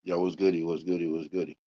Yo, what's goody? What's goody? What's goody?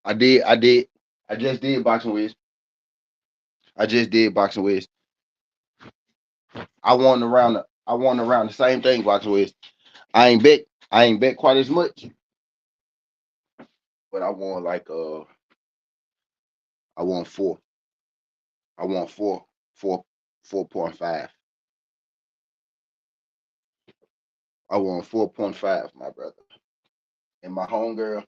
I did. I did. I just did boxing with. I just did boxing with. I won around the same thing boxing with. I ain't bet. I ain't bet quite as much, but I won like I won four. I won four 4.5. I won 4.5, my brother. And my homegirl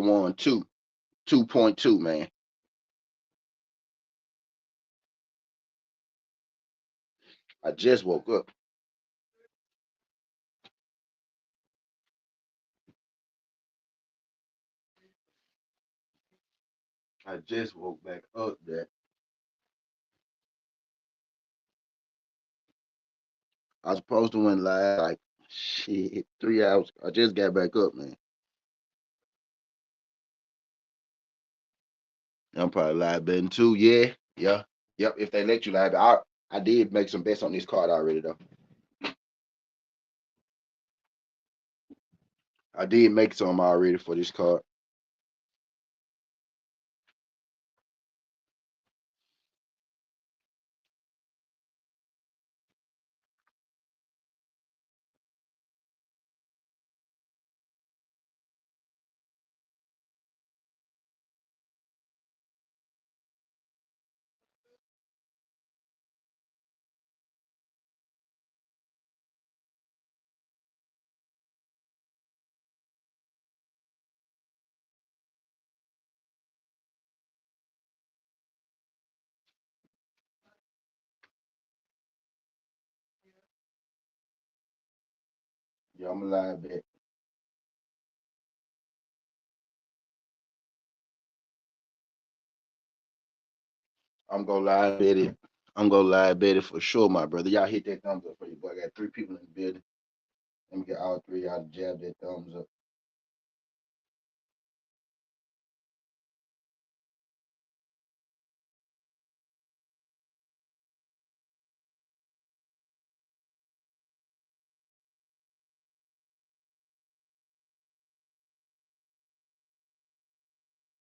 won 2.2, man. I just woke up. I just woke back up that I was supposed to win live like shit 3 hours. I just got back up, man. I'm probably live betting too. Yeah, yeah, yep. If they let you live, I did make some bets on this card already though. I did make some already for this card. Yeah, I'm a live bet. I'm gonna live bet it. I'm gonna live bet it for sure, my brother. Y'all hit that thumbs up for you, boy. I got 3 people in the building. Let me get all three y'all to jab that thumbs up.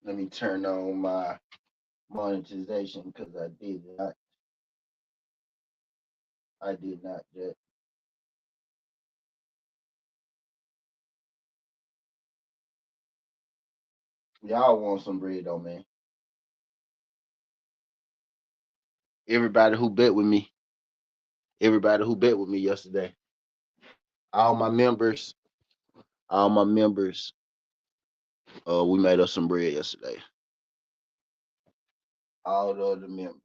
Let me turn on my monetization because I did not yet. Y'all want some bread though, man. Everybody who bet with me, everybody who bet with me yesterday, all my members, all my members, we made us some bread yesterday. All the other members.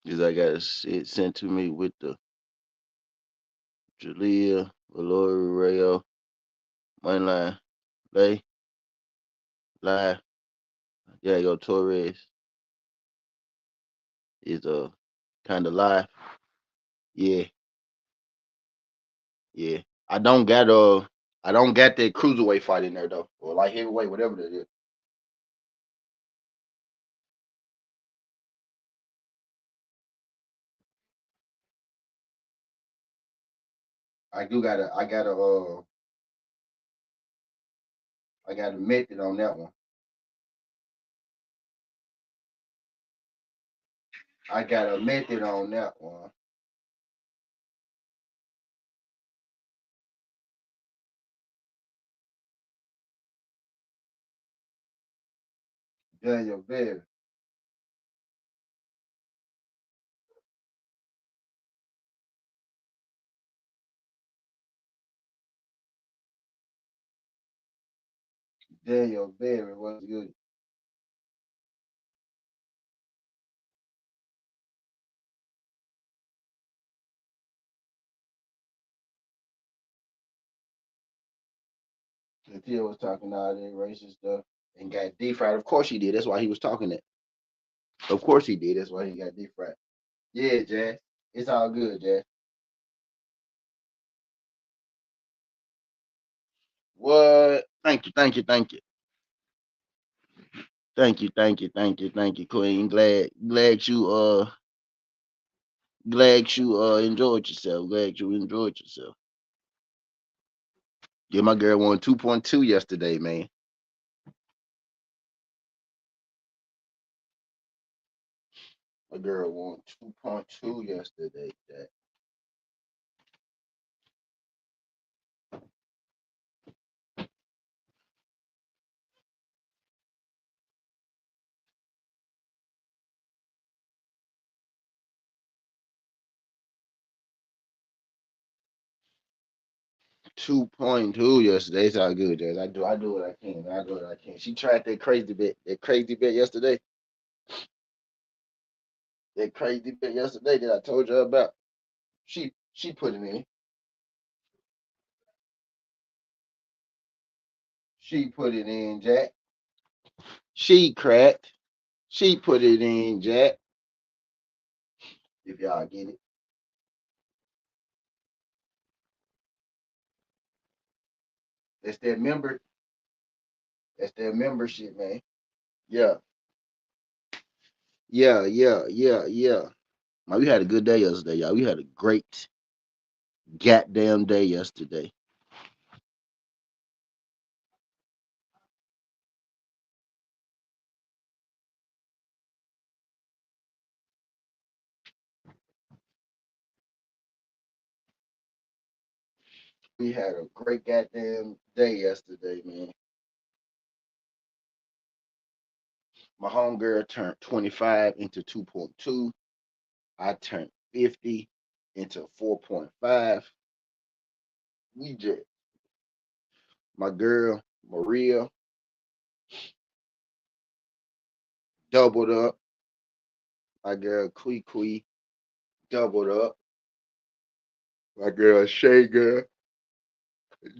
Cause I got it sent to me with the Jalea, Valori, Rayo, Moneyline, Lay, Live. Yeah, go Torres is kind of live. Yeah, yeah. I don't got that cruiserweight fight in there though, or light heavyweight, whatever that is. I got a method on that one. I got a method on that one. Daniel Berry. Daniel Berry was good. Until was talking all that racist stuff and got defried. Of course he did. That's why he was talking that. Of course he did. That's why he got defried. Yeah, Jazz. It's all good, Jazz. What? Thank you, thank you, thank you. Thank you, thank you, thank you, thank you, Queen. Glad you enjoyed yourself. Glad you enjoyed yourself. Yeah, my girl won 2.2 yesterday, man. My girl won 2.2 yesterday. Jack. 2.2 yesterday. It's all good, Jazz. I do what I can. I do what I can. She tried that crazy bit yesterday. That crazy bit yesterday that I told you about. She put it in. She put it in, Jack. She cracked. She put it in, Jack. If y'all get it. That's that member. That's that membership, man. Yeah. Yeah, yeah, yeah, yeah. Man, we had a good day yesterday, y'all. We had a great goddamn day yesterday. We had a great goddamn day yesterday, man. My homegirl turned 25 into 2.2. I turned 50 into 4.5. We just, my girl, Maria, doubled up. My girl, Kui, doubled up. My girl, Shay girl,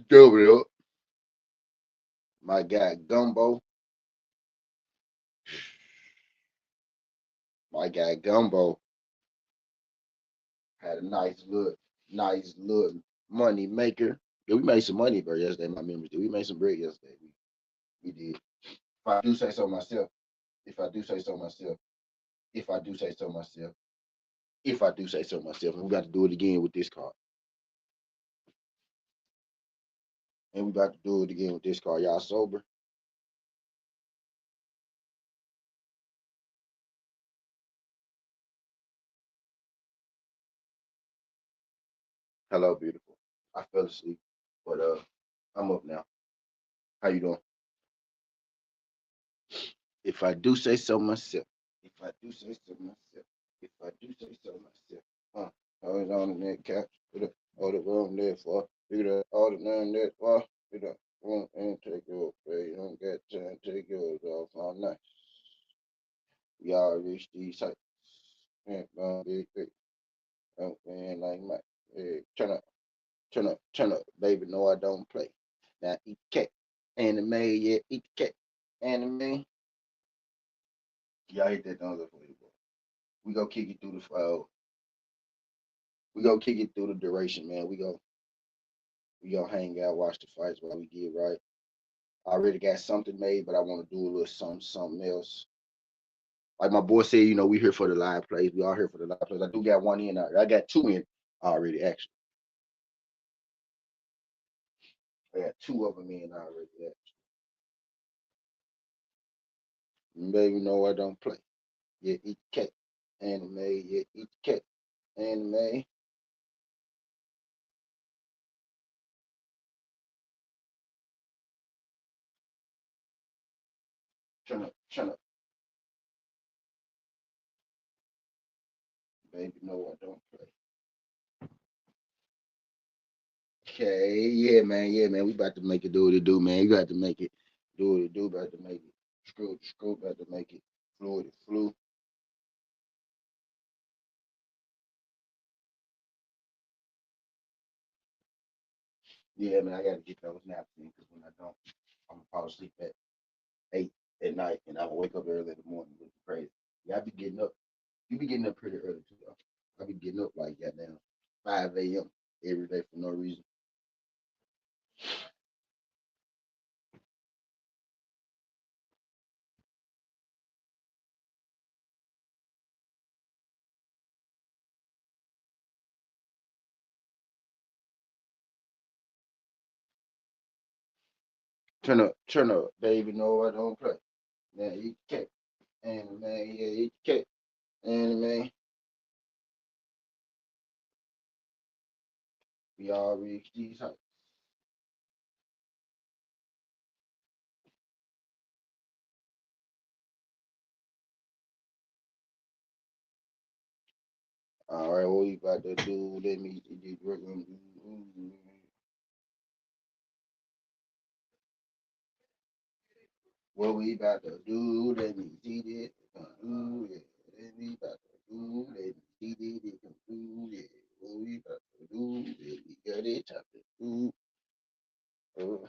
doubled up. My guy, Gumbo, my guy, Gumbo, had a nice little money maker. Yeah, we made some money, bro, yesterday. My members did. We made some bread yesterday. We did. If I do say so myself, if I do say so myself, if I do say so myself, if I do say so myself, and we got to do it again with this card. And we got to do it again with this card. Y'all sober? Hello, beautiful. I fell asleep, but I'm up now. How you doing? If I do say so myself, if I do say so myself, if I do say so myself, I was on that couch, put up all the room there for, pick it up, all the none there for, pick it up, one and take your pay, you don't got time, take yours off all night. We all reach these heights. Yeah, big, big. Oh, man, like my, turn up, baby. No, I don't play. Now eat cake, anime, yeah, eat cake, anime. Y'all hit that thumbs up for you, boy. We go kick it through the we go kick it through the duration, man. We go hang out, watch the fights while we get right. I already got something made, but I want to do a little something else. Like my boy said, we here for the live plays. We all here for the live plays. I do got one in. I got two in already, actually. I got two of them in already, actually. Baby, no, I don't play. Yeah, eat cake. Anime, yeah, eat cake. Anime. Turn up. Baby, no, I don't play. Okay, yeah, man. We about to make it do what it do, man. You got to make it do what it do, about to make it. Screw, about to make it. Fluid, it flew. Yeah, man, I got to get those naps in because when I don't, I'm going to fall asleep at 8 at night and I will wake up early in the morning, which is crazy. Yeah, I be getting up. You be getting up pretty early too, though. I be getting up like that now, 5 a.m. every day for no reason. Turn up, baby. No, I don't play. Man, eat cake. Anime, yeah, eat cake. Anime, we all reach these heights. All right, what we about to do? Let me get work on. What we about to do? Let me see this. Do it. Let me about to do. Let me see this. It can do it. What we about to do? Let me get it. Chop it. Do. Uh,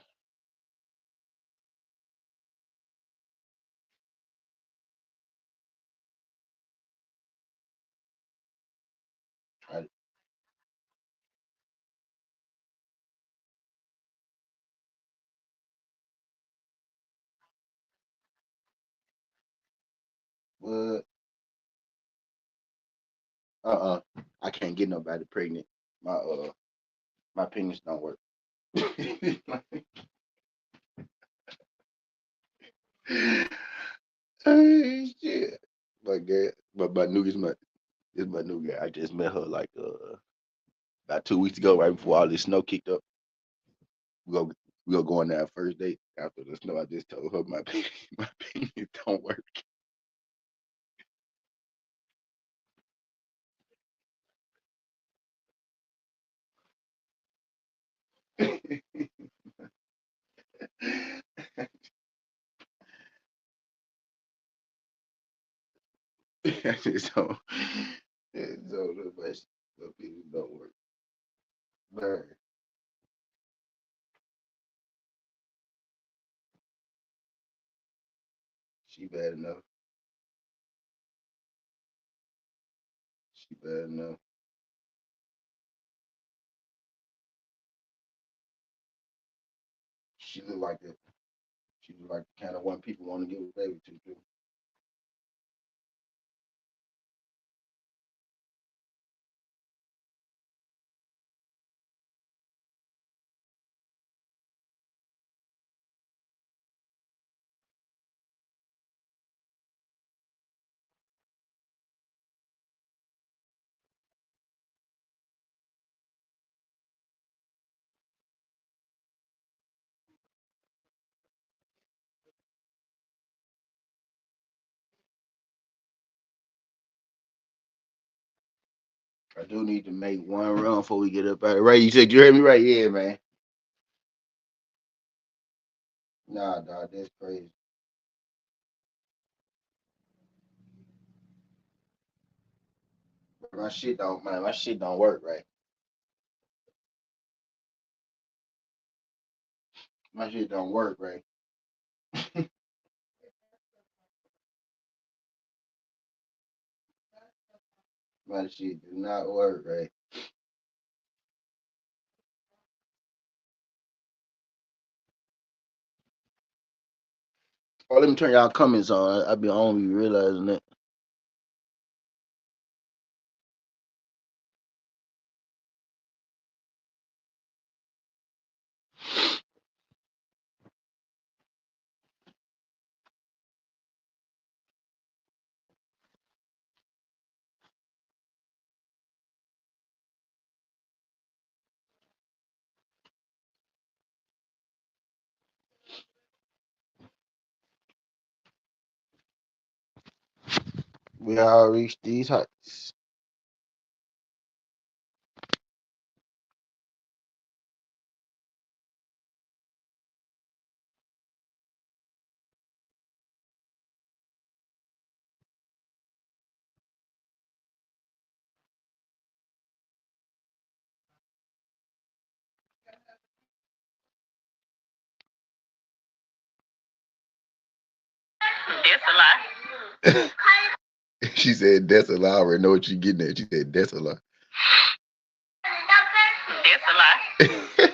I, what? I can't get nobody pregnant. My penis don't work. Hey, shit. But my new is my new guy. I just met her like about 2 weeks ago, right before all this snow kicked up. We go we go on that first date after the snow. I just told her my my penis don't work. so so the penis don't work. Man, she bad enough. She bad enough. She look like it. She look like the kind of one people want to give a baby to too. I do need to make one run before we get up out of Ray. You said you heard me right? Yeah, man. Nah, dog, that's crazy. My shit don't, man. My shit don't work right. My shit don't work right. My shit do not work right. Oh, let me turn y'all comments on. I be on be realizing that. We all reached these heights. That's a lie. She said that's a lie. I already know what you getting at. She said that's a lie. That's a lie.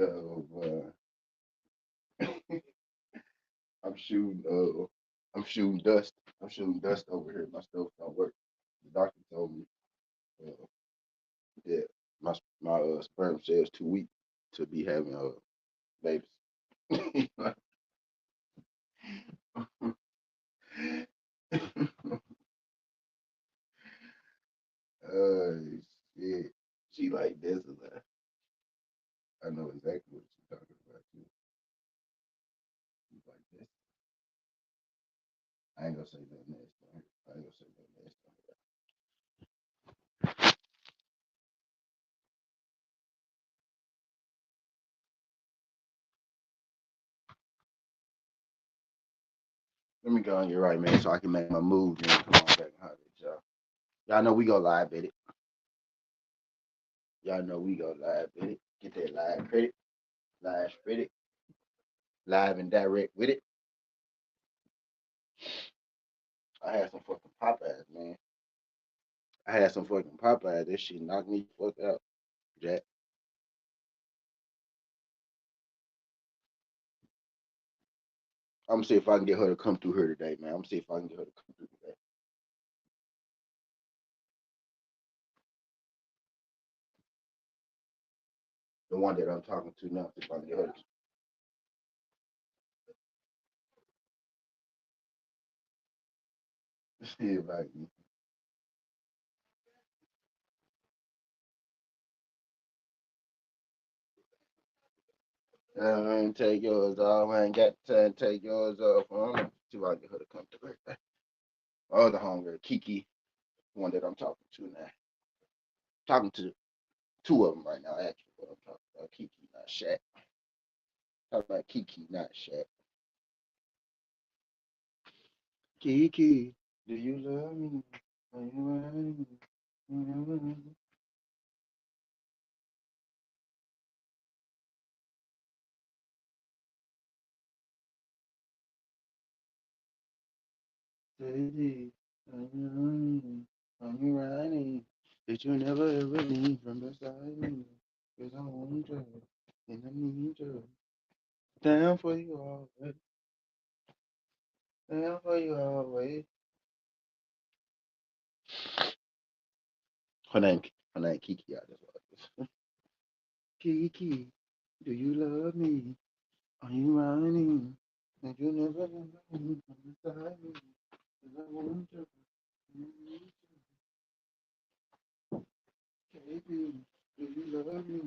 Oh boy. I'm shooting I'm shooting dust. I'm shooting dust over here. My stuff don't work. The doctor told me that my sperm cells too weak to be having babies. uh shit. She like this a lot. I know exactly what she's talking about too. She's like this. I ain't gonna say nothing nasty on her. I ain't gonna say nothing nasty on her. Let me go on your right, man, so I can make my move and come on back and holler at y'all. Y'all know we go live at it. Y'all know we go live at it. Get that live credit, live credit, live and direct with it. I had some fucking Popeyes, man. I had some fucking Popeyes. That shit knocked me the fuck out, Jack. I'm gonna see if I can get her to come through here today, man. I'm gonna see if I can get her to come through today. The one that I'm talking to now, see if I can get her to see if I can. I ain't take yours off. I ain't got time to take yours off. See if I can get her to come through here today. My other homegirl, Kiki, the one that I'm talking to now. Talking to two of them right now, actually. But I'm talking about Kiki, not Shaq. Talking about Kiki, not Shaq. Kiki, do you love me? Are you right? Baby, are you riding? Did you never ever leave from beside me? Cause I want you and I need you. Down for you always. Down for you always. Her name, her name Kiki. That's what it is. Kiki, do you love me? Are you riding? Did you never ever leave from beside me? Cause I want you and I need you. Baby, do you love me?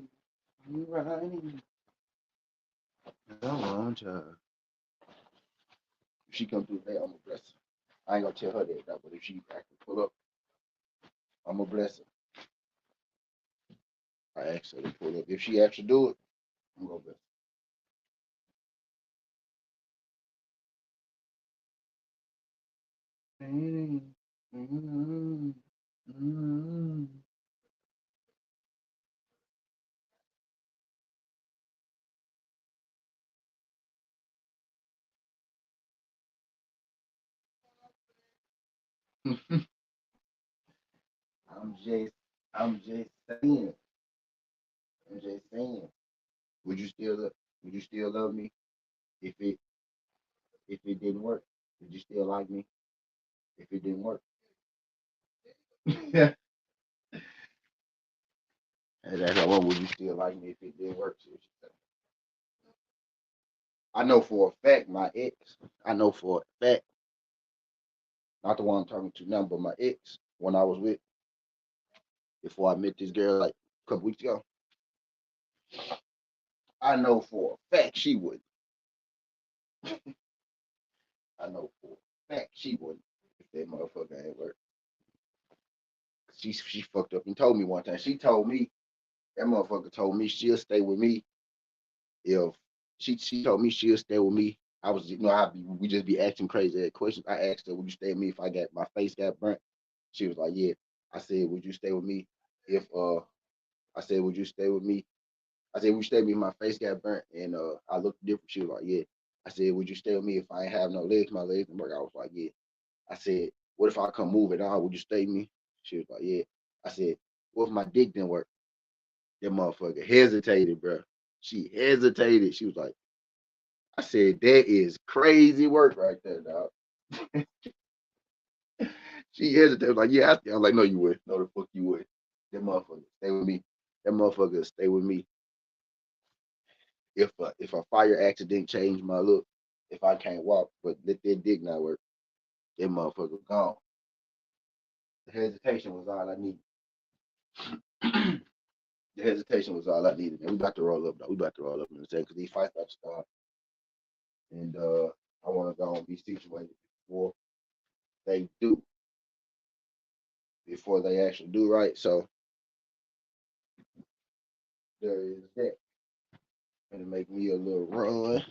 Are you riding? I want you. If she come through today, I'm gonna bless her. I ain't gonna tell her that, but if she actually pull up, I'm gonna bless her. I asked her to pull up. If she actually do it, I'm gonna bless Mm, mm, mm. I'm just, I'm just saying. I'm just saying. Would you still, would you still love me if it didn't work? Would you still like me if it didn't work? Yeah. And that's what would you still like me if it didn't work? See what you say. I know for a fact my ex. I know for a fact, not the one I'm talking to now, but my ex, when I was with before I met this girl like a couple weeks ago. I know for a fact she wouldn't. I know for a fact she wouldn't if that motherfucker ain't work. She fucked up and told me one time. She told me that motherfucker told me she'll stay with me if she told me she'll stay with me. I was we just be asking crazy questions. I asked her, would you stay with me if I got my face got burnt? She was like, yeah. I said, would you stay with me if I said, would you stay with me? I said, would you stay with me if my face got burnt and I looked different? She was like, yeah. I said, would you stay with me if I ain't have no legs? My legs didn't work. I was like, yeah. I said, what if I come move it on? Would you stay with me? She was like, yeah. I said, what if my dick didn't work? That motherfucker hesitated, bro. She hesitated. She was like, I said, that is crazy work right there, dog. She hesitated, like, yeah, I was like, no, you would. No, the fuck you would. That motherfucker, stay with me. That motherfucker, stay with me. If a fire accident changed my look, if I can't walk, but let that dick not work, that motherfucker gone. The hesitation was all I needed. The hesitation was all I needed. And we about to roll up, though. We about to roll up in a second because these fights about to start. And I want to go and be situated before they do, before they actually do right. So there is that. Gonna make me a little run.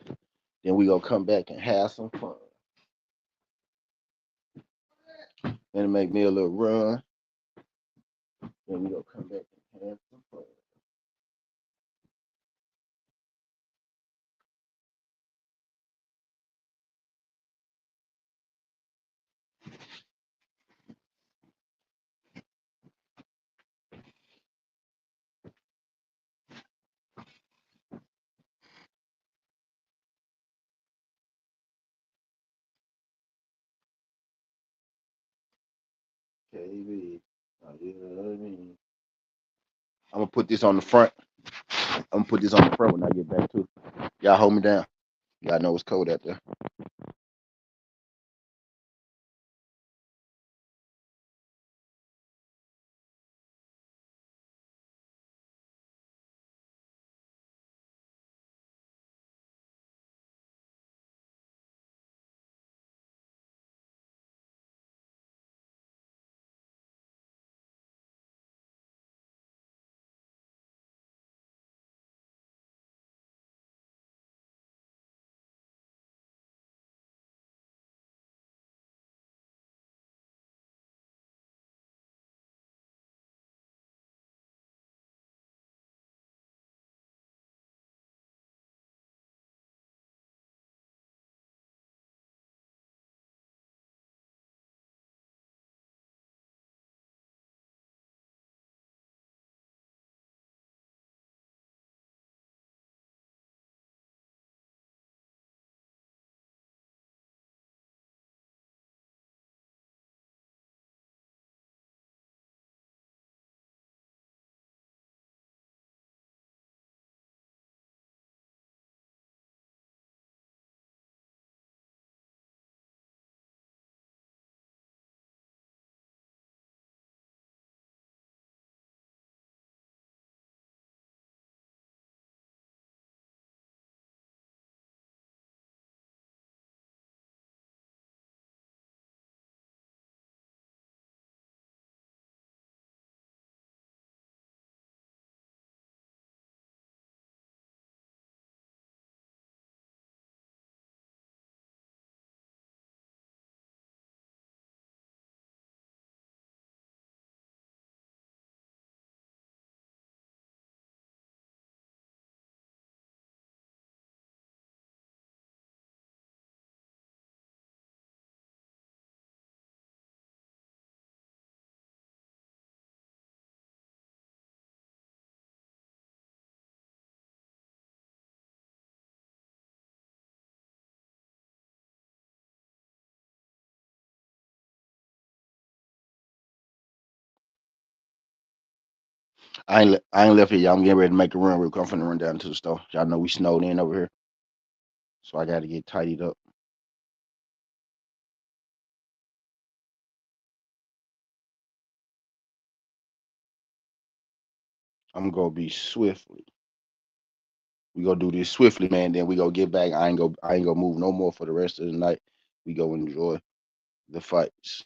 Then we gonna come back and have some fun. Gonna make me a little run. Then we gonna come back and have some fun. KB. You know what I mean? I'm gonna put this on the front. I'm gonna put this on the front when I get back to. Y'all hold me down. Y'all know it's cold out there. I ain't left here, y'all. I'm getting ready to make a run real quick. I'm finna run down to the store. Y'all know we snowed in over here, so I got to get tidied up. I'm gonna be swiftly. We gonna do this swiftly, man. Then we gonna get back. I ain't gonna move no more for the rest of the night. We go enjoy the fights.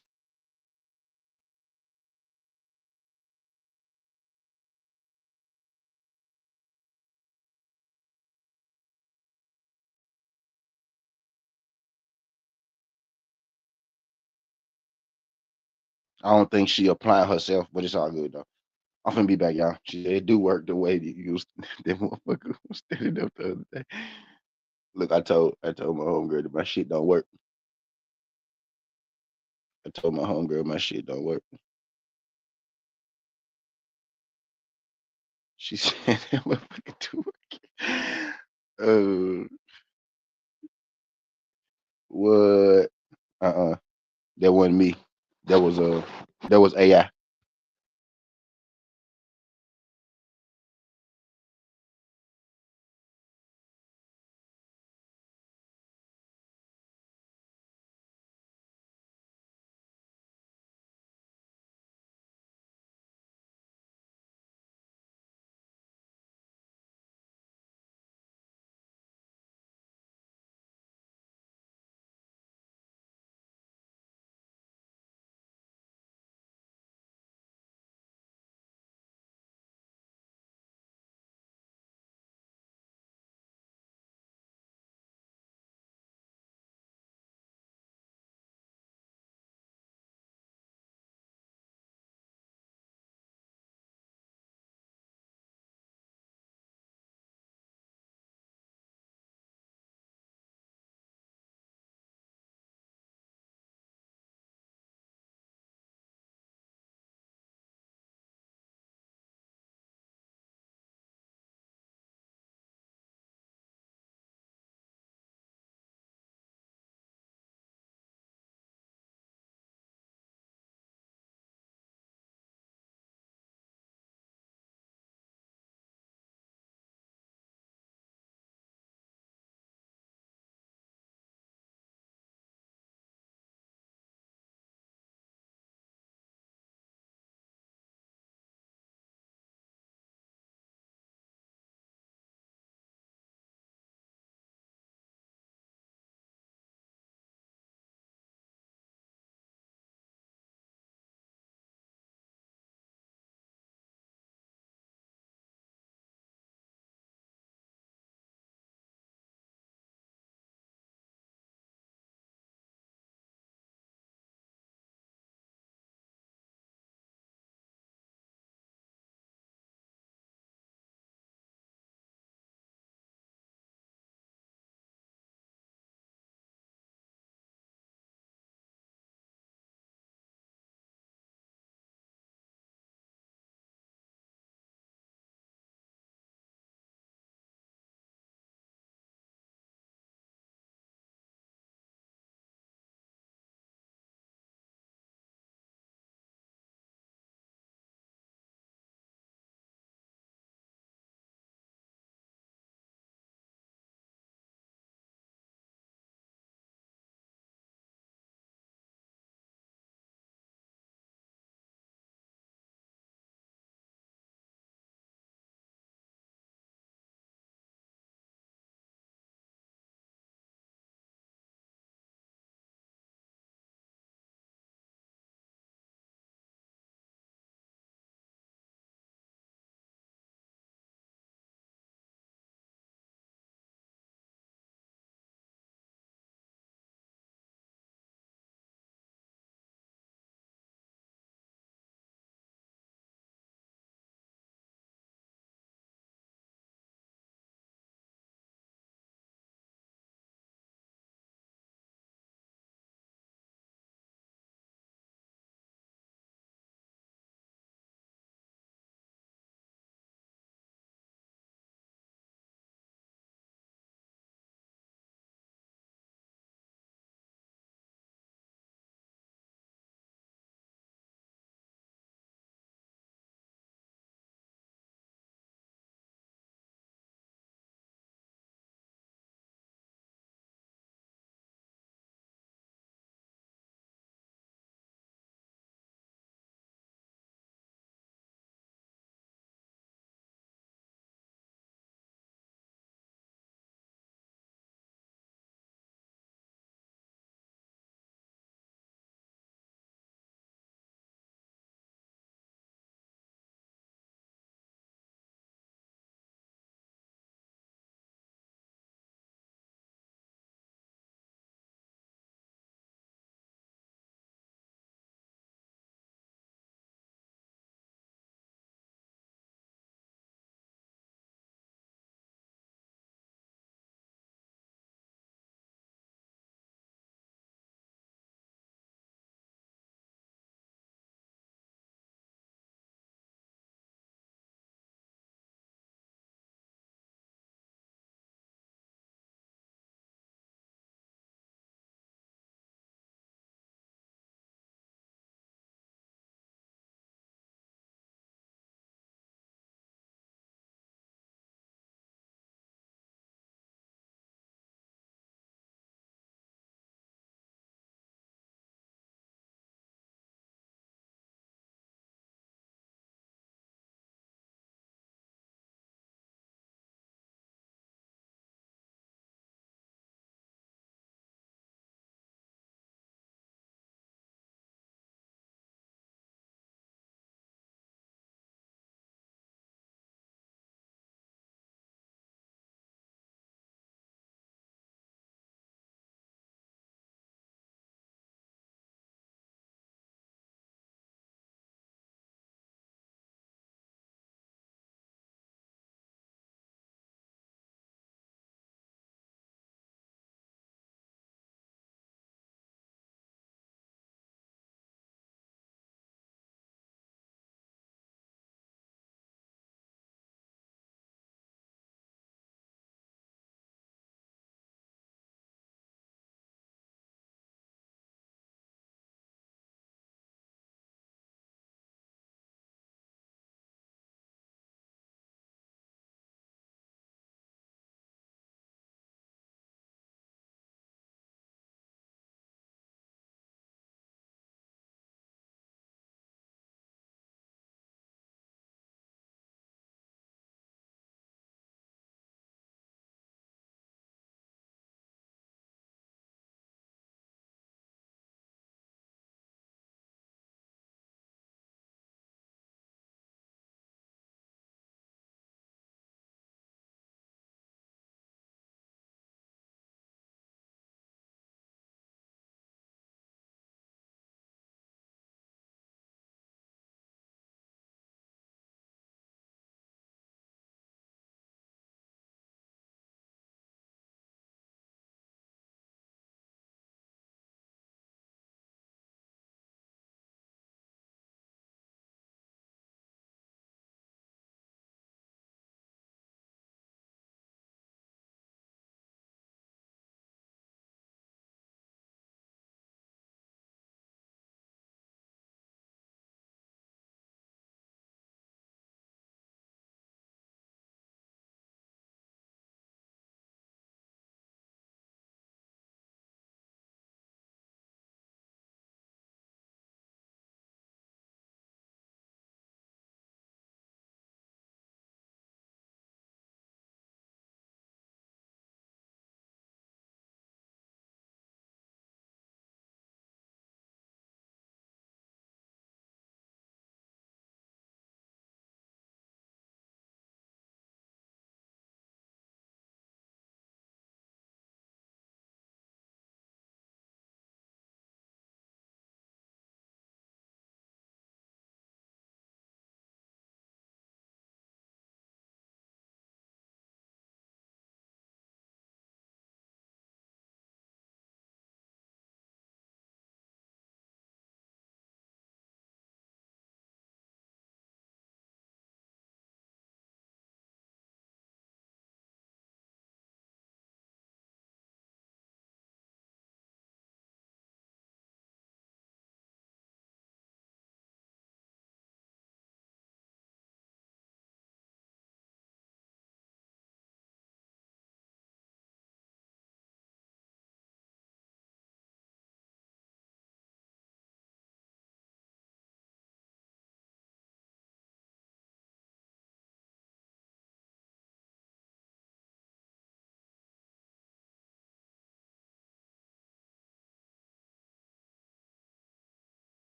I don't think she applying herself, but it's all good though. I'm finna be back, y'all. She it do work the way that you used. That motherfucker was standing up the other day. Look, I told my homegirl that my shit don't work. I told my homegirl my shit don't work. She said that motherfucker do work. What? That wasn't me. That was that was AI.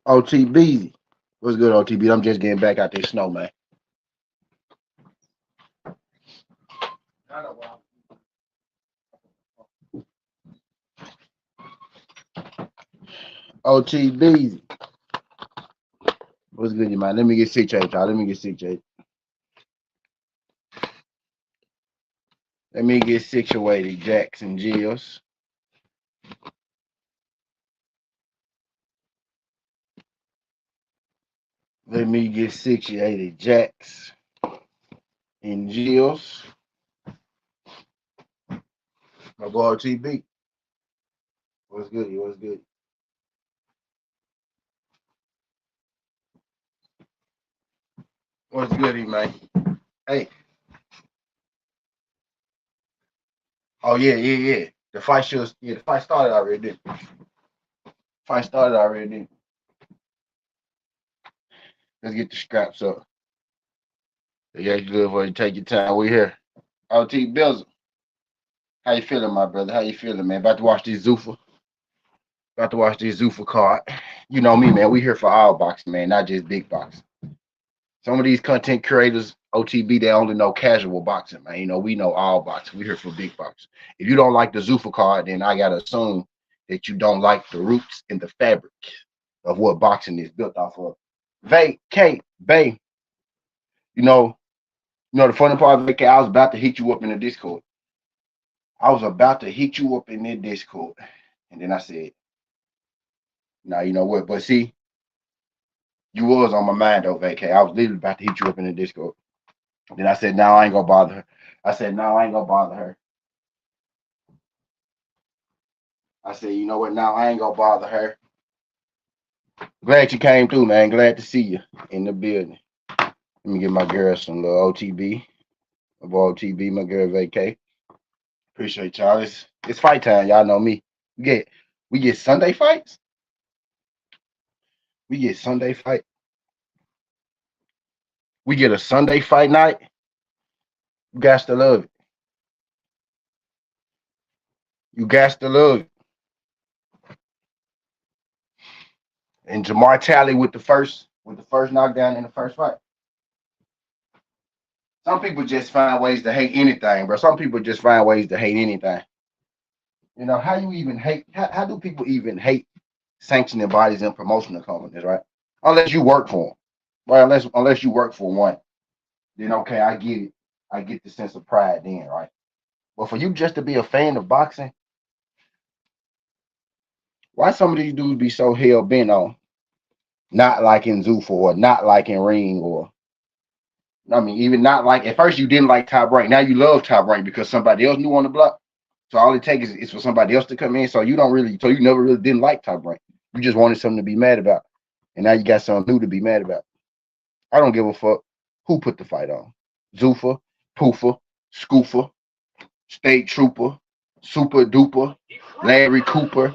OTB. What's good, OTB? I'm just getting back out there snow, man. OTB. What's good, man? Let me get situated, y'all. Let me get situated. Let me get situated, Jackson Gills. Let me get situated, Jacks and Gills. My boy OTB. What's good? What's good? What's good, man? Hey. Oh yeah. The fight the fight started already. Fight started already. Let's get the scraps up. Yeah, you good for you. Take your time. We here. OT Bills. How you feeling, my brother? How you feeling, man? About to watch this Zuffa. About to watch this Zuffa card. You know me, man. We here for all boxing, man, not just big boxing. Some of these content creators, OTB, they only know casual boxing, man. You know, we know all boxing. We here for big boxing. If you don't like the Zuffa card, then I gotta assume that you don't like the roots and the fabric of what boxing is built off of. Vacay, Bay. You know, the funny part of Vacay, I was about to hit you up in the Discord. I was about to hit you up in the Discord. And then I said, nah, you know what? But see, you was on my mind though, Vacay. I was literally about to hit you up in the Discord. Then I said, no, I ain't gonna bother her. I said, no, I ain't gonna bother her. I said, you know what? Now I ain't gonna bother her. Glad you came through, man. Glad to see you in the building. Let me give my girl some little OTB. My boy OTB, my girl Vacay. Appreciate y'all. It's fight time. Y'all know me. We get Sunday fights. We get Sunday fight. We get a Sunday fight night. You guys to love it. You guys to love it. And Jamar Talley with the first knockdown in the first fight. Some people just find ways to hate anything, bro. Some people just find ways to hate anything. You know, how you even hate how do people even hate sanctioning bodies and promotional companies, right? Unless you work for them. Right? Unless you work for one. Then okay, I get it. I get the sense of pride then, right? But for you just to be a fan of boxing, why some of these dudes be so hell bent on not liking Zuffa or not liking Ring or I mean, even not like at first you didn't like Top Rank. Now you love Top Rank because somebody else new on the block. So all it takes is for somebody else to come in. So you never really didn't like Top Rank. You just wanted something to be mad about. And now you got something new to be mad about. I don't give a fuck who put the fight on. Zuffa, Poofa, Scoofa, State Trooper, Super Duper, Larry Cooper,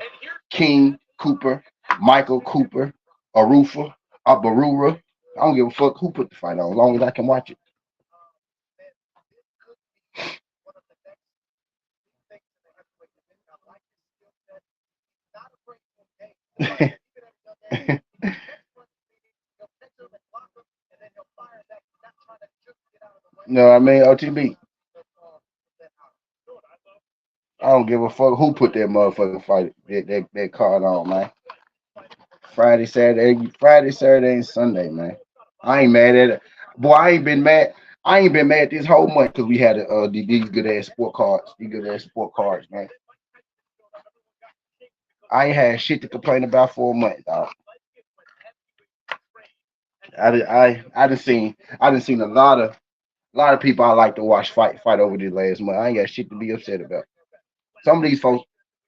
King Cooper, Michael Cooper, Arufa, Abarura. I don't give a fuck who put the fight on, as long as I can watch it. No, I mean OTB. I don't give a fuck who put that motherfucking fight that card on, man. Friday, Saturday, and Sunday, man. I ain't mad at it. Boy, I ain't been mad. I ain't been mad this whole month because we had these good ass sport cards. These good ass sport cards, man. I ain't had shit to complain about for a month, dog. I done seen a lot of people I like to watch fight over this last month. I ain't got shit to be upset about. Some of these folks,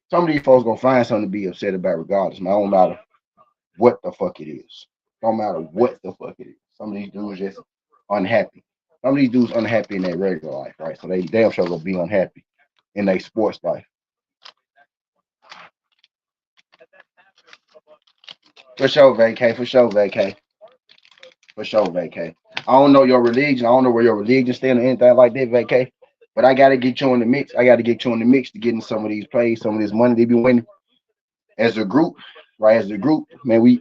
some of these folks gonna find something to be upset about regardless, man. I don't matter what the fuck it is. Don't matter what the fuck it is. Some of these dudes just unhappy. Some of these dudes unhappy in their regular life, right? So they damn sure gonna be unhappy in their sports life. For sure, vacay. For sure, vacay. For sure, vacay. I don't know your religion. I don't know where your religion stand or anything like that, vacay. But I gotta get you in the mix. I gotta get you in the mix to get in some of these plays, some of this money they be winning as a group. right? As a group, man, we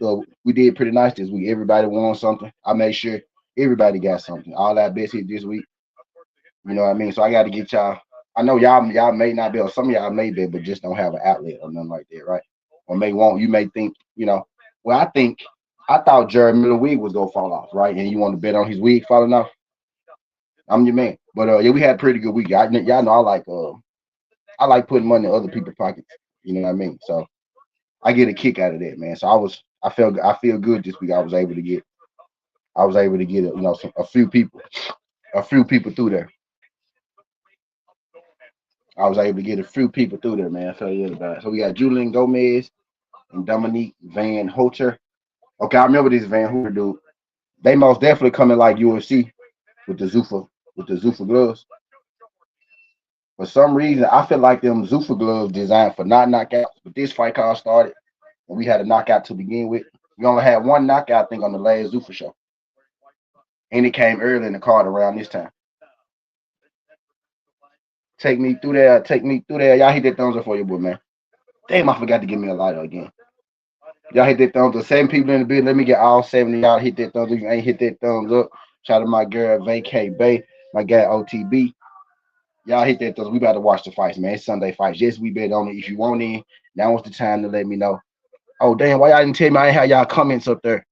did pretty nice this week. Everybody won something. I made sure everybody got something. All that bets hit this week. You know what I mean? So I got to get y'all. I know y'all may not be, or some of y'all may be, but just don't have an outlet or nothing like that, right? Or may won't. You may think, well, I thought Jared Miller wig was gonna fall off, right? And you want to bet on his wig falling off? I'm your man. But yeah, we had a pretty good week. Y'all know I like putting money in other people's pockets. You know what I mean? So I get a kick out of that, man. So I feel good this week. I was able to get a few people through there. I was able to get a few people through there, man. I feel good about it. So we got Julian Gomez and Dominique Van Hoter. Okay, I remember this Van Hoter dude. They most definitely coming like UFC with the Zuffa gloves. For some reason, I feel like them Zuffa gloves designed for not knockouts. But this fight card started, and we had a knockout to begin with. We only had one knockout, I think, on the last Zuffa show, and it came early in the card around this time. Take me through there. Take me through there. Y'all hit that thumbs up for your boy, man. Damn, I forgot to give me a lighter again. Y'all hit that thumbs up. 7 people in the building. Let me get all 70. Y'all hit that thumbs up. If you ain't hit that thumbs up, shout out to my girl, Vacay Bay, my guy, OTB. Y'all hit that thumbs. We about to watch the fights, man. It's Sunday fights. Yes, we bet on it. If you want in, now is the time to let me know. Oh, damn, why y'all didn't tell me I ain't had y'all comments up there?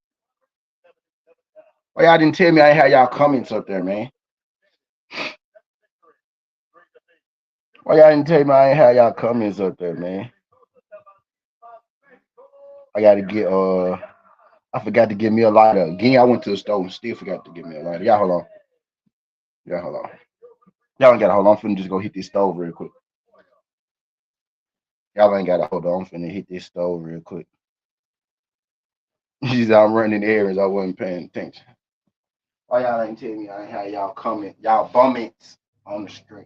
Why y'all didn't tell me I ain't had y'all comments up there, man? Why y'all didn't tell me I ain't had y'all comments up there, man? I gotta get I forgot to give me a lighter. Again, I went to the store and still forgot to give me a lighter. Y'all hold on. Y'all hold on. Y'all ain't gotta hold on. I'm finna just go hit this stove real quick. Y'all ain't gotta hold on. I'm finna hit this stove real quick. She's I'm running errands. I wasn't paying attention. Why y'all ain't tell me I ain't had y'all comment, y'all bummits on the street.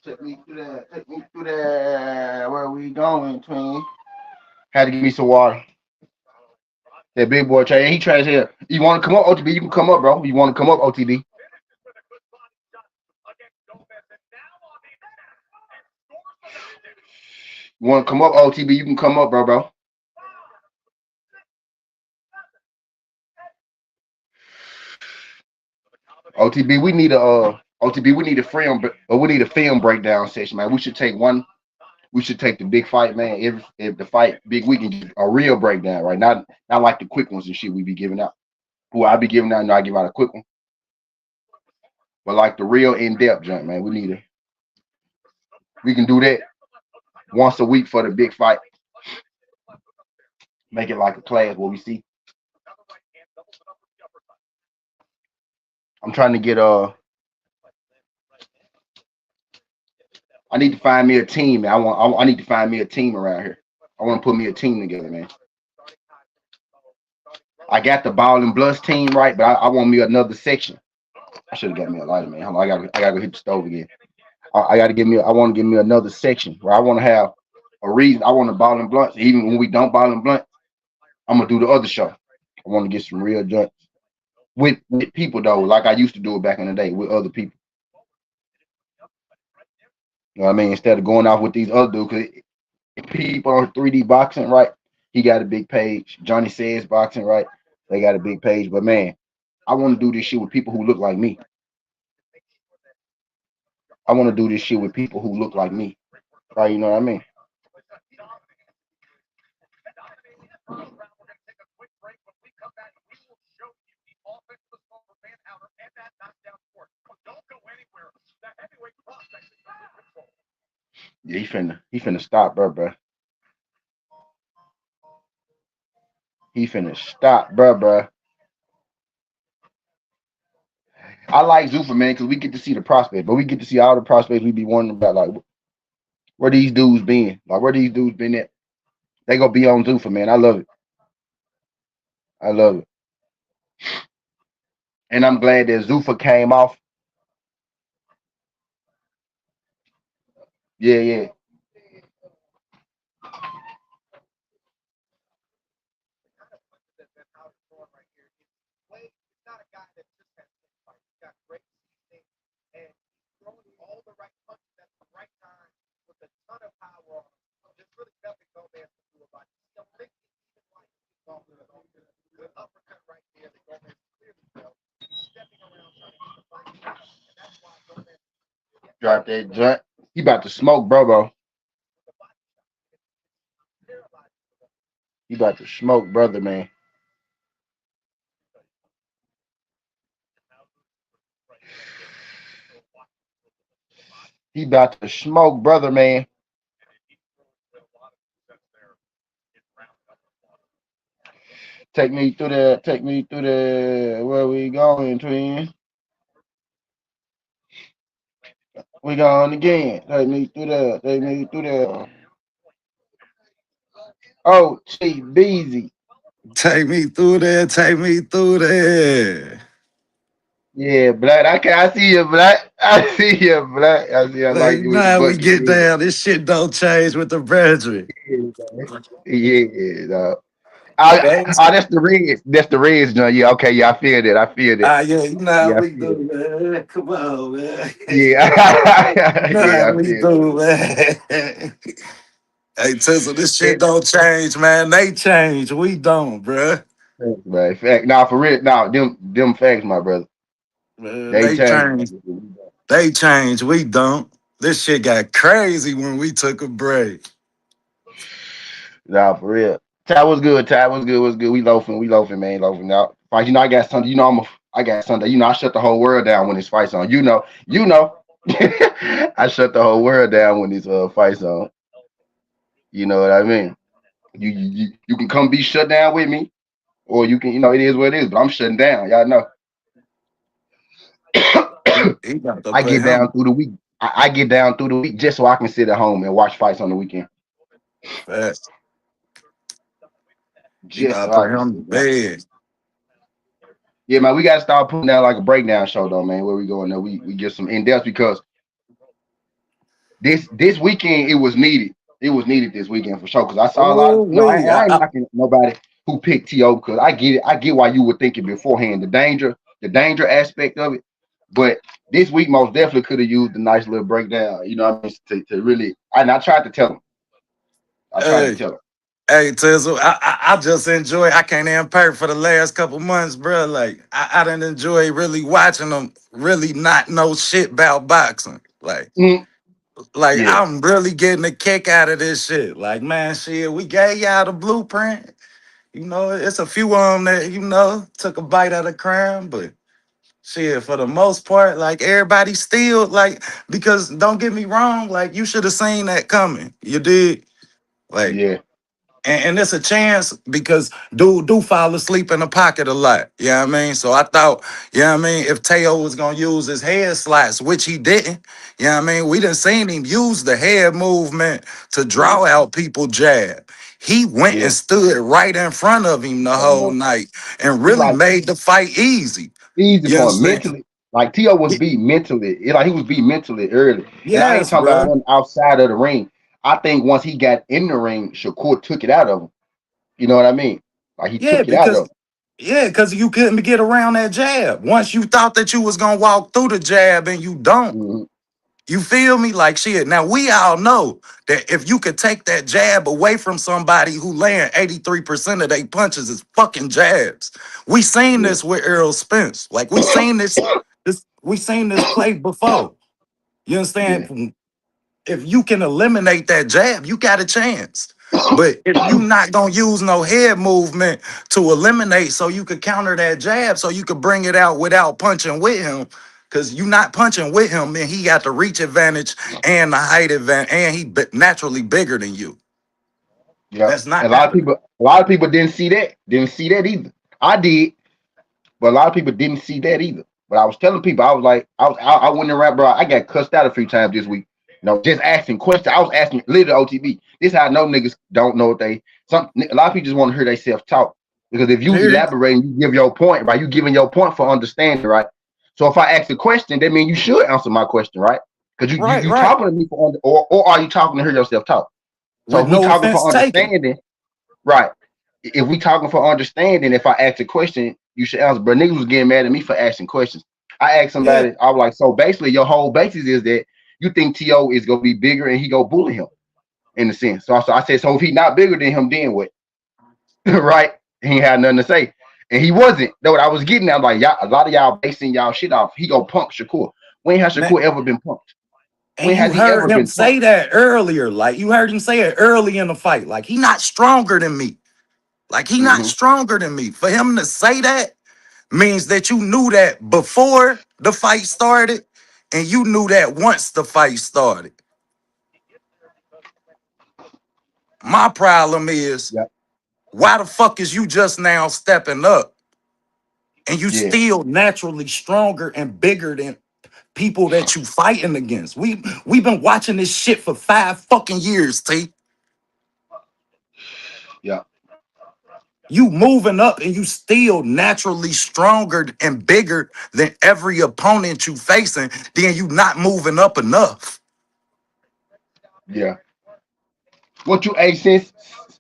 Take me through that. Take me through that. Where are we going, twin? Had to give me some water. That big boy Trey, he tries here. You want to come up, OTB? You can come up, bro. You want to come up, OTB? You want to come up, OTB? You can come up, bro. OTB, we need OTB, we need a film breakdown session, man. We should take one. We should take the big fight, man. If the fight big weekend, a real breakdown, right? Not like the quick ones and shit we be giving out. Who I be giving out, and I give out a quick one, but like the real in depth junk, man. We can do that once a week for the big fight. Make it like a class where we see. I'm trying to get I need to find me a team, man. I need to find me a team around here. I want to put me a team together, man. I got the ball and bloods team right, but I want me another section. I should have got me a lighter, man. Hold on, I gotta go hit the stove again. I want to give me another section where I want to have a reason. I want to ball and blunts. Even when we don't ball and blunt, I'm gonna do the other show. I want to get some real joints. with people though, like I used to do it back in the day with other people. You know what I mean? Instead of going off with these other dudes, because people on 3D boxing, right? He got a big page. Johnny says boxing, right? They got a big page. But man, I want to do this shit with people who look like me. I want to do this shit with people who look like me. Right? You know what I mean? Yeah, he finna stop, bro. He finna stop, bro. I like Zuffa, man, because we get to see the prospect, but we get to see all the prospects we be wondering about, like where these dudes been, like where these dudes been at. They gonna be on Zuffa, man. I love it. I love it, and I'm glad that Zuffa came off. Yeah, yeah. Drop that joint. He about to smoke, bro. He about to smoke, brother, man. He about to smoke, brother, man. Take me through the. Take me through the. Where we going, twin? We going again. Take me through the. Take me through the. Oh, Chief Beezy. Take me through there. Take me through there. Yeah, blood. I see you, blood. I see you, blood. I see. I Well, like you you know with the how we bucket. get Yeah, down. This shit don't change with the brethren. yeah. Dog. Thanks. That's the Reds. That's the Reds, John. Yeah, okay. Yeah, I feel that. I feel that. Yeah, you know how Yeah, I we feel do, it. man. Come on, man. You Yeah, know how yeah, I we feel it. do, man. Hey, Tizzle, this shit it don't change, man. They change. We don't, bruh. Facts, man. Fact. Nah, for real. Nah, them facts, my brother. Man, They they changed. change. They change. We don't. This shit got crazy when we took a break. Nah, for real. Ty was good. Ty was good. Was good. We loafing. We loafing, man. Loafing out. Fight. You know, I got Sunday. You know, I got Sunday. You know, I shut the whole world down when this fight's on. You know. You know. I shut the whole world down when this fight's on. You know what I mean? You can come be shut down with me, or you can. You know, it is what it is. But I'm shutting down. Y'all know. He got to I put get down him through the week. I get down through the week just so I can sit at home and watch fights on the weekend. fast. He Just got to so I put can him to sit down. bed. Yeah, man, we gotta start putting down like a breakdown show though, man. Where we going there? We get some in depth because this weekend it was needed. It was needed this weekend for sure. Because I saw a lot Oh, of wait. I ain't knocking nobody who picked To because I get it. I get why you were thinking beforehand the danger aspect of it. But this week most definitely could have used a nice little breakdown. You know what I mean? To really, and I tried to tell them. I tried to Hey, tell them. hey, Tizzle, I just enjoy. I can't even pay for the last couple months, bro. Like I didn't enjoy really watching them. Really not know shit about boxing. Mm, Like yeah, I'm really getting a kick out of this shit. Like man, shit, we gave y'all the blueprint. You know, it's a few of them that took a bite out of crime, but shit, for the most part, like everybody still like because don't get me wrong, like you should have seen that coming. You did. Like yeah, and it's a chance because dude do fall asleep in the pocket a lot. You know what I mean? So I thought, you know what I mean, if Teo was gonna use his head slots, which he didn't, you know what I mean? We didn't seen him use the head movement to yeah, draw out people jab. He went yeah. and stood right in front of him the whole night and It's really like made the fight easy. easy You for him understand? mentally. Like T.O. was beat mentally. Like he was beat mentally early. And I ain't Yes, talking about bro. him outside of the ring. I think once he got in the ring, Shakur took it out of him. You know what I mean? Like he Yeah, took it out of because him. Yeah, because you couldn't get around that jab. Once you thought that you was gonna walk through the jab and you don't. Hmm. You feel me? Like shit. Now we all know that if you could take that jab away from somebody who land 83% of their punches is fucking jabs. We seen Yeah. this with Errol Spence. Like we seen this play before. You Yeah. understand? If you can eliminate that jab, you got a chance. But if you not gonna use no head movement to eliminate so you could counter that jab, so you could bring it out without punching with him, because you not punching with him, and he got the reach advantage and the height advantage, and naturally bigger than you. Yeah. That's not And happening. a lot of people didn't see that. Didn't see that either. I did, but a lot of people didn't see that either. But I was telling people, I was like, I went around, bro. I got cussed out a few times this week. You know, just asking questions. I was asking literally OTB. This is how I know niggas don't know what they. Some a lot of people just want to hear themselves talk because if you Here, elaborate and you give your point, right, you giving your point for understanding, right. So if I ask a question, that means you should answer my question, right? Because right, you right. talking to me for or are you talking to hear yourself talk? So With if we no talking offense for taken. understanding, right? If we talking for understanding, if I ask a question, you should answer. But niggas was getting mad at me for asking questions. I asked Yeah. somebody, I was like, so basically your whole basis is that you think T.O. is gonna be bigger and he go bully him in a sense. So I said, so if he not bigger than him, then what? Right? He ain't had nothing to say. And he wasn't. Though what I was getting at, like y'all, a lot of y'all basing y'all shit off. He go punk Shakur. When has Man, Shakur ever been punked? and When you has he heard ever him been punked? say that earlier. Like you heard him say it early in the fight. Like he not stronger than me. Like he not Hmm. stronger than me. For him to say that means that you knew that before the fight started, and you knew that once the fight started. My problem is, Yeah, why the fuck is you just now stepping up and you yeah, still naturally stronger and bigger than people that you fighting against? We've been watching this shit for 5 fucking years, T. yeah, You moving up and you still naturally stronger and bigger than every opponent you facing, then you not moving up enough. yeah. What you a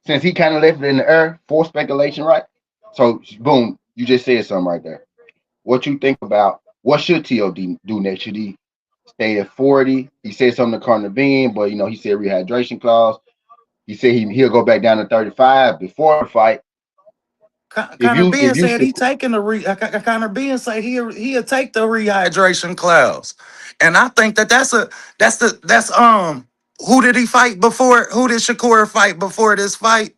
since he kind of left it in the air for speculation, right? So boom, you just said something right there. What you think about what should TOD do next? Should he stay at 40? He said something to Carter Bean, but you know, he said rehydration clause. He said he'll go back down to 35 before the fight. Connor If Ben you said stick he taking the Connor Ben say he'll take the rehydration clause, and I think that's who did he fight before? Who did Shakur fight before this fight?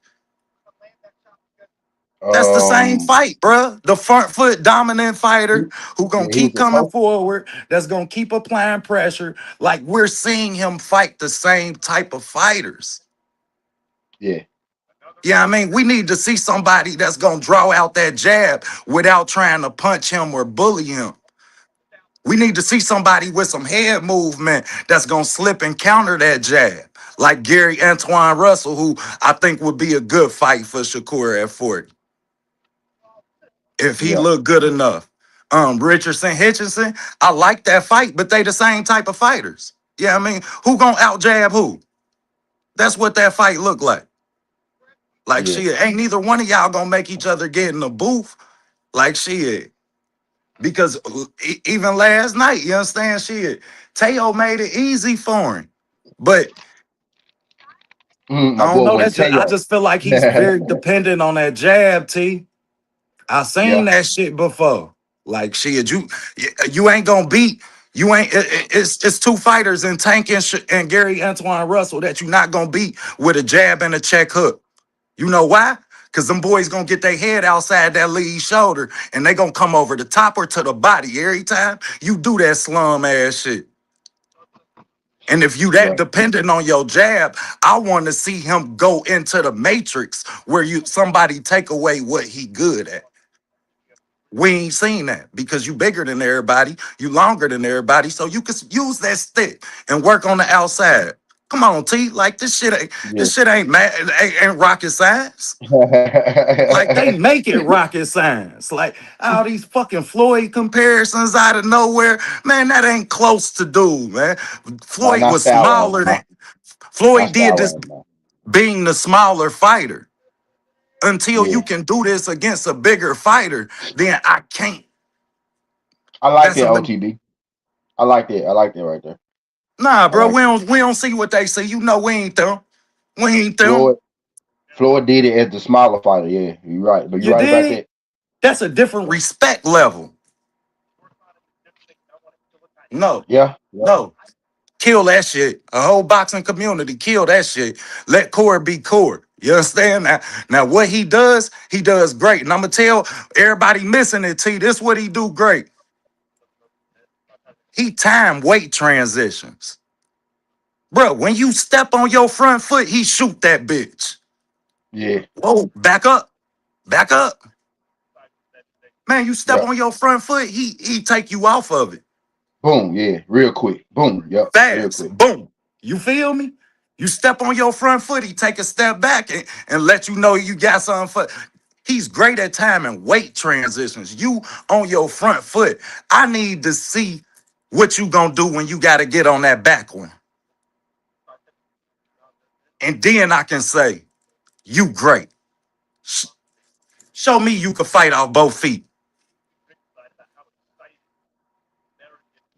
That's the same um fight, bruh. The front foot dominant fighter who gonna yeah, he was keep coming supposed forward. That's gonna keep applying pressure. Like we're seeing him fight the same type of fighters. yeah, Yeah, I mean, we need to see somebody that's gonna draw out that jab without trying to punch him or bully him. We need to see somebody with some head movement that's gonna slip and counter that jab, like Gary Antoine Russell, who I think would be a good fight for Shakur at 40 if he yeah, looked good enough. Richardson Hitchinson, I like that fight, but they the same type of fighters. Yeah, I mean, who gonna out jab who? That's what that fight looked like. Like yeah. shit, ain't neither one of y'all gonna make each other get in the booth. Like shit. Because even last night, you understand shit. Teo made it easy for him. But My I don't boy know. went I Teo. just feel like he's very dependent on that jab, T. I seen Yeah, that shit before. Like shit, you ain't gonna beat. You ain't. It's two fighters in Tank and Gary Antoine Russell that you not gonna beat with a jab and a check hook. You know why? Because them boys gonna get their head outside that lead shoulder and they gonna come over the top or to the body every time you do that slum ass shit. And if you that right. dependent on your jab, I want to see him go into the matrix where you somebody take away what he good at. We ain't seen that because you bigger than everybody, you longer than everybody, so you can use that stick and work on the outside. Come on, T. Like Yeah. this shit ain't mad, ain't rocket science. Like they make it rocket science. Like all these fucking Floyd comparisons out of nowhere, man, that ain't close to dude, man. No, Floyd not was style wise, smaller than no. Not Floyd did style this wise, no. being the smaller fighter. Until you Yeah. can do this against a bigger fighter, then I can't. I like That's that a lim- OTB. I like that. I like that right there. Nah, I bro. like that. We don't see what they see. You know we ain't them. We ain't them. Floyd Floyd did it as the smaller fighter. Yeah, you right. But you You right about dig? that. That's a different respect level. No, Yeah. Yeah. no. Kill that shit. A whole boxing community, kill that shit. Let Corey be Corey. You understand? Now what he does great. And I'm gonna tell everybody missing it, T. This what he do great. He time weight transitions. Bro, when you step on your front foot, he shoot that bitch. Yeah. Whoa, back up, back up. Man, you step Yeah. on your front foot, he take you off of it. Boom. Yeah. Real quick. Boom. Yep. Real Fast. quick. Boom. You feel me? You step on your front foot, he take a step back and let you know you got something for. He's great at timing weight transitions. You on your front foot. I need to see what you gonna do when you gotta get on that back one. And then I can say, you great. Sh- Show me you can fight off both feet.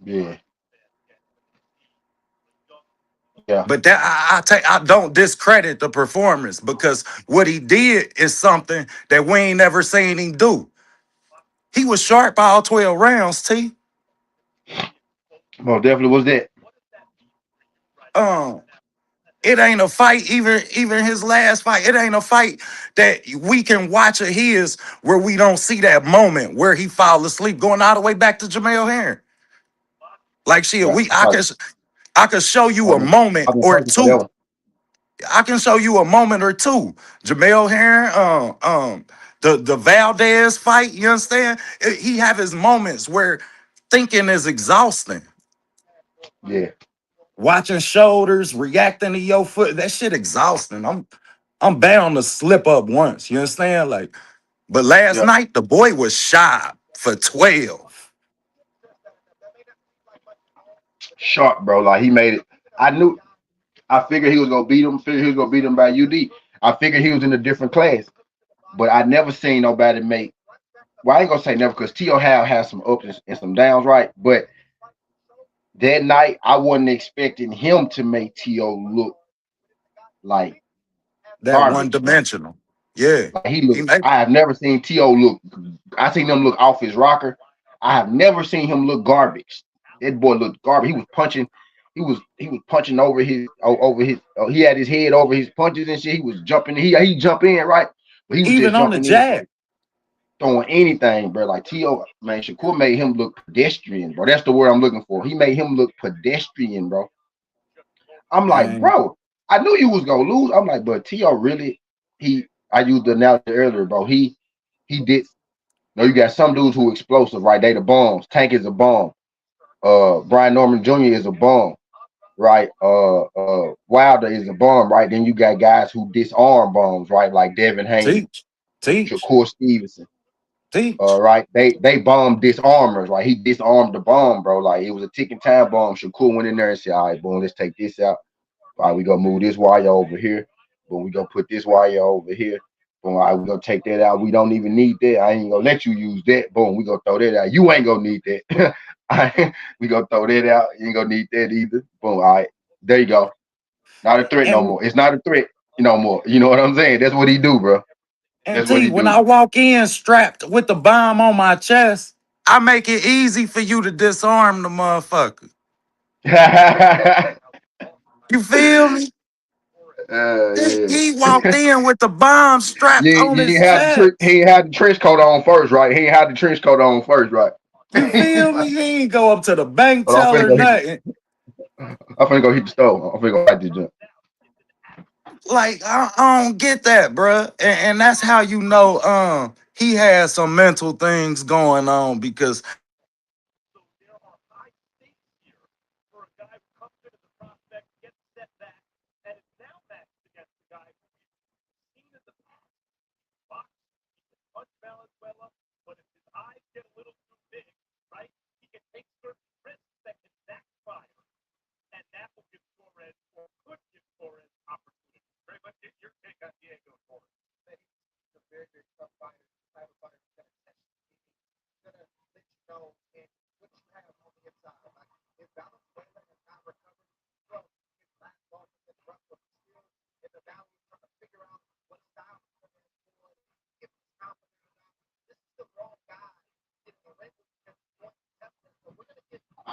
Yeah. Yeah. But that I don't discredit the performance because what he did is something that we ain't never seen him do. He was sharp all 12 rounds, T. Well, definitely was that. Um, it ain't a fight, even his last fight, it ain't a fight that we can watch of his where we don't see that moment where he fall asleep going all the way back to Jamel Herring. Like shit, Yeah. I could show you I've a been, moment I've been or fighting for that two. one. I can show you a moment or two. Jamel Herring, the Valdez fight, you understand? He have his moments where thinking is exhausting. Yeah. Watching shoulders, reacting to your foot, that shit exhausting. I'm bound to slip up once. You understand? Like, but last Yeah. night the boy was shy for 12. Sharp, bro. Like he made it. I knew. I figured he was gonna beat him. Figured he was gonna beat him by UD. I figured he was in a different class, but I never seen nobody make. Well, I ain't gonna say never because T.O. Howe has some ups and some downs, right? But that night, I wasn't expecting him to make T.O. look like That one garbage, bro. dimensional. Yeah. Like he He looked. made I have never seen T.O. look. I seen him look off his rocker. I have never seen him look garbage. That boy looked garbage. He was punching. He was punching over his. He had his head over his punches and shit. He was jumping. He jump in right, but he was even just on the jumping in, jab. throwing anything, bro. Like T.O. man, Shakur made him look pedestrian, bro. That's the word I'm looking for. He made him look pedestrian, bro. I'm like, Man, bro, I knew you was gonna lose. I'm like, but T.O. really, he. I used the analogy earlier, bro. He did. No, you got some dudes who explosive, right? They the bombs. Tank is a bomb. Brian Norman Jr. is a bomb, right? Wilder is a bomb, right? Then you got guys who disarm bombs, right? Like Devin Haney, teach, teach, Shakur Stevenson, teach. right? They bomb disarmers, right? He disarmed the bomb, bro. Like it was a ticking time bomb. Shakur went in there and said, "All right, boom, let's take this out. All right, we gonna move this wire over here. Boom, we gonna put this wire over here. Boom, all right, we gonna take that out. We don't even need that. I ain't gonna let you use that. Boom, we gonna throw that out. You ain't gonna need that. We gonna throw that out. You ain't gonna need that either. Boom, all right, there you go. Not a threat no And more. It's not a threat no more. You know what I'm saying? That's what he do, bro. and That's what T, he when do. I walk in strapped with the bomb on my chest, I make it easy for you to disarm the motherfucker. You feel me? Yeah. He walked in with the bomb strapped on You his ain't had the chest. he ain't had the trench coat on first, right? He ain't had the trench coat on first, right? You feel me? He ain't go up to the bank But I'm finna teller go hit. nothing. I'm finna go hit the stove. I'm finna go light this jump. Like I don't get that, bruh. And that's how you know he has some mental things going on because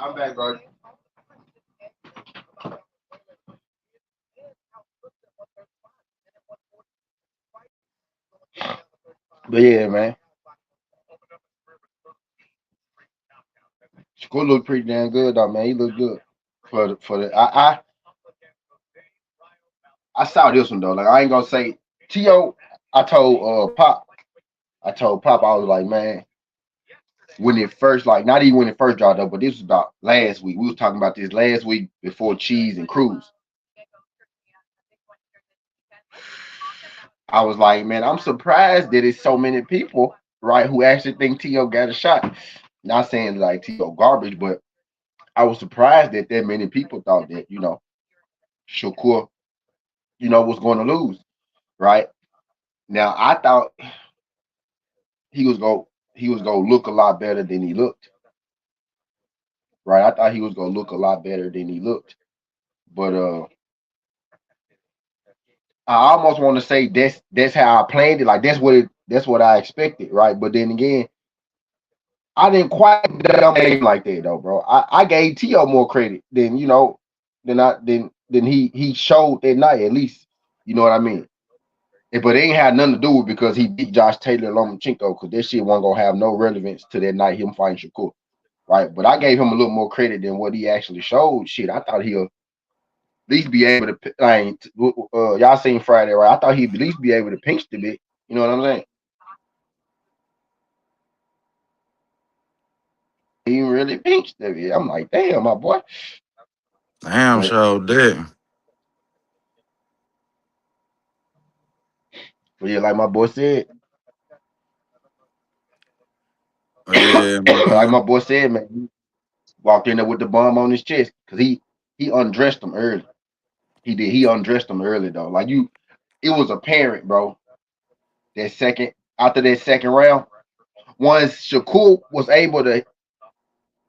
I'm back, bro. But yeah, man, school looked pretty damn good though, man. He looked good for the. I saw this one though. Like I ain't gonna say T.O. I told Pop. I told Pop I was like, man, when it first like not even when it first dropped up, but this was about last week. We was talking about this last week before Cheese and Cruz. I was like, man, I'm surprised that it's so many people, right, who actually think T.O. got a shot. Not saying like T.O. garbage, but I was surprised that many people thought that, Shakur, was going to lose, right? Now I thought he was go he was gonna look a lot better than he looked, right? I thought he was gonna look a lot better than he looked, but I almost want to say that's how I planned it, like that's what I expected, right? But then again, I didn't quite game like that though, bro. I gave T.O. more credit than he showed that night at least. You know what I mean? But it ain't had nothing to do with because he beat Josh Taylor Lomachenko because that shit wasn't gonna have no relevance to that night him fighting Shakur, right? But I gave him a little more credit than what he actually showed. Shit, I thought he'll at least be able to. Y'all seen Friday, right? I thought he'd at least be able to pinch the bit. You know what I'm saying? He really pinched the bit. I'm like, damn, my boy. Damn, But sure did. yeah, like my boy said, Yeah, like man. my boy said, man, he walked in there with the bomb on his chest because he undressed him early. He did. He undressed him early though. Like it was apparent, bro. That second after that second round, once Shakur was able to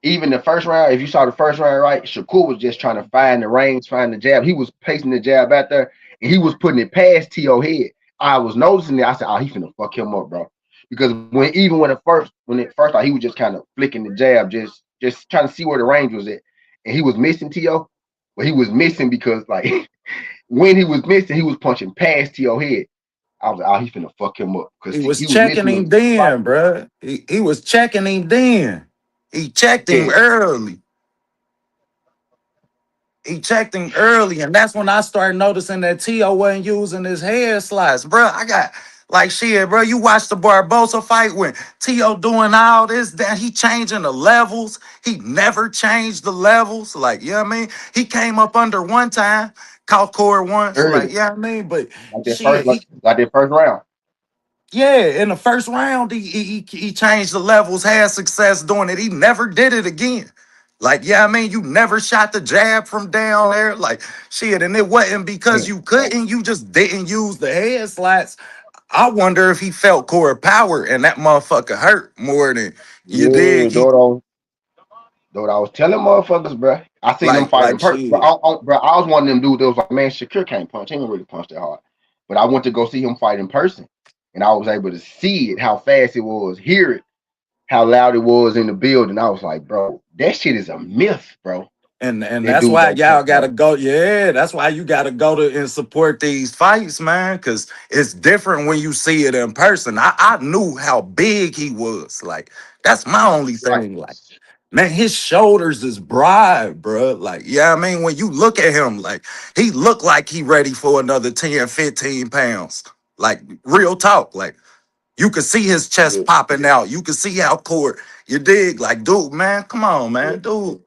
even the first round, if you saw the first round, right, Shakur was just trying to find the range, find the jab. He was placing the jab out there, and he was putting it past T.O. head. I was noticing it. I said, "Oh, he finna fuck him up, bro." Because when it first, like, he was just kind of flicking the jab, just trying to see where the range was at, and he was missing T.O. But he was missing because like when he was missing, he was punching past T.O. head. I was like, "Oh, he finna fuck him up," because He was he was checking missing him them then, fighting. bruh. He was checking him then. He checked him Yeah, early. He checked him early, and that's when I started noticing that T.O. wasn't using his head slice. Bro, I got like shit, bro. You watch the Barbosa fight when T.O. doing all this, then he changing the levels. He never changed the levels. Like, you know what I mean? He came up under one time, caught Core once, like, early, you know what I mean? But like that shit, first, like that first round. yeah, in the first round, he changed the levels, had success doing it. He never did it again. Like, yeah, I mean, you never shot the jab from down there. Like, shit, and it wasn't because Yeah, you couldn't, you just didn't use the head slats. I wonder if he felt core power and that motherfucker hurt more than you yeah, dig. He though I was telling motherfuckers, bro. I seen them fight in like person, shit. bro. I was one of them dudes that was like, man, Shakur can't punch. He ain't really punch that hard. But I went to go see him fight in person, and I was able to see it, how fast it was, hear it, how loud it was in the building. I was like, bro, that shit is a myth, bro. And That that's dude why don't punch y'all gotta hard. go. Yeah, that's why you gotta go to and support these fights, man. Cause it's different when you see it in person. I knew how big he was. Like, that's my only Right. thing. Like, man, his shoulders is broad, bro. Like, yeah, I mean, when you look at him, like, he looked like he ready for another 10, 15 pounds. Like, real talk. Like, you could see his chest Yeah, popping out. You could see how cord. You dig? Like, dude, man, come on, yeah. man.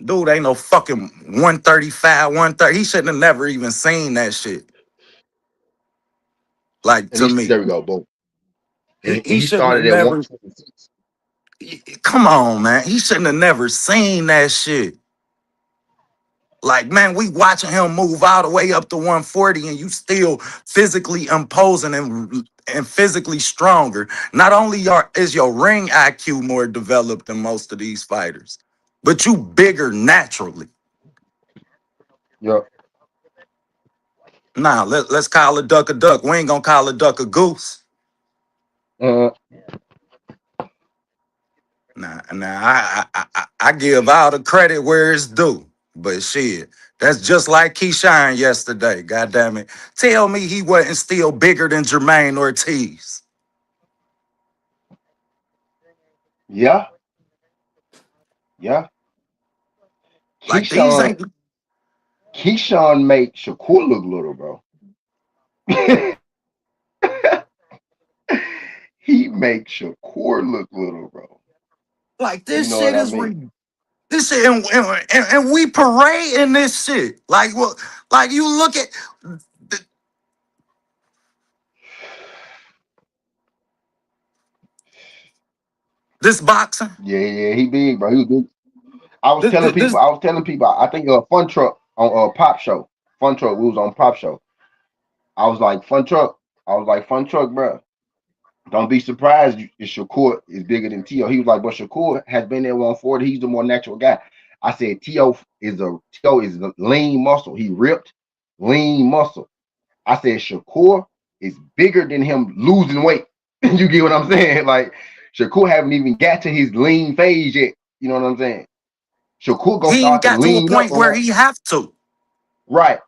Dude ain't no fucking 135, 130. He shouldn't have never even seen that shit. Like, And to he's me. there we go, boom. And He he shouldn't have started at never. 126. Come on, man. He shouldn't have never seen that shit. Like, man, we watching him move all the way up to 140 and you still physically imposing and physically stronger. Not only is your ring IQ more developed than most of these fighters, but you bigger naturally. Yeah. Nah, let's call a duck a duck. We ain't gonna call a duck a goose. Uh, I give all the credit where it's due. But shit, that's just like Keyshawn yesterday. God damn it. Tell me he wasn't still bigger than Jermaine Ortiz. Yeah, yeah. Like these Keyshawn, ain't Keyshawn make Shakur look little, bro. He makes Shakur look little, bro. like You this know shit what I is mean? this shit and we parading this shit. Like what like you look at th- this boxing. Yeah, yeah, he big, bro. He was big. I was This, telling people, this I was telling people, I think Fun Truck on Pop Show. Fun Truck, we was on Pop Show. I was like, Fun Truck. I was like, Fun Truck, bro. Don't be surprised if Shakur is bigger than T.O. He was like, but Shakur has been there 140. He's the more natural guy. I said, T.O. is a lean muscle. He ripped, lean muscle. I said, Shakur is bigger than him losing weight. You get what I'm saying? Like, Shakur haven't even got to his lean phase yet. You know what I'm saying? Shakur gonna he ain't start to got to a lean up point where around. he have to. Right.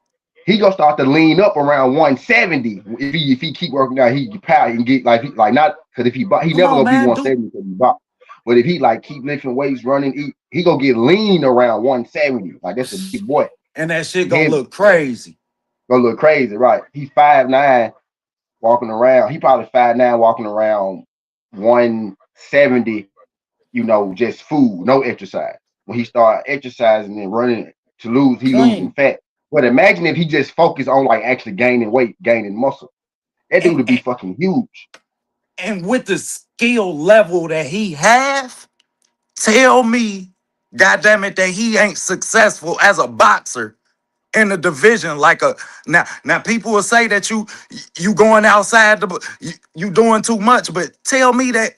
He gonna start to lean up around 170 if he keep working out. He power and get like not because if he Come never on, gonna be man. Do 170 because he box. But if he like keep lifting weights, running, he gonna get lean around 170. Like that's a big boy, and that shit gonna heavy, look crazy. gonna look crazy, right? He's 5'9", walking around. He probably 5'9", walking around 170. Just food, no exercise. When he start exercising and running to lose, he losing Clean. fat. But imagine if he just focused on like actually gaining weight, gaining muscle. That dude And, would be and, fucking huge. and with the skill level that he have, tell me, goddamn it, that he ain't successful as a boxer in the division. Like a now people will say that you going outside you doing too much, but tell me that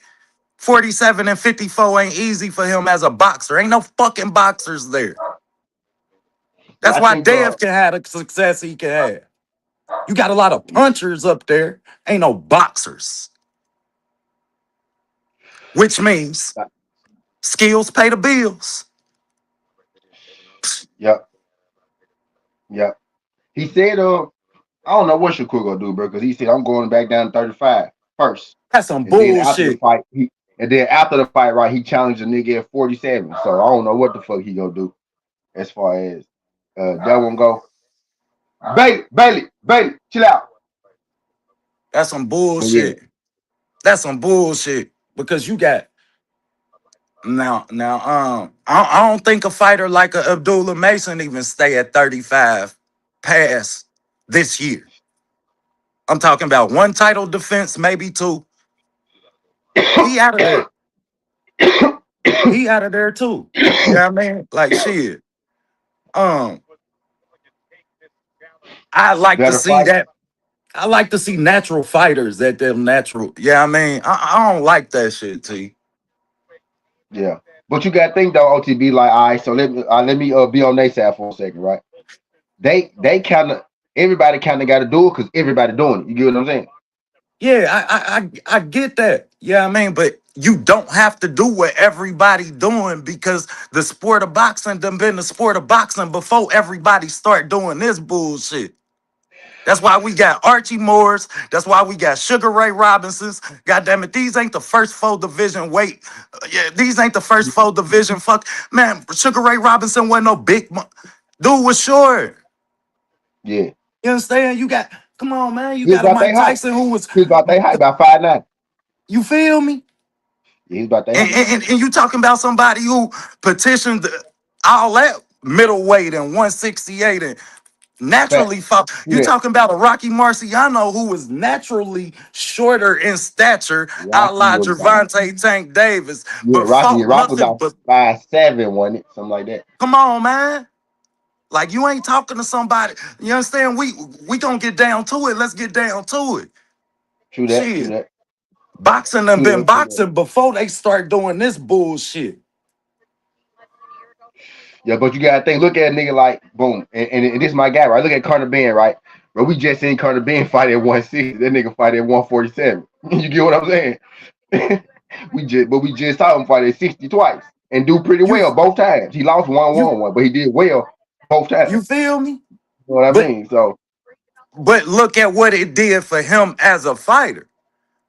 47 and 54 ain't easy for him as a boxer. Ain't no fucking boxers there. Yeah, That's I why think Dev can have the success he can have. You got a lot of punchers up there, ain't no boxers, which means skills pay the bills. yep, yep. He said I don't know what Shakur gonna do, bro, because he said I'm going back down to 35 first. That's some And then after the bullshit. fight, right, he challenged a nigga at 47. So I don't know what the fuck he gonna do as far as that one go. Bailey, chill out. That's some But yeah, bullshit. That's some bullshit. Because you got I don't think a fighter like a Abdullah Mason even stay at 35 past this year. I'm talking about one title defense, maybe two. He out of there. He out of there too. You know what I mean? Like shit. Um, I like to better see fight. that. I like to see natural fighters at them natural. Yeah, I mean, I don't like that shit, T. Yeah. But you gotta think though, OTB, like, all right, so let me be on their side for a second, right? They kinda everybody kinda gotta do it because everybody doing it. You get what I'm saying? Yeah, I get that. Yeah, I mean, but you don't have to do what everybody doing because the sport of boxing done been the sport of boxing before everybody start doing this bullshit. That's why we got Archie Moores. That's why we got Sugar Ray Robinsons. God damn it, these ain't the first full division weight. Yeah, these ain't the first full division. Fuck, man, Sugar Ray Robinson wasn't no dude was short. Yeah. You understand? You got, come on, man. You He was got a about Mike they height. Tyson who was, He was about they height about 5'9". you feel me? Yeah, he was about they And, height. and you talking about somebody who petitioned all that middleweight and 168 and naturally Facts. fought. True You that. talking about a Rocky Marciano who was naturally shorter in stature, a Rocky la was about Gervonta Tank Davis, yeah, but fought Rocky was nothing about but, 5'7", wasn't it? Something like that. come on, man. Like you ain't talking to somebody. You understand? We gonna get down to it. Let's get down to it. True that, true Shit. that, Boxing done true been that, true that. boxing before they start doing this bullshit. Yeah, but you gotta think, look at a nigga like boom, and this is my guy, right? Look at Carter Ben, right? But we just seen Carter Ben fight at 160. That nigga fight at 147. You get what I'm saying? we just saw him fight at 60 twice and do pretty You well both times. He lost one you one one, but he did well both times. you feel me? You know what I But mean? So look at what it did for him as a fighter.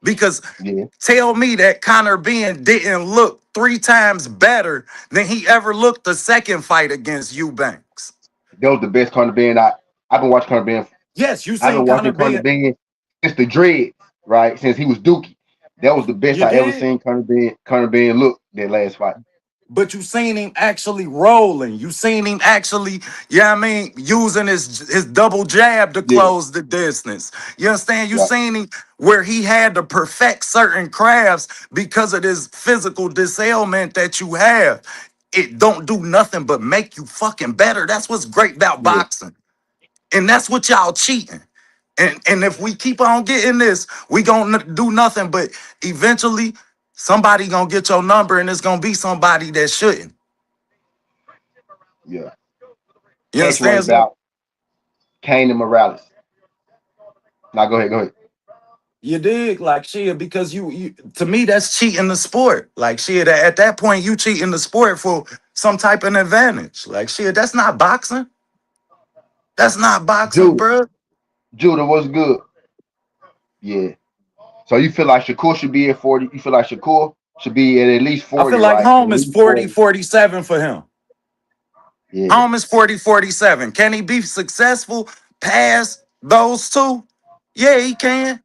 Because yeah, tell me that Conor Ben didn't look 3 times better than he ever looked the second fight against Eubanks. that was the best Conor Ben. I've been watching Conor Ben. Yes, you I've seen been Conor watching Conor Ben. Ben since the dreads, right? Since he was Dookie. That was the best You I ever did? seen Conor Ben look that last fight. But you seen him actually rolling. You seen him actually, yeah, I mean, using his double jab to Yeah, close the distance. You understand? You yeah, seen him where he had to perfect certain crafts because of this physical disailment that you have. It don't do nothing but make you fucking better. That's what's great about yeah, boxing. And that's what y'all cheating. And if we keep on getting this, we gonna do nothing but eventually somebody gonna get your number and it's gonna be somebody that shouldn't. yeah. You Catch one understand? So about Kane and Morales. Now go ahead, go ahead. you dig like shit because you to me that's cheating the sport. Like shit, at that point you cheating the sport for some type of advantage. Like shit, that's not boxing. That's not boxing, Judah, bro. Judah, what's good? Yeah. So you feel like Shakur should be at 40? You feel like Shakur should be at least I feel 40, like right? At home is least 40, 40. 47 for him. Yeah. Home is 40, 47. Can he be successful past those two? Yeah, he can.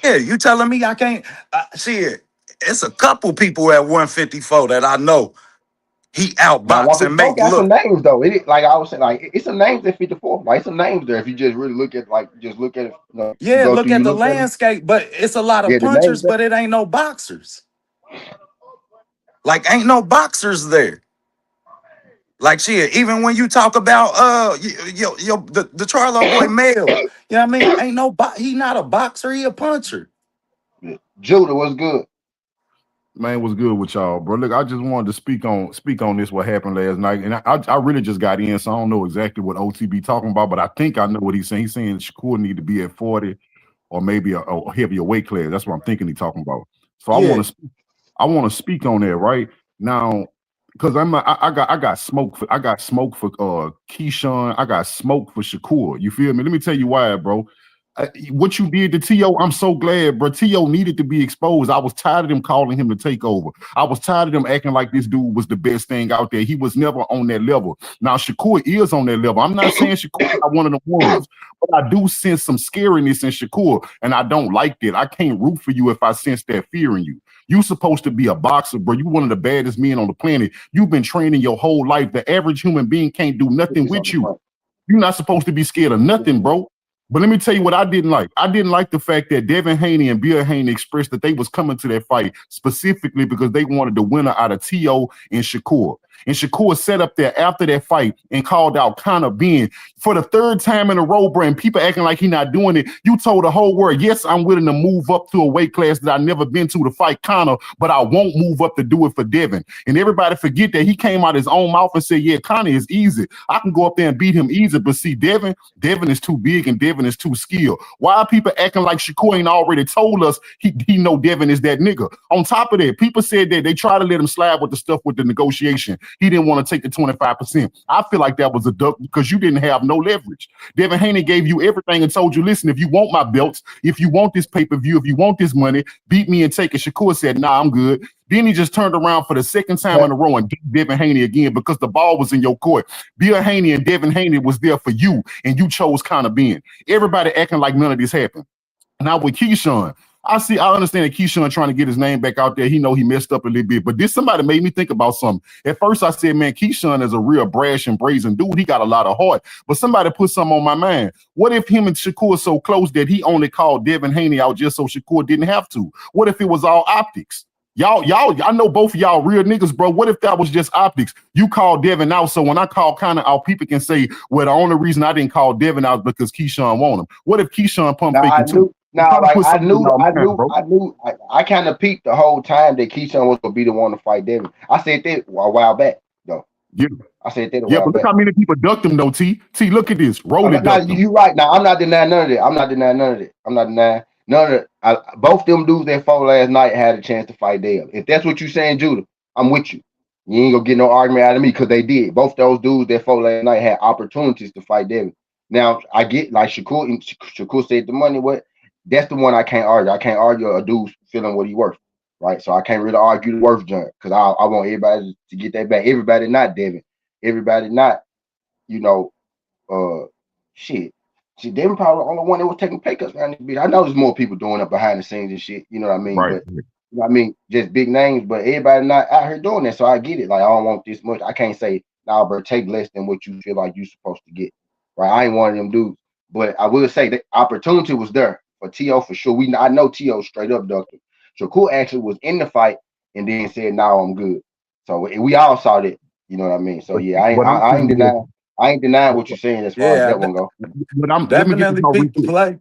Yeah, you telling me I can't? Shit, it's a couple people at 154 that I know he Now outbox and 154 make got some look. names though. Like I was saying, like it's some names at 54. Like some names there. If you just really look at just look at it, you Yeah, go look through, at you the look at them. landscape, but it's a lot of Yeah, the names punchers, there. but it ain't no boxers. Like, ain't no boxers there. Like shit, even when you talk about the Charlo boy Mel, you know what I mean? Ain't no he not a boxer, he a puncher. Yeah. Judah was good. Man, what's good with y'all, bro? Look, I just wanted to speak on this what happened last night, and I really just got in, so I don't know exactly what OTB talking about, but I think I know what he's saying. He's saying Shakur need to be at 40 or maybe a heavier weight class. That's what I'm thinking he's talking about. So Yeah, I want to speak on that right now because I got smoke for Keyshawn. I got smoke for Shakur. You feel me? Let me tell you why, bro. What you did to T.O., I'm so glad, bro. T.O. needed to be exposed. I was tired of them calling him to take over. I was tired of them acting like this dude was the best thing out there. He was never on that level. Now, Shakur is on that level. I'm not saying Shakur not one of the ones, but I do sense some scariness in Shakur, and I don't like that. I can't root for you if I sense that fear in you. You supposed to be a boxer, bro. You one of the baddest men on the planet. You've been training your whole life. The average human being can't do Put nothing this on with the you. front. You're not supposed to be scared of nothing, bro. But let me tell you what I didn't like. I didn't like the fact that Devin Haney and Bill Haney expressed that they was coming to that fight specifically because they wanted the winner out of T.O. and Shakur. And Shakur sat up there after that fight and called out Conor Ben for the third time in a row, bro, and people acting like he not doing it. You told the whole world, yes, I'm willing to move up to a weight class that I never been to fight Conor, but I won't move up to do it for Devin. And everybody forget that he came out his own mouth and said, yeah, Conor is easy. I can go up there and beat him easy, but see, Devin is too big and Devin is too skilled. Why are people acting like Shakur ain't already told us he know Devin is that nigga? On top of that, people said that they try to let him slide with the stuff with the negotiation. He didn't want to take the 25%. I feel like that was a duck because you didn't have no leverage. Devin Haney gave you everything and told you, listen, if you want my belts, if you want this pay-per-view, if you want this money, beat me and take it. Shakur said, nah, I'm good. Then he just turned around for the second time in a row and beat Devin Haney again because the ball was in your court. Bill Haney and Devin Haney was there for you, and you chose Conor Ben. Everybody acting like none of this happened. Now with Keyshawn, I understand that Keyshawn trying to get his name back out there. He know he messed up a little bit, but this somebody made me think about something. At first I said, man, Keyshawn is a real brash and brazen dude. He got a lot of heart, but somebody put something on my mind. What if him and Shakur so close that he only called Devin Haney out just so Shakur didn't have to? What if it was all optics? Y'all, I know both of y'all real niggas, bro. What if that was just optics? You called Devin out, so when I call Conor out, people can say, well, the only reason I didn't call Devin out is because Keyshawn want him. What if Keyshawn pump Now I faking too? knew. Now, like Put I something in knew, y'all I mind, knew, bro. I knew. I kind of peeped the whole time that Keyshawn was gonna be the one to fight Devin. I said that a while back, though. Yeah, I said that a yeah, while but look back. how many people ducked him though. T, look at this. Oh, Rolly now ducked him. you right. Now I'm not denying none of that. I'm not denying none of that. I'm not denying. Both them dudes that fought last night had a chance to fight Dale. If that's what you're saying, Judah, I'm with you. You ain't gonna get no argument out of me because they did. Both those dudes that fought last night had opportunities to fight Devin. Now I get like Shakur said the money. What? That's the one I can't argue. I can't argue a dude feeling what he worth, right? So I can't really argue the worth junk because I want everybody to get that back. Everybody not Devin. Everybody not, you know, shit. See, Devin probably the only one that was taking pay cuts around this bitch. I know there's more people doing it behind the scenes and shit. You know what I mean? Right. But you know what I mean, just big names. But everybody not out here doing that. So I get it. Like I don't want this much. I can't say, nah, bro, take less than what you feel like you're supposed to get. Right? I ain't one of them dudes. But I will say the opportunity was there for T.O. for sure. I know T.O. straight up ducked him. Shakur actually was in the fight and then said, "No, I'm good." So we all saw that. You know what I mean? So yeah, I ain't denying. I ain't denying what you're saying as far as that one go. But let me get Definitely this pick the play.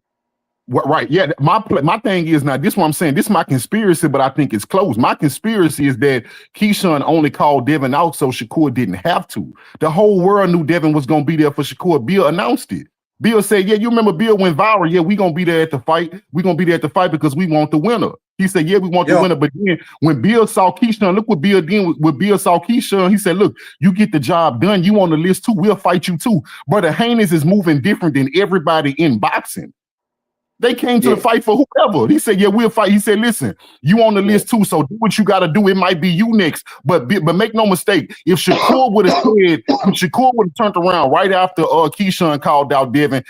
Right. Yeah. My thing is now, this is what I'm saying. This is my conspiracy, but I think it's close. My conspiracy is that Keyshawn only called Devin out so Shakur didn't have to. The whole world knew Devin was going to be there for Shakur. Bill announced it. Bill said, yeah, you remember Bill went viral. Yeah, we going to be there at the fight. We're going to be there at the fight because we want the winner. He said, yeah, we want the winner. But then when Bill saw Keyshawn, look what Bill did with Bill saw Keyshawn. He said, look, you get the job done. You on the list too. We'll fight you too. Brother Haynes is moving different than everybody in boxing. They came to the fight for whoever. He said, yeah, we'll fight. He said, listen, you on the list too, so do what you got to do. It might be you next. But make no mistake, if Shakur would have turned around right after Keyshawn called out Devin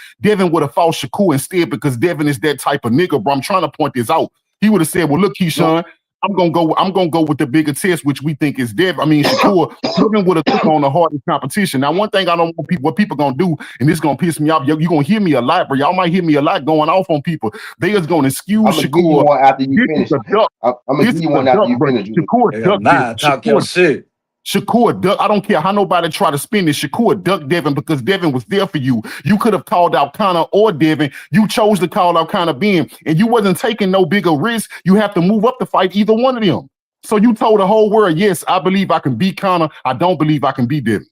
would have fought Shakur instead because Devin is that type of nigga, bro. I'm trying to point this out. He would have said, well, look, Keyshawn, I'm gonna go with the bigger test, which we think is Shakur. Devin would have took on the hardest competition. Now, one thing I don't want what people gonna do, and this is gonna piss me off. You're gonna hear me a lot, bro. Y'all might hear me a lot going off on people. They is gonna excuse Shakur. I'm gonna give you one after you finish. I'm gonna give you one after you finish. Shakur talk your shit. Shakur duck. I don't care how nobody try to spin this. Shakur ducked Devin because Devin was there for you. You could have called out Conor or Devin. You chose to call out Conor Ben, and you wasn't taking no bigger risk. You have to move up to fight either one of them. So you told the whole world, yes, I believe I can beat Conor. I don't believe I can beat Devin.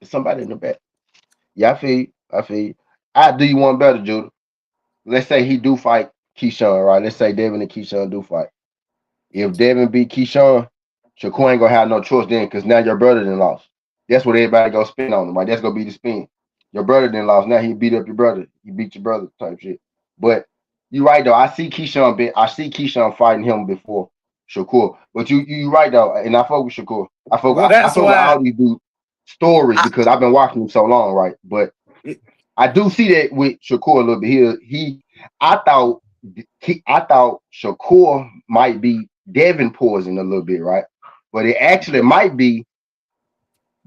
Somebody in the back. Yeah, I feel you. I do you one better, Judah. Let's say he do fight Keyshawn, right? Let's say Devin and Keyshawn do fight. If Devin beat Keyshawn, Shakur ain't gonna have no choice then because now your brother done lost. That's what everybody gonna spin on him, right? That's gonna be the spin. Your brother done lost. Now he beat up your brother. He beat your brother type shit. But you right though. I see Keyshawn fighting him before Shakur. But you right though, and I fuck with Shakur. I fuck with all these dudes stories because I've been watching him so long, right? But I do see that with Shakur a little bit. I thought Shakur might be Devin poison a little bit, right? But it actually might be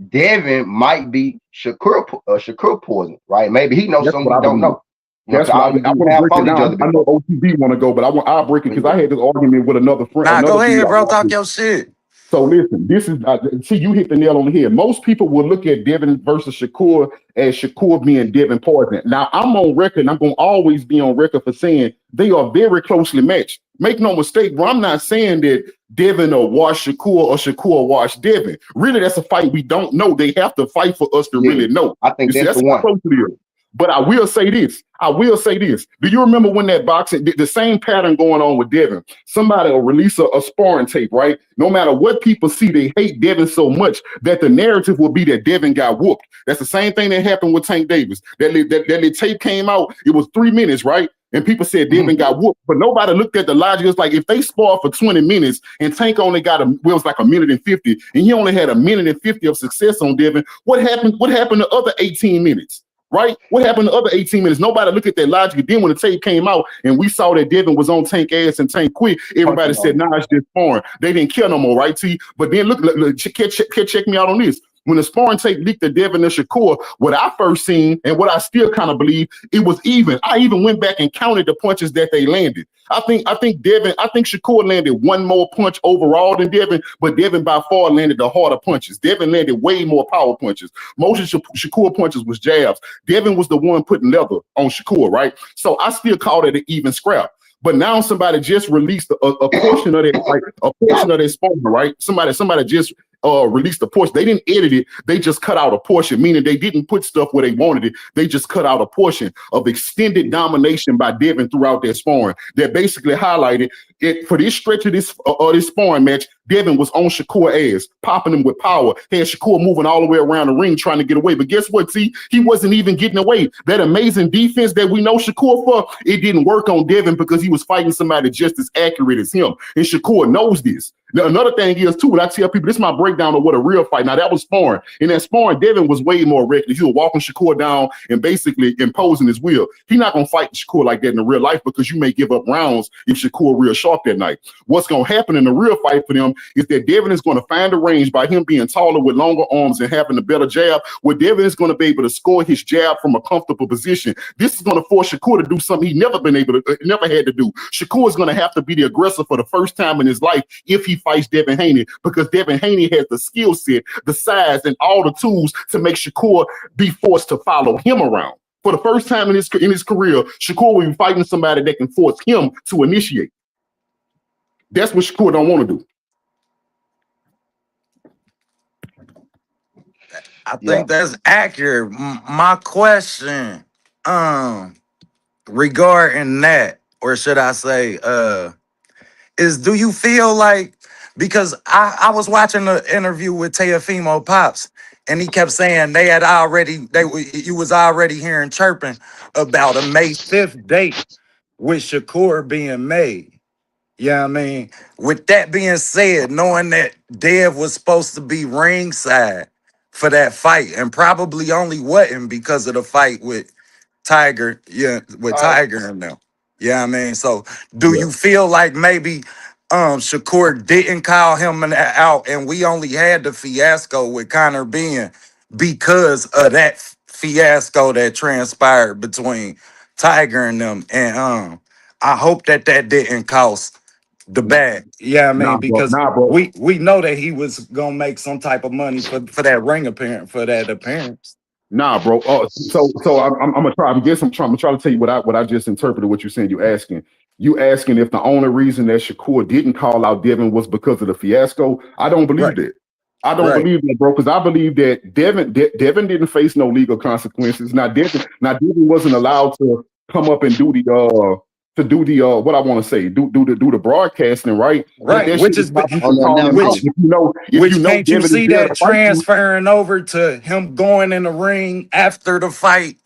Devin might be Shakur poison, right? Maybe he knows something we don't know. That's why I want to break it down. I know OTB want to go, but I'll break it because I had this argument with another friend. Nah, go ahead, bro. Talk your shit. So listen, this is see, you hit the nail on the head. Most people will look at Devin versus Shakur as Shakur being Devin poison. Now I'm on record, and I'm gonna always be on record for saying they are very closely matched. Make no mistake, bro. I'm not saying that Devin will wash Shakur or Shakur will wash Devin. Really, that's a fight we don't know. They have to fight for us to really know. I think that's the one. Close to it. But I will say this. Do you remember when that boxing, the same pattern going on with Devin? Somebody will release a sparring tape, right? No matter what people see, they hate Devin so much that the narrative will be that Devin got whooped. That's the same thing that happened with Tank Davis. That tape came out, it was 3 minutes, right? And people said Devin got whooped, but nobody looked at the logic. It's like if they sparred for 20 minutes and Tank only got it was like 1:50, and he only had 1:50 of success on Devin, what happened? What happened to other 18 minutes? Right? What happened to other 18 minutes? Nobody looked at that logic. Then when the tape came out and we saw that Devin was on Tank ass and Tank quit, everybody said, nah, it's just sparring. They didn't care no more, right, T? But then look check me out on this. When the sparring tape leaked to Devin and Shakur, what I first seen and what I still kind of believe, it was even. I even went back and counted the punches that they landed. I think Shakur landed one more punch overall than Devin, but Devin by far landed the harder punches. Devin landed way more power punches. Most of Shakur punches was jabs. Devin was the one putting leather on Shakur, right? So I still call it an even scrap. But now somebody just released a portion of that, like a portion of that sparring, right? Somebody just release the portion. They didn't edit it. They just cut out a portion, meaning they didn't put stuff where they wanted it. They just cut out a portion of extended domination by Devin throughout their sparring that basically highlighted it for this stretch of this sparring match. Devin was on Shakur's ass, popping him with power. Had Shakur moving all the way around the ring trying to get away. But guess what, T? He wasn't even getting away. That amazing defense that we know Shakur for, it didn't work on Devin because he was fighting somebody just as accurate as him. And Shakur knows this. Now, another thing is, too, when I tell people, this is my breakdown of what a real fight. Now, that was sparring. In that sparring, Devin was way more reckless. He was walking Shakur down and basically imposing his will. He's not going to fight Shakur like that in the real life because you may give up rounds if Shakur real sharp that night. What's going to happen in the real fight for them is that Devin is going to find a range by him being taller with longer arms and having a better jab, where Devin is going to be able to score his jab from a comfortable position. This is going to force Shakur to do something he never had to do. Shakur is going to have to be the aggressor for the first time in his life if he fights Devin Haney, because Devin Haney has the skill set, the size, and all the tools to make Shakur be forced to follow him around. For the first time in his career, Shakur will be fighting somebody that can force him to initiate. That's what Shakur don't want to do. I think that's accurate. My question, regarding that, or should I say, is do you feel like, because I was watching the interview with Teofimo Pops, and he kept saying you was already hearing chirping about a May 5th date with Shakur being made. Yeah, I mean, with that being said, knowing that Dev was supposed to be ringside for that fight and probably only wasn't because of the fight with Tiger, with Tiger and them. Yeah, I mean, so do you feel like maybe Shakur didn't call him out and we only had the fiasco with Conor being because of that fiasco that transpired between Tiger and them? And I hope that didn't cost the bag. Yeah, I mean, because bro. we know that he was gonna make some type of money for that ring appearance, for that appearance. Nah, bro. So I'm gonna try. I'm gonna try to tell you what I just interpreted. What you're saying. You asking if the only reason that Shakur didn't call out Devin was because of the fiasco. I don't believe that. I don't believe that, bro, because I believe that Devin didn't face no legal consequences. Now Devin wasn't allowed to come up and do the what I want to say, do the broadcasting, right? Right, which is which can't you see that transferring over to him going in the ring after the fight?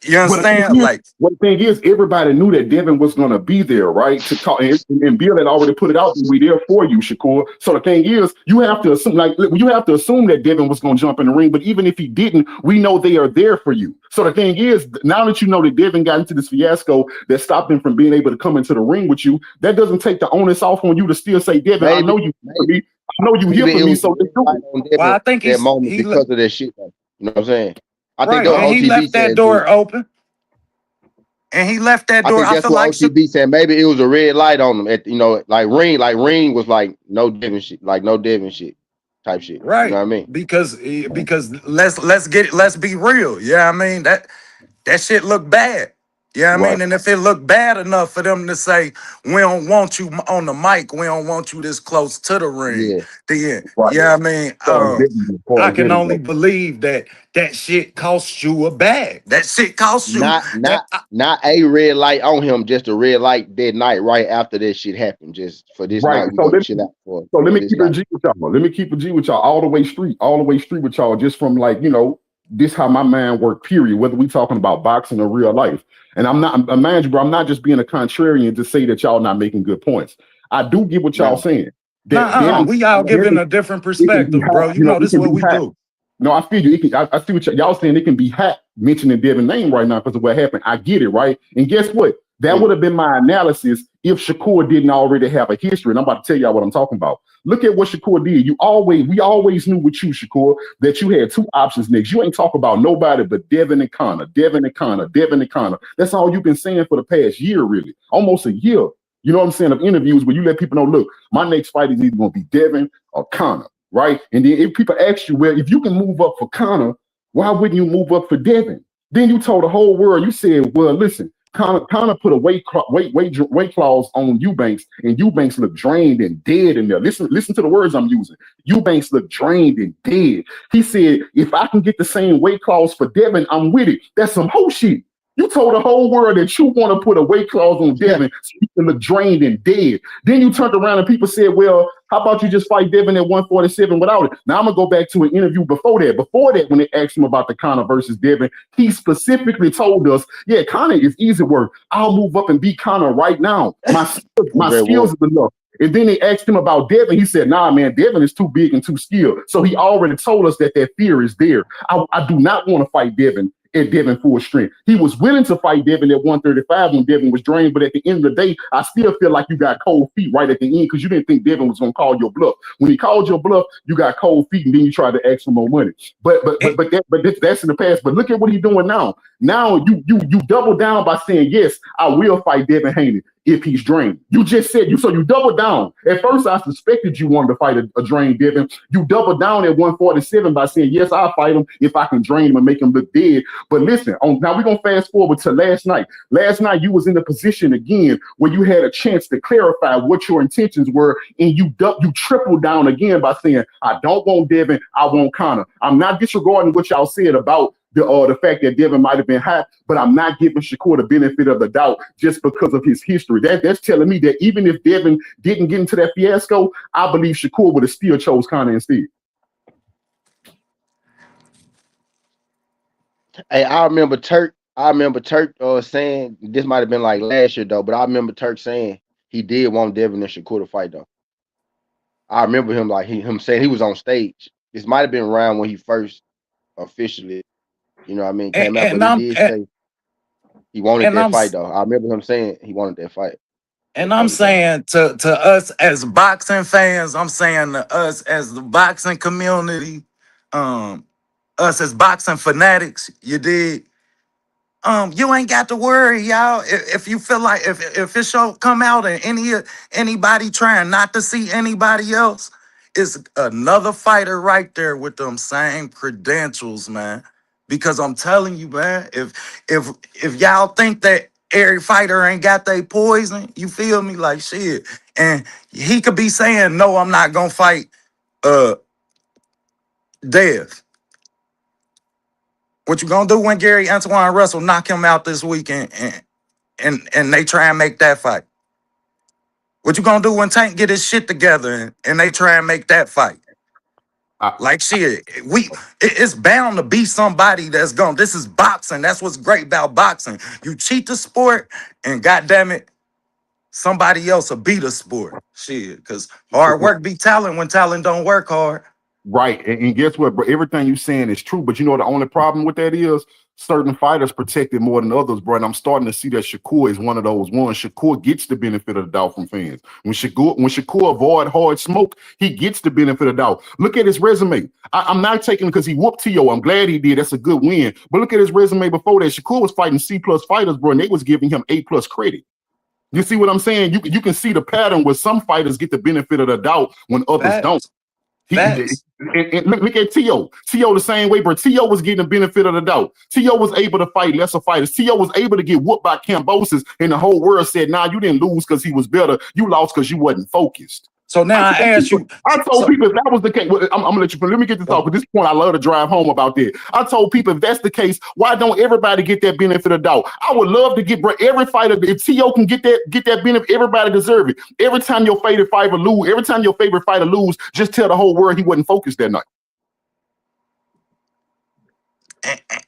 You understand? What the thing is, everybody knew that Devin was going to be there, right? To call, and Bill had already put it out. We there for you, Shakur. So the thing is, you have to assume that Devin was going to jump in the ring. But even if he didn't, we know they are there for you. So the thing is, now that you know that Devin got into this fiasco that stopped him from being able to come into the ring with you, that doesn't take the onus off on you to still say, Devin, I know you for me. I know you here for me. So let's do it. Well, I think that moment because of that shit. You know what I'm saying? I think he left that door open. And he left that door. I feel like OTB said maybe it was a red light on him. At like Ring was like no Devin shit type shit. Right. You know what I mean? Because let's be real. Yeah, I mean that shit looked bad. Yeah, I mean, and if it looked bad enough for them to say we don't want you on the mic, we don't want you this close to the ring, then I mean, I can only believe that shit cost you a bag. That shit cost you not a red light on him, just a red light that night right after that shit happened. Just for this night, we got shit out for. So let me keep a G with y'all. Let me keep a G with y'all all the way street with y'all. Just from this how my mind work. Period. Whether we talking about boxing or real life. And I'm not, mind you, bro, I'm not just being a contrarian to say that y'all not making good points. I do get what y'all saying. We all giving a different perspective, bro. You know, this is what we do. No, I feel you. I see what y'all saying. It can be hacked mentioning Devin's name right now because of what happened. I get it, right? And guess what? That would have been my analysis if Shakur didn't already have a history. And I'm about to tell y'all what I'm talking about. Look at what Shakur did. We always knew with you, Shakur, that you had two options next. You ain't talk about nobody but Devin and Conor. That's all you've been saying for the past year, really. Almost a year. You know what I'm saying? Of interviews where you let people know, look, my next fight is either going to be Devin or Conor, right? And then if people ask you, well, if you can move up for Conor, why wouldn't you move up for Devin? Then you told the whole world, you said, well, listen, Kind of put a weight clause on Eubanks, and Eubanks looked drained and dead in there. Listen to the words I'm using. Eubanks looked drained and dead. He said, "If I can get the same weight clause for Devin, I'm with it." That's some whole shit. You told the whole world that you want to put a weight clause on Yeah. Devin so you can look drained and dead. Then you turned around and people said, "Well, how about you just fight Devin at 147 without it?" Now I'm gonna go back to an interview before that. Before that, when they asked him about the Conor versus Devin, he specifically told us, "Yeah, Conor is easy work. I'll move up and beat Conor right now. My Red skills Wolf. is enough." And then they asked him about Devin. He said, "Nah, man, Devin is too big and too skilled." So he already told us that fear is there. I do not want to fight Devin at Devin full strength. He was willing to fight Devin at 135 when Devin was drained, but at the end of the day, I still feel like you got cold feet right at the end because you didn't think Devin was going to call your bluff. When he called your bluff, you got cold feet, and then you tried to ask for more money. That's in the past. But look at what he's doing now. Now you double down by saying, "Yes, I will fight Devin Haney if he's drained." You just said you double down. At first, I suspected you wanted to fight a drained Devin. You double down at 147 by saying, "Yes, I'll fight him if I can drain him and make him look dead." But listen, now we're gonna fast forward to last night. Last night you was in the position again where you had a chance to clarify what your intentions were, and you tripled down again by saying, "I don't want Devin, I want Conor." I'm not disregarding what y'all said about the fact that Devin might have been hot, but I'm not giving Shakur the benefit of the doubt just because of his history. That's telling me that even if Devin didn't get into that fiasco, I believe Shakur would have still chose Conor instead. Hey, I remember Turk. Saying this might have been like last year though, but I remember Turk saying he did want Devin and Shakur to fight though. I remember him him saying he was on stage. This might have been around when he first officially, And, came out, but and he I'm did say he wanted and that I'm fight though. I remember him saying he wanted that fight and I'm before the game. saying to us as boxing fans, I'm saying to us as the boxing community, um, us as boxing fanatics, you dig? You ain't got to worry, y'all. If you feel like if it show come out and anybody trying not to see anybody else, it's another fighter right there with them same credentials, man. Because I'm telling you, man, if y'all think that every fighter ain't got they poison, you feel me? Like shit. And he could be saying, "No, I'm not gonna fight uh Dev." What you gonna do when Gary Antoine Russell knock him out this weekend and they try and make that fight? What you gonna do when Tank get his shit together and they try and make that fight? I, Like shit, it's bound to be somebody that's going. This is boxing. That's what's great about boxing. You cheat the sport, and goddamn it, somebody else will beat the sport. Shit, because hard work be talent when talent don't work hard. Right. And guess what, bro? Everything you saying is true. But you know the only problem with that is certain fighters protected more than others, bro. And I'm starting to see that Shakur is one of those ones. Shakur gets the benefit of the doubt from fans. When Shakur avoid hard smoke, he gets the benefit of the doubt. Look at his resume. I'm not taking because he whooped T.O. I'm glad he did. That's a good win. But look at his resume before that. Shakur was fighting C+ fighters, bro, and they was giving him A+ credit. You see what I'm saying? You can see the pattern where some fighters get the benefit of the doubt when others don't. Facts. He Facts. and look at T.O. T.O. the same way, but T.O. was getting the benefit of the doubt. T.O. was able to fight lesser fighters. T.O. was able to get whooped by Cambosis, and the whole world said, "Nah, you didn't lose because he was better. You lost because you wasn't focused." So now I ask you. I told So people if that was the case, I'm gonna let you. Let me get this off. At this point, I love to drive home about that. I told people if that's the case, why don't everybody get that benefit of doubt? I would love to get every fighter. If T.O. can get that benefit, everybody deserve it. Every time your favorite fighter lose, just tell the whole world he wasn't focused that night.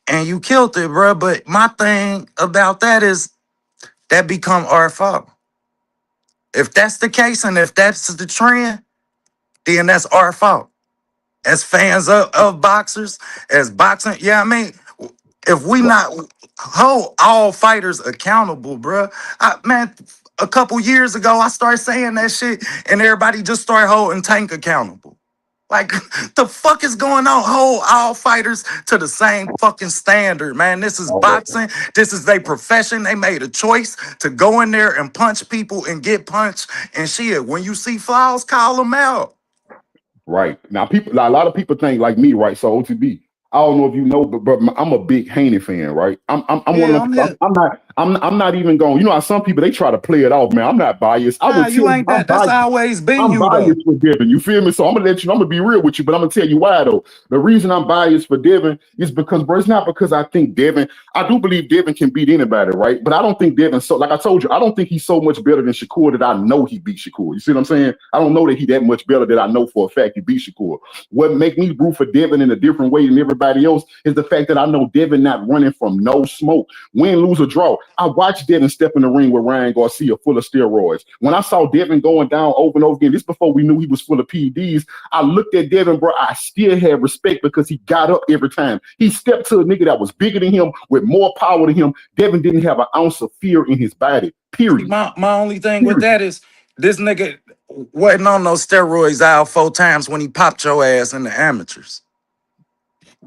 and you killed it, bro. But my thing about that is that become our fault. If that's the case, and if that's the trend, then that's our fault. As fans of boxers, as boxing, yeah, I mean, if we not hold all fighters accountable, bro. Man, a couple years ago, I started saying that shit, and everybody just started holding Tank accountable. Like, the fuck is going on? Hold all fighters to the same fucking standard, man. This is boxing. This is their profession. They made a choice to go in there and punch people and get punched. And shit, when you see flaws, call them out. Right. Now, a lot of people think like me, right? So OTB, I don't know if you know, but I'm a big Haney fan, right? I'm one Yeah, of I'm them. here. I'm not even going. You know how some people they try to play it off, man. I'm not biased. I Nah, would tell you you ain't I'm that. That's biased. always been I'm you though. biased for Devin. You feel me? So I'm gonna let you. I'm gonna be real with you, but I'm gonna tell you why though. The reason I'm biased for Devin is because, bro, it's not because I think Devin. I do believe Devin can beat anybody, right? But I don't think Devin. So, like I told you, I don't think he's so much better than Shakur that I know he beat Shakur. You see what I'm saying? I don't know that he that much better that I know for a fact he beat Shakur. What make me root for Devin in a different way than everybody else is the fact that I know Devin not running from no smoke. Win, lose, or draw. I watched Devin step in the ring with Ryan Garcia full of steroids. When I saw Devin going down over and over again, this before we knew he was full of PEDs, I looked at Devin, bro. I still had respect because he got up every time. He stepped to a nigga that was bigger than him with more power than him. Devin didn't have an ounce of fear in his body. See, Period. my only thing with Period. that is this nigga wasn't on those steroids out 4 times when he popped your ass in the amateurs.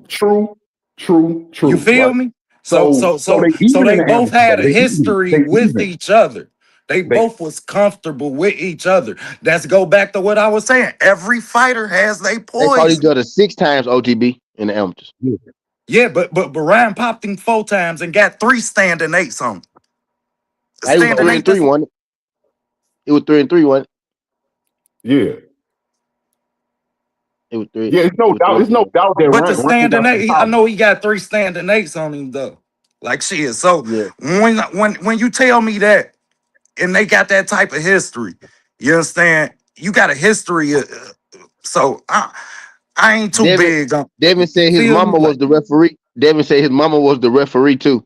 True, true, You true. feel Right. me? So So, so so so they so even in they the both amateur had though. a They even. history They with even. each other. They They. both was comfortable with each other. That's go back to what I was saying. Every fighter has their They fought each poison. other 6 times OTB in the amateurs. Yeah. Yeah, but Ryan popped him 4 times and got 3 standing 8s on. It was Standing three So and eight. three That's, one. It was 3-3 one. yeah. It was three. Yeah, it's It no was three doubt. and It's three no one. doubt that but the Ryan standing got some eight, I power. know he got 3 standing 8s on him though. Like shit. So Yeah. when you tell me that and they got that type of history, you understand? You got a history. So I ain't too Devin big on. Devin You said his feel me? mama was Like the referee. Devin said his mama was the referee too.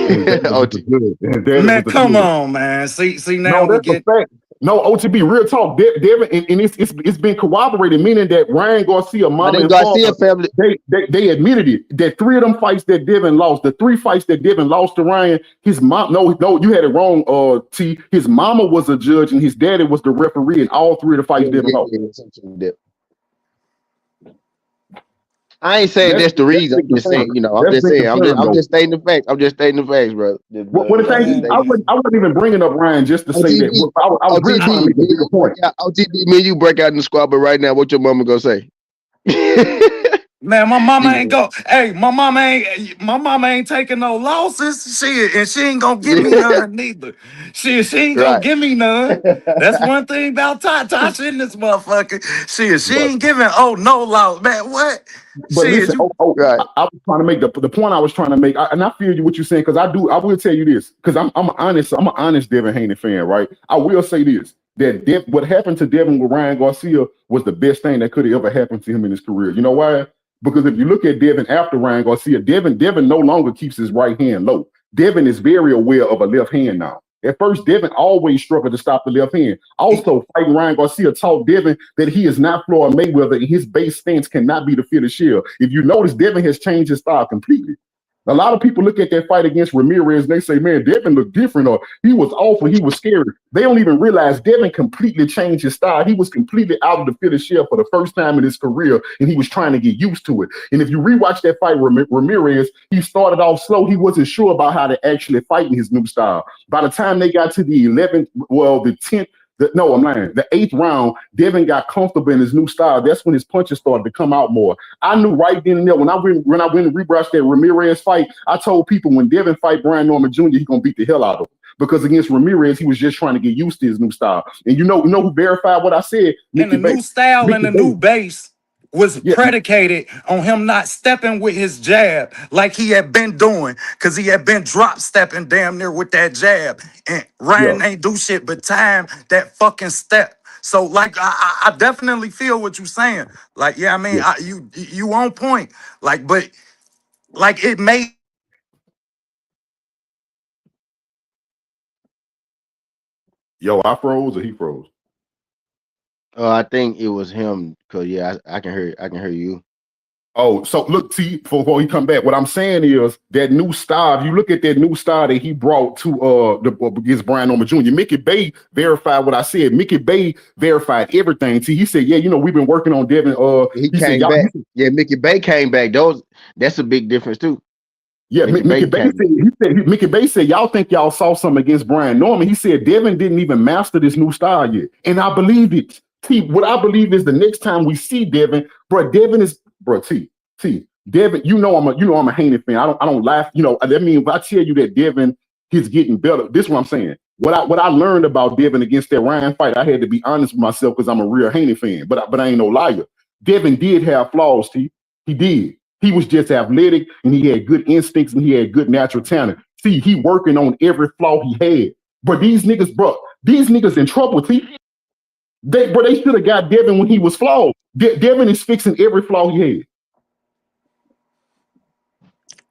And his daddy was the OT. good. And his daddy was man, the come good. on, man. See No, now we that's a get. fact. No, OTB, real talk. Devin, and it's been corroborated, meaning that Ryan Garcia, Now mama them and Garcia father, family. they admitted it. That 3 of them fights that Devin lost, the 3 fights that Devin lost to Ryan, his mom, no, you had it wrong, T. His mama was a judge and his daddy was the referee in all 3 of the fights Yeah, Devin yeah, lost. yeah. Something that- I ain't saying And that's the that's reason. been I'm just confirmed. saying, I'm That's just been saying. confirmed I'm though. just stating the facts. I'm just stating the facts, bro. When the thing I'm just is, Man, I stating. wasn't, I wasn't even bringing up Ryan just to say that. OTB, I was really trying to OTB, make a bigger point. Me and you break out in the squad, but right now, what your mama gonna say? man, my mama ain't Yeah. go. Hey, my mama ain't taking no losses. And she ain't gonna give me Yeah. none neither. She ain't gonna Right. give me none. That's one thing about Tasha in this motherfucker. She But ain't giving no loss, man. What? listen, You Right. I was trying to make the point I was trying to make, and I feel you what you're saying because I will tell you this because I'm an honest Devin Haney fan, right? I will say this that what happened to Devin with Ryan Garcia was the best thing that could have ever happened to him in his career. You know why? Because if you look at Devin after Ryan Garcia, Devin no longer keeps his right hand low. Devin is very aware of a left hand now. At first, Devin always struggled to stop the left hand. Also, fighting Ryan Garcia taught Devin that he is not Floyd Mayweather and his base stance cannot be the fitted shield. If you notice, Devin has changed his style completely. A lot of people look at that fight against Ramirez and they say, man, Devin looked different or he was awful, he was scary. They don't even realize Devin completely changed his style. He was completely out of the fitted shield for the first time in his career and he was trying to get used to it. And if you rewatch that fight, Ramirez, he started off slow. He wasn't sure about how to actually fight in his new style. By the time they got to the 11th, well, the 10th, no, I'm lying. The 8th round, Devin got comfortable in his new style. That's when his punches started to come out more. I knew right then and there when I went and rewatched that Ramirez fight, I told people when Devin fight Brian Norman Jr., he's gonna beat the hell out of him. Because against Ramirez, he was just trying to get used to his new style. And you know who verified what I said? and the Mickey Bay. new style and Mickey the Bay. new base was Yeah, predicated on him not stepping with his jab like he had been doing because he had been drop stepping damn near with that jab. And yeah, Ryan ain't do shit but time that fucking step. So like I definitely feel what you're saying. Like, yeah, I mean, yeah. you on point. Like, but like it made Yo, I froze or he froze. I think it was him. Cause yeah, I can hear. I can hear you. Oh, so look, T, before he come back, what I'm saying is that new style. If you look at that new style that he brought to against Brian Norman Jr., Mickey Bay verified what I said. Mickey Bay verified everything. T, he said, yeah, we've been working on Devin. He He said, came y'all, back. Yeah, Mickey Bay came back. That's a big difference too. yeah, Mickey Mickey Bay Bay came back. Mickey Bay said, y'all think y'all saw something against Brian Norman. He said Devin didn't even master this new style yet. And I believe it. T, what I believe is the next time we see Devin, Devin is Devin, I'm a Haney fan. I don't laugh, that means if I tell you that Devin he's getting better. This is what I'm saying. What I learned about Devin against that Ryan fight, I had to be honest with myself because I'm a real Haney fan, but I ain't no liar. Devin did have flaws, he did. He was just athletic and he had good instincts and he had good natural talent. See, he working on every flaw he had. But these niggas in trouble, T. They should have got Devin when he was flawed. Devin is fixing every flaw he had.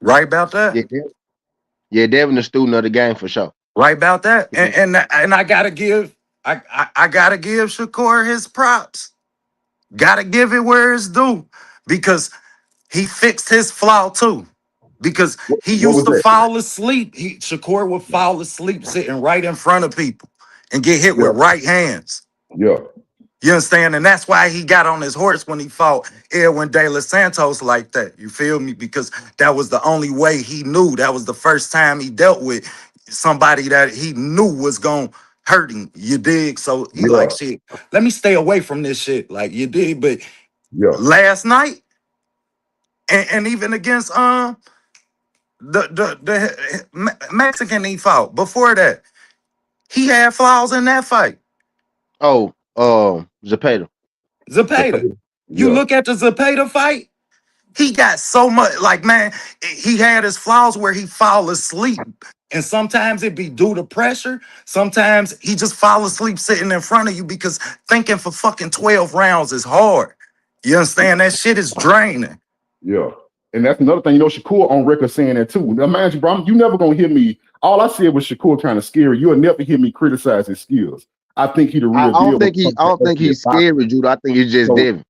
Right about Yeah, that. Devin a student of the game for sure. Right about that. Mhm. And I gotta give I gotta give Shakur his props. Gotta give it where it's due because he fixed his flaw too. Because he What used was to that? fall asleep. Shakur would fall asleep sitting right in front of people and get hit Yeah, with right hands. yeah, You understand? And that's why he got on his horse when he fought Edwin De Los Santos like that. You feel me? Because that was the only way he knew. That was the first time he dealt with somebody that he knew was going to hurt him. You dig? So he like, yeah, shit, let me stay away from this shit. Like, you dig? But yeah. last night, and even against the Mexican he fought, before that, he had flaws in that fight. Oh, Zapata. Zapata. You Yeah, look at the Zapata fight, he got so much, like, man, he had his flaws where he fall asleep. And sometimes it be due to pressure. Sometimes he just fall asleep sitting in front of you because thinking for fucking 12 rounds is hard. You understand? That shit is draining. yeah. And that's another thing. Shakur on record saying that too. Now, imagine, bro, you never gonna hear me. All I said was Shakur kind of scary. You'll never hear me criticize his skills. I think he the I real don't deal when think it comes I to don't think actually he's boxing. scary, Judah. I think he's just So Devin.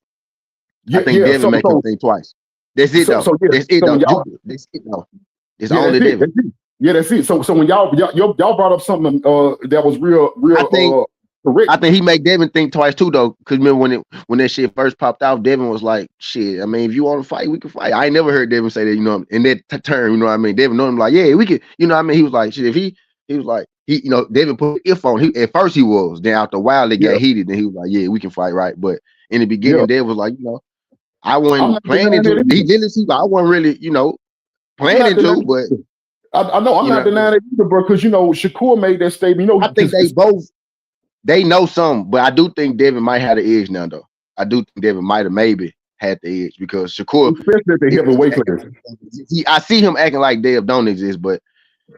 I yeah, think yeah. Devin make him think twice. That's it though. Yeah. That's it So though. when y'all, Judah. That's it though. It's yeah, only that's it. Devin. That's it. Yeah, that's it. So when y'all brought up something that was real I think correct. I think he make Devin think twice too though. Cause remember when that shit first popped out, Devin was like, shit, I mean, if you want to fight, we can fight. I ain't never heard Devin say that, in that term, you know what I mean? Devin know him like, yeah, we could, you know what I mean? He was like, shit, if he was like, Devin put if on. At first he was, then after a while it got Yeah, heated, and he was like, yeah, we can fight, right? But in the yeah. beginning, Devin was like, I I'm wasn't not denying planning to. that He either. didn't see, I wasn't really, I'm not planning to, denying but it either. I know I'm you know not what I mean? denying it either, bro. Because Shakur made that statement. I think they know some, but I do think Devin might have the edge now, though. I do think Devin might have maybe had the edge because Shakur, especially at the heavyweight class. I see him acting like Dev don't exist. But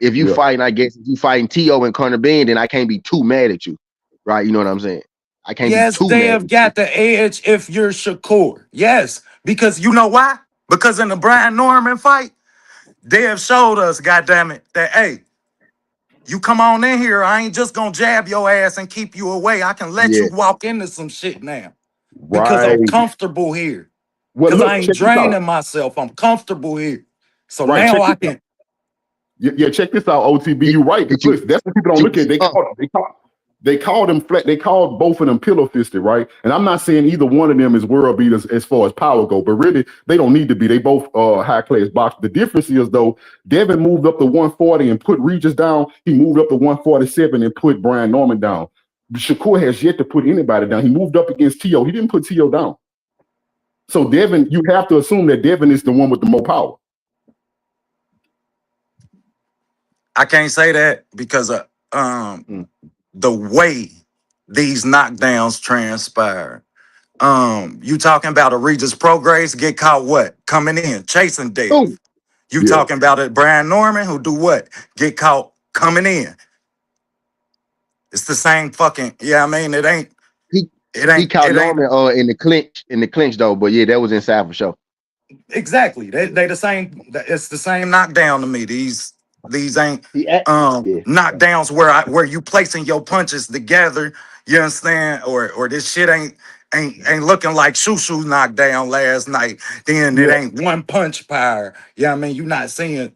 if you Yeah, fighting, I guess if you fighting T.O. and Conor Ben, then I can't be too mad at you, right? You know what I'm saying? I can't be Yes, too they mad have at you. got the edge if you're Shakur. Yes, because you know why? Because in the Brian Norman fight, they have showed us, goddammit, that hey, you come on in here. I ain't just gonna jab your ass and keep you away. I can let you Yeah, walk into some shit now because I'm right. comfortable here. Well, Because I look, ain't check this out. draining myself. I'm comfortable here. So Right, now check I this out. can. Yeah, check this out, OTB. hit, You right, hit because you, listen, that's what people hit don't you look with at. some pump. They called them flat. They called both of them pillow fisted, right? And I'm not saying either one of them is world beaters as far as power go, but really they don't need to be. They both high class boxers. The difference is though, Devin moved up to 140 and put Regis down. He moved up to 147 and put Brian Norman down. Shakur has yet to put anybody down. He moved up against T.O. He didn't put T.O. down. So Devin, you have to assume that Devin is the one with the more power. I can't say that because of Mm. the way these knockdowns transpire. You talking about a Regis Prograis get caught what? Coming in, chasing Ooh, death. You Yeah. talking about it, Brian Norman, who do what? Get caught coming in. It's the same fucking, yeah, I mean, he it he ain't, caught it ain't Norman in the clinch though. But yeah, that was inside for sure. exactly. They the same, it's the same knockdown to me. These ain't He act, yeah. knockdowns where you placing your punches together, you understand? Or this shit ain't looking like shoo knockdown last night. Then it Yeah. ain't one punch power. Yeah, I mean, you not seeing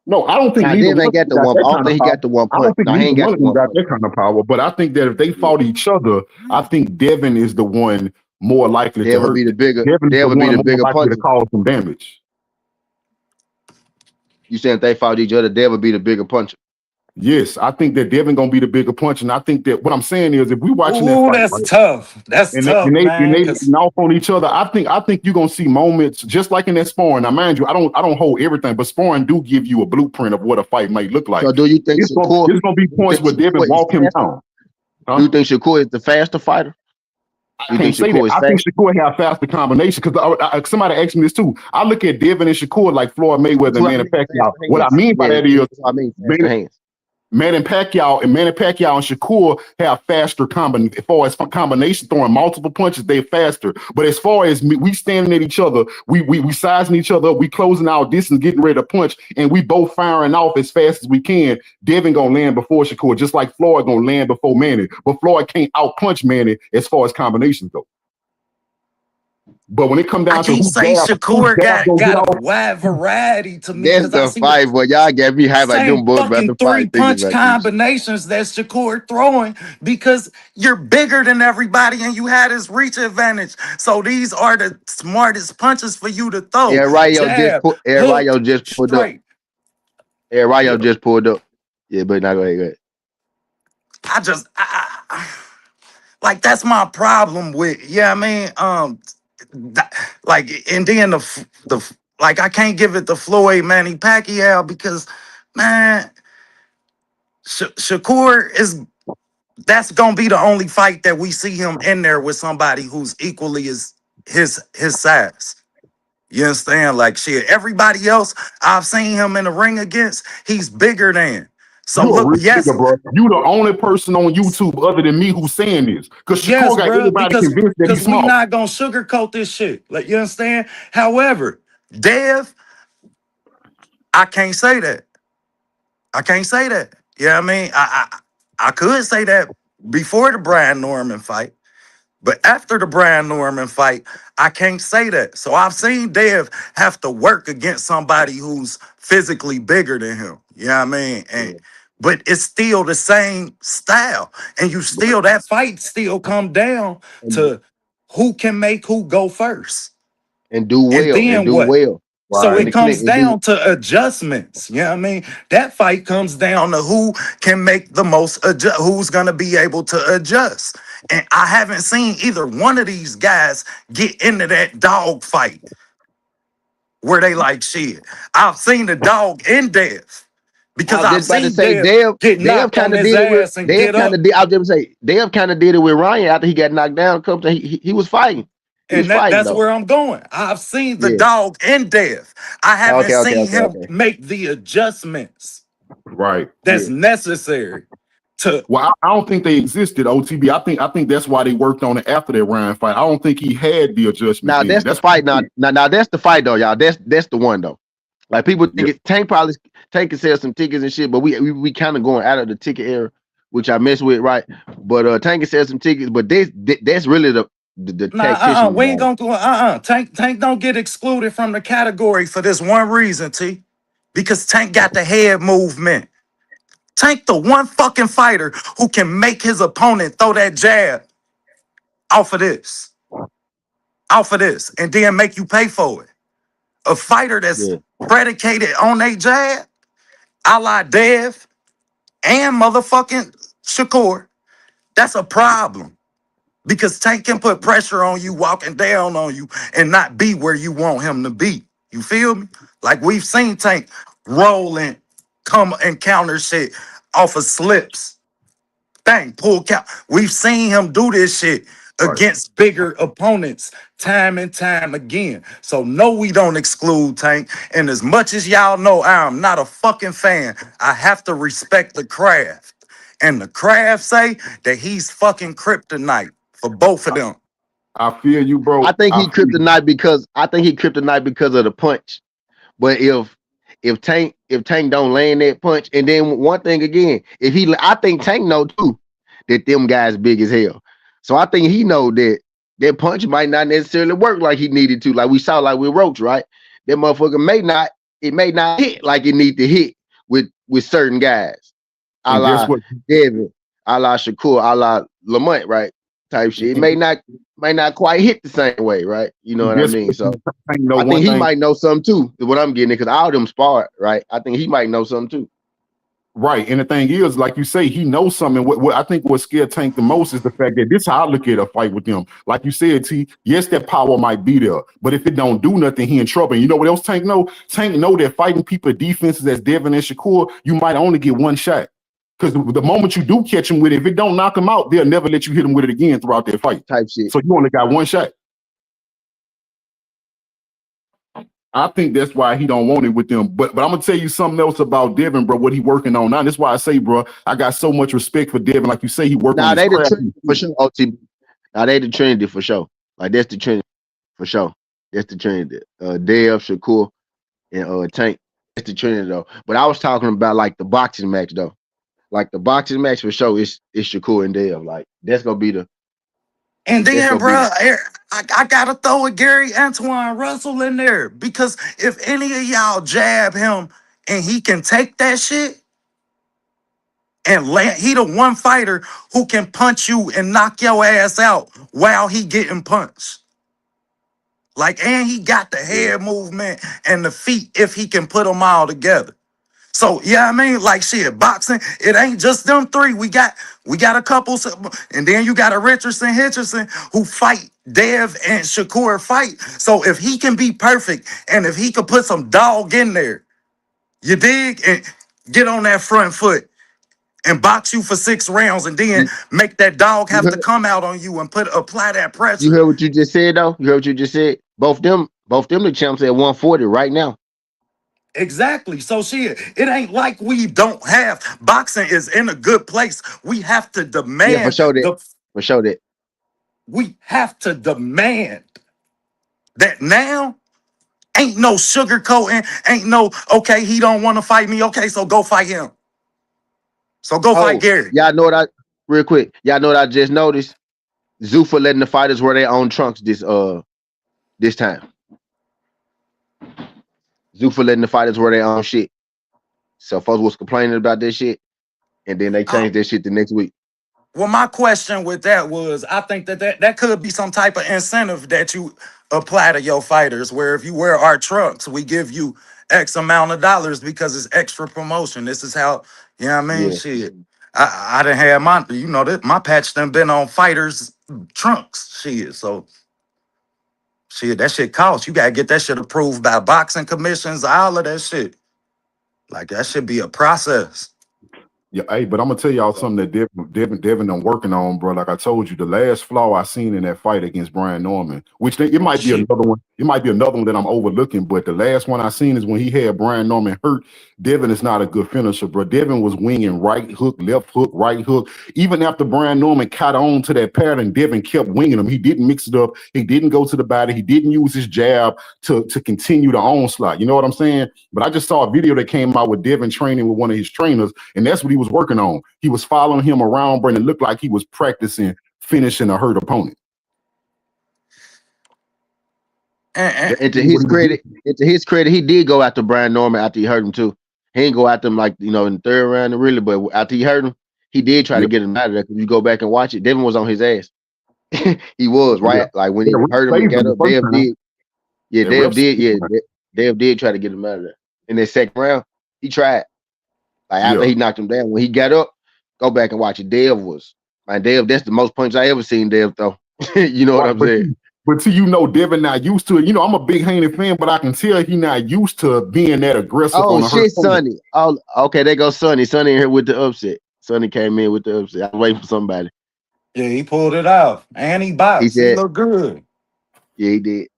No, I don't think Now neither Dev one ain't of got them the got one. I that don't kind of think he power. got the one I punch. don't think No, he neither ain't got one the of them one got punch. that kind of power. But I think that if they Yeah. fought each other, I think Devin is the one more likely to Dev would hurt. be the bigger. Devin is Dev the would be one the more bigger likely to puncher. cause some damage. You saying if they fought each other, Dev would be the bigger puncher. Yes, I think that Devin gonna be the bigger punch, and I think that what I'm saying is, if we watching that Ooh, fight, that's right, tough. That's and they tough, and they and man. they Cause letting off on each other, I think you're gonna see moments just like in that sparring. Now, mind you, I don't hold everything, but sparring do give you a blueprint of what a fight might look like. So do you think Shakur? It's gonna be You points think where Devin Shakur is walk him faster? down. Do Huh? you think Shakur is the faster fighter? I You think can't say that. Shakur is I think fast? Shakur have faster combination because somebody asked me this too. I look at Devin and Shakur like Floyd Mayweather That's and what I Manny mean. Pacquiao. Faster What I hands. mean by Yeah, that is that's what I mean. Faster Manny, hands. Manny Pacquiao and Shakur have faster as far as combination throwing multiple punches, they're faster. But as far as we standing at each other, we sizing each other up, we closing our distance, getting ready to punch, and we both firing off as fast as we can. Devin gonna land before Shakur, just like Floyd gonna land before Manny. But Floyd can't outpunch Manny as far as combinations go. But when it come I down to can't say who Shakur jab gonna get got a off, wide variety to me That's because I the see the fight, boy. Y'all got me hyped like same them boys about fucking to fight three thinking punch about this shit. combinations that Shakur throwing because you're bigger than everybody and you had his reach advantage. So these are the smartest punches for you to throw. Jab, Rayo hook, just pulled up. straight. Rayo yeah. just pulled up. Yeah, but now go ahead, go ahead. I just like that's my problem with I mean like and then like I can't give it to Floyd Manny Pacquiao because man Shakur is that's gonna be the only fight that we see him in there with somebody who's equally as his size. You understand? Like shit, everybody else I've seen him in the ring against, he's bigger than. So You a look, real yes, nigga, bro. You the only person on YouTube other than me who's saying this. Because yes, Shakur got bro, everybody convinced that because he's we small. not gonna sugarcoat this shit. Like you understand? However, Dev, I can't say that. I can't say that. You know what I mean? I could say that before the Brian Norman fight. But after the Brian Norman fight, I can't say that. So I've seen Dev have to work against somebody who's physically bigger than him. You know what I mean? Yeah. But it's still the same style. And you still that fight still come down And, to who can make who go first. and do And well. And then do what? well. So Right. In it the clinic comes and do down to adjustments. You know what I mean? That fight comes down to who can make the most adjust, who's gonna be able to adjust. And I haven't seen either one of these guys get into that dog fight where they like shit. I've seen the dog in death I because was I've just about to seen say Dev get Dev knocked kind on of his did it with ass and get up. I was just say Dev kind of did it with Ryan after he got knocked down a couple times. He was fighting. He was And fighting that's though. where I'm going. I've seen the Yeah. dog in death. I haven't seen him Okay. make the adjustments Right. that's Yeah. necessary to Well, I don't think they existed, OTB. I think that's why they worked on it after that Ryan fight. I don't think he had the adjustments Now then. that's the That's fight. Now that's the fight though, y'all. That's the one though. Like people yeah. think Tank can sell some tickets and shit, but we kind of going out of the ticket era, which I mess with, right? But Tank can sell some tickets, but that's really the nah. tactician We ain't about it. gonna go. Tank don't get excluded from the category for this one reason, T. Because Tank got the head movement. Tank the one fucking fighter who can make his opponent throw that jab off of this, and then make you pay for it. A fighter that's Yeah. predicated on a jab, a la Dev and motherfucking Shakur, that's a problem. Because Tank can put pressure on you, walking down on you, and not be where you want him to be. You feel me? Like we've seen Tank roll and come and counter shit off of slips. Bang, pull count. We've seen him do this shit Right. against bigger opponents time and time again. So no, we don't exclude Tank. And as much as y'all know I am not a fucking fan, I have to respect the craft. And the craft say that he's fucking kryptonite for both of them. I feel you, bro. I think I he feel you. kryptonite because of the punch. But if Tank don't land that punch, and then one thing again, I think Tank know too that them guys big as hell. So I think he know that that punch might not necessarily work like he needed to. Like we saw, like with Roach, right? That motherfucker may not hit like it need to hit with certain guys, a And guess la what? Devin, a la Shakur, a la Lamont, right? Type shit. It may not quite hit the same way, right? You know And what I guess mean? what? So I know I think one he thing. might know something too. Is what I'm getting because all them sparred, right? I think he might know something too. Right. And the thing is, like you say, he knows something. What I think what scared Tank the most is the fact that this how I look at a fight with them. Like you said, T, yes, that power might be there, but if it don't do nothing, he in trouble. And you know what else Tank know? Tank know that fighting people defenses as Devin and Shakur, you might only get one shot. Because the moment you do catch him with it, if it don't knock him out, they'll never let you hit him with it again throughout that fight. type shit. So you only got one shot. I think that's why he don't want it with them. But I'm gonna tell you something else about Devin, bro. What he working on now. That's why I say, bro, I got so much respect for Devin. Like you say, he working on Now his they the craft. Trinity for sure. OTB. Now they the Trinity for sure. Like that's the Trinity for sure. That's the Trinity. Dev, Shakur, and Tank. That's the Trinity though. But I was talking about like the boxing match though. Like the boxing match for sure is Shakur and Dev. Like And that's then, gonna be bro, I gotta throw a Gary Antoine Russell in there because if any of y'all jab him and he can take that shit and land, he the one fighter who can punch you and knock your ass out while he getting punched. Like, and he got the yeah. head movement and the feet if he can put them all together. So yeah, I mean, like shit, boxing, it ain't just them three. We got a couple, and then you got a Richardson Hitcherson who fight Dev and Shakur fight. So if he can be perfect and if he could put some dog in there, you dig, and get on that front foot and box you for 6 rounds, and then You, make that dog you have to heard come out on you and apply that you pressure. heard what you just said though? You heard what you just said? Both them the champs at 140 right now. Exactly. So shit, it ain't like we don't have boxing is in a good place. We have to Yeah, for demand sure that. the For sure that. we have to demand that now. Ain't no sugarcoating, ain't no okay, he don't want to fight me. Okay, so go fight him. So go fight Oh, Gary. y'all know what I real quick. Y'all know what I just noticed? Zuffa letting the fighters wear their own trunks this time. Zuffa letting the fighters wear their own shit. So folks was complaining about this shit, and then they Uh, changed that shit the next week. well, my question with that was, I think that could be some type of incentive that you apply to your fighters, where if you wear our trunks, we give you X amount of dollars because it's extra promotion. This is how, you know what I mean? Yeah. Shit. I didn't have my, that my patch done been on fighters' trunks. Shit. So shit, that shit costs. You gotta get that shit approved by boxing commissions, all of that shit. Like that should be a process. Yeah, hey, but I'm gonna tell y'all something that Devin done working on, bro. Like I told you, the last flaw I seen in that fight against Brian Norman, it might be Shit. another one. It might be another one that I'm overlooking, but the last one I seen is when he had Brian Norman hurt. Devin is not a good finisher, bro. Devin was winging right hook, left hook, right hook. Even after Brian Norman caught on to that pattern, Devin kept winging him. He didn't mix it up. He didn't go to the body. He didn't use his jab to continue the onslaught. You know what I'm saying? But I just saw a video that came out with Devin training with one of his trainers, and that's what he was working on. He was following him around, bro, and it looked like he was practicing finishing a hurt opponent. And, And to What his he was credit, he did go after Brian Norman after he hurt him too. He didn't go after him like in the third round really, but after he hurt him, he did try to yeah, get him out of there. If you go back and watch it, Devin was on his ass. He was yeah. right, like when The he ref hurt him and saved him got the up. first Dev time. did, yeah, That ref saved him. Dev did try to get him out of there. In that second round, he tried. Like after Yeah. he knocked him down, when he got up, go back and watch it. Dev. That's the most punch I ever seen Dev throw. You know what Right, I'm saying? but see, Devin not used to it. I'm a big Haney fan, but I can tell he not used to being that aggressive Oh on a hurt shit, opponent. Sonny. Oh, okay, there goes Sonny. Sonny in here with the upset. Sonny came in with the upset. I was waiting for somebody. yeah, he pulled it off. And he He boxed. He said, looked good. yeah, he did.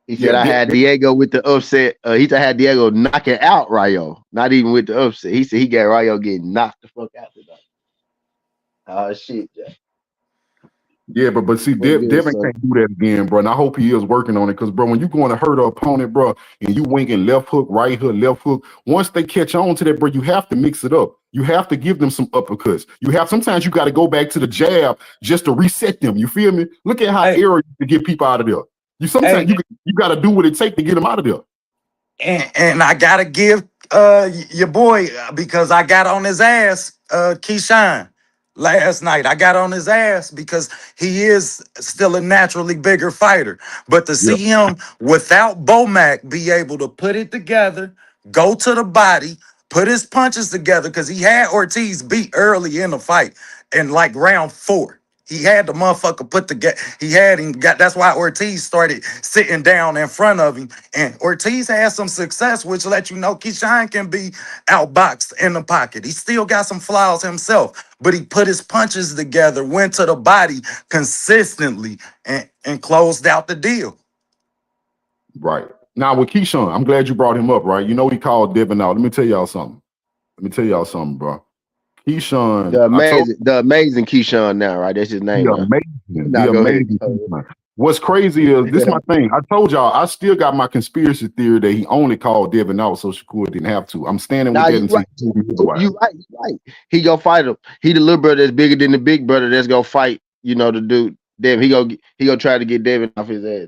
He said Yeah, I had Diego with the upset. He said I had Diego knocking out Rayo. Not even with the upset. He said he got Rayo getting knocked the fuck out today. Oh shit, Jack. yeah, but see, What's good, Devin son? can't do that again, bro. And I hope he is working on it, because, bro, when you going to hurt an opponent, bro, and you winging left hook, right hook, left hook, once they catch on to that, bro, you have to mix it up. You have to give them some uppercuts. Sometimes you got to go back to the jab just to reset them. You feel me? Look at how Hey, Arrow used to get people out of there. Sometimes hey, you got to do what it takes to get them out of there. and I gotta give your boy because I got on his ass, Keyshawn, last night. I got on his ass because he is still a naturally bigger fighter. But to Yeah, see him without Bomac be able to put it together, go to the body, put his punches together because he had Ortiz beat early in the fight in like round 4. He had the motherfucker put together. He had him got. That's why Ortiz started sitting down in front of him, and Ortiz had some success, which let you know Keyshawn can be outboxed in the pocket. He still got some flaws himself, but he put his punches together, went to the body consistently, and closed out the deal. Right. Now with Keyshawn, I'm glad you brought him up, right? You know he called Devin out. Let me tell y'all something. Bro. Keyshawn, the amazing Keyshawn now, right? That's his name now. The amazing Keyshawn. What's crazy is this my thing. I told y'all I still got my conspiracy theory that he only called Devin out so Shakur didn't have to. I'm standing with that. You right. He go fight him. He the little brother that's bigger than the big brother that's gonna fight. You know the dude. Devin. He go try to get Devin off his ass.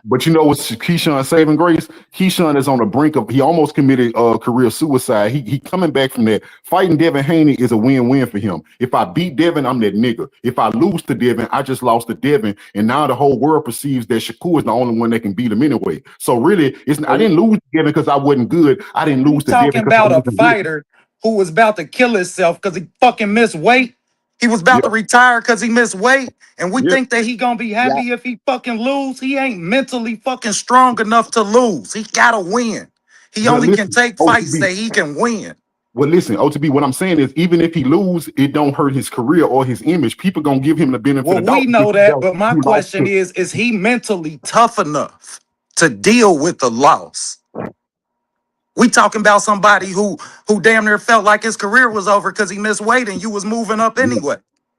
But you know what's Keyshawn's saving grace? Keyshawn is on the brink of, he almost committed career suicide. He coming back from that. Fighting Devin Haney is a win-win for him. If I beat Devin, I'm that nigga. If I lose to Devin, I just lost to Devin. And now the whole world perceives that Shakur is the only one that can beat him anyway. So really, I didn't lose to Devin because I wasn't good. I didn't lose to Devin. Talking about a fighter who was about to kill himself because he fucking missed weight. He was about to retire because he missed weight. And we think that he gonna be happy if he fucking lose. He ain't mentally fucking strong enough to lose. He gotta win. He only can take fights that he can win. Well, listen, OTB, what I'm saying is even if he lose, it don't hurt his career or his image. People gonna give him the benefit of the doubt. We know that, but my question is he mentally tough enough to deal with the loss? We talking about somebody who damn near felt like his career was over because he missed weight and you was moving up anyway.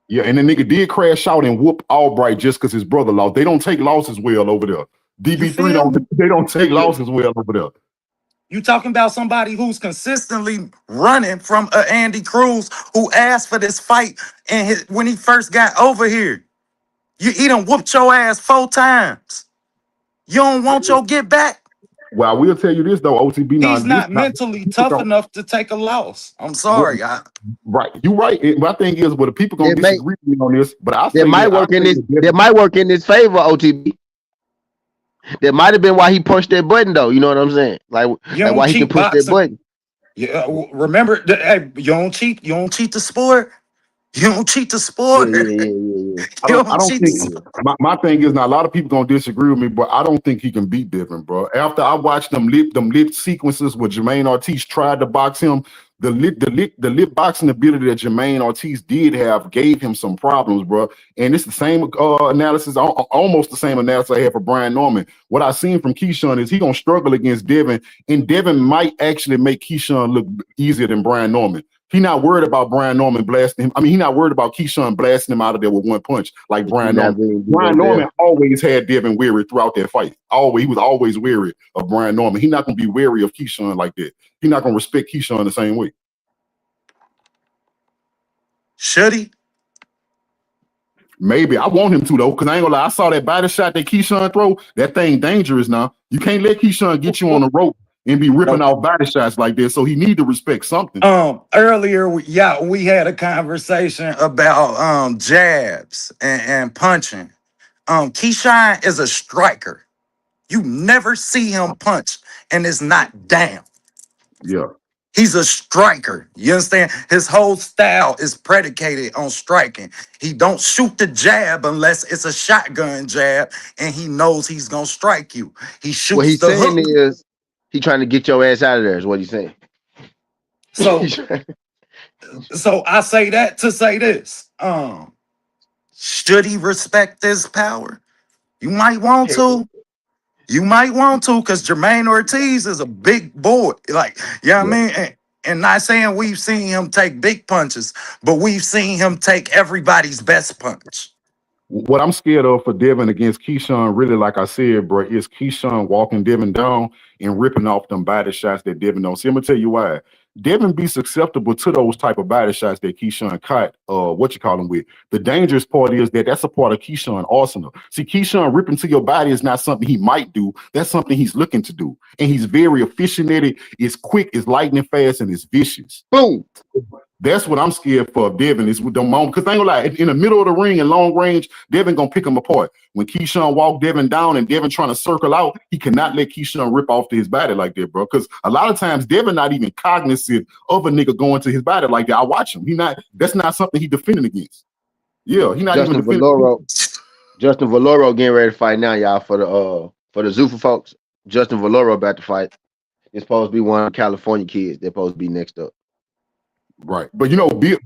Yeah, and the nigga did crash out and whoop Albright just because his brother lost. They don't take losses well over there. DB3 don't take losses well over there. You talking about somebody who's consistently running from Andy Cruz who asked for this fight and when he first got over here. He done whooped your ass 4 times. You don't want your get back? Well, I will tell you this though, OTB. He's not mentally tough enough to take a loss. I'm sorry. Right, you're right. My thing is, the people gonna disagree with me on this, but I say that might work in his favor, OTB. That might have been why he pushed that button, though. You know what I'm saying? Like why he can push that button. Yeah, remember, hey, you don't cheat. You don't cheat the sport. You don't cheat the sport. I don't think my thing is now a lot of people gonna disagree with me, but I don't think he can beat Devin, bro. After I watched them lip sequences where Jermaine Ortiz tried to box him, the lip boxing ability that Jermaine Ortiz did have gave him some problems, bro. And it's the same analysis, almost the same analysis I had for Brian Norman. What I seen from Keyshawn is he gonna struggle against Devin, and Devin might actually make Keyshawn look easier than Brian Norman. He not worried about Brian Norman blasting him. I mean, he not worried about Keyshawn blasting him out of there with one punch like Brian Norman. Brian Norman always had Devin weary throughout that fight. He was always wary of Brian Norman. He's not going to be wary of Keyshawn like that. He's not going to respect Keyshawn the same way. Should he? Maybe. I want him to, though, because I ain't gonna lie. I saw that body shot that Keyshawn throw. That thing dangerous now. You can't let Keyshawn get you on the rope and be ripping off body shots like this. So he need to respect something. Earlier, we had a conversation about jabs and punching. Keyshawn is a striker. You never see him punch, and it's not down. Yeah. He's a striker. You understand? His whole style is predicated on striking. He don't shoot the jab unless it's a shotgun jab, and he knows he's gonna strike you. He shoots what he's the saying hook. Is he trying to get your ass out of there? Is what he's saying. So I say that to say this. Should he respect this power? You might want to. You might want to, because Jermaine Ortiz is a big boy. Like, you know what I mean? And not saying we've seen him take big punches, but we've seen him take everybody's best punch. What I'm scared of for Devin against Keyshawn, really, like I said, bro, is Keyshawn walking Devin down and ripping off them body shots that Devin don't see. I'm gonna tell you why. Devin be susceptible to those type of body shots that Keyshawn caught, with. The dangerous part is that's a part of Keyshawn arsenal. See, Keyshawn ripping to your body is not something he might do. That's something he's looking to do. And he's very efficient at it. It's quick, it's lightning fast, and it's vicious. Boom. That's what I'm scared for. Devin is with the moment because I ain't gonna lie. In the middle of the ring and long range, Devin gonna pick him apart. When Keyshawn walked Devin down and Devin trying to circle out, he cannot let Keyshawn rip off to his body like that, bro. Because a lot of times Devin not even cognizant of a nigga going to his body like that. I watch him. He not. That's not something he defending against. Yeah, he not even Justin defending. Valoro, Justin Valoro getting ready to fight now, y'all, for the Zuffa folks. Justin Valoro about to fight. It's supposed to be one of the California kids. They're supposed to be next up. Right, but you know, Bill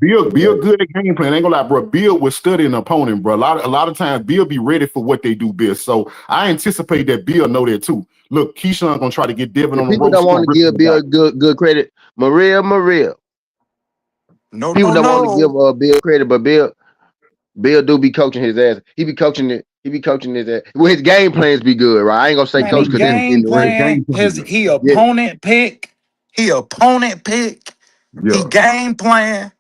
good at game plan. I ain't gonna lie, bro. Bill will study an opponent, bro. A lot of times, Bill be ready for what they do best. So I anticipate that Bill know that too. Look, Keyshawn gonna try to get Devin If on the people ropes. don't want to give Bill good credit, Maria. No, People no, don't want to give no. Bill credit, but Bill do be coaching his ass. He be coaching it. He be coaching his ass. Well, his game plans be good, right? I ain't gonna say Man, he coach because that's game getting the ring. plan. game plan. He Yeah, opponent pick. He opponent pick. He Yeah, game plan.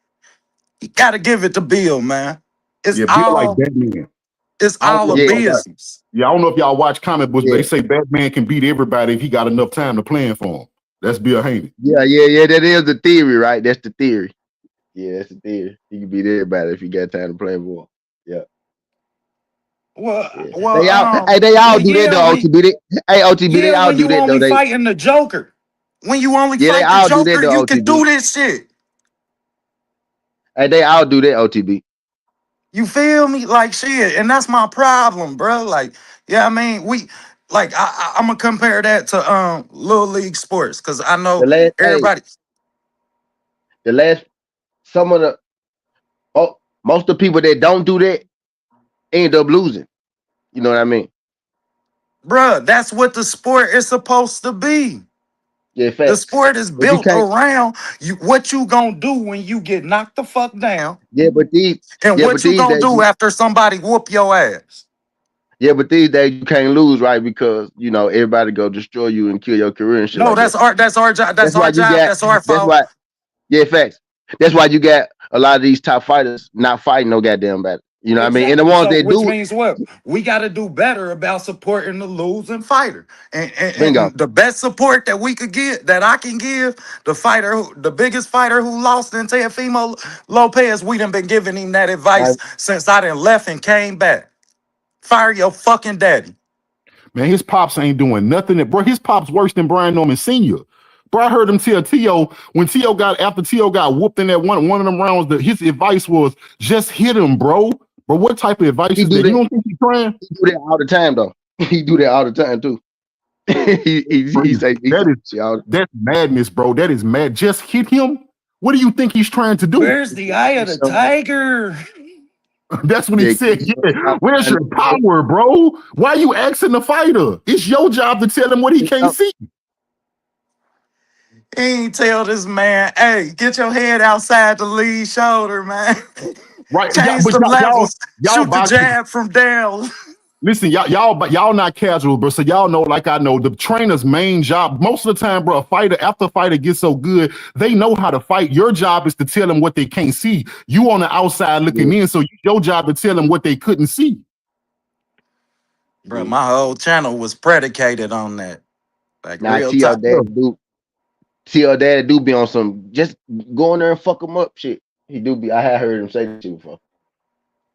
You gotta give it to Bill, man. It's yeah, Bill like all Batman. it's I don't all know a if yeah, y'all watch. business. Yeah, I don't know if y'all watch comic books, but they yeah, say Batman can beat everybody if he got enough time to plan for him. That's Bill Haney. yeah. That is the theory, right? That's the theory. Yeah, that's the theory. He can beat everybody if he got time to play for him. Yeah, Well, yeah. well, They all well, do that yeah, though. OTB, OTB, they all when do you that though. only fighting the Joker, when you only Yeah, they fight the all do that Joker, though. you can OTB, do this shit. they all do that. OTB. You feel me? Like shit, and that's my problem, bro. Like, yeah, I mean, I'm gonna compare that to little league sports because I The know last, everybody. the last, some of the, oh, most of the people that don't do that end up losing. You know what I mean? Bruh, that's what the sport is supposed to be. Yeah, The facts. sport is But you built can't. around you. What you gonna do when you get knocked the fuck down, Yeah, but these, and yeah, but what you these gonna days, do after somebody whoop your ass? yeah, but these days you can't lose, right? Because everybody go destroy you and kill your career and shit No, like that. that's our job. That's That's why our you job. got. That's our That's fault. why. Yeah, facts. That's why you got a lot of these top fighters not fighting no goddamn battle. You know what I mean? And the Exactly. ones So, that which do, means what? We got to do better about supporting the losing fighter. bingo. And the best support that we could get, that I can give, the biggest fighter who lost in Teofimo Lopez, we done been giving him that I, advice since I done left and came back. Fire your fucking daddy. Man, his pops ain't doing nothing. Bro, his pops worse than Brian Norman Sr. Bro, I heard him tell T.O. when after T.O. got whooped in that one of them rounds, that his advice was just hit him, bro. But what type of advice he is do that? You that. don't think he's trying? He do that all the time though. He do that all the time too. He Crazy. say shit all the That's madness, bro. That is mad. Just hit him. What do you think he's trying to do? Where's the eye of the tiger? That's what he yeah, said. Yeah. Where's your power, bro? Why you asking the fighter? It's your job to tell him what he can't see. He ain't tell this man, hey, get your head outside the lead shoulder, man. Right. Change But the y'all levels. Shoot the boxers. jab from down. Listen, y'all not casual, bro. So y'all know, like I know, the trainer's main job. Most of the time, bro, after a fighter gets so good, they know how to fight. Your job is to tell them what they can't see. You on the outside looking yeah, in, so your job to tell them what they couldn't see. Bro, yeah. my whole channel was predicated on that. Like Now real talk. T.O. Dad do be on some just go in there and fuck him up shit. He do be. I had heard him say that shit before.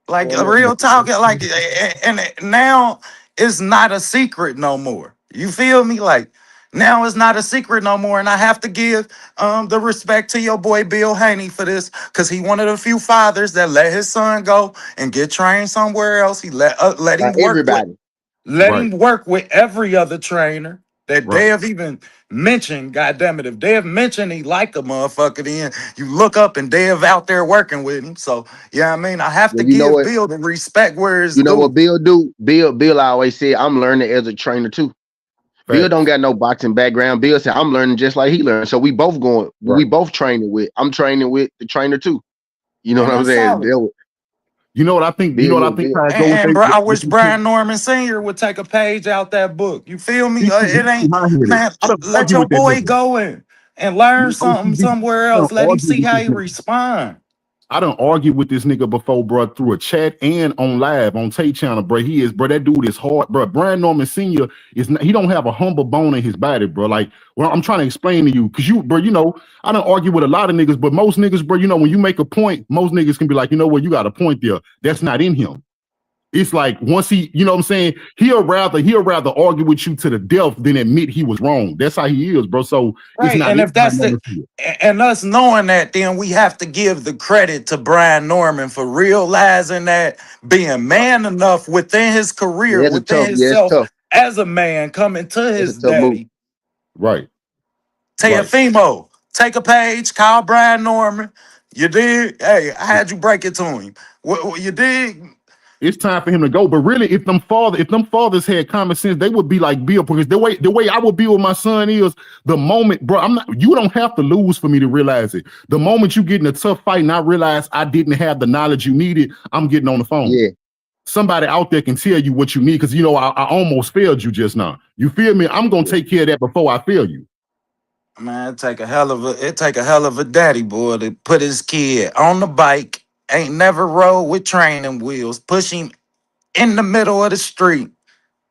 Like Go in there and real fuck him talk. up. Like, and now it's not a secret no more. You feel me? Like now it's not a secret no more. And I have to give the respect to your boy Bill Haney for this, because he one of the few fathers that let his son go and get trained somewhere else. He let By him work with everybody. Let Right, him work with every other trainer that they right. have even mentioned. God damn it, if they have mentioned he like a motherfucker, then you look up and Dev out there working with him. So yeah, I mean, I have Well, to you know give what? Bill the respect where it's You know what due. Bill do? Bill always said, I'm learning as a trainer too. Bill don't Facts. got no boxing background. Bill said, I'm learning just like he learned. So we Right. both training with, I'm training with the trainer too. You know And what I'm that's saying? solid. Bill, You know what I think? You know what I think? Bill. How it go with And bro, I with wish these two? Brian Norman Sr. would take a page out that book. You feel me? It He's too ain't, high-headed. man. I don't Let argue your with that boy nigga. go in and learn something OTB, somewhere I else. don't Let him argue see with how this he nigga. respond. I done argued with this nigga before, bro, through a chat and on live on Tay channel, bro. He is, bro. That dude is hard, bro. Brian Norman Sr. is not, he don't have a humble bone in his body, bro. Like, well, I'm trying to explain to you, cause you, bro, you know, I don't argue with a lot of niggas, but most niggas, bro, you know, when you make a point, most niggas can be like, you know what, you got a point there. That's not in him. It's like once he, you know what I'm saying, he'll rather argue with you to the death than admit he was wrong. That's how he is, bro. So it's Right, not and in if that's the him. and us knowing that, then we have to give the credit to Brian Norman for realizing that, being man enough within his career, Yeah, it's a within tough. Yeah, it's himself tough. as a man, coming to It's a his tough move. daddy, Right, right. Teofimo, take a page, call Brian Norman. You dig? Hey, I had you break it to him. What you dig? It's time for him to go. But really, if them fathers had common sense, they would be like Bill, because the way I would be with my son is the moment, bro. You don't have to lose for me to realize it. The moment you get in a tough fight and I realize I didn't have the knowledge you needed, I'm getting on the phone. Yeah. Somebody out there can tell you what you need, because you know I almost failed you just now. You feel me? I'm gonna take care of that before I fail you. Man, it take a hell of a daddy boy to put his kid on the bike, ain't never rode with training wheels, push him in the middle of the street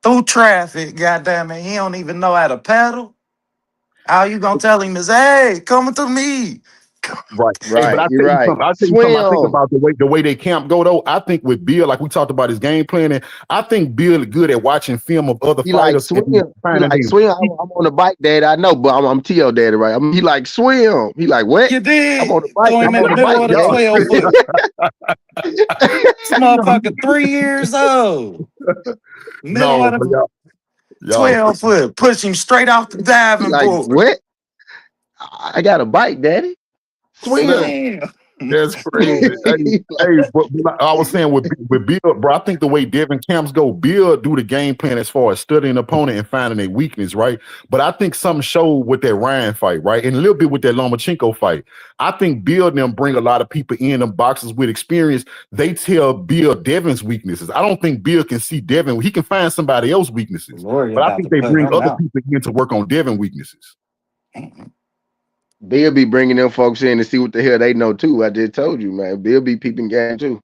through traffic. Goddamn it, he don't even know how to pedal. All you gonna tell him is, "Hey, come to me." Right. Hey, but Right. You're right. I think Swim. about the way they camp go though. I think with Bill, like we talked about his game planning, I think Bill is good at watching film of other He like fighters swim. and He finding like his. swim. I'm on the bike, Dad. I know, but I'm TL Daddy, right? I mean, he like swim. He like what? You I'm on the did bike. throw him I'm in on the the middle bike, of the Dad. 12 foot. This You know, motherfucker 3 years old. Middle no, of but the y'all 12 foot. Push him straight off the He diving like board. what? I got a bike, Daddy. that, Swim. Swim. that's crazy. He like, But like I was saying with Bill, bro, I think the way Devin camps go, Bill do the game plan as far as studying the opponent and finding a weakness, right? But I think something showed with that Ryan fight, right? And a little bit with that Lomachenko fight. I think Bill and them bring a lot of people in them boxes with experience. They tell Bill Devin's weaknesses. I don't think Bill can see Devin. He can find somebody else's weaknesses. Lori But I about to think they put bring him other out. people in to work on Devin weaknesses. Bill be bringing them folks in to see what the hell they know too. I just told you, man. Bill be peeping game too.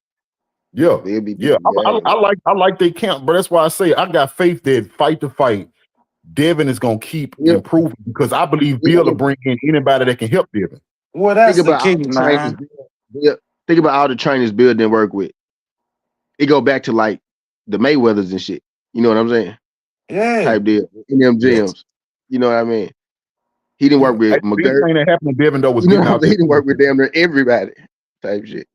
Yeah, Bill be yeah. peeping game. I like they camp, but that's why I say I got faith that fight to fight, Devin is gonna keep Bill, improving, because I believe Bill will Bill, bring in anybody that can help Devin. Well, think that's the about key, all the trainers. man. Bill, think about all the trainers Bill didn't work with. It go back to like the Mayweathers and shit. You know what I'm saying? Yeah. Type deal in them Yes. gyms. You know what I mean? He didn't work Yeah. Hey, with the big McGirt. thing that happened to Devin though was You know getting what I'm out saying? there. He didn't work with damn near everybody. Type shit.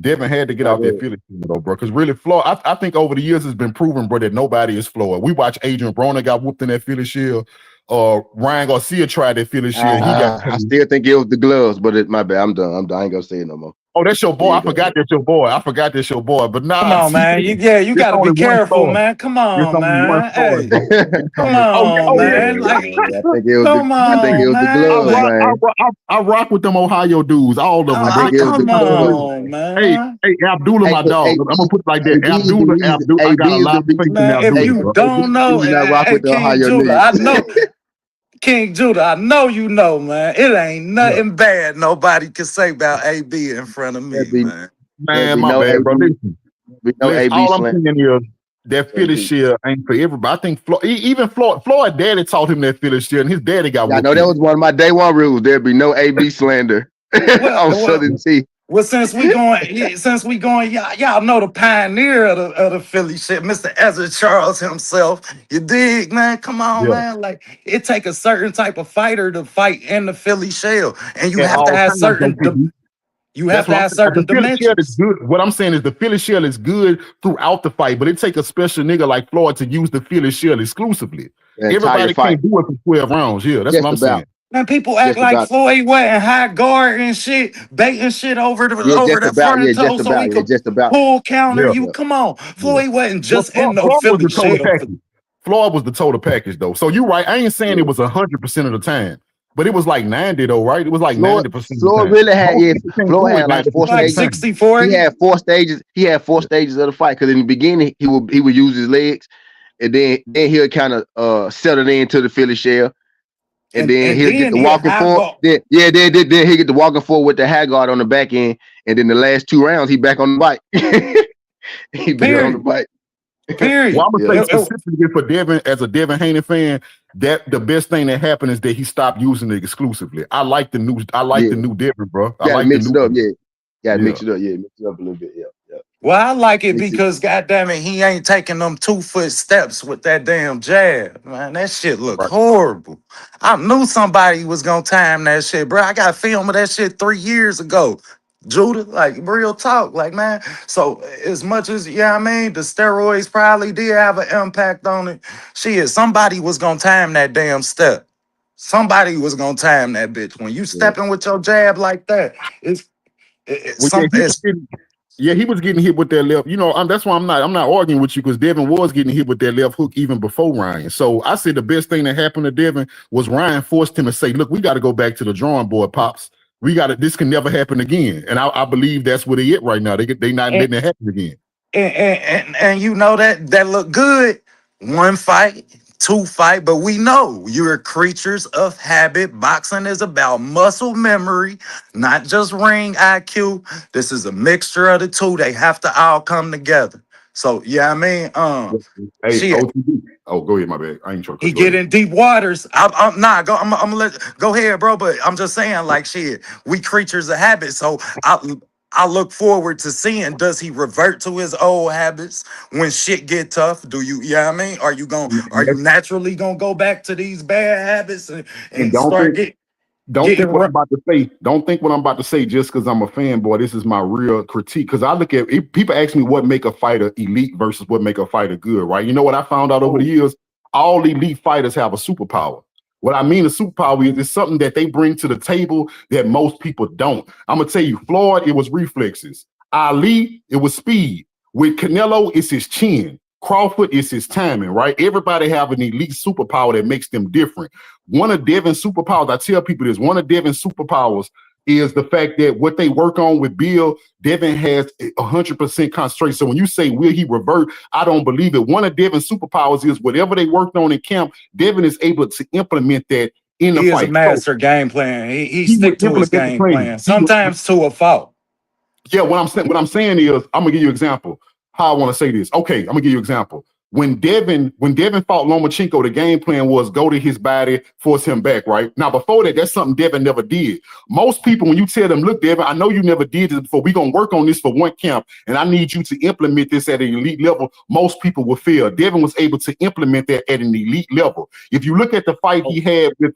Devin had to get My out there bad. feeling though, bro. Because really, Floyd, I think over the years it's been proven, bro, that nobody is Floyd. We watched Adrian Broner got whooped in that Philly Shield. Ryan Garcia tried that Philly Shield. And he got. I still think it was the gloves, but my bad. I'm done. I ain't gonna say it no more. Oh, that's your boy. Yeah, I forgot that's your boy. But Come nah, on, see, man. You it's gotta be only one careful, Floyd. man. Come It's on, only one man. Floyd, Hey, bro. It's come only. on, Oh yeah. man. Like, I think it was come the on, gloves, man. man. I rock with them Ohio dudes, all of them, I bro. think it was the Come gloves, on, man. Hey, man. Abdullah, Hey, my but dog. I'm gonna put it like that. AB is the reason. Abdullah. I got AB a is lot the of faith reason. in Man, if Abdullah, you bro. AB is don't the know, reason I rock hey, with the King Ohio Judah, I niggas. know, King Judah, I know you know, man. It ain't Yeah. nothing bad nobody can say about AB in front of there me, be man. there Man, be my no bad, bro. AB. Be no Listen. AB All I'm slant. saying is that Philly AB. shit ain't for everybody. I think even Floyd daddy taught him that Philly shit, and his daddy got Yeah, I whooped know that in it. was one of my day one rules. There be no AB slander Well, on well, Southern T. well, since we going, y'all know the pioneer of the Philly shit, Mr. Ezra Charles himself. You dig, man? Come on, Yeah. man. Like, it take a certain type of fighter to fight in the Philly shell, and you At have to all have times, though, KB. you have That's to what I'm have saying. Like, certain the Philly shell is dimensions. good. What I'm saying is the Philly shell is good throughout the fight, but it takes a special nigga like Floyd to use the Philly shell exclusively. The entire Everybody fight. can't do it for 12 rounds. Yeah, that's what Just I'm saying. about. Man, people act Just like about. Floyd wasn't high guard and shit, baiting shit over the Yeah, over just the about. front Yeah, toe just so he about. Yeah, could just about. pull counter Yeah, you. Yeah. Come on, yeah. Floyd wasn't Well, just in no Floyd was Philly the total shell. package. Floyd was the total package, though. So you're right. I ain't saying it Yeah. was 100% of the time, but it was like 90, though, right? It was like Floyd, 90% of the Floyd time. really had, Most yeah, people can't Floyd do it had like 90% four of Like the stages. time. 60 He 40. had 4 stages. He had 4 stages of the fight because in the beginning he would use his legs, and then he'll kind of settle into the Philly shell, and And then and he'll get then the he'll walking high forward. go. Then he'll get the walking forward with the high guard on the back end, And then the last 2 rounds, he back on the bike. He back on the Period. bike. Well, Period. I'm gonna Yeah, say specifically for Devin, as a Devin Haney fan, that the best thing that happened is that he stopped using it exclusively. I like the new. I like yeah. the new Devin, bro. I Got to like the mix new it up. one. Yeah, got to Yeah, mix it up. Yeah, mix it up a little bit. Yeah, yeah. Well, I like it Mix it. because goddamn it, he ain't taking them 2 foot steps with that damn jab. Man, that shit look right. horrible. I knew somebody was gonna time that shit, bro. I got film of that shit 3 years ago. Judah, like real talk, like man. So as much as yeah, I mean, the steroids probably did have an impact on it. Shit, somebody was gonna time that damn step. Somebody was gonna time that bitch. When you Yeah, stepping with your jab like that, it's Well, yeah, some he was it's getting. Yeah, he was getting hit with that left. You know, that's why I'm not arguing with you because Devin was getting hit with that left hook even before Ryan. So I said the best thing that happened to Devin was Ryan forced him to say, "Look, we got to go back to the drawing board, pops. We got to. This can never happen again." And I believe that's where they at right now. They not letting it happen again. and you know that look good. 1 fight, 2 fight, but we know you're creatures of habit. Boxing is about muscle memory, not just ring IQ. This is a mixture of the two. They have to all come together. So yeah, I mean, Hey, shit. OTB. Oh, go ahead, my bad. I ain't trying to cut. He Go get ahead. in deep waters. I'm not go. I'm gonna let go ahead, bro. But I'm just saying, like shit, we creatures of habit. So I look forward to seeing does he revert to his old habits when shit get tough? Do you? Yeah, I mean, are you naturally gonna go back to these bad habits And and start don't getting think what I'm about to say. Don't think what I'm about to say just because I'm a fanboy. This is my real critique. Because I look at it, people ask me what make a fighter elite versus what make a fighter good, right? You know what I found out over the oh, years? All elite fighters have a superpower. What I mean, a superpower is it's something that they bring to the table that most people don't. I'm gonna tell you, Floyd, it was reflexes. Ali, it was speed. With Canelo, it's his chin. Crawford is his timing, right? Everybody have an elite superpower that makes them different. One of Devin's superpowers, I tell people this, one of Devin's superpowers is the fact that what they work on with Bill, Devin has 100% concentration. So when you say, will he revert? I don't believe it. One of Devin's superpowers is whatever they worked on in camp, Devin is able to implement that in the he is a fight. So master game plan. He he would stick to his implement the game plan. plan. Sometimes to a fault. Yeah, what I'm saying is, I'm gonna give you an example. How I want to say this. Okay, I'm gonna give you an example. When Devin fought Lomachenko, the game plan was go to his body, force him back, right? Now, before that, that's something Devin never did. Most people, when you tell them, look, Devin, I know you never did this before. We're gonna work on this for one camp, and I need you to implement this at an elite level. Most people will fail. Devin was able to implement that at an elite level. If you look at the fight he had with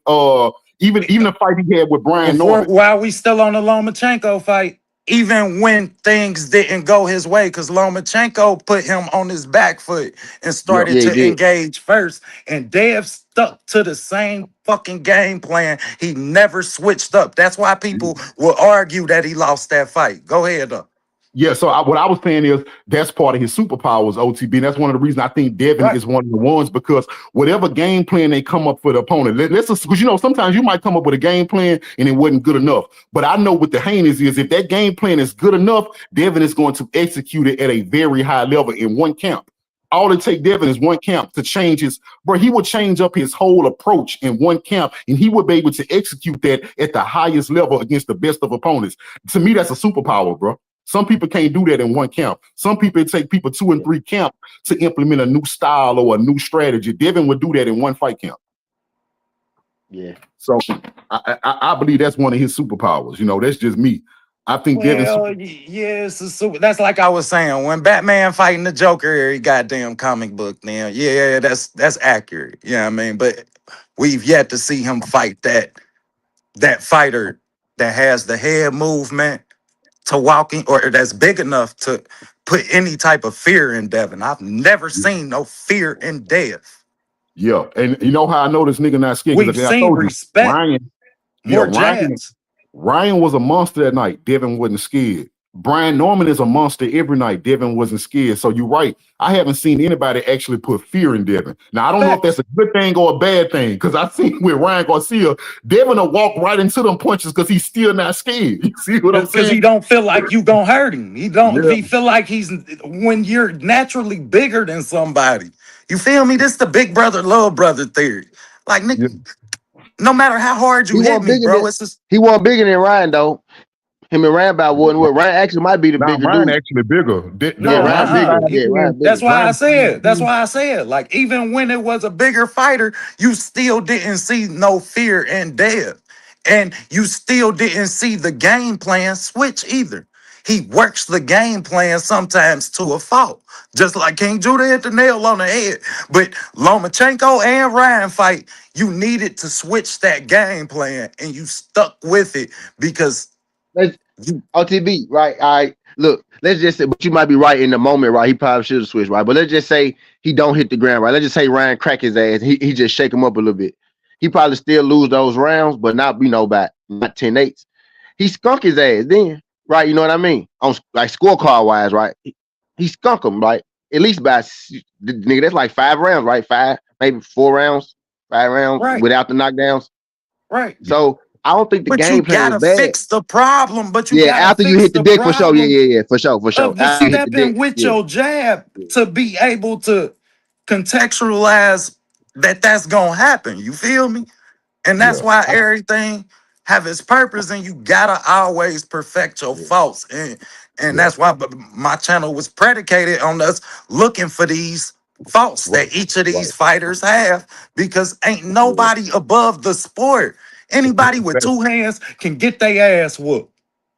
even the fight he had with Brian Before Norman. while we still on the Lomachenko fight, even when things didn't go his way, because Lomachenko put him on his back foot and Yeah. started yeah. He to did. engage first, and Dev stuck to the same fucking game plan. He never switched up. That's why people will argue that he lost that fight. Go ahead, though. Yeah, so what I was saying is that's part of his superpowers, OTB. And that's one of the reasons I think Devin Right. is one of the ones because whatever game plan they come up for the opponent, let's because sometimes you might come up with a game plan and it wasn't good enough. But I know what the Haynes is if that game plan is good enough, Devin is going to execute it at a very high level in one camp. All it take Devin is one camp to change his, bro. He would change up his whole approach in one camp, and he would be able to execute that at the highest level against the best of opponents. To me, that's a superpower, bro. Some people can't do that in one camp. Some people it take people 2 and 3 camp to implement a new style or a new strategy. Devin would do that in one fight camp. Yeah. So I believe that's one of his superpowers. That's just me. I think Devin's Well, yes, that's like I was saying. When Batman fighting the Joker, every goddamn comic book now. Yeah, that's accurate. Yeah, I mean, but we've yet to see him fight that fighter that has the head movement to walking or that's big enough to put any type of fear in Devin. I've never seen no fear in Dev. yeah. And you know how I know this nigga not scared? We've Because I seen told you, respect, Ryan, yeah, more Ryan jabs. Ryan was a monster that night. Devin wasn't scared. Brian Norman is a monster every night. Devin wasn't scared. So you're right. I haven't seen anybody actually put fear in Devin. Now, I don't know if that's Facts. a good thing or a bad thing because I seen with Ryan Garcia, Devin will walk right into them punches because he's still not scared. You see what I'm Because he saying? don't feel like you gonna hurt him. He don't. Yeah. He feel like he's when you're naturally bigger than somebody. You feel me? This the big brother, little brother theory. Like Yeah. no matter how hard you He hit wasn't me, bigger bro, than it's just he wasn't bigger than Ryan though. Him and Ryan about one. What Ryan actually might be the Now bigger Ryan dude. actually bigger. Yeah, No, Ryan Ryan bigger. uh-uh. 5'10". Yeah, Ryan That's bigger. why I Ryan said. That's 5'10". why I said. Like even when it was a bigger fighter, you still didn't see no fear in Dev, and you still didn't see the game plan switch either. He works the game plan sometimes to a fault, just like King Judah hit the nail on the head. But Lomachenko and Ryan fight, you needed to switch that game plan, and you stuck with it because Let's you OTB, right? All right. Look, let's just say, but you might be right in the moment, right? He probably should have switched, right? But let's just say he don't hit the ground, right? Let's just say Ryan crack his ass. He just shake him up a little bit. He probably still lose those rounds, but not by not 10-8. He skunk his ass then, right? You know what I mean? On like scorecard wise, right? He skunk him, right? At least nigga, that's like 5 rounds, right? Five, maybe 4 rounds, 5 rounds right, without the knockdowns. right. So I don't think the But you game plan was gotta bad. fix the problem. But you Yeah, gotta after you fix hit the the dick for sure. Yeah, problem yeah, yeah, for sure. of the After you hit the stepping dick, with yeah, your jab yeah, to be able to contextualize that that's gonna happen. You feel me? And that's Yeah. why everything have its purpose, and you gotta always perfect your yeah, faults. And Yeah. that's why my channel was predicated on us looking for these faults Right. that each of Right. these fighters have, because ain't yeah. nobody above the sport. Anybody with Exactly. 2 hands can get their ass whooped.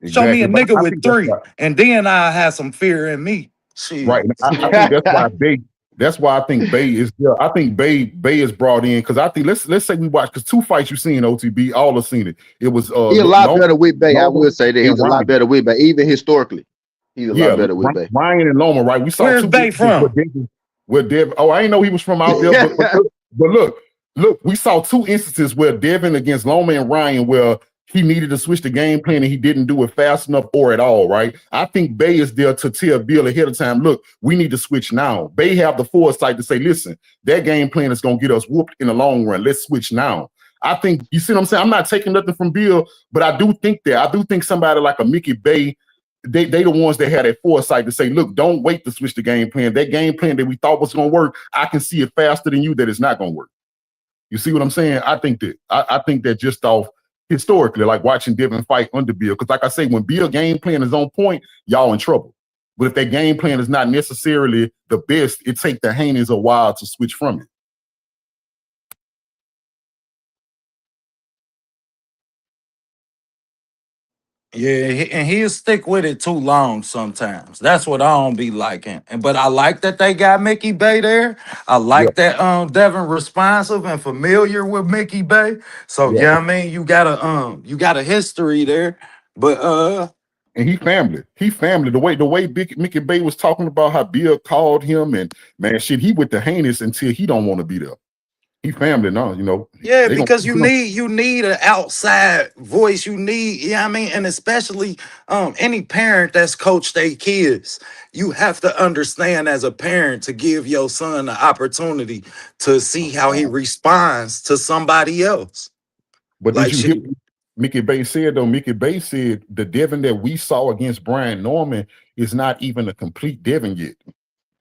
Show me a Exactly. But nigga I with think that's three, why. and then I have some fear in me. Right. Shit. And I think that's why Bay. That's why I think Bay is there. I think Bay is brought in because I think let's say we watch because 2 fights you seen OTB all have seen it. It was He a lot better with Bay. I will Loma say that and he's a lot Ryan. better with Bay, even historically. He's a lot Yeah, better with Bay. Ryan and Loma. Right. We saw Where's two Bay instances from? where Devin. Oh, I didn't know he was from out there, but look, we saw 2 instances where Devin against Loma and Ryan where he needed to switch the game plan and he didn't do it fast enough or at all, right? I think Bay is there to tell Bill ahead of time, look, we need to switch now. Bay have the foresight to say, listen, that game plan is going to get us whooped in the long run. Let's switch now. I think, you see what I'm saying? I'm not taking nothing from Bill, but I do think that. I do think somebody like a Mickey Bay, they the ones that had that foresight to say, look, don't wait to switch the game plan. That game plan that we thought was going to work, I can see it faster than you that it's not going to work. You see what I'm saying? I think that just off historically, like watching Devin fight under Bill, because like I say, when Bill game plan is on point, y'all in trouble. But if that game plan is not necessarily the best, it take the Haney's a while to switch from it. Yeah, and he'll stick with it too long sometimes. That's what I don't be liking. But I like that they got Mickey Bay there. I Yeah, like that Devin responsive and familiar with Mickey Bay. So yeah. yeah, I mean you got a history there. But And he family. He family. The way Mickey Bay was talking about how Bill called him and man, shit, he with the heinous until he don't want to be there. He family now, yeah, they gonna because keep him. you need an outside voice. You need, yeah, I mean, and especially any parent that's coached their kids, you have to understand as a parent to give your son the opportunity to see how he responds to somebody else. But did Like you hear shit. what Mickey Bay said though? Mickey Bay said the Devin that we saw against Brian Norman is not even a complete Devin yet.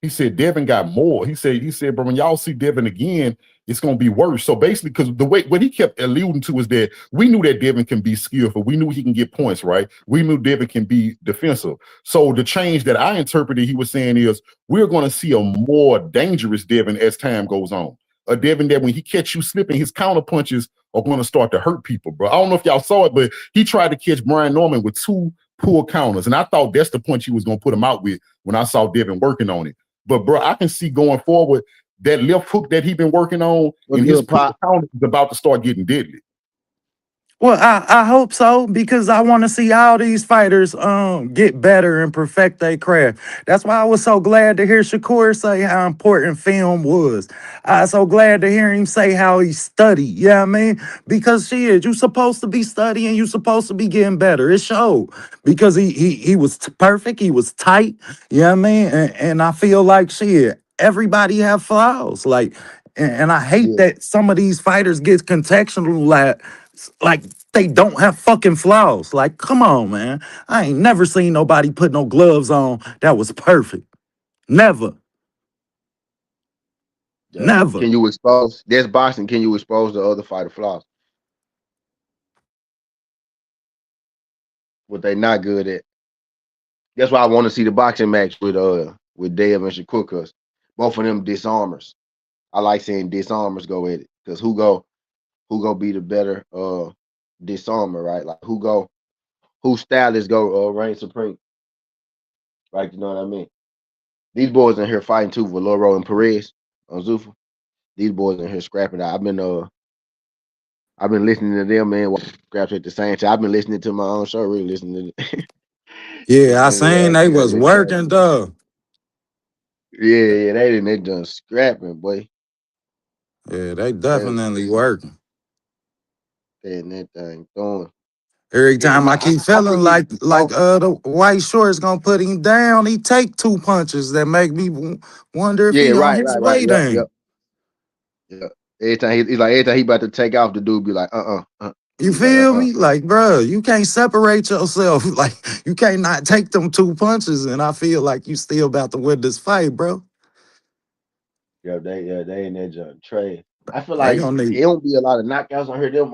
He said Devin got more. He said, but when y'all see Devin again, it's gonna be worse. So basically, because the way what he kept alluding to is that we knew that Devin can be skillful. We knew he can get points, right? We knew Devin can be defensive. So the change that I interpreted he was saying is we're gonna see a more dangerous Devin as time goes on. A Devin that when he catch you slipping, his counter punches are going to start to hurt people, bro. I don't know if y'all saw it, but he tried to catch Brian Norman with 2 pull counters, and I thought that's the punch he was going to put him out with when I saw Devin working on it. But bro, I can see going forward that left hook that he been working on What's in his good, pull Pop? counter is about to start getting deadly. Well, I hope so because I want to see all these fighters get better and perfect their craft. That's why I was so glad to hear Shakur say how important film was. I was so glad to hear him say how he studied. Yeah, I mean, because shit, you supposed to be studying, you supposed to be getting better. It showed because he was perfect, he was tight. Yeah, I mean, and I feel like shit. Everybody have flaws, like, and I hate Yeah, that some of these fighters get contextualized like they don't have fucking flaws. Like, come on, man. I ain't never seen nobody put no gloves on that was perfect. Never, yeah. never. Can you expose? That's boxing. Can you expose the other fighter flaws? what they not good at. That's why I want to see the boxing match with Dev and Shakur, cause both of them disarmers. I like seeing disarmers go at it. Cause who go be the better disarmer, right? Like whose style is go reign supreme. Right, you know what I mean? These boys in here fighting too, Valoro and Perez on Zuffa. These boys in here scrapping out. I've been listening to them, man, watching scraps at the same time. I've been listening to my own show, really listening to Yeah, I listening to seen that they that, was that scrapping. working though. Yeah, they done scrapping, boy. Yeah, they They was definitely working. getting that thing going. Every Yeah, time I keep I think feeling he like both. the white shorts gonna put him down, he take two punches that make me wonder if Yeah, he on right, his right, right. way Yep, yep, down. yep. Every time he's like every time he about to take off, the dude be like, You He like, feel me? Like, bro, you can't separate yourself. Like, you can't not take them two punches, and I feel like you still about to win this fight, bro. yeah, they in that junk trade. I feel They like gonna it need. don't be a lot of knockouts on here. Them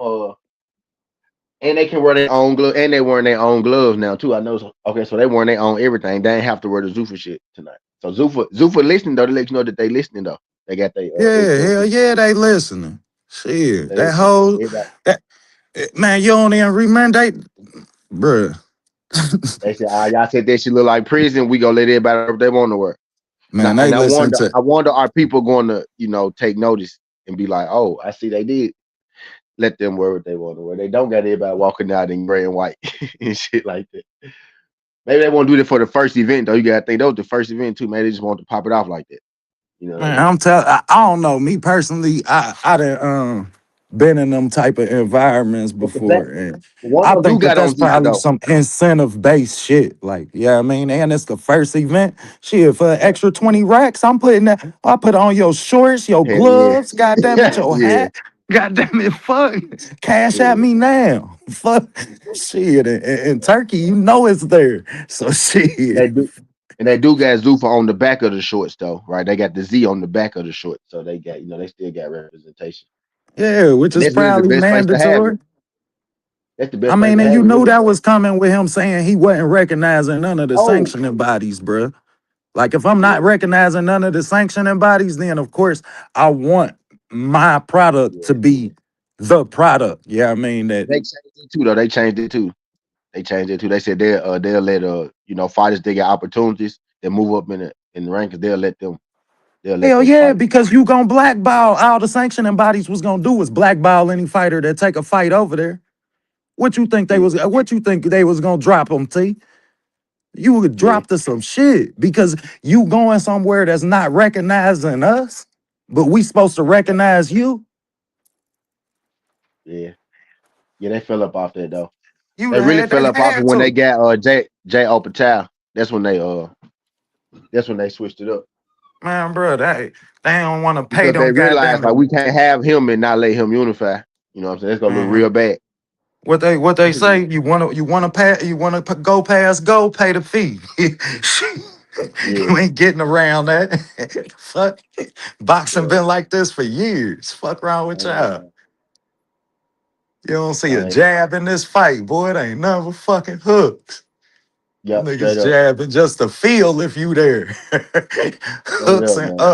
and they can wear their own glove, and they wearing their own gloves now too. I know. Okay, so they wearing their own everything. They ain't have to wear the Zuffa shit tonight. So Zuffa listening though. They let you know that they listening though. They got their Yeah, hell earplugs. yeah, they listening. Shit, They that listening. whole Everybody, that man, you don't even remember they, bruh. they said, y'all said that shit look like prison. We gonna let everybody wear what they want to wear. And I, Man, they and I listen wonder, to. I wonder, are people going to, take notice and be like, oh, I see they did. Let them wear what they want to wear. They don't got everybody walking out in gray and white and shit like that. Maybe they won't do that for the first event though. You gotta think that was the first event too. Maybe they just want to pop it off like that. You know what I Man, mean? I'm telling. I don't know. Me personally, I done been in them type of environments But before, and the one I of them do think that got that's on Zuffa probably though. some incentive based shit. Like, yeah, I mean, and it's the first event. Shit, for an Yeah. extra 20 racks, I'm putting that. I put on your shorts, your Hell yeah. gloves. God damn it, your Yeah. hat. God damn it, fuck. Cash at Yeah. me now. Fuck shit. And Turkey, you know it's there. So And shit. they do. And they do got Zuffa on the back of the shorts though, right? They got the Z on the back of the shorts, so they got, they still got representation. Yeah, which And is that's really the probably best place to have it. mandatory. That's the I best place mean, to and have you it, knew really. that was coming with him saying he wasn't recognizing none of the Oh, sanctioning bodies, bruh. Like, if I'm not yeah, recognizing none of the sanctioning bodies, then of course I want my product to yeah. be the product. Yeah, I mean that. They changed it too, though. They changed it too. They changed it too. They said they'll let fighters they get opportunities that move up in the rankings. They'll let Hell them yeah, fight. because you gonna blackball all the sanctioning bodies was gonna do was blackball any fighter that take a fight over there. What you think they Yeah, was? What you think they was gonna drop them? T? You would yeah, drop to some shit because you going somewhere that's not recognizing us, but we supposed to recognize you. yeah, yeah. They fell up off that though. You They really had fell they up off it had when they to. got Jay Opatal. That's when they switched it up Man, bro, they don't want to pay because they them realized goddamn like it. we can't have him and not let him unify. You know what I'm saying? That's gonna look Man. real bad. What they say, you wanna go past go, pay the fee. Yeah, You ain't getting around that. Fuck. Boxing yeah. been like this for years. Fuck wrong with y'all. Uh, You don't see a I ain't, jab in this fight, boy. It ain't never fucking hooks. Them yep, straight niggas up, jabbing just to feel if you there. straight Hooks up, and man.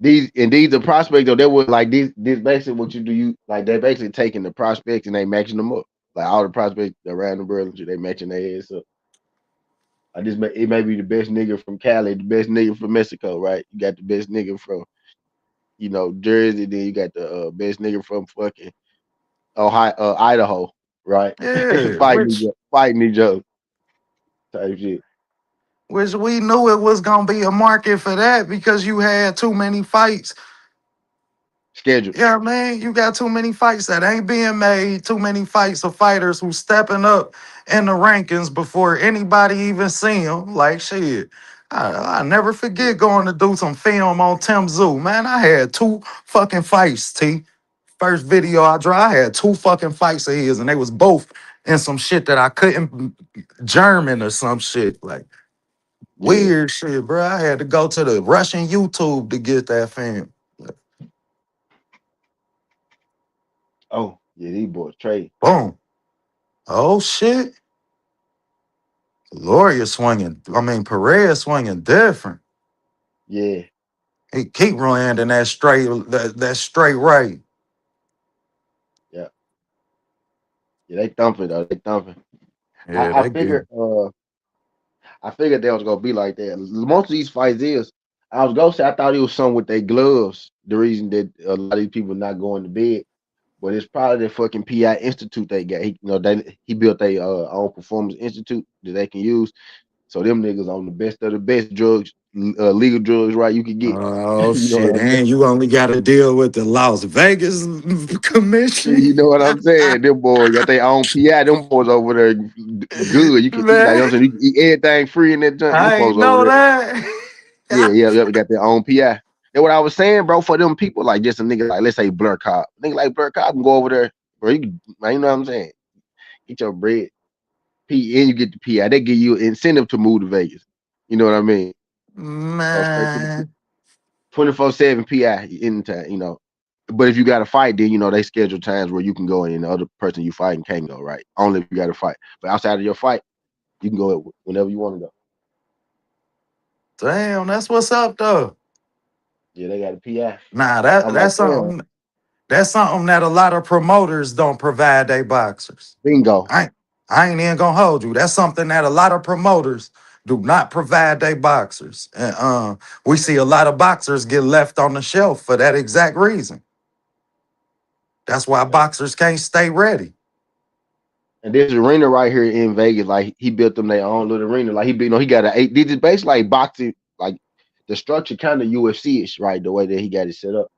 These the prospects though. They were like this basically what you do. You like they basically taking the prospects and they matching them up. Like all the prospects around the world, they matching their heads up. It may be the best nigga from Cali, the best nigga from Mexico, right? You got the best nigga from Jersey, then you got the best nigga from fucking Ohio, Idaho, right? yeah, fighting each other type shit. which we knew it was gonna be a market for that because you had too many fights. Schedule. Yeah, man, you got too many fights that ain't being made. Too many fights of fighters who stepping up in the rankings before anybody even see them. Like shit, I never Yeah, forget going to do some film on Tim Zoo. Man, I had two fucking fights. T. First video I draw, I had two fucking fights of his, and they was both in some shit that I couldn't German or some shit like yeah. weird shit, bro. I had to go to the Russian YouTube to get that film. Oh, yeah, these boys trade. Boom. Oh shit. Laurier swinging. I mean, Perez swinging different. Yeah, He keep landing that straight right. yeah, yeah. They thumping though. They thumping. Yeah, I they get. figured. I figured they was gonna be like that. Most of these fights is. I was gonna say I thought it was something with their gloves. The reason that a lot of these people not going to bed, but it's probably the fucking PI Institute they got. He built their own performance institute that they can use. So them niggas on the best of the best drugs, legal drugs, right? You could get. Oh You know shit! what I'm saying? And you only got to deal with the Las Vegas commission, You know what I'm saying? Them boys got their own PI. Them boys over there good. You can eat like I'm man. saying. You can eat everything free in that junk. Them I folks ain't over know there. that. Yeah, yeah, yeah. We got their own PI. That's what I was saying, bro. For them people, like just a nigga like let's say Blur Cop, nigga like Blur Cop can go over there, bro. Man, you know what I'm saying? Get your bread, P, and you get the PI. They give you an incentive to move to Vegas. You know what I mean? Go straight to the Man, 24/7 PI anytime. But if you got to fight, then they schedule times where you can go and the other person you fighting can't go. Right? Only if you got to fight. But outside of your fight, you can go whenever you want to go. damn, that's what's up though. Yeah, they got a PI. Nah, I'm like, that's damn, something. That's something that a lot of promoters don't provide their boxers. bingo. I I ain't even gonna hold you. That's something that a lot of promoters do not provide their boxers. And we see a lot of boxers get left on the shelf for that exact reason. That's why Yeah. boxers can't stay ready. And this arena right here in Vegas, like he built them their own little arena. Like he got a eight. This is basically like boxing, like the structure kind of UFC ish, right? The way that he got it set up.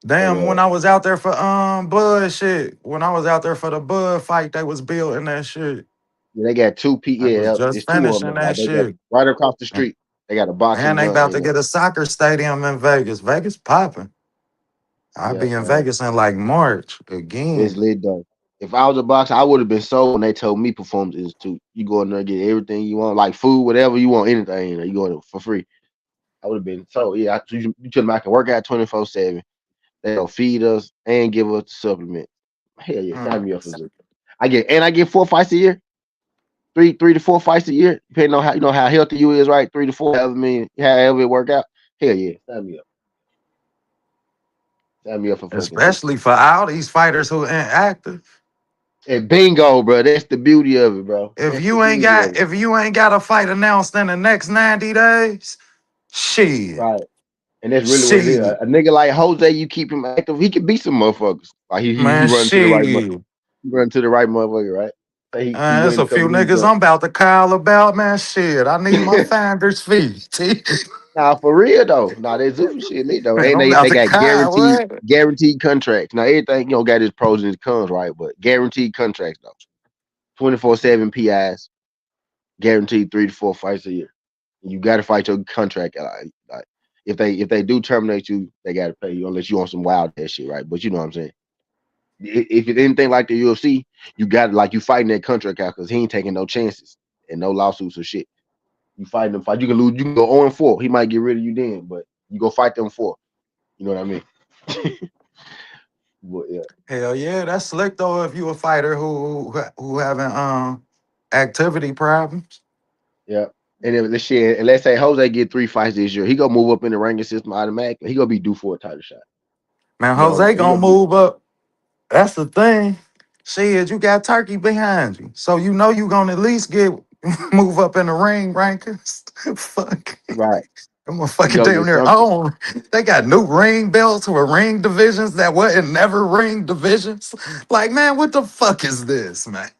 But Damn, when I was out there for Bud shit, when I was out there for the Bud fight, they was building that shit. yeah, they got two P. I was Yeah, just it's two of finishing them. that Like they got shit. right across the And street. They got a boxing and they junk about to and get a soccer stadium in Vegas. Vegas popping. I'll yeah, be in man, Vegas in like March it's again. lit though. If I was a boxer, I would have been sold when they told me Performance Institute. You go in there and get everything you want, like food, whatever you want, anything. You go in there for free. I would have been sold. Yeah, you tell them I can work out 24/7. They'll feed us and give us supplement. Hell yeah, sign Mm. me up for Zuffa. I get 4 fights a year, three to four fights a year, depending on how healthy you is, right? 3 to 4, however it work out. Hell yeah, sign me up. Sign me up for fucking Zuffa. Especially for all these fighters who ain't active. And bingo, bro. That's the beauty of it, bro. If That's the you ain't beauty of got it. if you ain't got a fight announced in the next 90 days, shit. Right. And that's really what it is. Shit. A nigga like Jose, you keep him active, he can beat some motherfuckers. Like he Man, run to the right shit. he run to the right motherfucker, right? Say he There's win a a few couple of these niggas jumps. I'm about to call about, man. Shit. I need my finder's fee. Nah, for real though. Nah, that Zuffa shit lit though. Man, And I'm they about they to got call. What? guaranteed contracts. Now everything got its pros and its cons, right? But guaranteed contracts though. 24/7 PIs, guaranteed 3 to 4 fights a year. And you gotta fight your contract. Like if they do terminate you, they gotta pay you unless you want some wild ass shit, right? But you know what I'm saying. If it's anything like the UFC, you got like you fighting that contract out because he ain't taking no chances and no lawsuits or shit. You fighting them fight, you can lose, you can go 0-4. He might get rid of you then, but you go fight them four. You know what I mean? But yeah, Hell yeah, that's slick though. If you a fighter who having activity problems, yeah. And if let's shit, and let's say Jose get 3 fights this year, he gonna move up in the ranking system automatically. He gonna be due for a title shot. man, You know, Jose he gonna gonna be move up. That's the thing. Shit, you got Turkey behind you, so you know you gonna at least get move up in the ring rankings. Fuck. right. Them He motherfucking gonna damn get near something. own. They got new ring belts with ring divisions that wasn't never ring divisions. Like, man, what the fuck is this, man?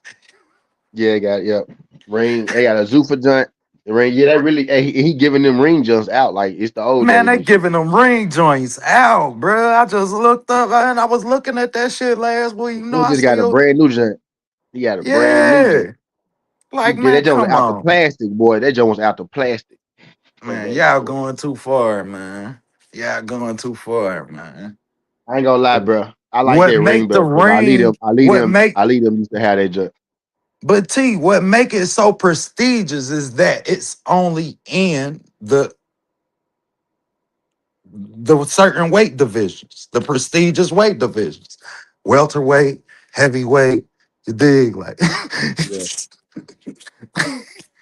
Yeah, they got ring. They got a Zuffa joint. The ring. Yeah, they really he giving them ring jumps out like it's the old Man, days they and shit. giving them ring joints out, bruh. I just looked up and I was looking at that shit last week. You know, Dude I just got a still, brand new joint. He got a brand new joint. yeah. Like, Yeah, man, that joint was come out the on. plastic, boy. That joint was out the plastic. Straight Man, back and y'all forth. going too far, man. Y'all going too far, man. I ain't gonna lie, bro. I like What that ring make the belt because I lead them. ring, I lead what them. make I lead them used to have that joint. But T, what make it so prestigious is that it's only in the certain weight divisions, the prestigious weight divisions, welterweight, heavyweight. You dig? Like, Yeah,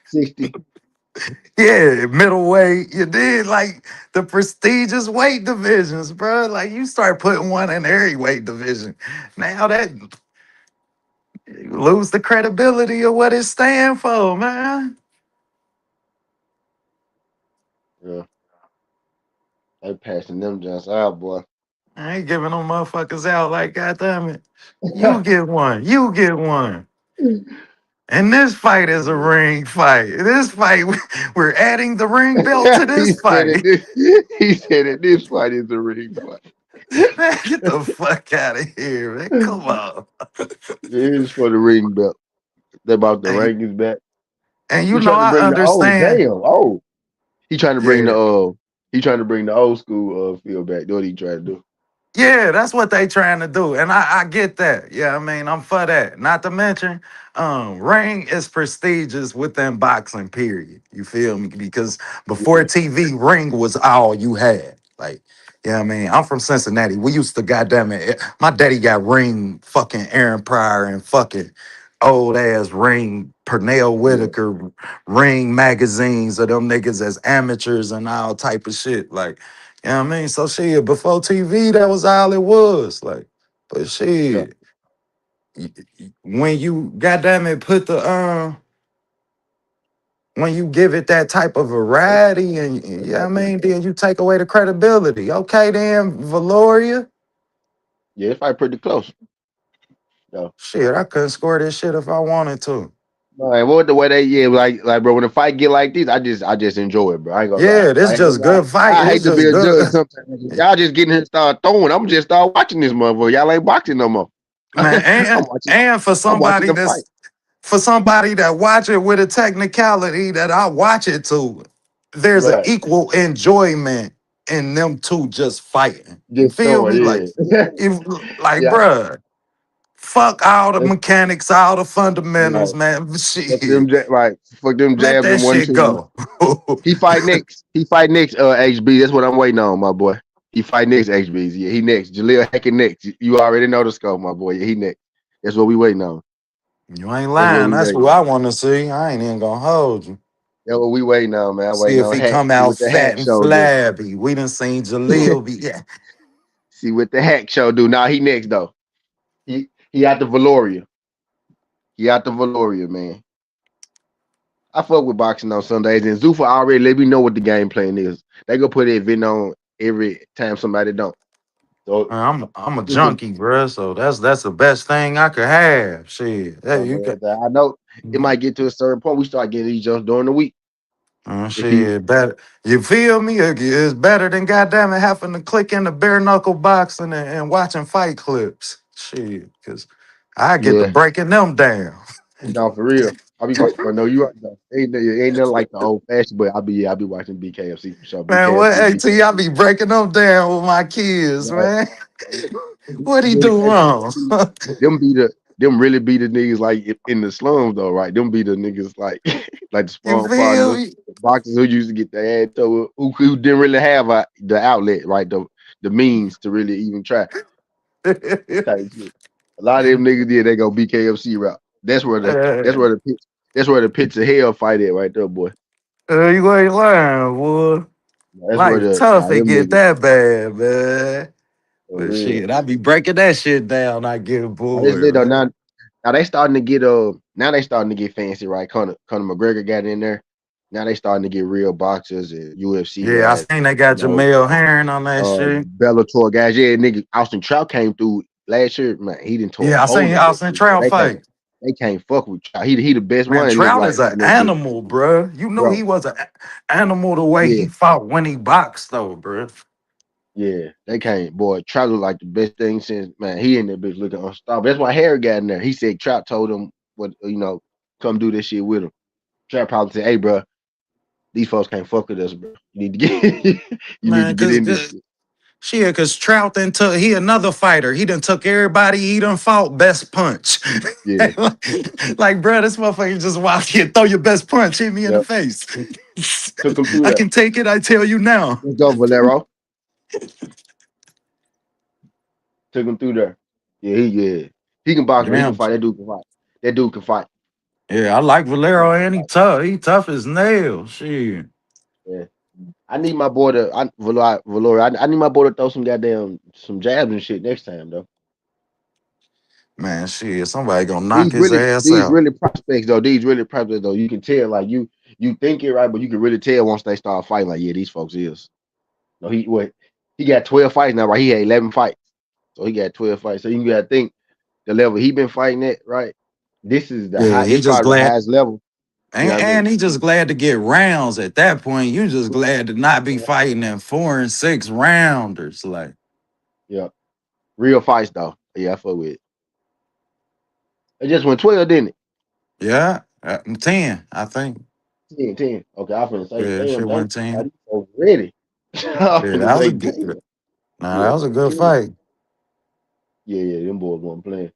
60. Yeah, middleweight. You did like the prestigious weight divisions, bro. Like you start putting one in every weight division. Now that you lose the credibility of what it stand for, man. Yeah, they passing them just out, boy. I ain't giving them motherfuckers out like goddamn it. You get one. You get one. And this fight is a ring fight. This fight, we're adding the ring belt to he this said fight. it. He said it. This fight is a ring fight. Man, get the fuck out of here, man. Come on. It is for the ring belt. They about the And, rankings back. and you He know, trying to I bring the understand. he trying to bring Yeah. the old school feel back. That's what he trying to do. Yeah, that's what they trying to do. And I get that. Yeah, I mean, I'm for that. Not to mention, ring is prestigious within boxing, period. You feel me? Because before Yeah, TV, ring was all you had. Like, yeah, I mean, I'm from Cincinnati. We used to goddamn it. My daddy got ring fucking Aaron Pryor and fucking old ass ring Pernell yeah, Whitaker ring magazines of them niggas as amateurs and all type of shit. Like, you know what I mean? So shit, before TV, that was all it was. Like, but yeah. shit, when you goddamn it put the when you give it that type of variety and yeah, I mean, then you take away the credibility. Okay, then Valoria. Yeah, this fight pretty close. No, Shit, I couldn't score this shit if I wanted to. man, what the way they like bro. When the fight get like this, I just enjoy it, bro. I ain't gonna lie. Yeah, this I ain't just gonna lie. good fight. I hate It's to be just a judge good. sometimes. Y'all just getting here and start throwing. I'm just start watching this motherfucker. Y'all ain't boxing no more. Man, I'm watching. and I'm watching the fight. for somebody that watch it with a technicality that I watch it to, there's an Right. equal enjoyment in them two just fighting. You Just feel me? Like, throwing. Yeah. if like, Yeah. bruh, fuck all the That's mechanics, all the fundamentals, right. man. Fuck them, Shit, right. Fuck them let jabs that and one shit twos. go. He fight next. He fight next. HB. That's what I'm waiting on, my boy. He fight next. HBs. Yeah, he next. Jaleel Hackett next. You already know the scope, my boy. Yeah, he next. That's what we waiting on. You ain't That's what lying. we That's waiting who I on. want to see. I ain't even gonna hold you. That's what we waiting on, man. I'm See waiting if on he Hack. come See out what the Hack fat and show do. flabby. We done seen Jaleel be yeah. See what the Hack show do. Now he next though. He out the Valoria. He out the Valoria, man. I fuck with boxing on Sundays, and Zuffa already let me know what the game plan is. They go put an event on every time somebody don't. So I'm a Zuffa, junkie, bruh. So that's the best thing I could have. Shit, hey, you can. man, I know it might get to a certain point. We start getting these jumps during the week. If he, Shit, better. You feel me? It's better than goddamn it having to click in the bare knuckle boxing and watching fight clips. Shit, cause I get to yeah, breaking them down. no, for real. I be watching. I know you right though. Ain't nothing like the old fashioned, but I be watching BKFC for sure. Man, what? BKFC, Hey, T, I be breaking them down with my kids, right? man. What he do wrong? Dedication. Them be them really be the niggas like in the slums though, right? Them be the niggas like like the You spawn feel partners, me? the boxers who used to get their ass to who didn't really have the outlet, right? The means to really even try type shit. A lot of them niggas did they go BKFC route. That's where the pits of hell fight at right there, boy. You ain't lying, boy. That's where Life the tough, now it them get niggas that bad, man. for But real. shit, I be breaking that shit down. I get Now, this bored, lit though. man. Now they starting to get now they starting to get fancy, right? Conor McGregor got in there. Now they starting to get real boxers and UFC Yeah, I guys. seen they You got know, Jamel Herring on that shit. Bellator guys. Yeah, nigga, Austin Trout came through last year. Man, he didn't tore a Yeah, I hole seen in that Austin bitch. Bro. Trout fight. They can't fuck with Trout. He the best Man, one. It looked Trout like is an in that bitch, animal, bruh. You knew bro. he was an animal the way Yeah, he fought when he boxed, though, bruh. yeah. They can't. Boy, Trout look like the best thing since man. He in that bitch looking unstoppable. That's why Harry got in there. He said Trout told him what come do this shit with him. Trout probably said, "Hey, bro, these folks can't fuck with us, bro. You need to get you need to Man, get cause in this good. shit." Shit, cause Trout then took he another fighter. He done took everybody he done fought best punch. Yeah, Like, bro, this motherfucker just walk here, throw your best punch, hit me in the yep. face. Took him through I there. can take it, I tell you now. Let's go, Valero. Took him through there. Yeah, he can box, bro. He can Damn, fight. That dude can fight. That dude can fight. Yeah, I like Valero and he Like, tough. He tough as nails. Shit. yeah. I need my boy to Valor. I need my boy to throw some goddamn some jabs and shit next time though. Man, shit. Somebody gonna knock These his really ass these out. really prospects though. These really prospects though. You can tell like you think it right, but you can really tell once they start fighting. Like yeah, these folks is. No, he got 12 fights now, right? He had 11 fights, so he got 12 fights. So you got to think the level he been fighting at, right? This is the Yeah, high. he This just probably the glad. highest level. You know what I And mean? he just glad to get rounds at that point. You just glad to not be fighting in 4 and 6 rounders. Like, Yeah, real fights though. Yeah, I fuck with it. It just went 12, didn't it? yeah, 10, I think. 10, 10. Okay, I finna say, Yeah, damn, shit damn, went now 10. these folks ready. I Yeah, finna that was a say, good. damn. Nah, Yeah, that was a good 10. fight. Yeah, yeah, them boys weren't playing.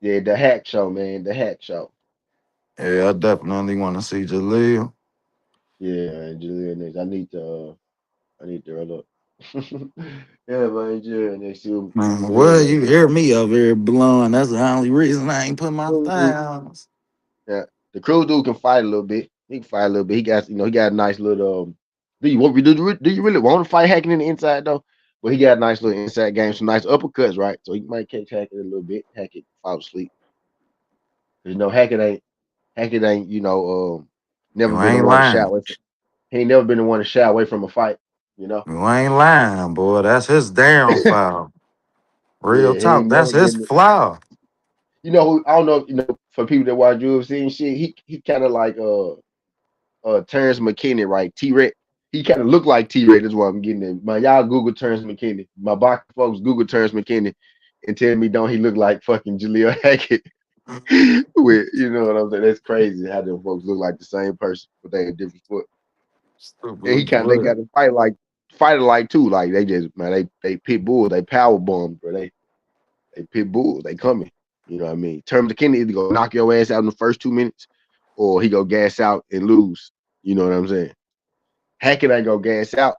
Yeah, the hack show, man, the hack show. Yeah, I definitely want to see Jaleel. Yeah, and Julian next. I need to run up. Yeah, man, Julian next. See Man, what Julian well, next. you hear me over here blowing. That's the only reason I ain't put my thighs. Yeah, the crew dude can fight a little bit. He can fight a little bit. He got he got a nice little. Do you really want to fight hacking in the inside though? But he got a nice little inside game, some nice uppercuts, right? So he might catch Hackett a little bit. Hackett fall asleep. 'Cause, Hackett ain't never You been the ain't one to shy lying. away from. He ain't never been the one to shy away from a fight. You know. You ain't lying, boy. That's his downfall. Real Yeah, he talk. ain't That's never his been. flaw. You know who? I don't know. For people that watch UFC and shit, he kind of like Terrence McKinney, right? T Rex. He kind of looked like T Rex. That's why I'm getting it. My y'all Google Terrence McKinney. My box folks Google Terrence McKinney and tell me don't he look like fucking Jaleel Hackett? With you know what I'm saying? That's crazy how them folks look like the same person, but they a different foot. And Stupid they boy. got to fight like too. Like they just man, they pit bulls, they power bombs, bro. They pit bulls, they coming. You know what I mean? Terrence McKinney either go knock your ass out in the first 2 minutes, or he go gas out and lose. You know what I'm saying? Hackett ain't gonna gas out,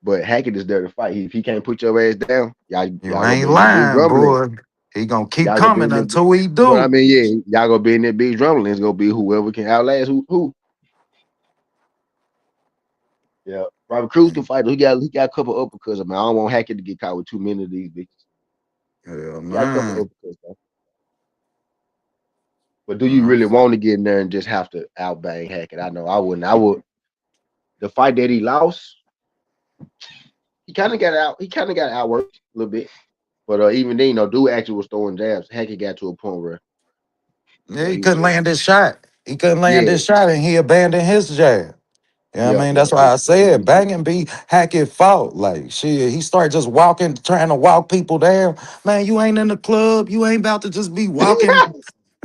but Hackett is there to fight. If he can't put your ass down, You y'all gonna be ain't in that big lying, drumbling. boy. He gonna keep Y'all gonna be coming in that. until he But I do. mean, yeah, y'all gonna be in that big drumbling. It's gonna be whoever can outlast who. Yeah, Robert Cruz can fight. He got a couple uppercuts. I mean, I don't want Hackett to get caught with too many of these bitches. Hell He got a couple man. uppercuts though. But do you really want to get in there and just have to outbang Hackett? I know I wouldn't. I would. The fight that he lost, he kind of got out. He kind of got outworked a little bit. But even then, dude actually was throwing jabs. Hackett got to a point where Yeah, he he was couldn't just land his shot. He couldn't land yeah, his shot and he abandoned his jab. You know what I yeah, mean? yeah. That's why I said banging be Hackett fault. Like shit, he started just walking, trying to walk people down. Man, you ain't in the club. You ain't about to just be walking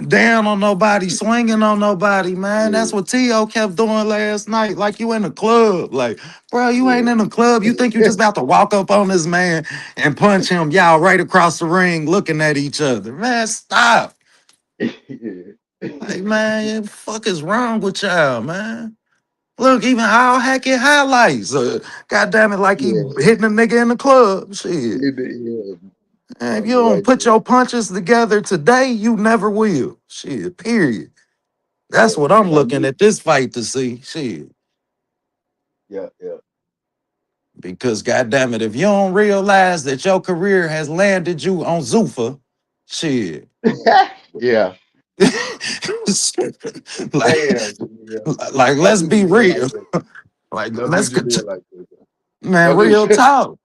down on nobody, swinging on nobody, man. That's Yeah, what T.O. kept doing last night. Like you in the club. Like, bro, you ain't yeah, in the club. You think you just about to walk up on this man and punch him, y'all right across the ring looking at each other. Man, stop. yeah, Like, man, fuck is wrong with y'all, man? Look, even all Hackett highlights. God damn it, like he yeah. hitting a nigga in the club. Shit. Yeah. Man, if Oh, you you're don't right put there. your punches together today, you never will. Shit, period. Yeah, That's what you I'm might looking need. at this fight to see. Shit. Yeah, yeah, Because goddamn it, if you don't realize that your career has landed you on Zuffa, shit. yeah. like, Damn, Jaleel. like, Don't let's do be Jaleel like real. that. Like, Don't do let's get Jaleel like that. man, Don't do. real talk.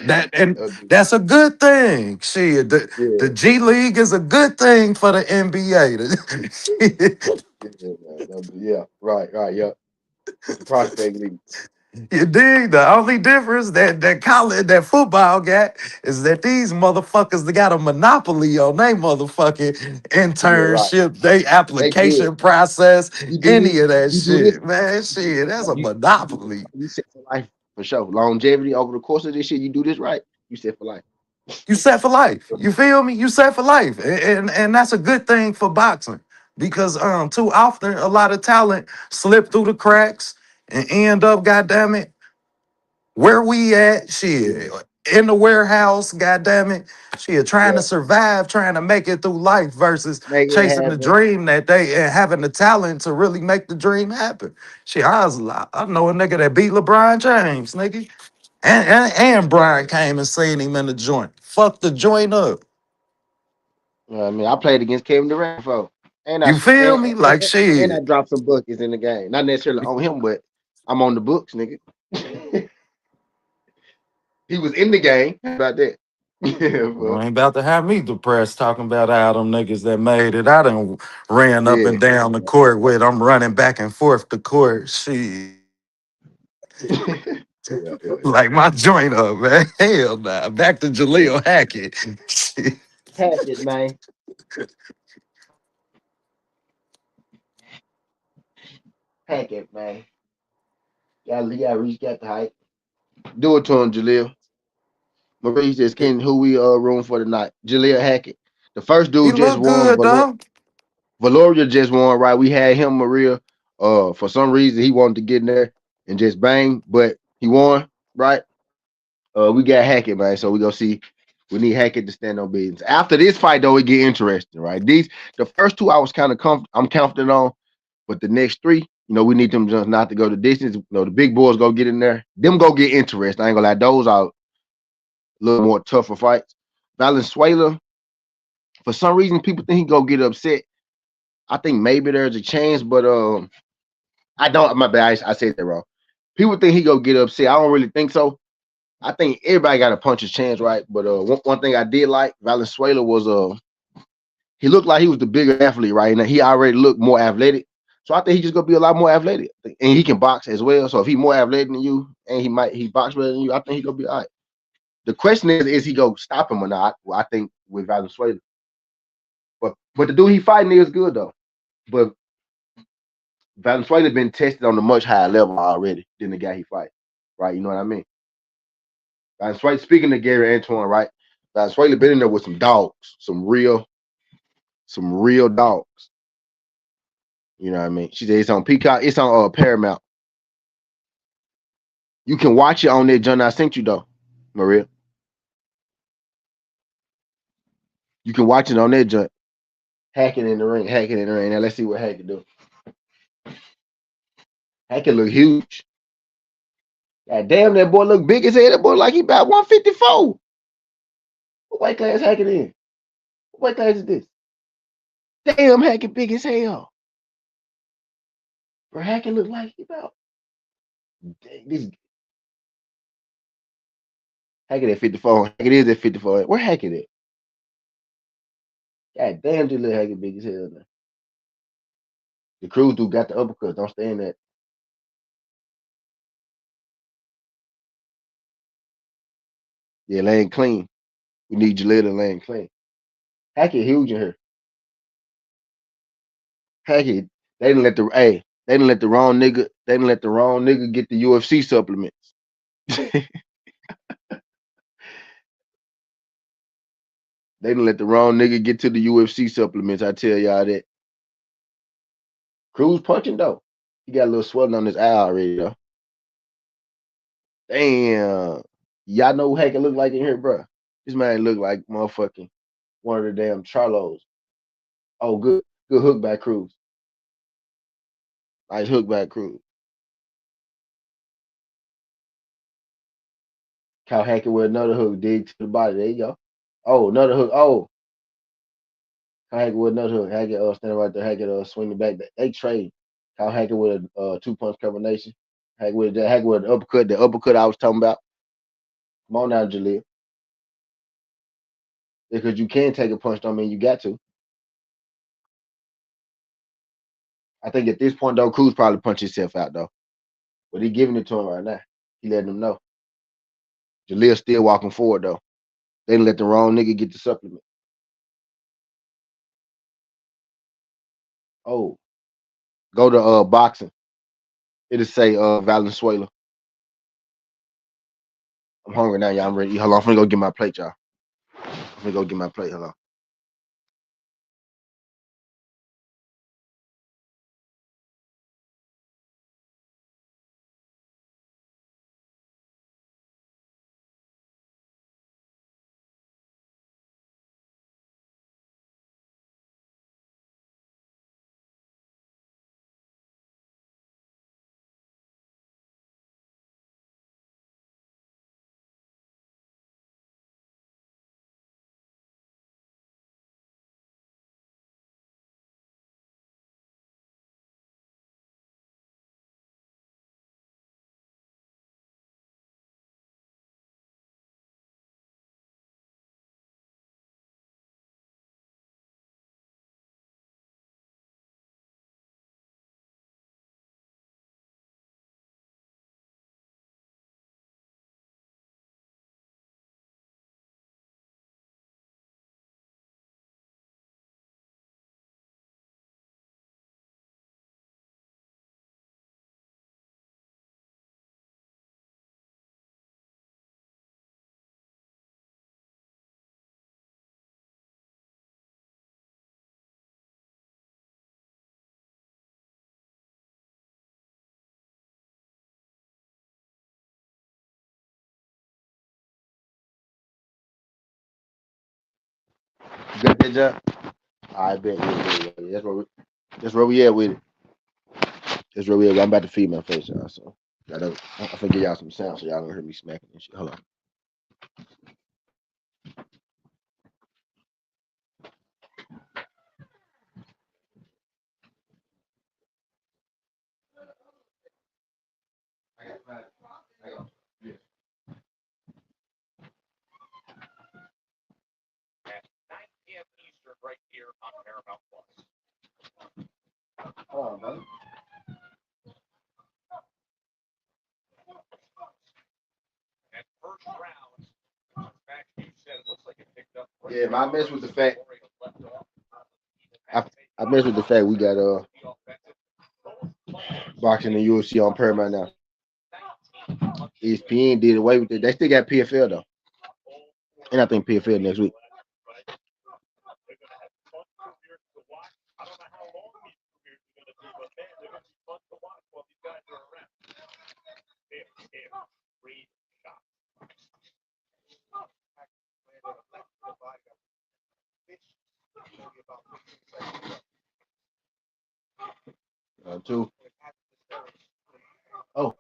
That and Don't do. that's a good thing. Shit, the Yeah, G League is a good thing for the NBA. yeah, man. Don't do. Yeah, right, right. Yeah, the prospect league. You dig? The only difference that college, that football got is that these motherfuckers they got a monopoly on they motherfucking Yeah, right. internship, they They good. application process, You do this. any of that You do this. shit. Man, shit, that's a You do this monopoly. right. You set for life for sure. Longevity over the course of this shit. You do this right. You set for life. You set for life. You feel me? You set for life. And that's a good thing for boxing. Because too often a lot of talent slip through the cracks and end up, goddamn it, where we at, Yeah, shit. in the warehouse, goddamn it. She is trying to Yeah, survive, trying to make it through life versus make it chasing the happen. dream that they and having the talent to really make the dream happen. I know a nigga that beat LeBron James, nigga. And Brian came and seen him in the joint. Fuck the joint up. You know what I mean, I played against Kevin Durant before, and You feel me? Like I shit. dropped some buckets in the game. Not necessarily on him, but I'm on the books, nigga. He was in the game. How about that? Yeah, You bro. ain't about to have me depressed talking about all them niggas that made it. I done ran up Yeah. and down the court with. I'm running back and forth the court. Shit. Yeah. Like my joint up, man. Hell nah. Back to Jaleel Hackett. Shit. Hack it, man. Hack it, man. Gotta reach got the height. Do it to him, Jaleel. Marie says, "Ken, who we room for tonight?" Jaleel Hackett. The first He dude just look won. good, though. Valoria just won, right? We had him, Maria. For some reason he wanted to get in there and just bang, but he won, right? We got Hackett, man. So we go see. We need Hackett to stand on business. After this fight, though, it get interesting, right? The first two I was kind of I'm confident on, but the next three, we need them just not to go the distance. The big boys go get in there. Them go get interesting. I ain't gonna lie, those are a little more tougher fights. Valenzuela, for some reason, people think he go get upset. I think maybe there's a chance, but I don't. My bad. I said that wrong. People think he go get upset. I don't really think so. I think everybody got a puncher's chance, right? But one thing I did like Valenzuela was he looked like he was the bigger athlete, right? And he already looked more athletic. So I think he's just gonna be a lot more athletic, and he can box as well. So if he's more athletic than you, and he box better than you, I think he gonna be all right. The question is he gonna stop him or not? Well, I think with Valenzuela, but the dude he fighting is good though. But Valenzuela been tested on a much higher level already than the guy he fight, right? You know what I mean? Valenzuela, speaking to Gary Antoine, right? Valenzuela been in there with some dogs, some real dogs. You know what I mean? She said it's on Peacock, it's on Paramount. You can watch it on that joint I sent you though, Maria. You can watch it on that joint. Hacking in the ring, hacking in the ring. Now let's see what Hackett do. Hackett look huge. God damn, that boy look big as hell. That boy like he about 154. What weight class Hackett in? What weight class is this? Damn, Hackett big as hell. Bro, Hackett look like he about this Hackett at 54. Hackett is at 54. Where Hackett at? God damn, this little Hackett big as hell now. The Cruz dude got the uppercut. Don't stand that. Yeah, laying clean. We need Jaleel to laying clean. Hackett huge in here. Hackett, they didn't let the they didn't let the wrong nigga. They didn't let the wrong nigga get the UFC supplements. They didn't let the wrong nigga get to the UFC supplements. I tell y'all that. Cruz punching though. He got a little swelling on his eye already though. Damn. Y'all know who Hackett look like in here, bro? This man look like motherfucking one of the damn Charlos. Oh, good hook back Cruz. Nice hook back Cruz. Kyle Hackett with another hook, dig to the body. There you go. Oh, another hook. Oh, Kyle Hackett with another hook. Hackett standing right there. Hackett swinging back. They trade. Kyle Hackett with a 2-punch combination. Hackett with an uppercut. The uppercut I was talking about. Come on now, Jaleel. Because you can take a punch, don't mean you got to. I think at this point though, Cruz probably punched himself out though. But he giving it to him right now. He letting him know. Jaleel still walking forward though. They didn't let the wrong nigga get the supplement. Oh, go to boxing. It'll say Valenzuela. I'm hungry now, y'all. I'm ready. Hold on, I'm finna go get my plate, y'all. I'm finna go get my plate. Hold on. got that job? I bet. Yeah. That's where we at with it. That's where we at. I'm about to feed my face, y'all. So I'm gonna give y'all some sound so y'all don't hear me smacking and shit. Hold on. Hold on, brother. Yeah, I mess with the fact. I mess with the fact we got boxing and UFC on Paramount now. ESPN did away with it. They still got PFL though, and I think PFL next week. Two. Oh,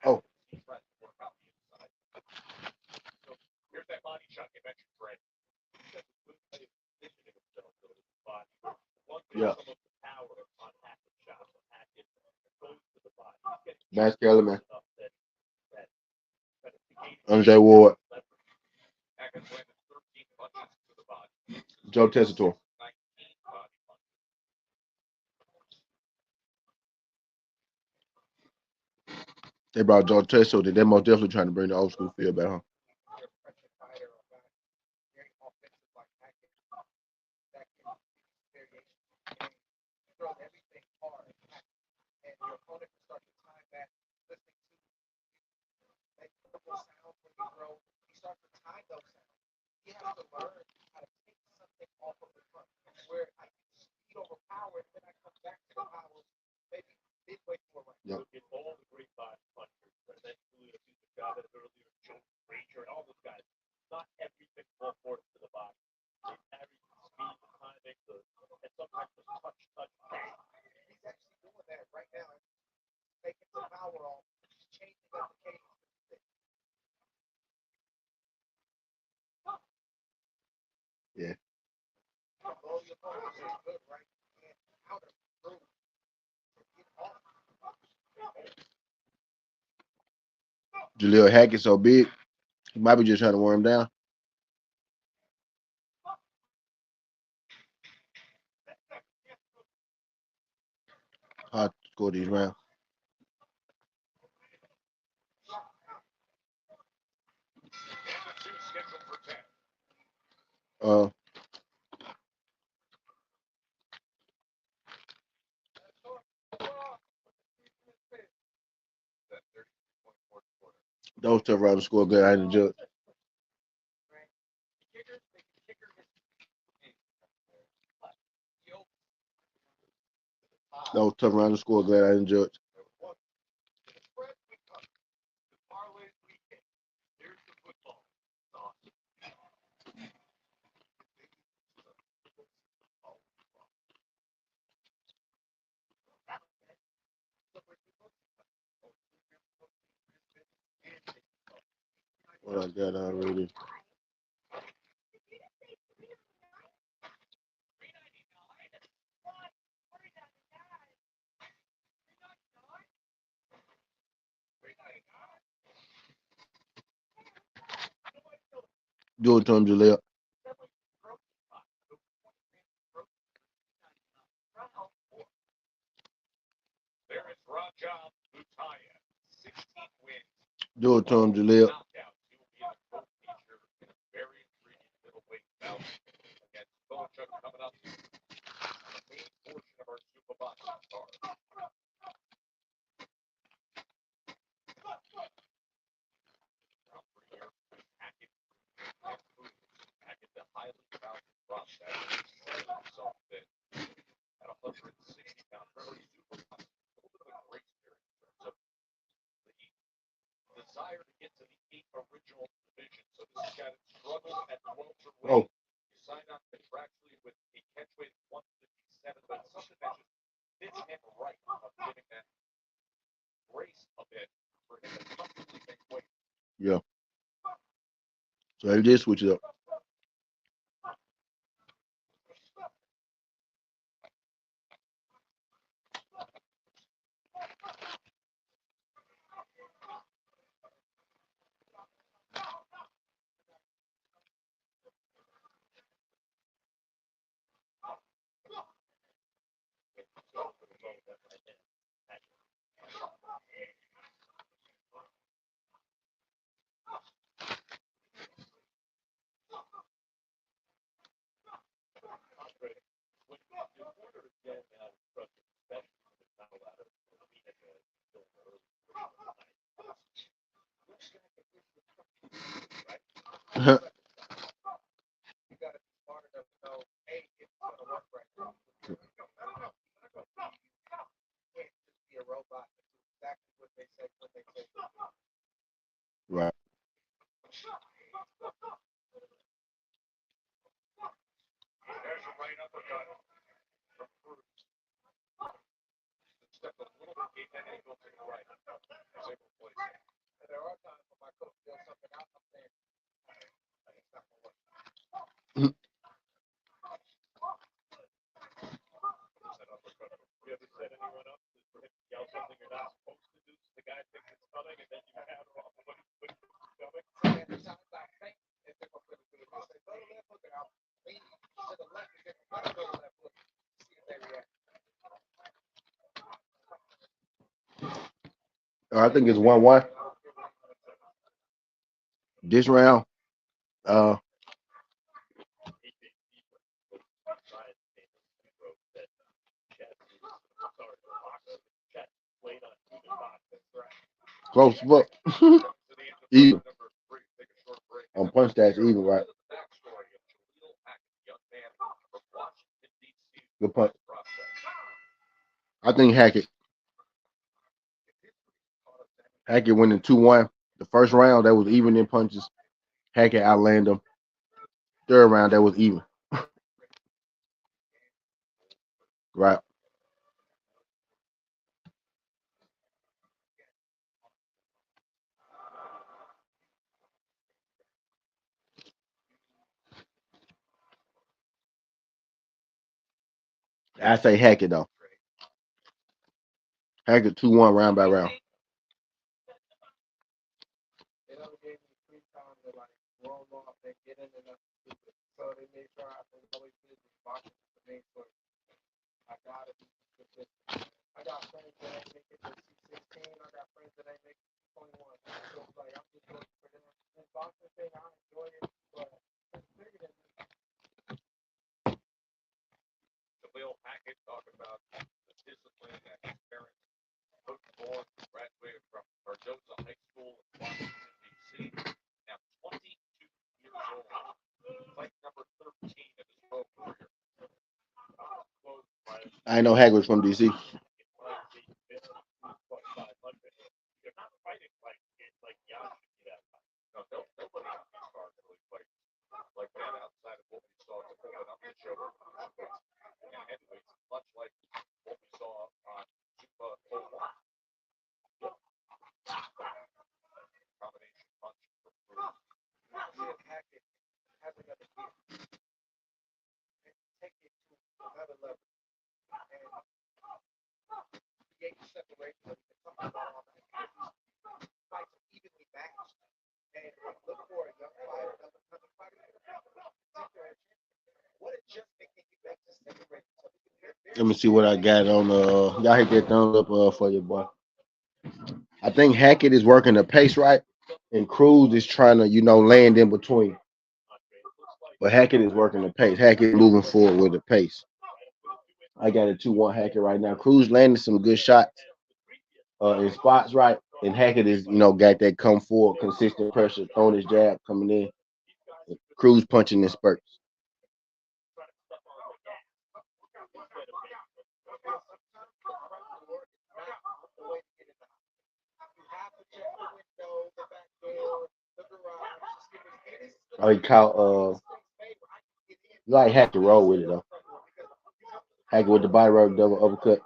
oh. Yeah. Max Kellerman. Andre Ward. Joe Tessitore. They brought Joe Tessitore. They're most definitely trying to bring the old school feel back home. Yep. Yeah. Jaleel Hackett so big, he might be just trying to wear him down. Hard to score these rounds. Uh, those tough rounds score good. I didn't judge. Those tough rounds score glad I didn't judge. What I got already. Do it to him, Jaleel. Do it to him, Jaleel. So they did switch it up. Right. I think it's 1-1 this round. Uh, close book. Even on punch stats, even right. Good punch. I think Hackett winning 2-1. The first round that was even in punches. Hackett outlanded him. Third round that was even. Right. I say Hackett though. Hackett 2-1 round by round. I know Hackett was from DC. Let me see what I got on. Y'all hit that thumbs up for your boy. I think Hackett is working the pace right, and Cruz is trying to land in between. But Hackett is working the pace. Hackett moving forward with the pace. I got a 2-1 Hackett right now. Cruz landing some good shots in spots right, and Hackett is got that come forward, consistent pressure, throwing his jab, coming in. Cruz punching in spurts. Oh, he caught. Like Hackett to roll with it though. Hackett with the body roll, double uppercut.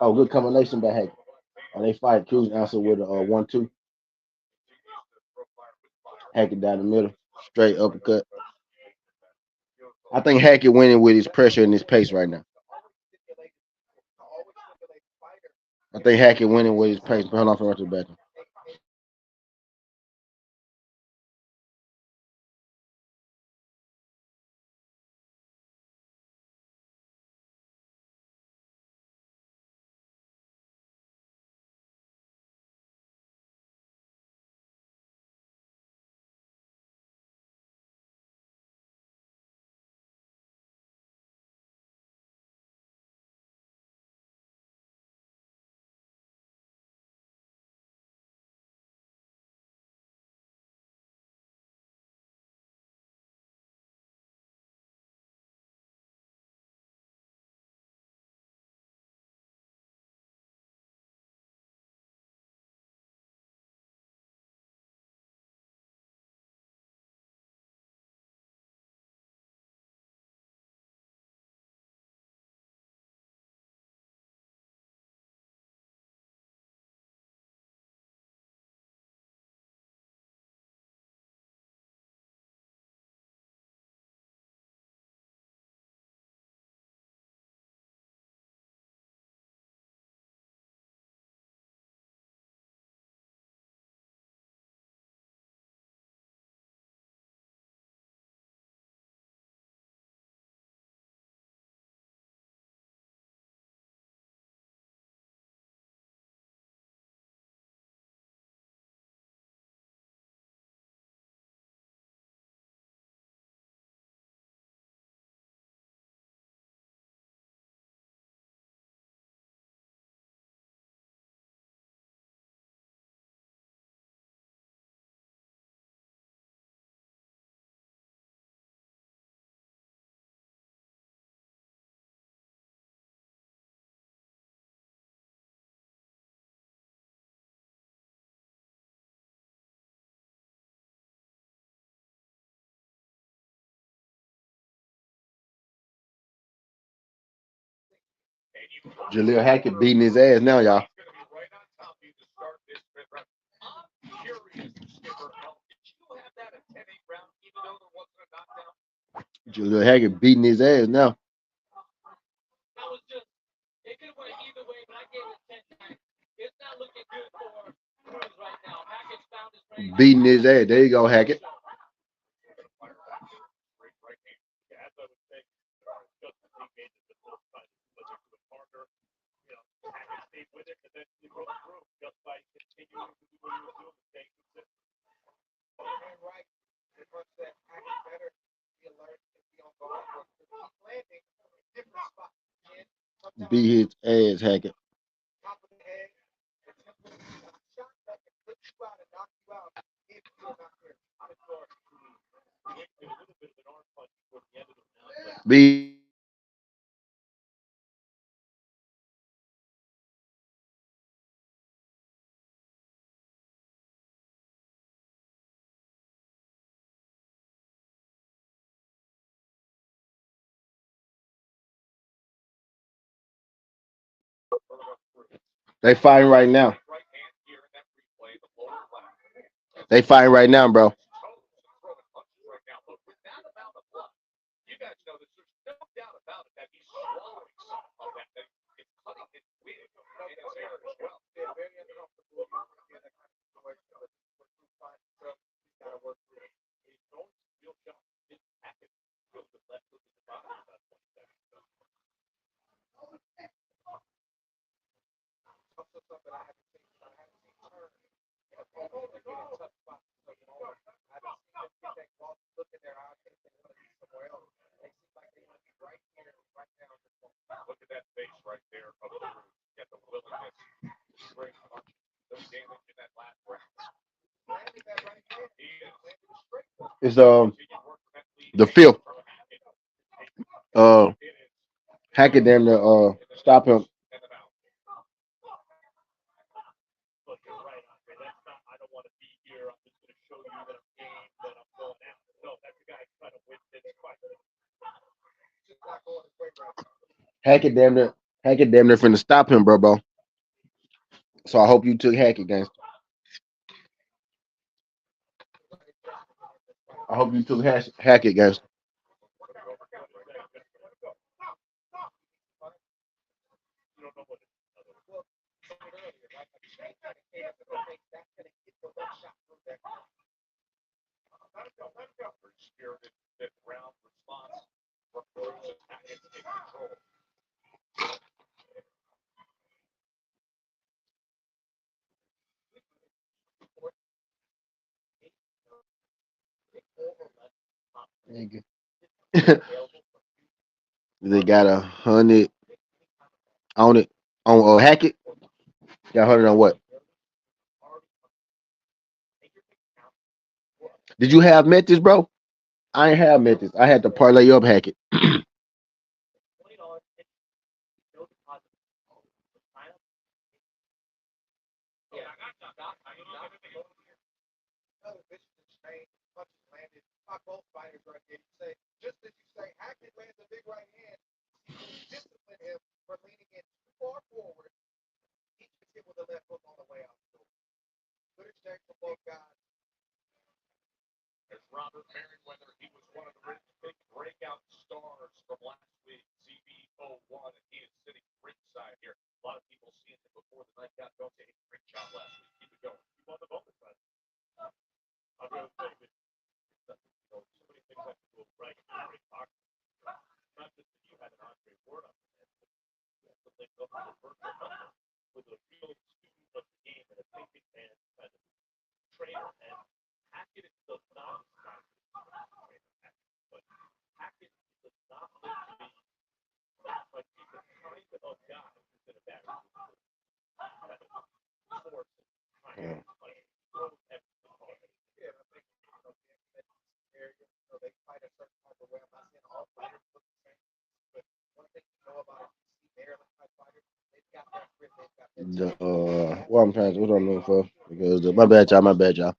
Oh, good combination by Hackett. They fight. Cruz answer with a 1-2. Hackett down the middle. Straight uppercut. I think Hackett winning with his pressure and his pace right now. I think Hackett winning with his pace. Hold on for right to the back. Jaleel Hackett beating his ass now, y'all. Jaleel Hackett beating his ass now. Beating his ass. There you go, Hackett. Beat his ass, Hackett. Beat They fighting right now. They fighting right now, bro. It's the fifth. Uh, Hackett them to stop him. Hackett damn near Hackett damn near finna stop him, bro. So I hope you took Hackett, gangster. I hope you took Hackett, guys. Thank you. They got 100 on it on Hackett. Got 100 on what? Did you have Metis, bro? I ain't have Metis. I had to parlay up Hackett. Yeah. What I'm trying to, what I'm looking for because my bad, y'all. My bad, y'all.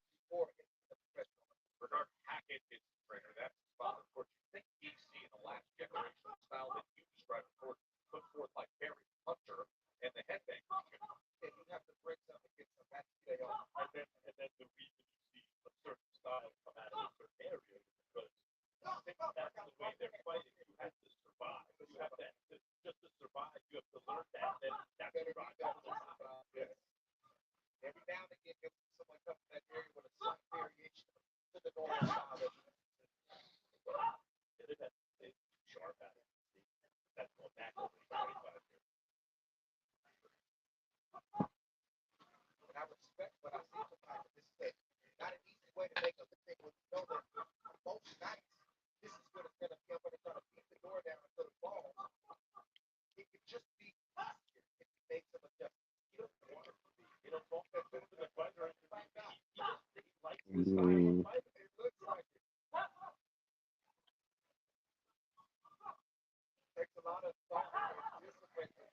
Mm,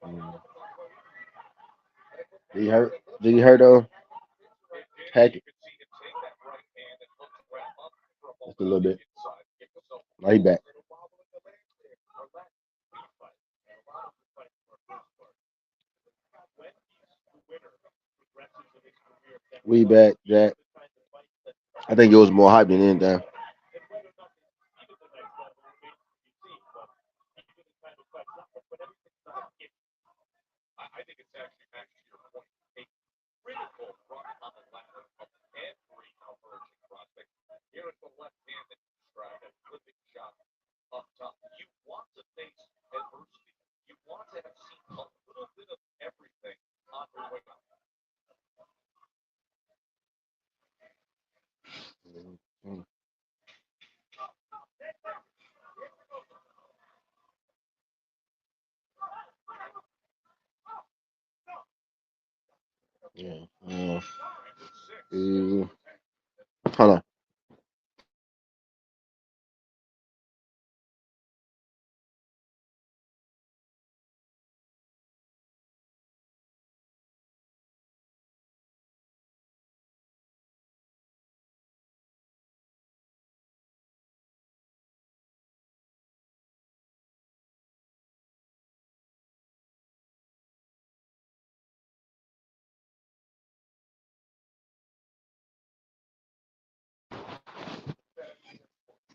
mm. Did he hurt? Did he hurt? Hackett just a little bit. Now he back. We back, Jack. I think it was more hype than anything. Mm, yeah. Uh, hold on.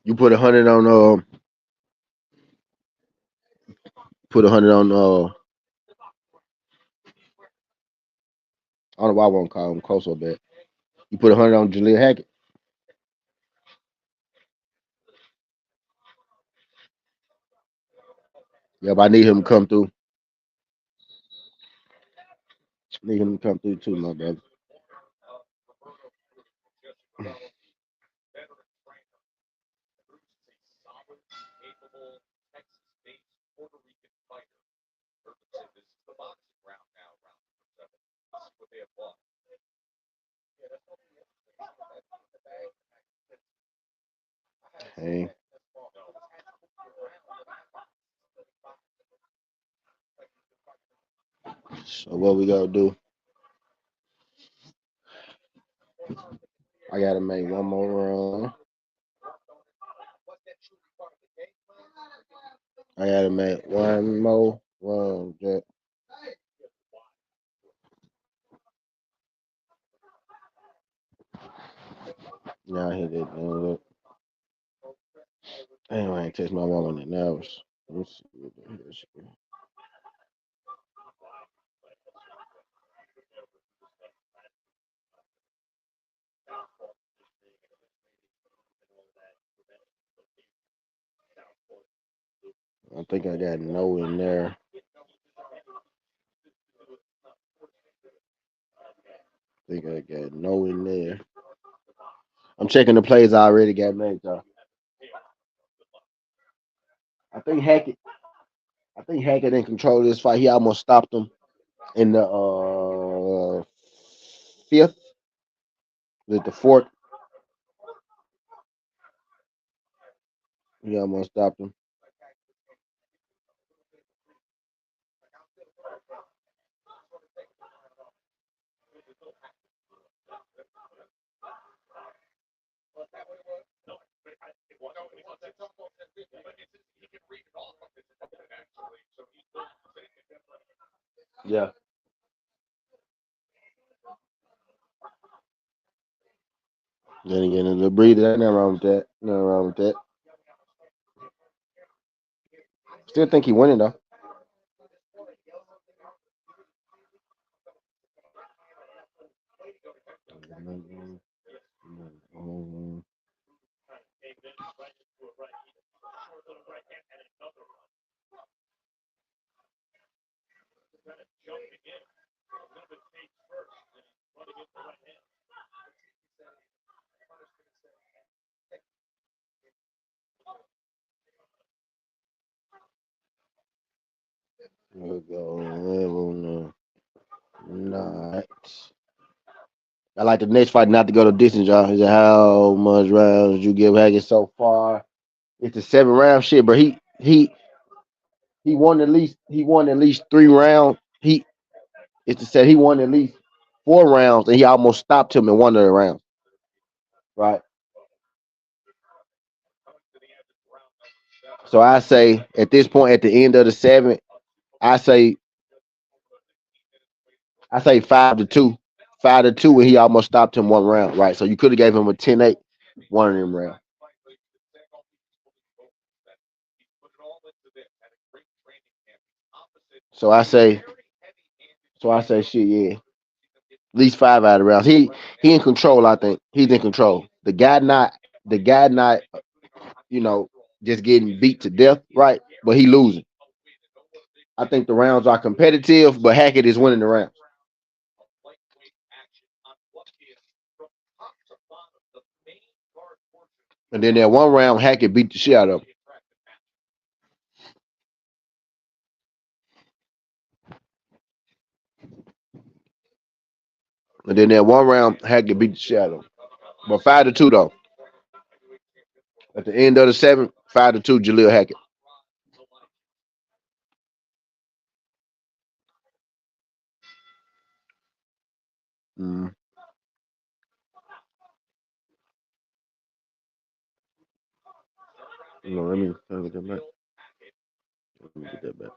You put 100 on put 100 on I don't know why I won't call him close so bad. You put 100 on Jaleel Hackett. Yep, I need him to come through. Need him to come through too, my brother. Hey. So what we gotta do? I gotta make one more run. I gotta make one more run. Jack. Now I hit that. Damn, I ain't text my mom in the hours. Let's see what the hell she got. I think I got no in there. I think I got no in there. I'm checking the plays I already got made, y'all. I think Hackett. I think Hackett in control of this fight. He almost stopped him in the fifth, with the fourth. He almost stopped him. Yeah. Then again, a little breather. Ain't nothing wrong with that. Nothing wrong with that. Still think he winning though. We'll go level not. I like the next fight not to go to distance, y'all. Is how much rounds you give Haggis so far? It's a 7 round shit, bro. He won at least 3 rounds. It's a set. He won at least 4 rounds, and he almost stopped him in one of the rounds. Right. So I say at this point, at the end of the 7th, I say 5-2, 5-2, and he almost stopped him 1 round. Right. So you could have gave him a 10-8, one of them rounds. So I say, shit, yeah. At least 5 out of the rounds. He in control. I think he's in control. The guy not you know just getting beat to death, right? But he losing. I think the rounds are competitive, but Hackett is winning the rounds. And then that 1 round, Hackett beat the shit out of him. And then that 1 round, Hackett beat the shit out of him. But 5-2 though. At the end of the 7th, 5-2, Jaleel Hackett. Mm. No, let me get that back. Let me get that back.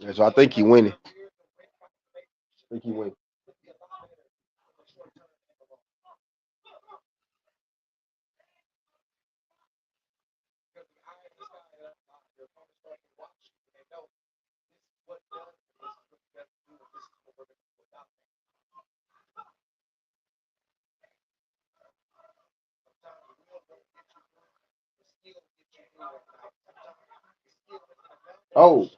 And so I think he winning. I think he winning. Oh,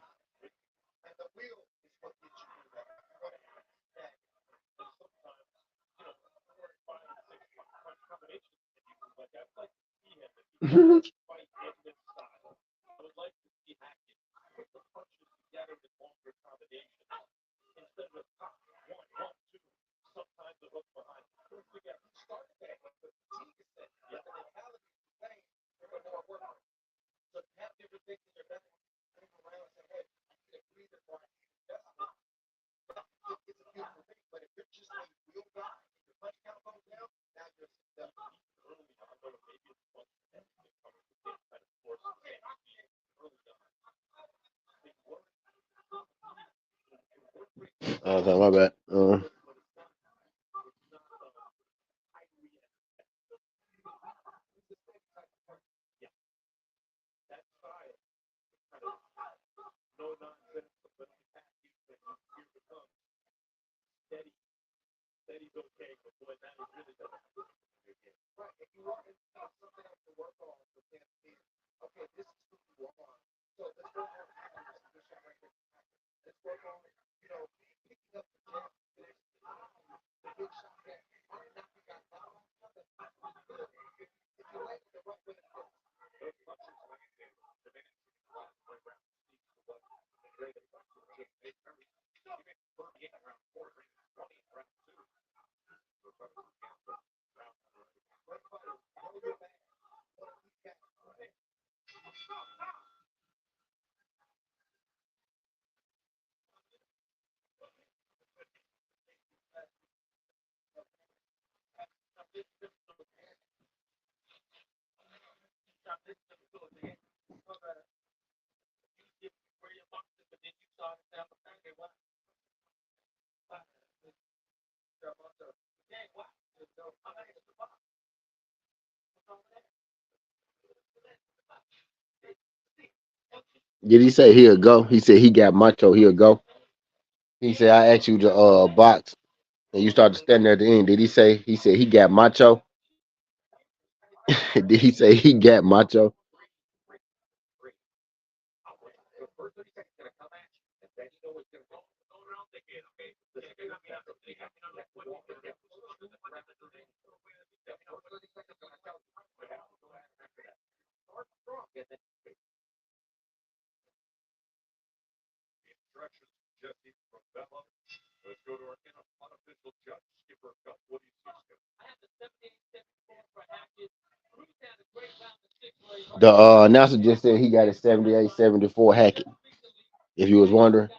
okay, my bad. Did he say he'll go? He said he got macho. He'll go. He said I asked you to box, and you started standing there at the end. Did he say? He said he got macho. Did he say he got macho? The announcer just said he got a 78-74 Hackett. If you was wondering.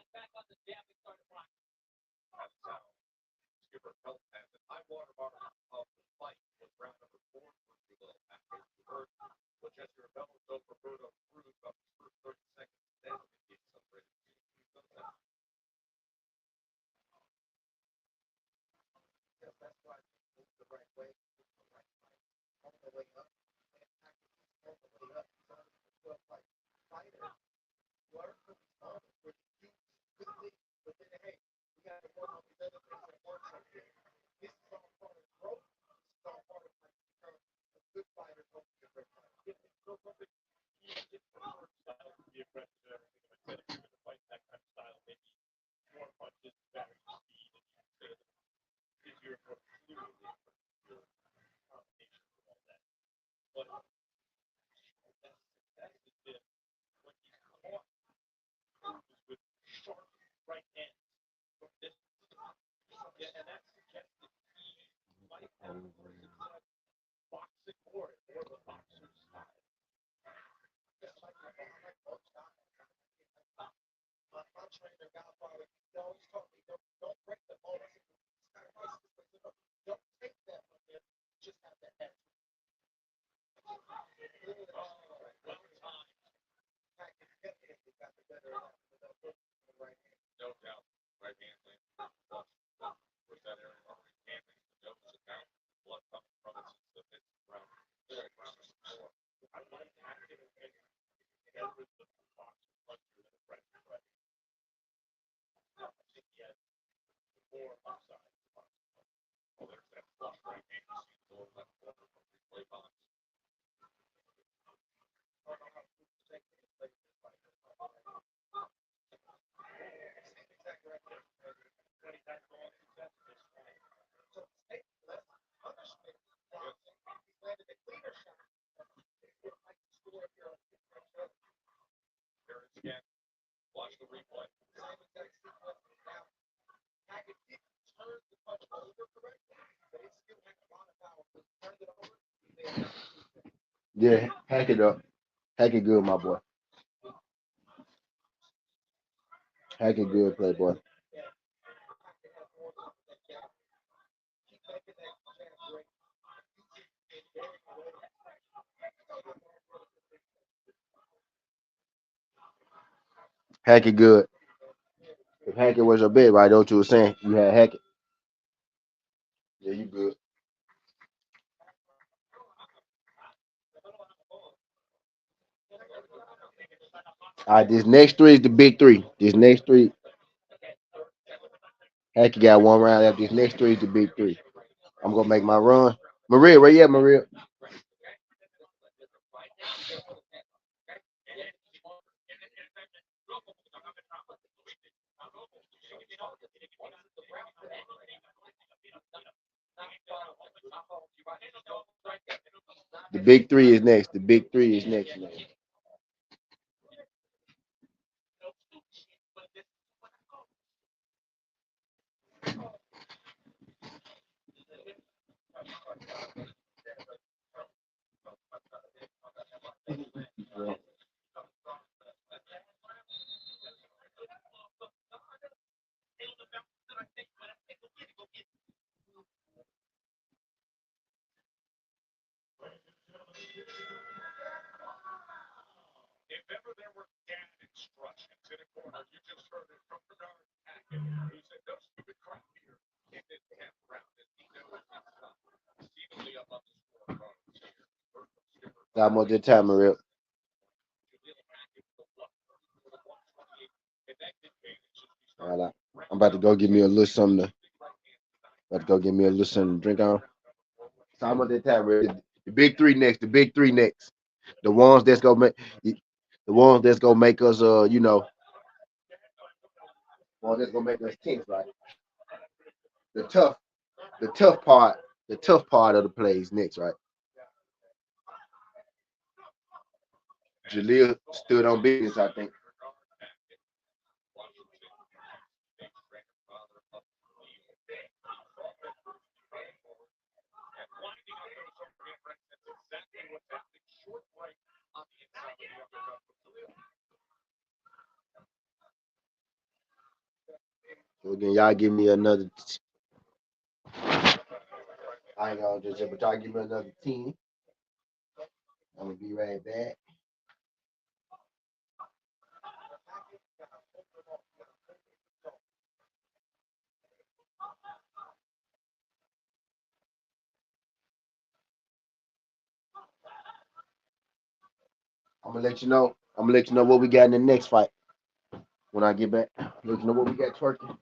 Yeah, hack it up. Hack it good, my boy. Hack it good, playboy. Hack it good. If hack it was your bed, right? That's what you were saying. You had hack it. Yeah, you good. All right, this next three is the big three. This next three, hack it got one round after this next three is the big three. I'm gonna make my run. Maria, where you at, Maria? The big three is next. The big three is next. Man. Got more this time, Maria. All right, I'm about to go give me a little something. About to go give me a little something to drink on. So I'm on that time, Maria. The big three next. The big three next. The ones that's gonna make. The ones that's gonna make us, ones that's gonna make us tense, right? The tough, the tough part, the tough part of the plays next, right? Jaleel stood on business, I think. So again, y'all give me another. I ain't gonna just, but y'all give me another 10. I'm gonna be right back. I'm gonna let you know. I'm gonna let you know what we got in the next fight when I get back. Let you know what we got twerking.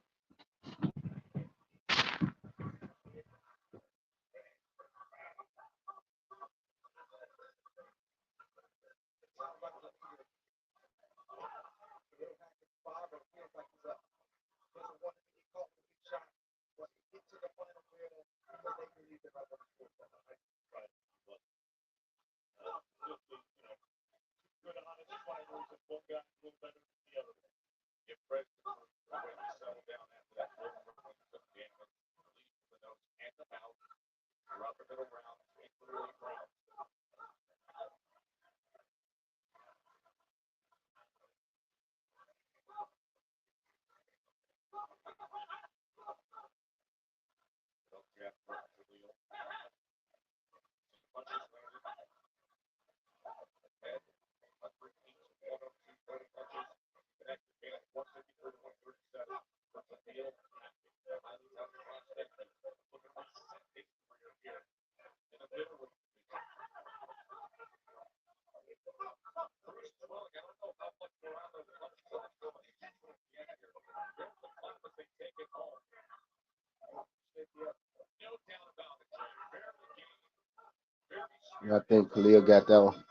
I think Khalil got that one.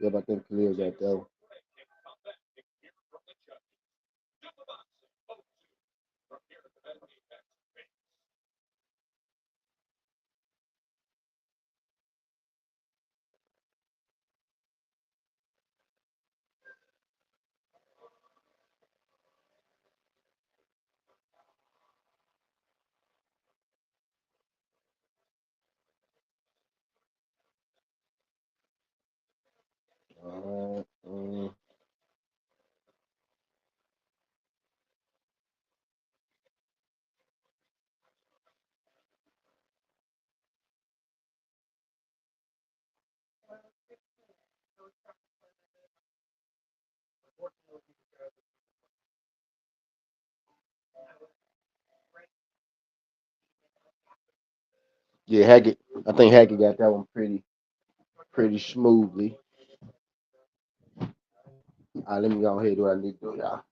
Yep, I think Khalil got that one. Mm. Yeah, Hackett. I think Hackett got that one pretty smoothly. All right, let me go ahead and do what I need to do, y'all.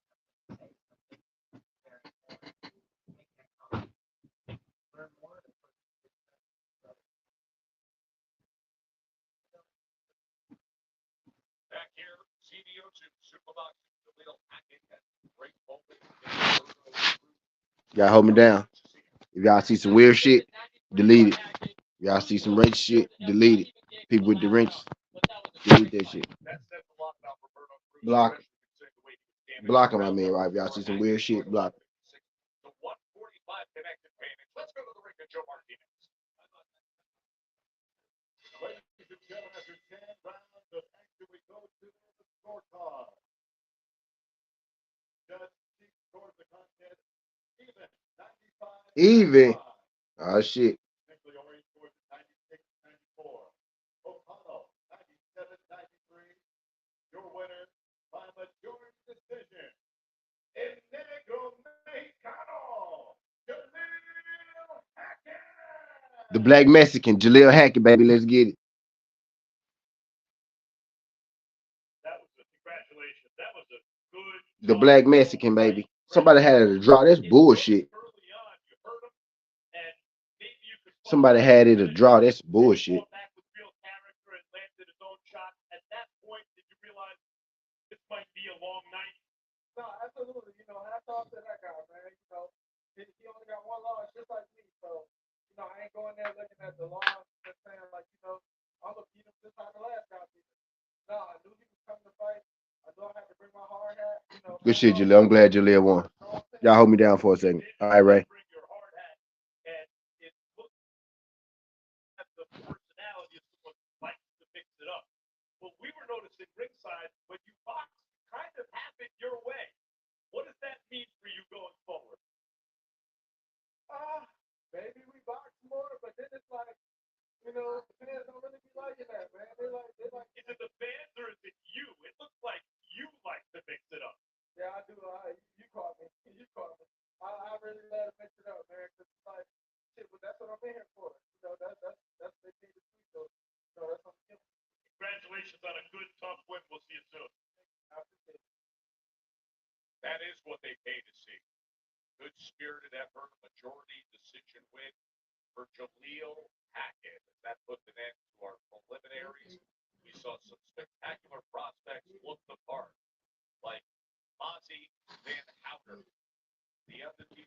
Y'all hold me down. If y'all see some weird shit, delete it. If y'all see some wrench shit, delete it. People with the wrench, delete that shit. Block. Block him, I mean, right? If y'all see some weird shit, block him. Even. Oh, shit. The Black Mexican, Jaleel Hackett, baby. Let's get it. The Black Mexican, baby. Somebody had it a draw. That's bullshit. Somebody had it a draw. That's bullshit. Good shit, Jaleel. I'm glad Jaleel won. Y'all hold me down for a second. All right, Ray.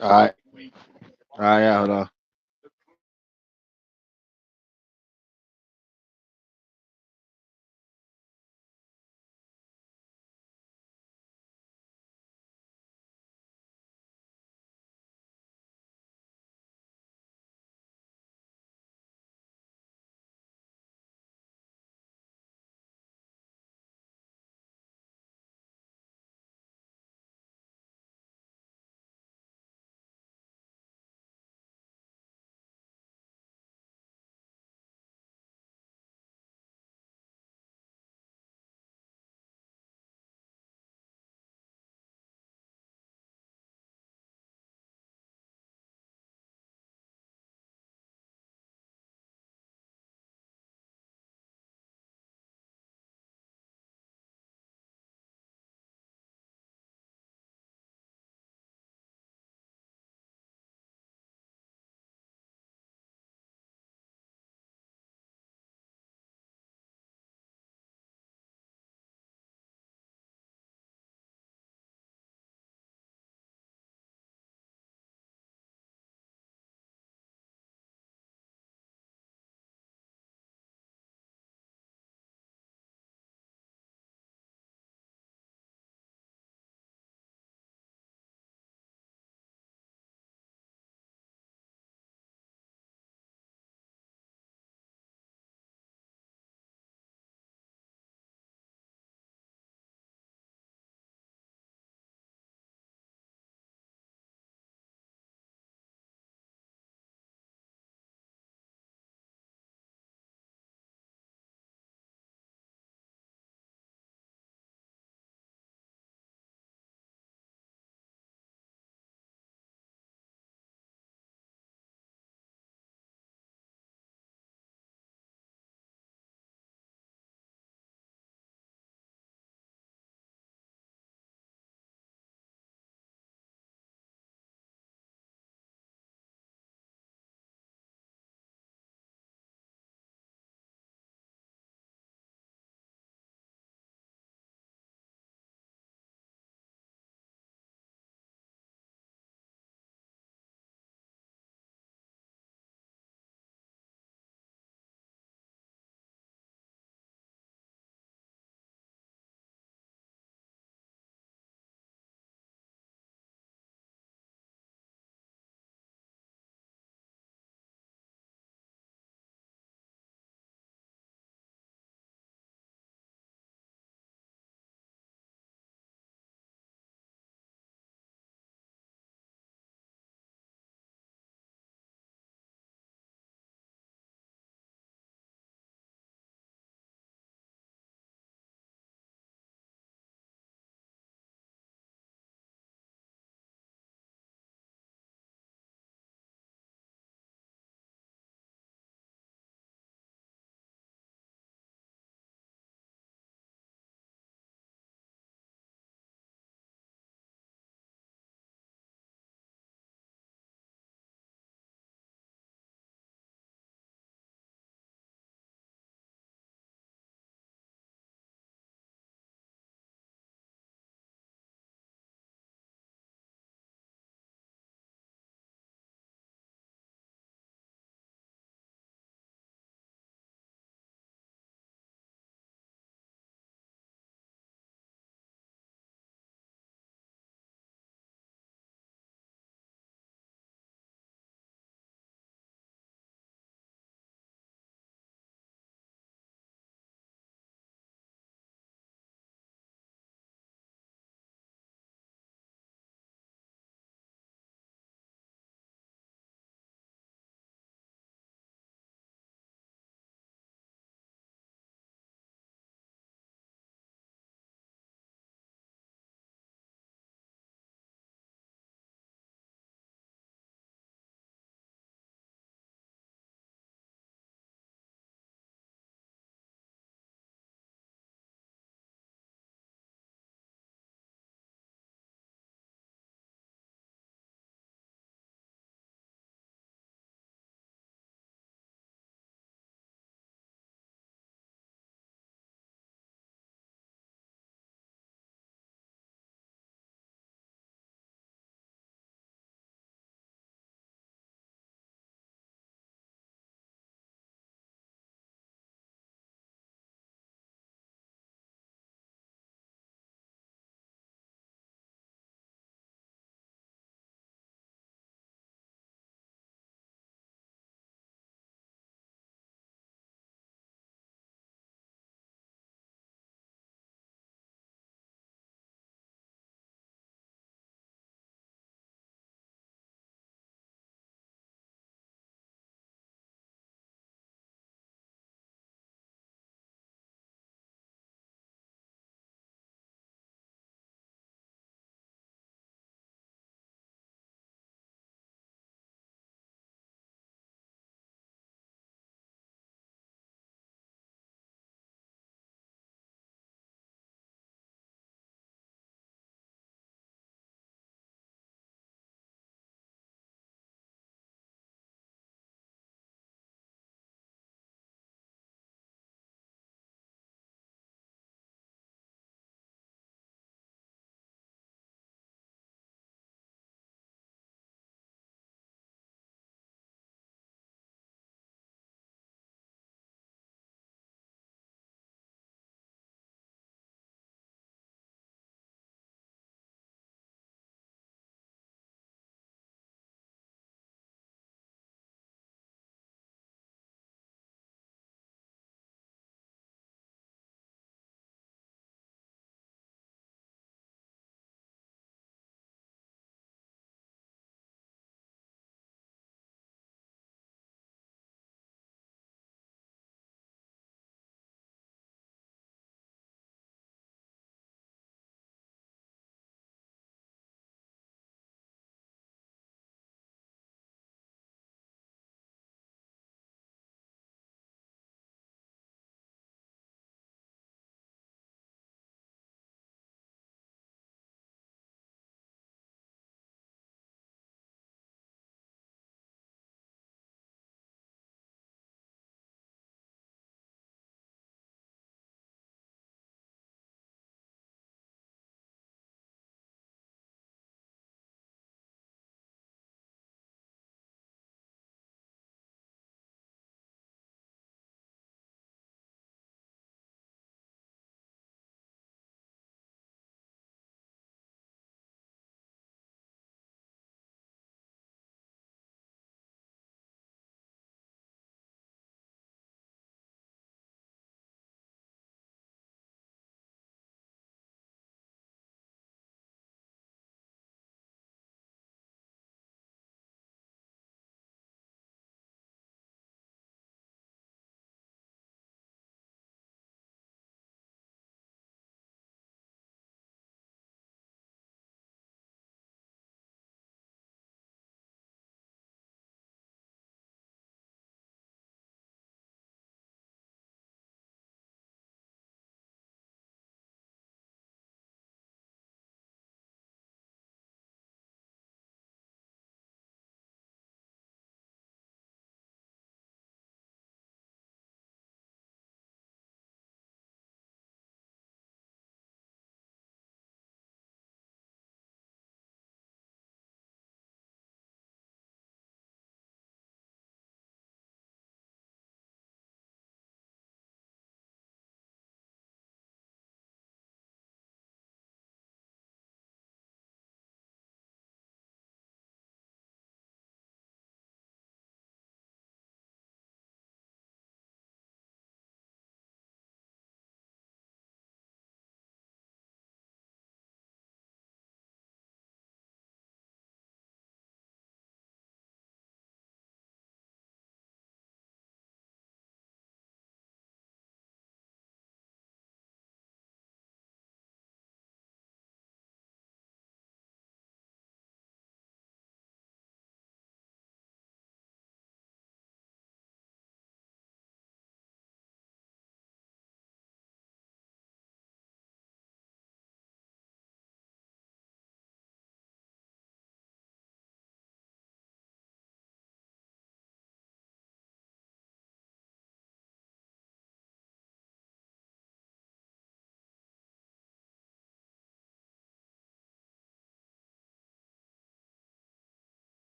All right. All right, hold on.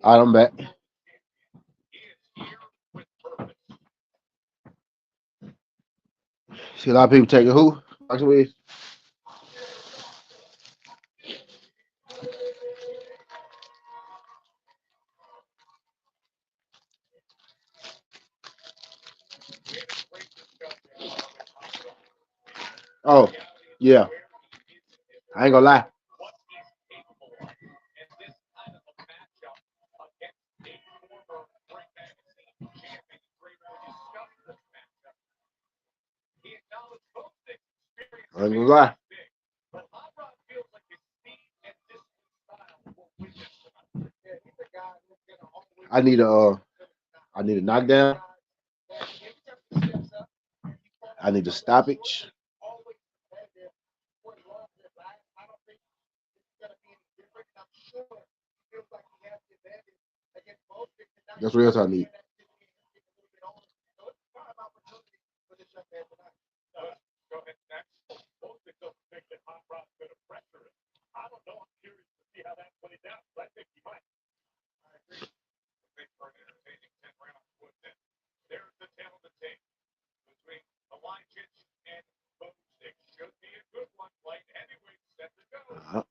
All right, I'm back. See a lot of people taking who? Boxing with? Oh, yeah. I ain't gonna lie. I ain't gonna lie. I need a knockdown. I need a stoppage. That's what else I need. Uh-huh.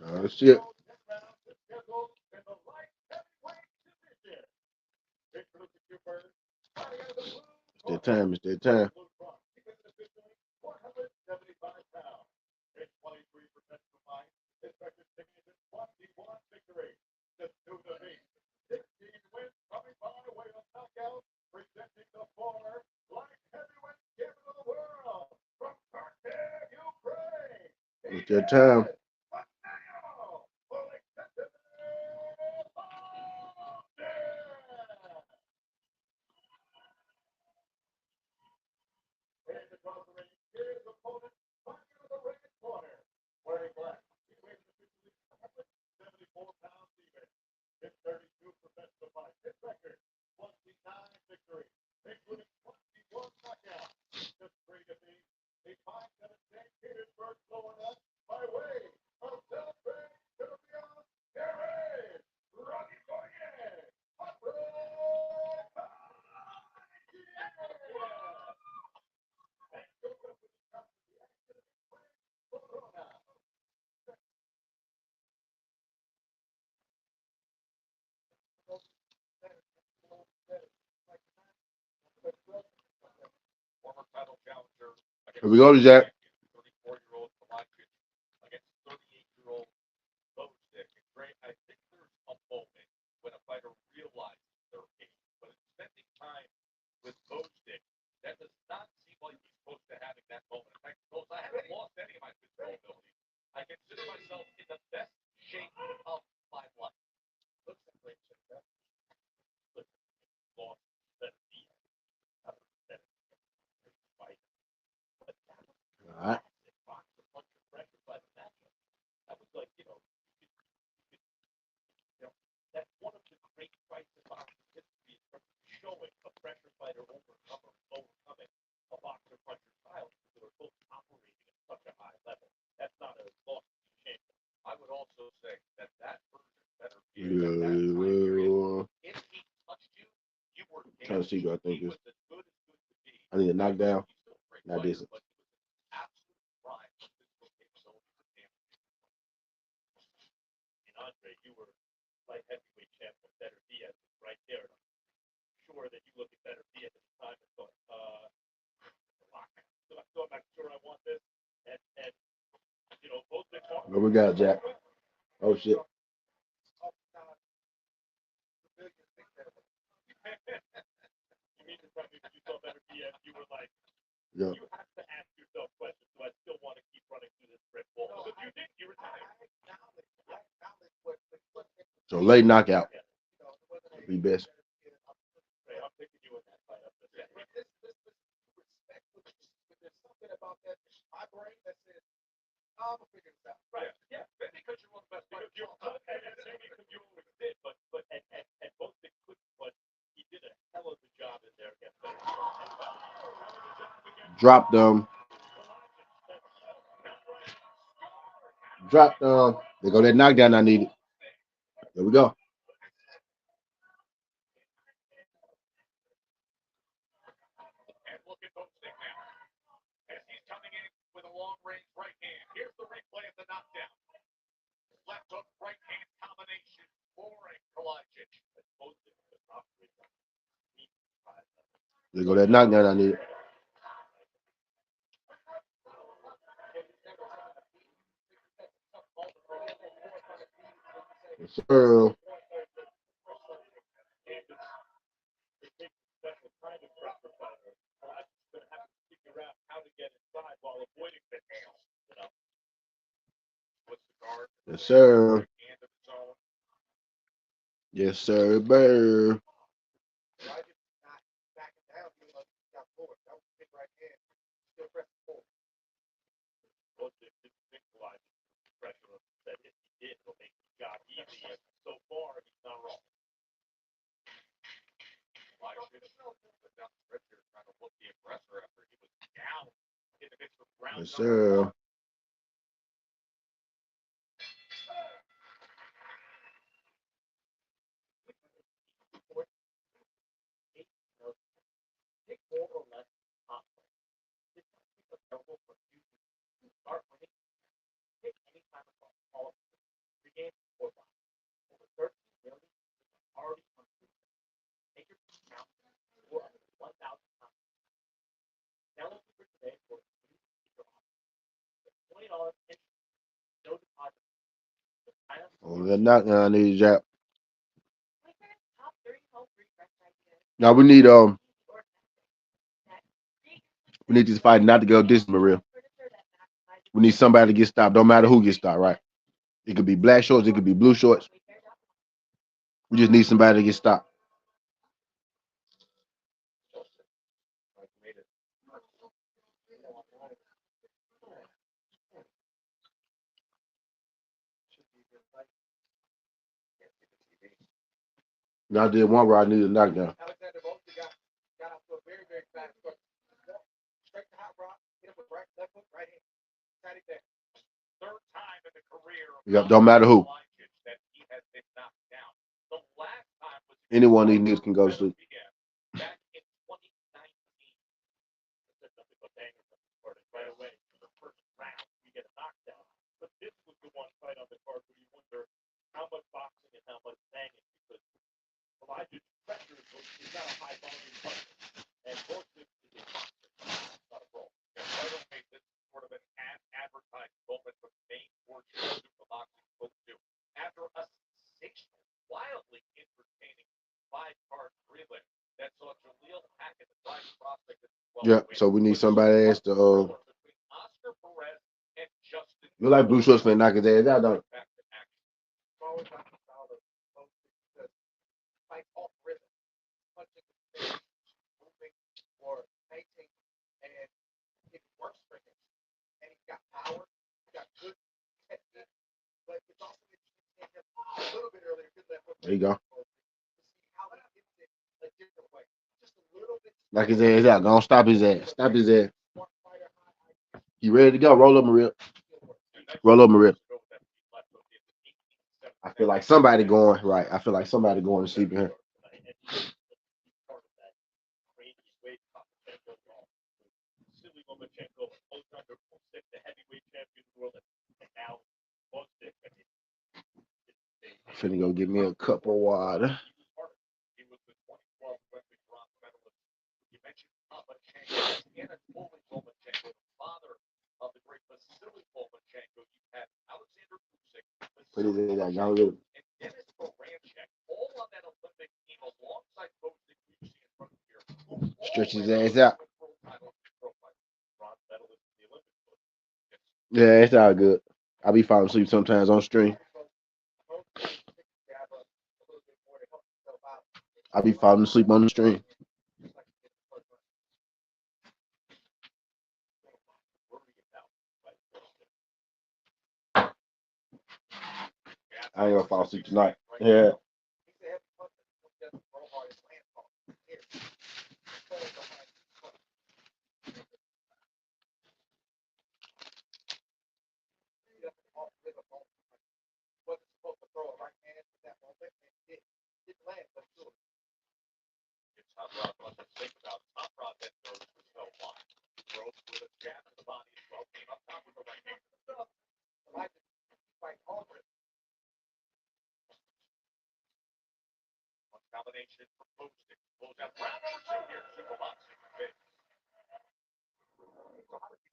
Oh shit. It's that time. It's that time. It's that time. Here we go, Jack. All right. Yeah, trying to see who I think is. I need a knockdown. Not this. What we got, Jack? Oh shit. Yeah. So late knockout. Be best. Drop them. Drop them. There go that knockdown I needed. There we go. There go that knockdown I needed. Yes, sir. Yes, sir. Yes, sir. Burr. Yes, sir. Oh, that knockdown I needed, Jack. Now we need this fight not to go distance, Maria. We need somebody to get stopped. Don't matter who gets stopped, right? It could be black shorts, it could be blue shorts. We just need somebody to get stopped. Now I did one where I needed a knockdown. Yep, don't matter who. Any one of these niggas can go to sleep. Yeah, so we need somebody else to you like blue shorts for knock his ass out, don't you? There you go. Knock his ass out. Don't stop his ass. Stop his ass. You ready to go? Roll up, Maria. Roll up, Maria. I feel like somebody going right. I feel like somebody going to sleep in here. I'm finna go get me a cup of water. Put it in that young little. Stretch his ass out. Yeah, it's all good. I be falling asleep sometimes on stream. I be falling asleep on the stream. I ain't gonna fall asleep tonight. Yeah.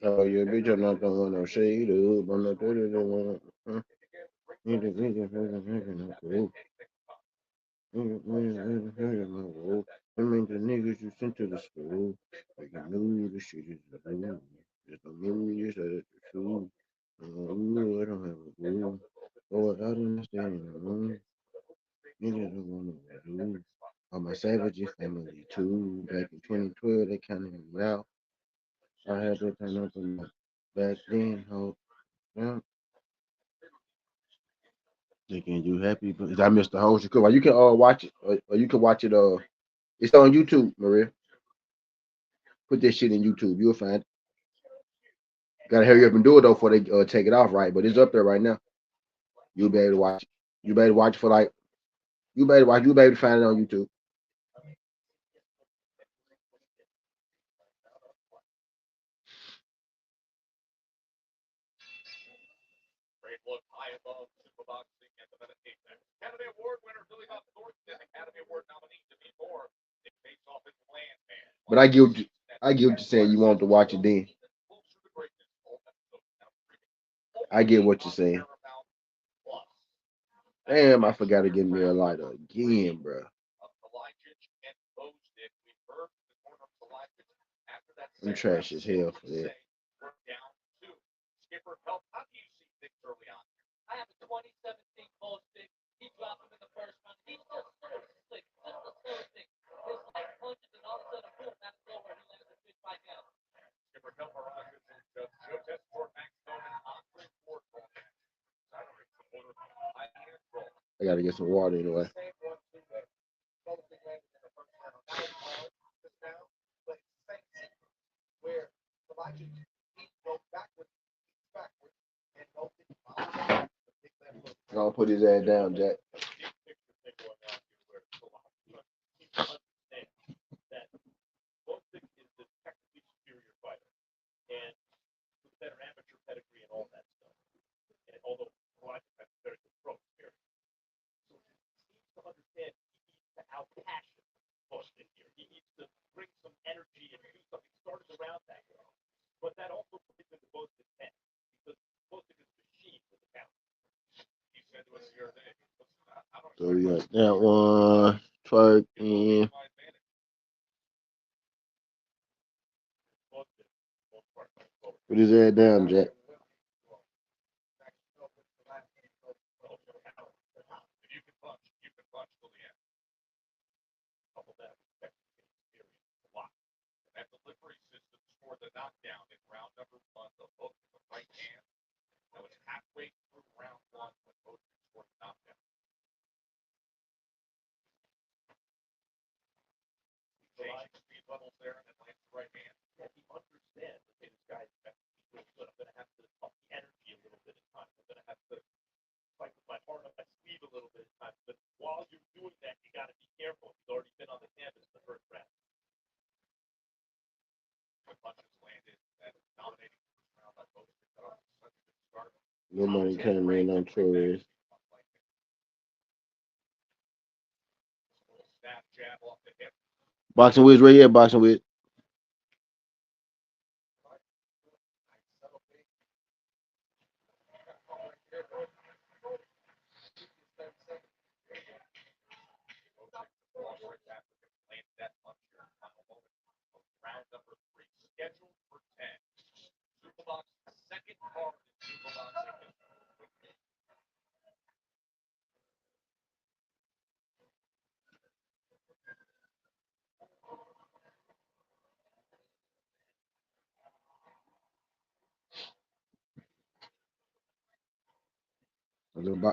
Oh yeah, bitch, I'm not gonna want no shade up. I'm not dirty, don't want. I mean the niggas you sent to the school. Like you knew the shit is the blue. Just don't know you said it the truth. Ooh, I don't have a clue. Oh, I don't stand in the room. Niggas don't want to do. All my savages family too. Back in 2012, they counted me out. I had to turn up on my back then. Hope, yeah. Thinking you happy, but I missed the whole shit. Well, you can watch it, or you can watch it. It's on YouTube, Maria. Put this shit in YouTube. You'll find it. Gotta hurry up and do it though before they take it off, right? But it's up there right now. You'll be able to watch it. You better watch for like. You better watch. You better find it on YouTube. But I get what you're saying. You want to watch it then. I get what you're saying. Damn, I forgot to get me a lighter again, bro. I'm trash as hell for that. I gotta get some water anyway. I'll put his ass down, Jack. So we got that one. Twerk and put his ass down, Jack. No money came in on Torres. Boxing Wiz, right here, Boxing Wiz.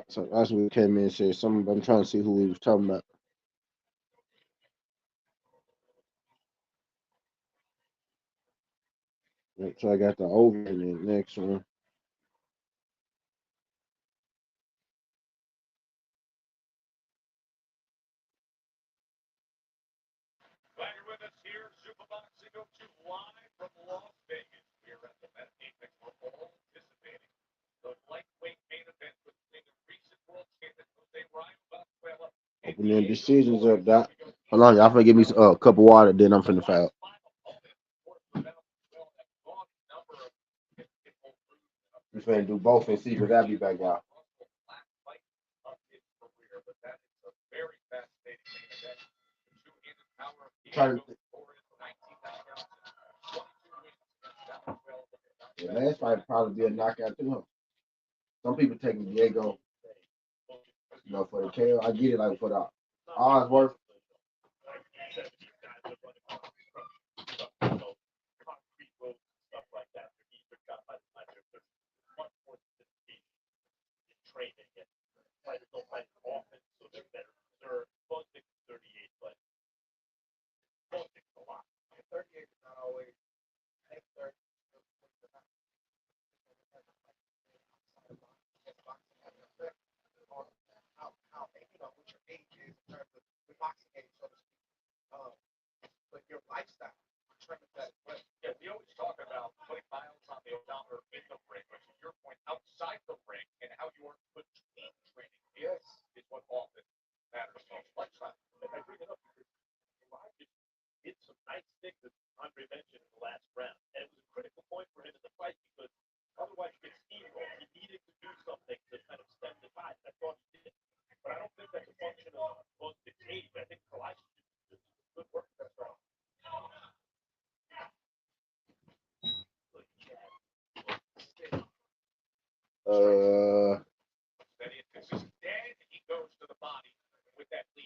So that's what came in and said something. I'm trying to see who he was talking about. So I got the over in the next one. Opening decisions up, Doc. Hold on, y'all finna give me a cup of water, then I'm finna foul. We finna do both and see, but I'll be back, y'all. Try to, the last fight probably be a knockout too. Huh? Some people taking Diego, for the KO. I get it, like for the odds worth.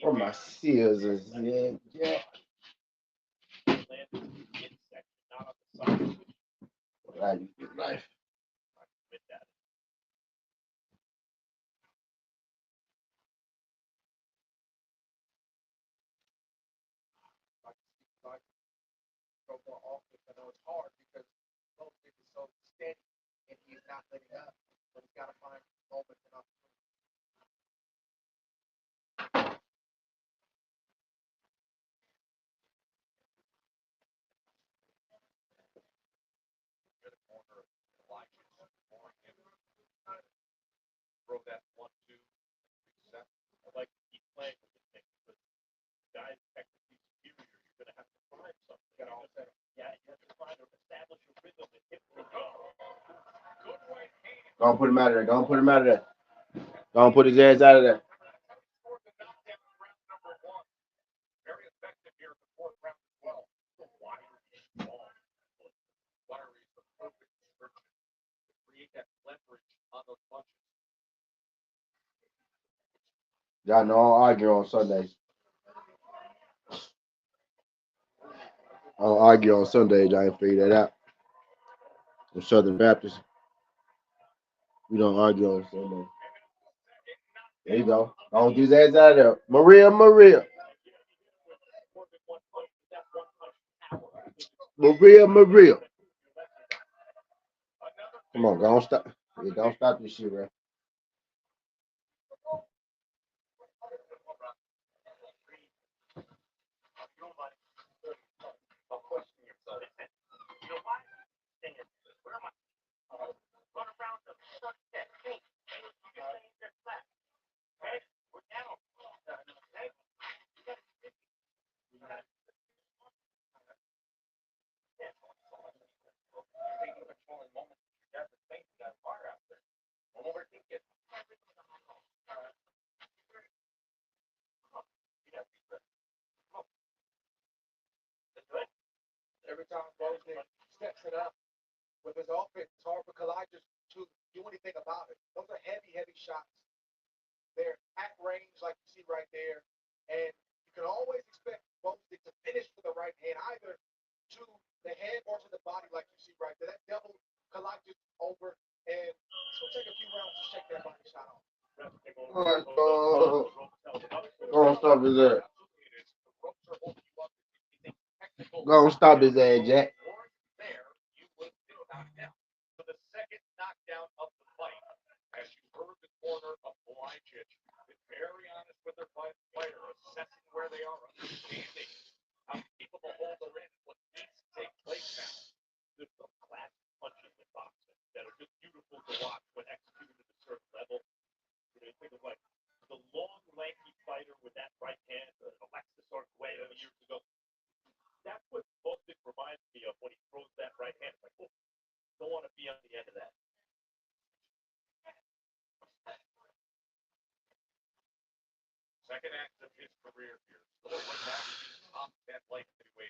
Where my scissors? Yeah. I use this knife. Go on, put him out of there. Go on, put him out of there. Go on, put his ass out of there. Y'all know I don't argue on Sundays. I don't argue on Sundays. I ain't figure that out. I'm Southern Baptist. We don't argue on Sundays. There you go. Don't get his ass out of there. Maria. Maria. Come on, don't stop. Yeah, don't stop this shit, bro. Go on, stop his ass. Go on, stop his ass, Jack.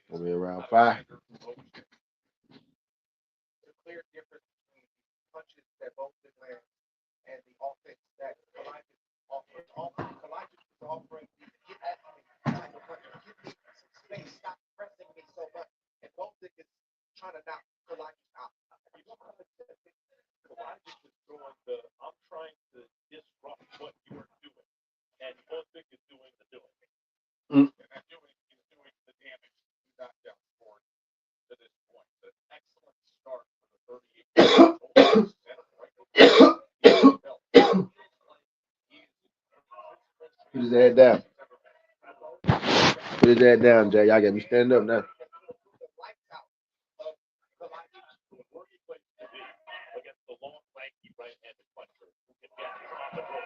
We'll be around 5. Put his head down. Put his head down, Jay. Y'all got me stand up now.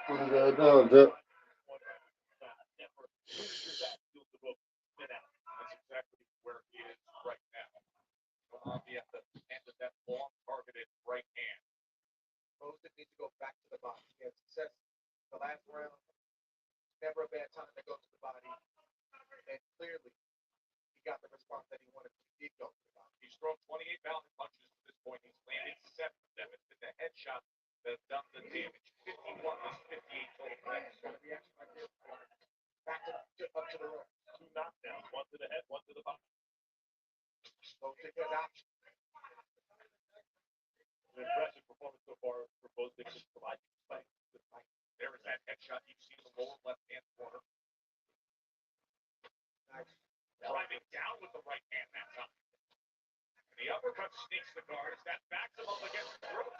Put his head down, Jay.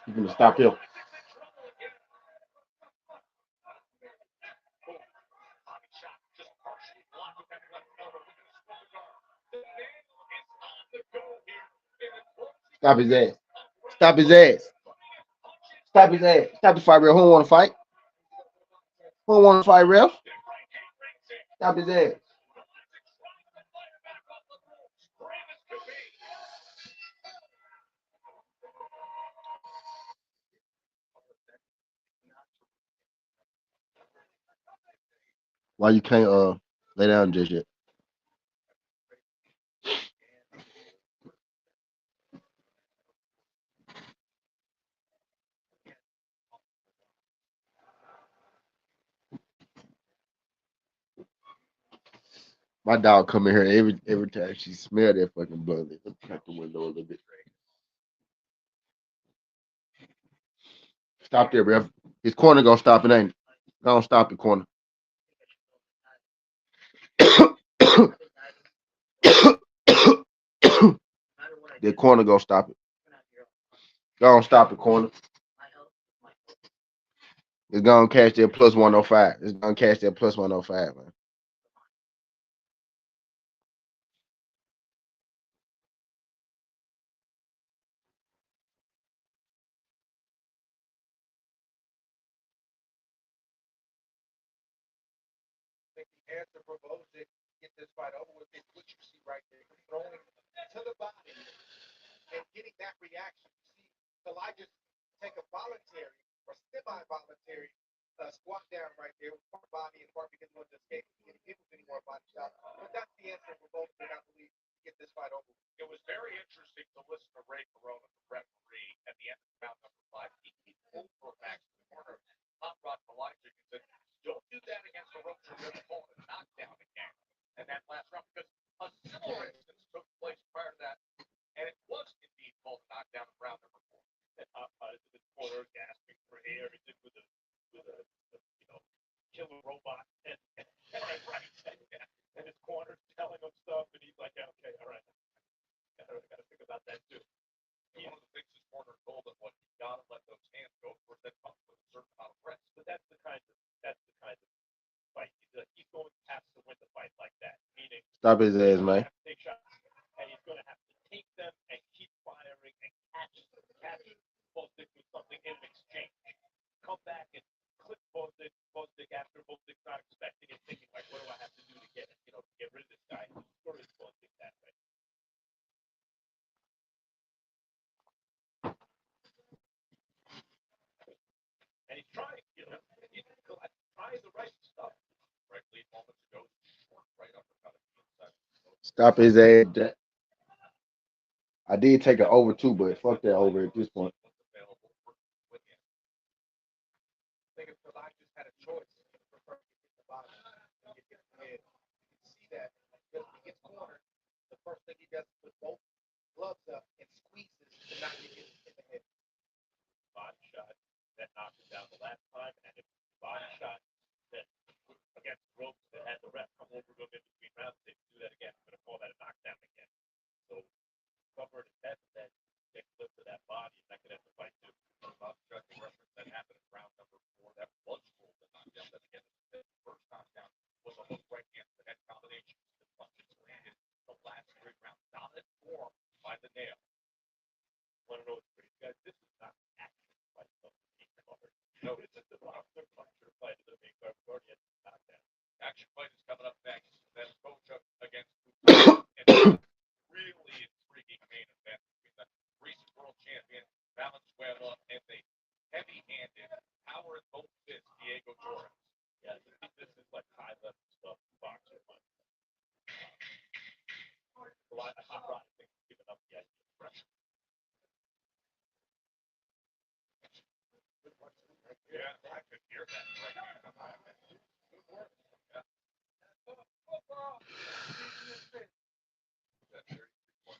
You gonna stop him? Stop his ass. Stop his ass. Stop his ass. Stop the fight, real. Who don't want to fight? Who don't want to fight, real? Stop his ass. Why you can't lay down just yet? My dog come in here every time she smell that fucking blood. Let me crack the window a little bit. Stop there, ref. His corner gonna stop it, ain't it? Gonna stop the corner. The corner gonna stop it. Gonna stop the corner. It's gonna catch that plus 105. It's gonna catch that plus 105, man. Stop his ass, man. Stop his ass. I did take it over too, but fuck that over at this point.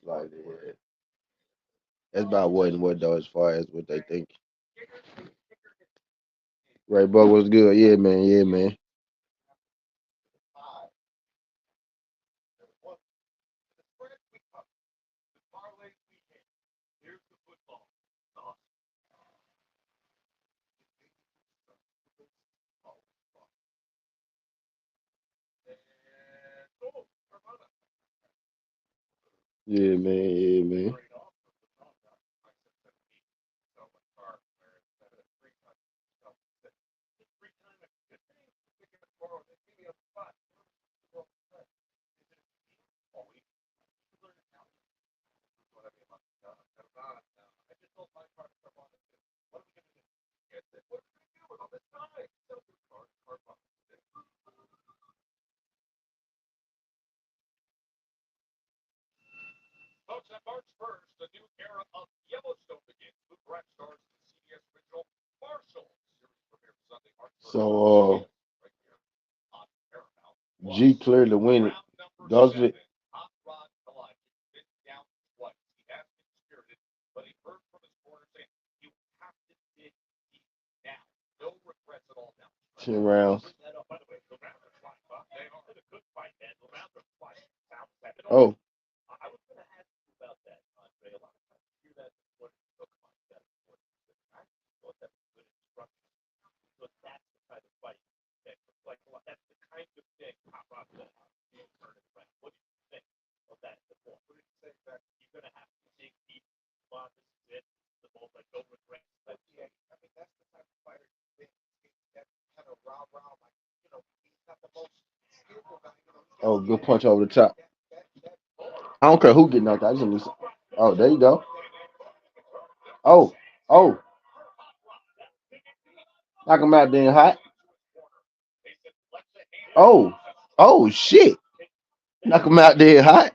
Like that. That's about what though, as far as what they think. Right, Buck was good. Yeah, man. Yeah, man. Yeah, man. Yeah, man. So G cleared the win. Does it? Ten rounds. Oh, oh, good punch over the top. I don't care who get knocked out. I just need. Oh, there you go. Oh, oh, knock him out then hot. Oh, oh shit. Knock him out there hot.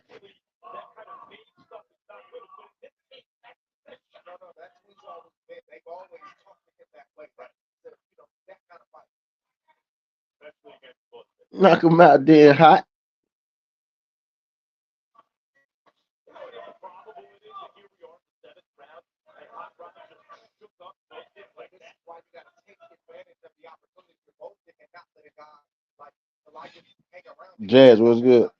Knock him out there hot. Jazz, what's good?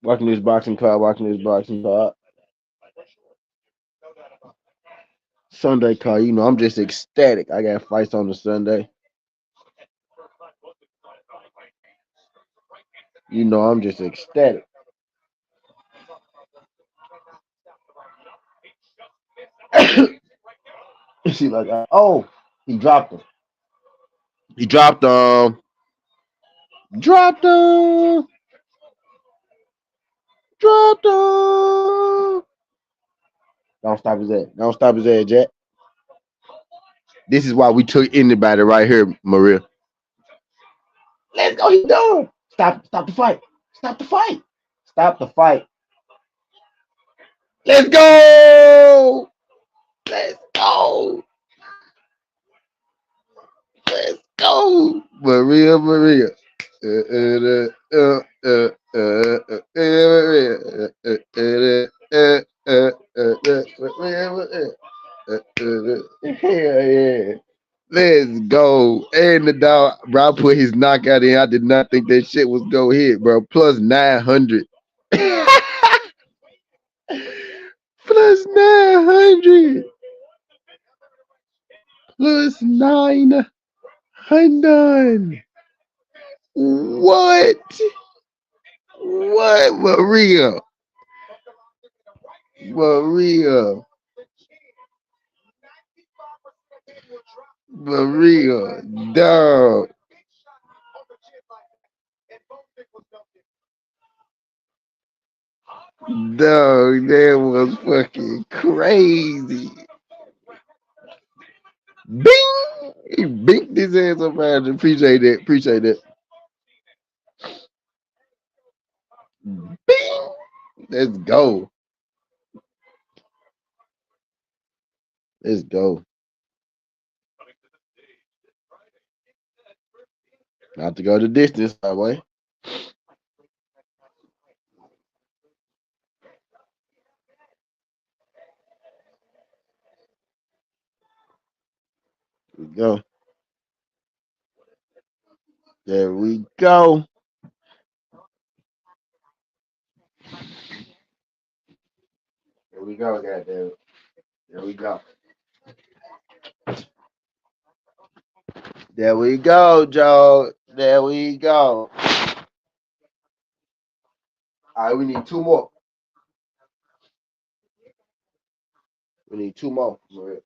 Watching this boxing card, watching this boxing card. Sunday card, you know, I'm just ecstatic. I got fights on the Sunday. You know, I'm just ecstatic. She like, oh, he dropped him. He dropped Drop them. Drop them. Don't stop his head. Don't stop his head, Jack. This is why we took anybody right here, Maria. Let's go. He done. Stop the fight. Stop the fight. Stop the fight. Let's go. Let's go. Let's go. Maria. Hell yeah. Let's go. And the dog, bro, I put his knockout in. I did not think that shit was go hit, bro. Plus 900. Plus 900. Plus 900. What? What, Maria? Maria. Maria. Dog. Dog, that was fucking crazy. Bing! He binked his ass up out. Appreciate that. Appreciate that. Bing! Let's go. Let's go. Not to go the distance, my way. There we go. There we go. There we go, goddamn. There we go. There we go, Joe. There we go. All right, we need two more. We need two more. Maria.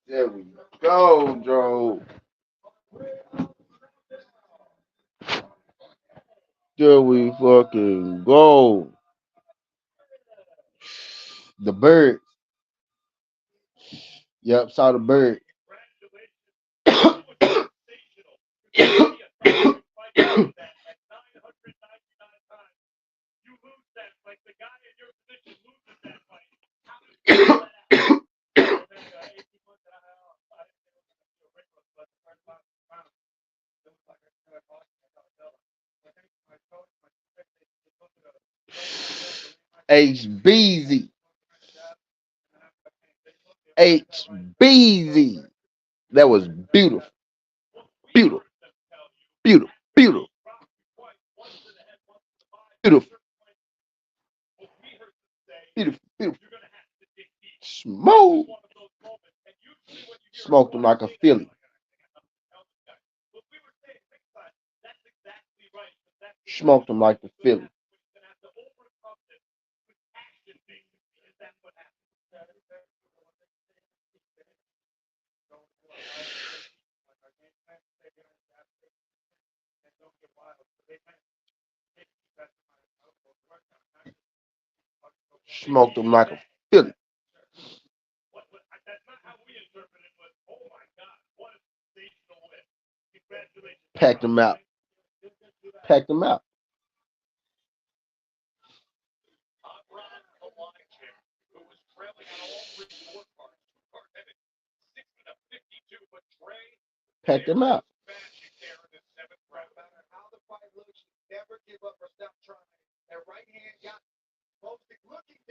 There we go, Joe. There we fucking go. The bird. Yep, saw the bird. HBZ. HBZ. That was beautiful. Beautiful. Beautiful. Beautiful. Beautiful. Beautiful. Beautiful. Smoke. Smoked him like a Philly. Smoked him like the Philly. Smoked him like a Philly. Packed him out. Packed him out. Packed him out.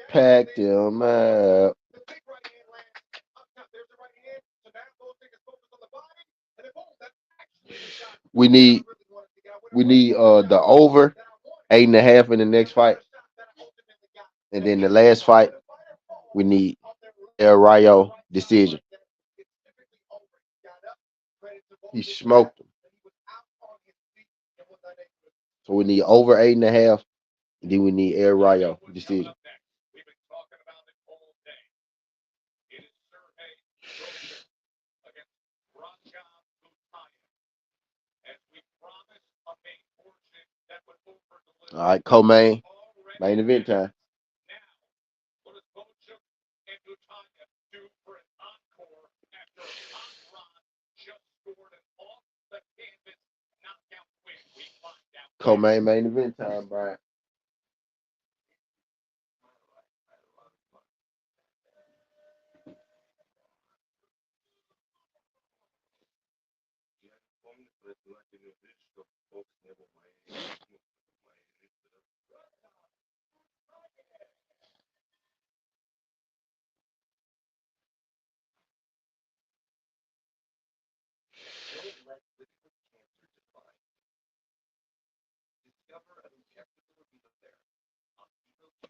Packed him out. We need the over 8.5 in the next fight, and then the last fight we need El Rayo decision. He smoked him, so we need over 8.5, and then we need El Rayo decision. All right, co-main, main event time. Co-main main event time, Brian.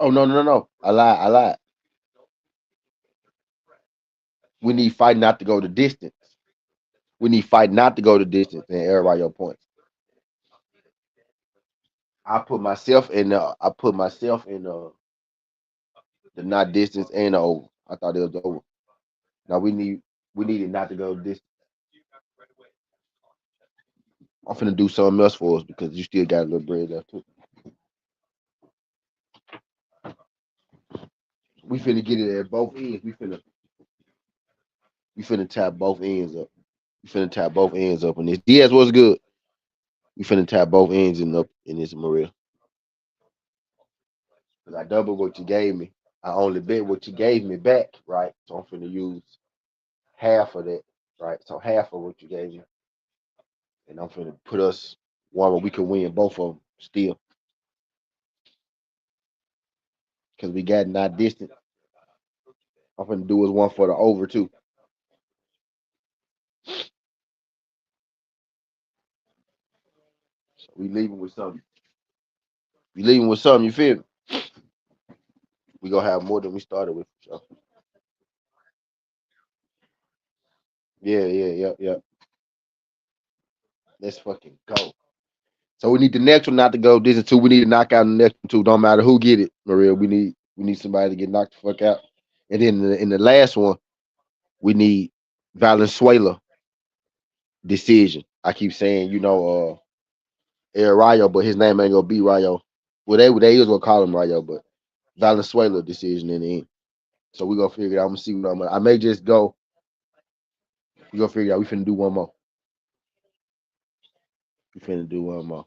Oh no. I lied. We need fight not to go the distance. We need fight not to go the distance and air Rayo points. I put myself in the not distance and the over. I thought it was over. Now we need it not to go distance. I'm finna do something else for us because you still got a little bread left too. We finna get it at both ends. We finna tap both ends up. We finna tap both ends up, and this Diaz was good. We finna tap both ends and up in this Maria. Cause I doubled what you gave me. I only bet what you gave me back, right? So I'm finna use half of that, right? So half of what you gave me, and I'm finna put us one where we can win both of them still, cause we got not distant. I'm finna do is one for the over too. So we leaving with something. We leaving with something. You feel me? We gonna have more than we started with. So yeah. Let's fucking go. So we need the next one not to go distance two. We need to knock out the next one too. Don't matter who get it, Maria. We need somebody to get knocked the fuck out. And then in the last one, we need Valenzuela decision. I keep saying, El Rayo, but his name ain't gonna be Rayo. Well, they was gonna call him Rayo, but Valenzuela decision in the end. So we gonna figure it out. I'm gonna see what I may just go. We gonna figure it out. We finna do one more. We finna do one more.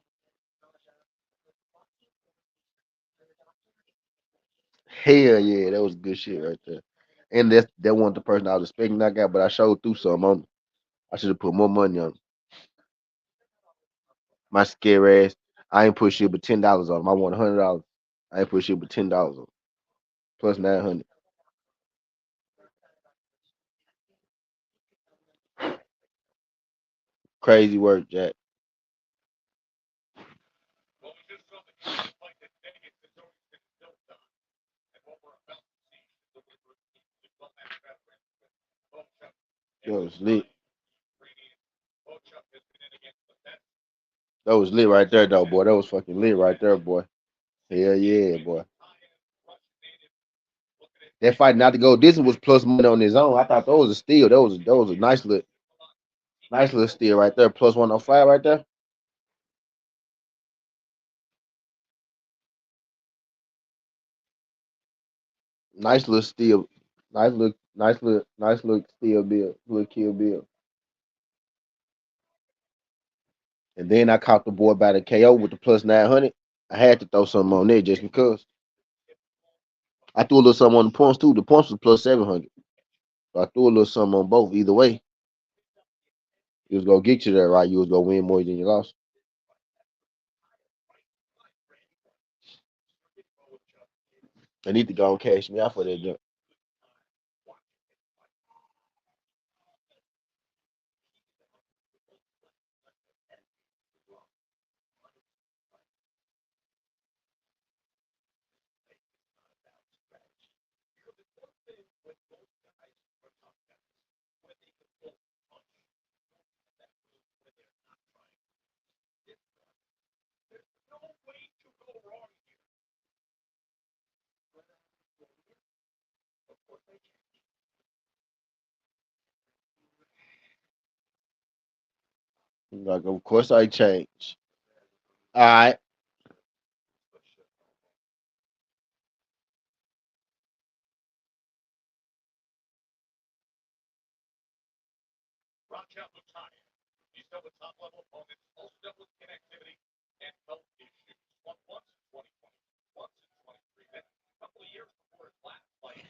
Hell yeah, that was good shit right there. And that wasn't the person I was expecting I got, but I showed through some on. I should have put more money on my scare ass. I ain't put shit but $10 on him. I want $100. I ain't put shit but $10 on him. Plus 900. Crazy work, Jack. That was lit. That was lit right there, though, boy. That was fucking lit right there, boy. Hell yeah, boy. That fight not to go distance was plus money on his own. I thought that was a steal. That was a nice little steal right there. Plus 105 right there. Nice little steal. Nice little steal bill. Little kill bill. And then I caught the boy by the KO with the plus 900. I had to throw something on there just because. I threw a little something on the points too. The points was plus 700. So I threw a little something on both. Either way, you was gonna get you there, right? You was gonna win more than you lost. I need to go and cash me out for that jump. Like, of course I change. All right.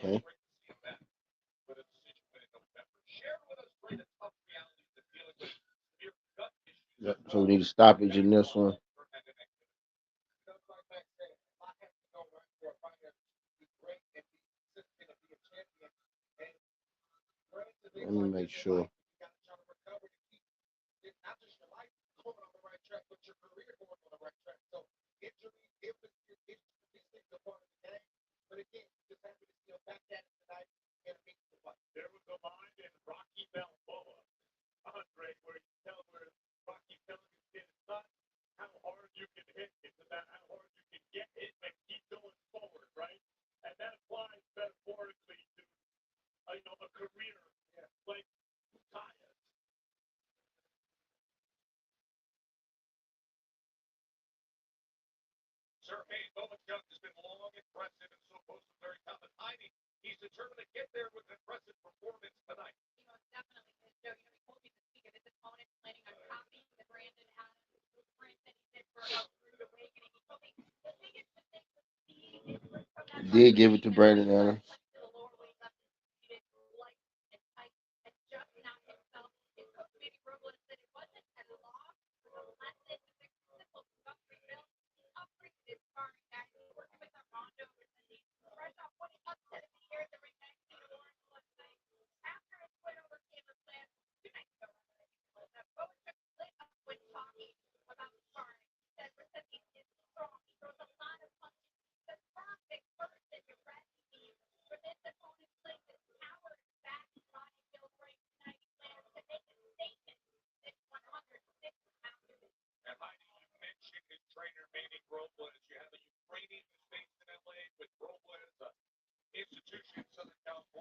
Okay. Yep. So we need a stoppage in this one. Let me make sure. Did give it to Brandon Allen.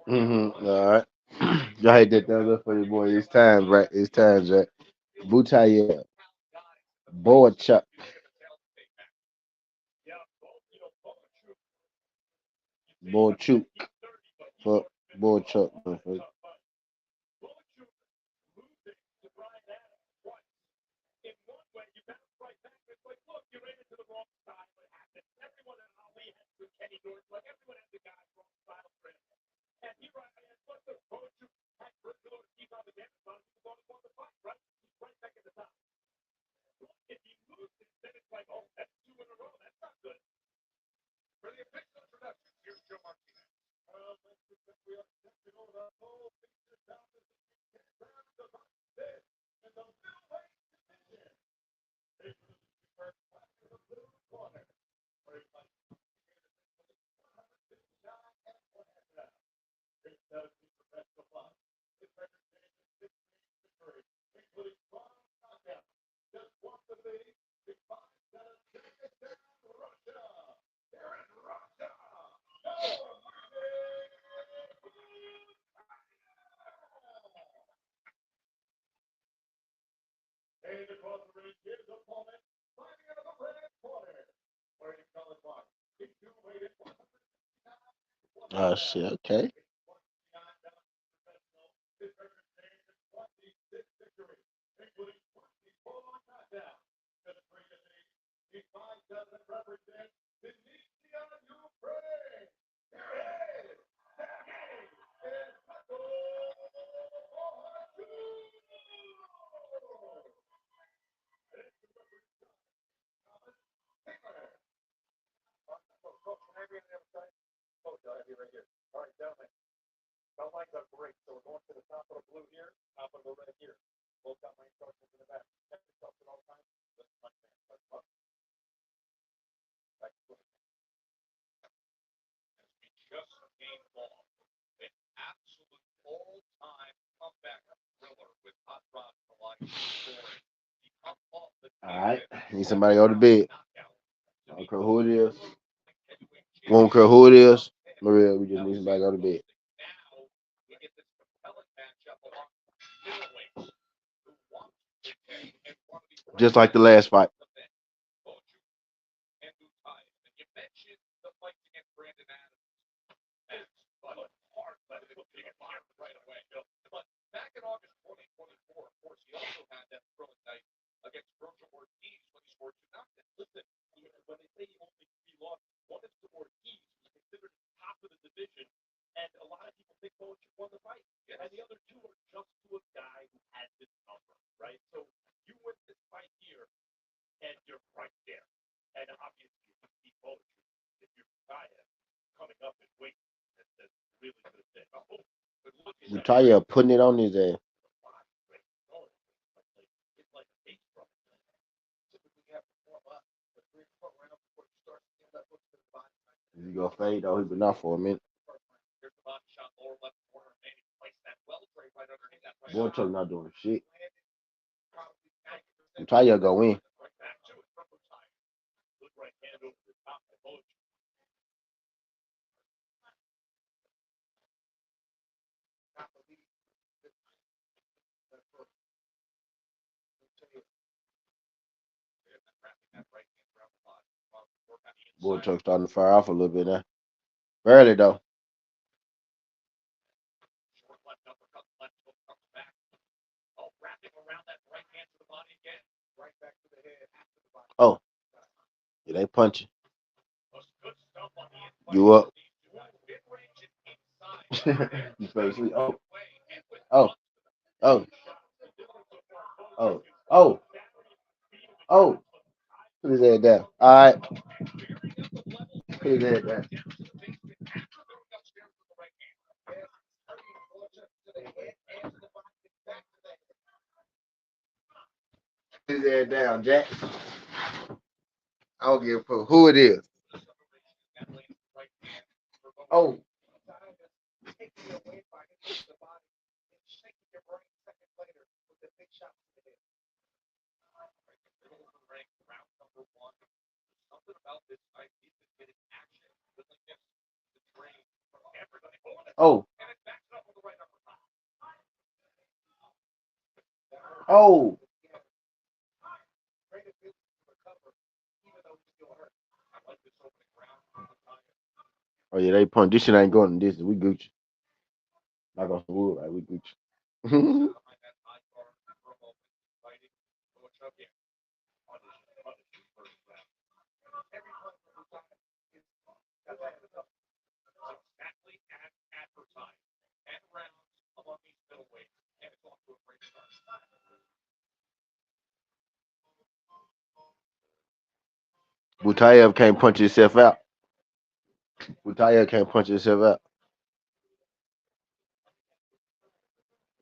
All right. Y'all had that down there for you, boy. It's time, right? It's time, Jack. Butaya. Boachuk. Boachuk. Fuck. Boachuk. Motherfucker. Oh shit. Okay. All right. Need somebody to go to bed. I don't care who it is. Won't care who it is. Maria, we just need somebody to go to bed. Just like the last fight. Utaya putting it on his ass. He gonna fade though. He been out for a minute. Boy, not doing shit. Utaya go in. Boy, starting to fire off a little bit now. Barely though. Oh, yeah, they punching. You up? You basically. Oh, oh, oh, oh, oh, oh. Put his head down. All right. Put his head down. Put his head down, Jack. I don't give a fuck who it is. Oh, oh, oh. Oh yeah, they punch. This shit ain't going to this. We Gucci. Not on some wood, like we Gucci. Butayev can't punch himself out. Butayev can't punch himself out.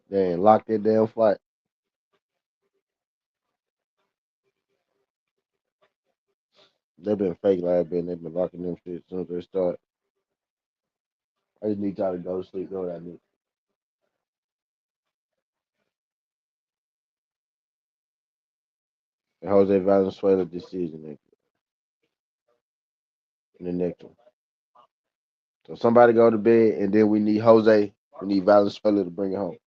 They ain't locked that damn fight. They've been fake like been. They've been locking them shit as soon as they start. I just need y'all to go to sleep. Know what I need. And Jose Valenzuela decision in the next one. So somebody go to bed, and then we need Jose. We need Valenzuela to bring it home.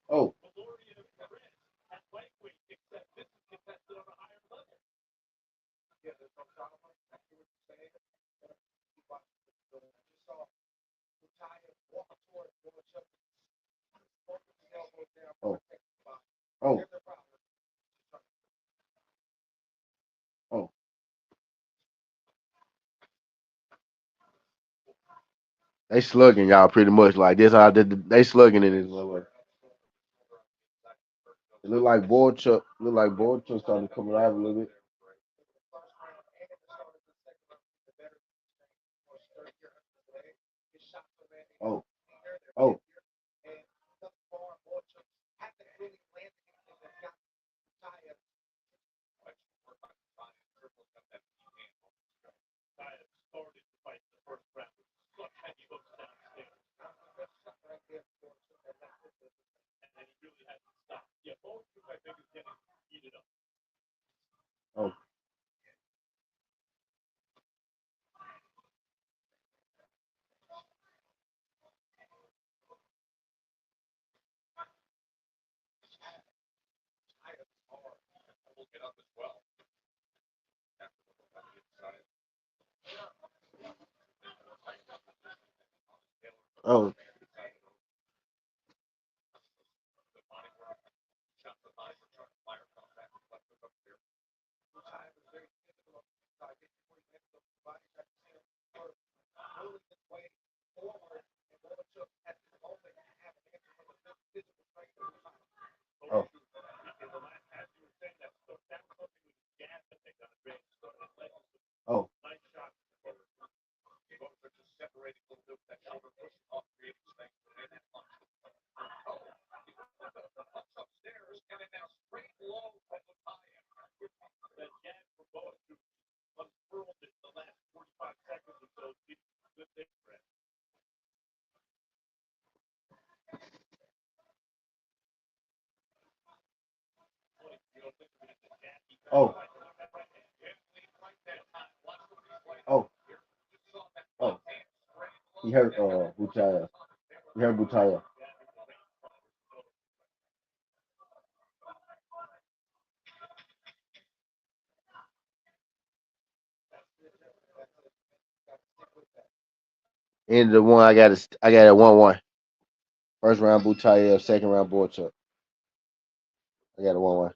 Oh, oh, oh, oh. They slugging y'all pretty much like this. How they slugging in this way. It look like board chuck. Look like board chuck starting to come alive a little bit. Oh, oh, oh, oh. Oh, oh, oh, oh, oh. He hurt Butaya. He hurt Butaya. And the one I got a 1-1. First round Butaya, second round Borchuk. I got a 1-1.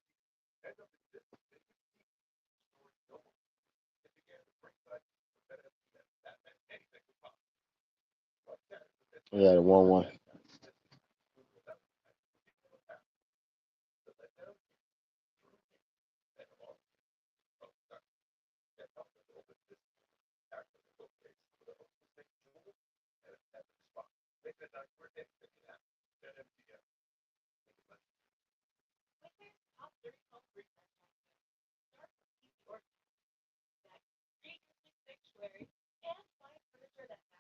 I got a 1-1.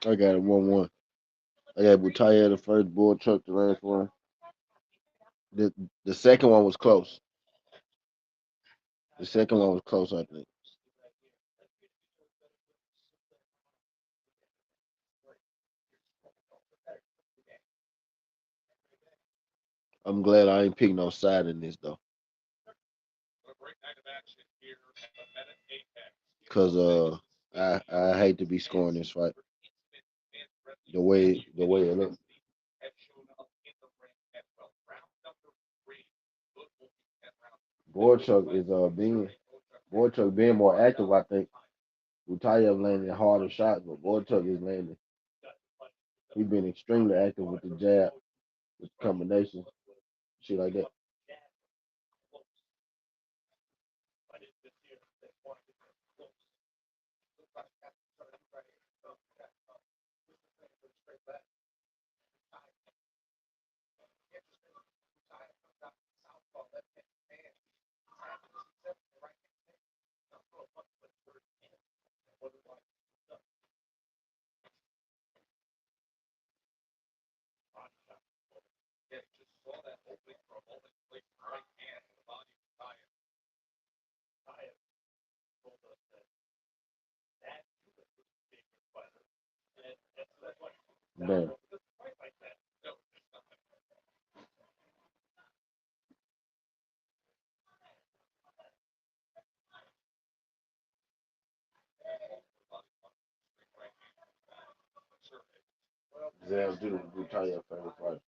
I got a 1-1. I got Butaya the first, Borchuk the last one. The the second one was close. The second one was close, I think. I'm glad I ain't picked no side in this though. Cause I hate to be scoring this fight. The way it looks. Borchuk is being more active, I think. Utayev landing harder shots, but Borchuk is landing. He's been extremely active with the jab, with the combination, shit like that. Man, Zell do Utayev favorite fight.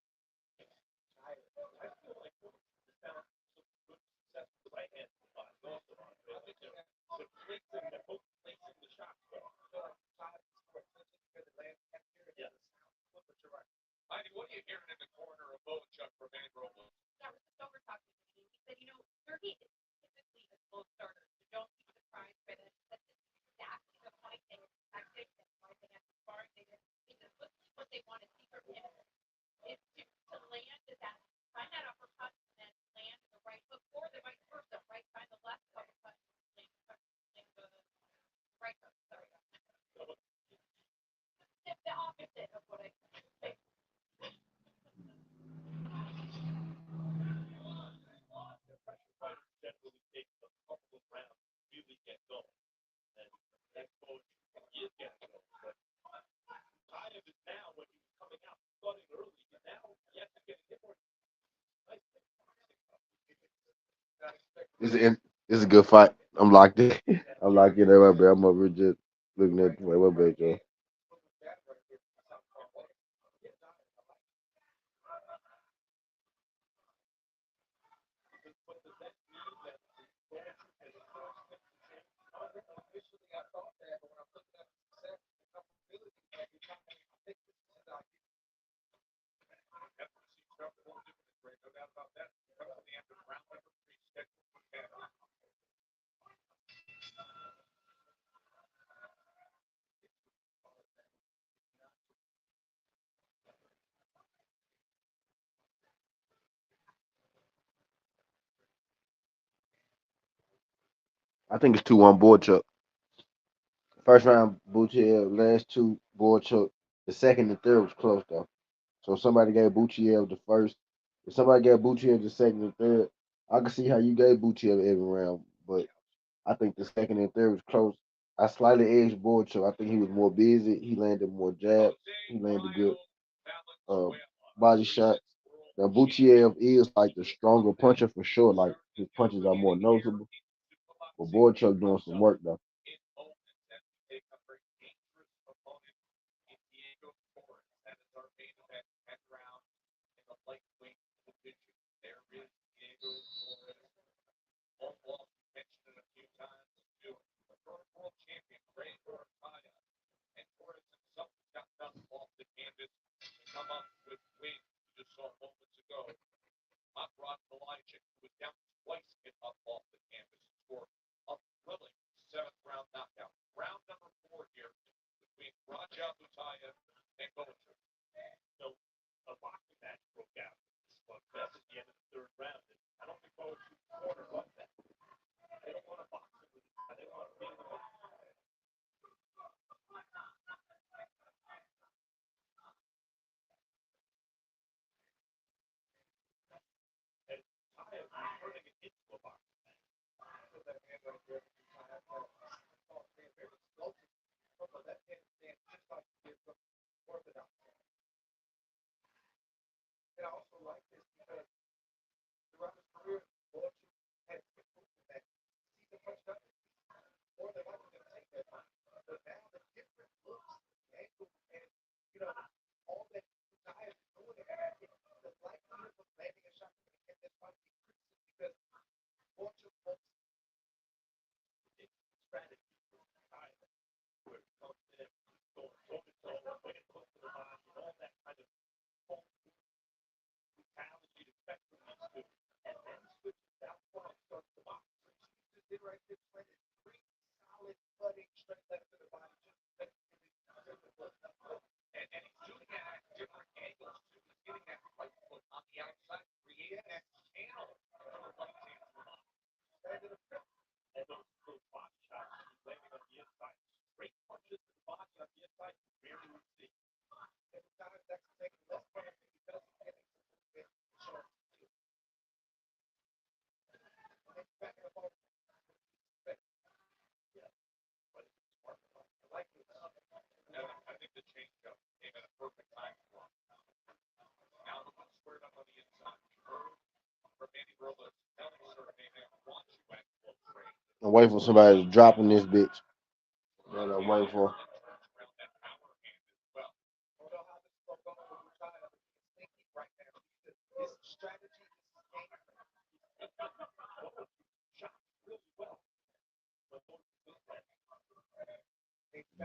It's a good fight. I'm locked in. I'm locked in there, bro. I'm over here just looking at the way my back go. I think it's 2-1 board chuck. First round Buchev, last two board chuck. The second and third was close though. So if somebody gave Buchev the first. If somebody gave Buchev the second and third, I can see how you gave Buchev every round. But I think the second and third was close. I slightly edged board chuck. I think he was more busy. He landed more jabs. He landed good uh, body shots. Now Buchev is like the stronger puncher for sure. Like his punches are more noticeable. But board chuck doing some work though. I'm waiting for somebody to drop in this bitch. That I'm waiting for.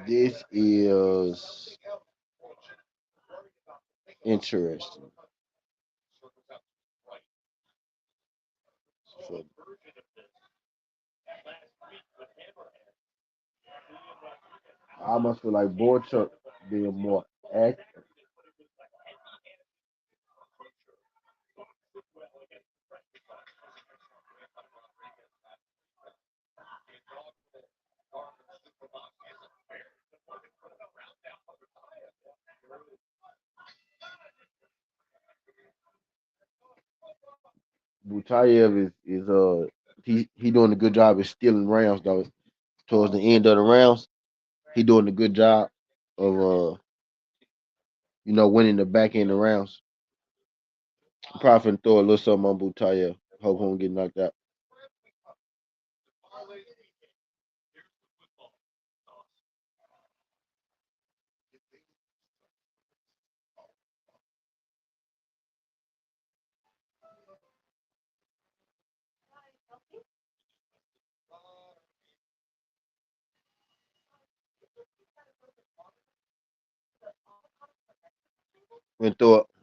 This is interesting. So I almost feel like Borchuk being more active. Butayev is he doing a good job of stealing rounds though. Towards the end of the rounds, he doing a good job of winning the back end of rounds. I'm probably finna throw a little something on Butayev. Hope he don't get knocked out.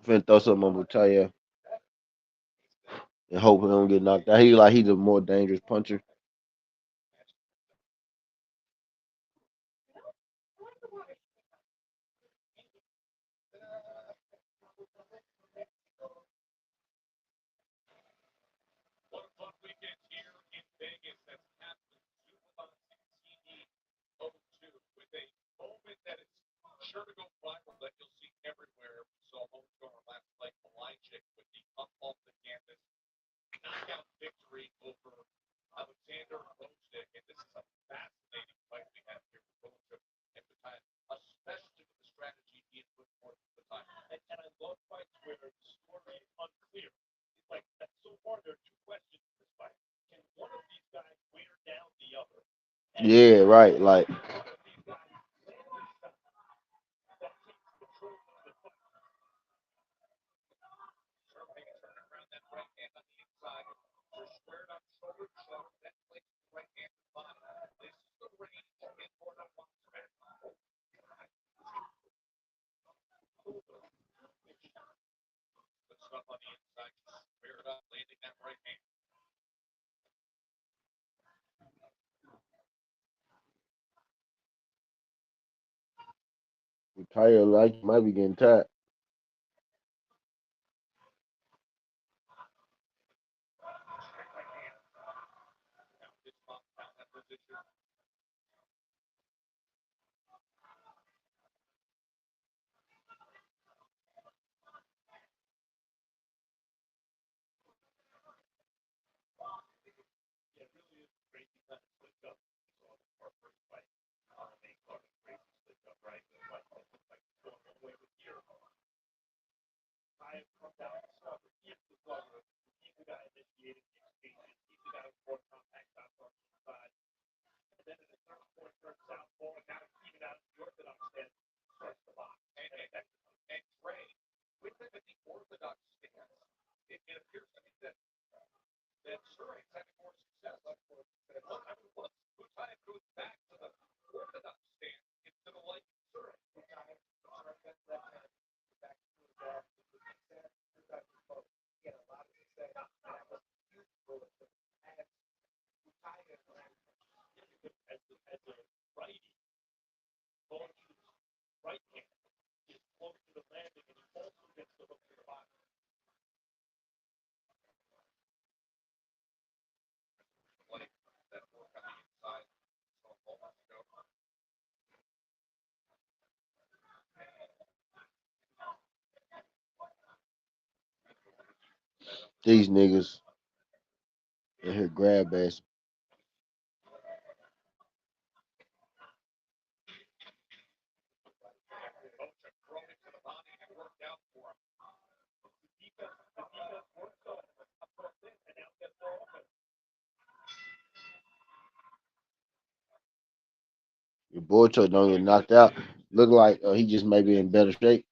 Finna throw something on Butaya and hope he don't get knocked out. He's a more dangerous puncher. Yeah, right. Like Butaya like might be getting tired. These niggas in here grab ass. Your boy Chuck don't get knocked out. Look like he just may be in better shape.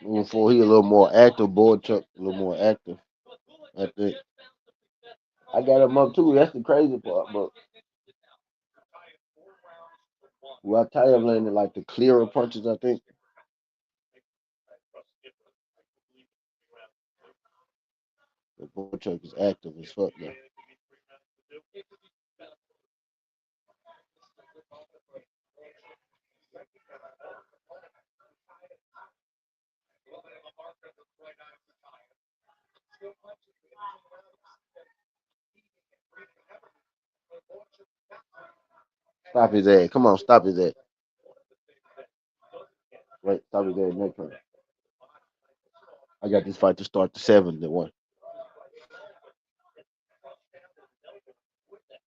Moving forward, he a little more active. Boy Chuck a little more active. I think I got him up too. That's the crazy part. But well, I tell you, landing like the clearer punches. I think the bull chuck is active as fuck now. Stop his ass. Come on, stop his ass. Wait, stop his ass next time. I got this fight to start the 7-1.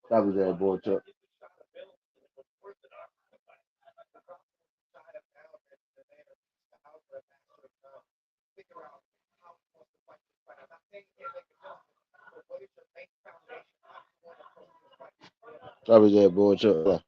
Stop his ass, boy, Chuck. Stop his ass, boy, Chuck.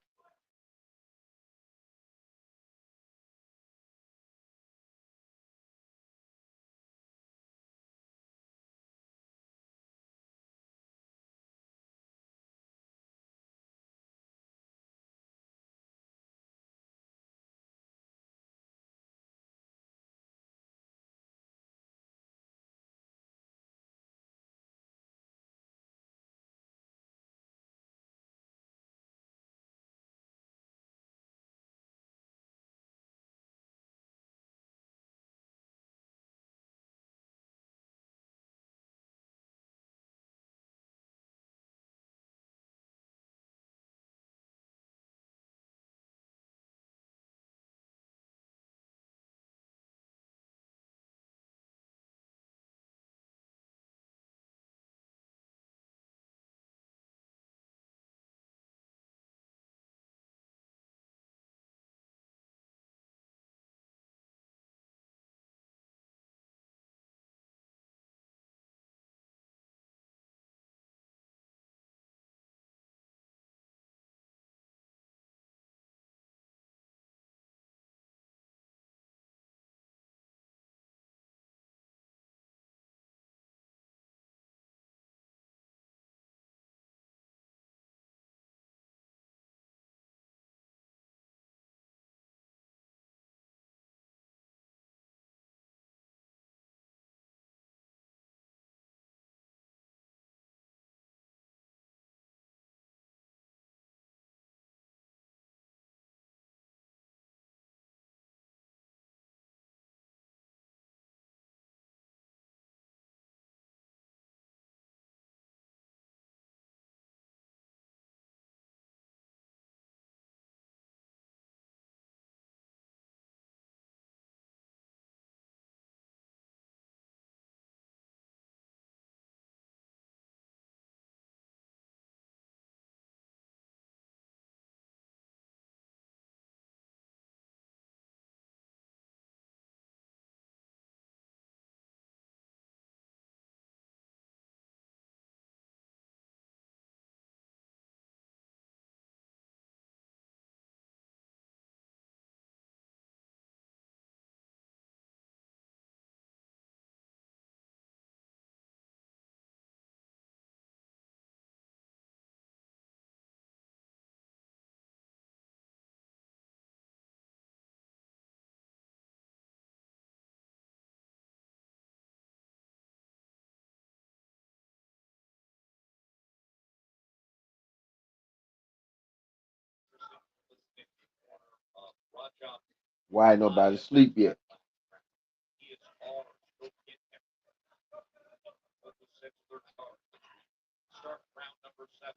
Why ain't nobody sleep yet?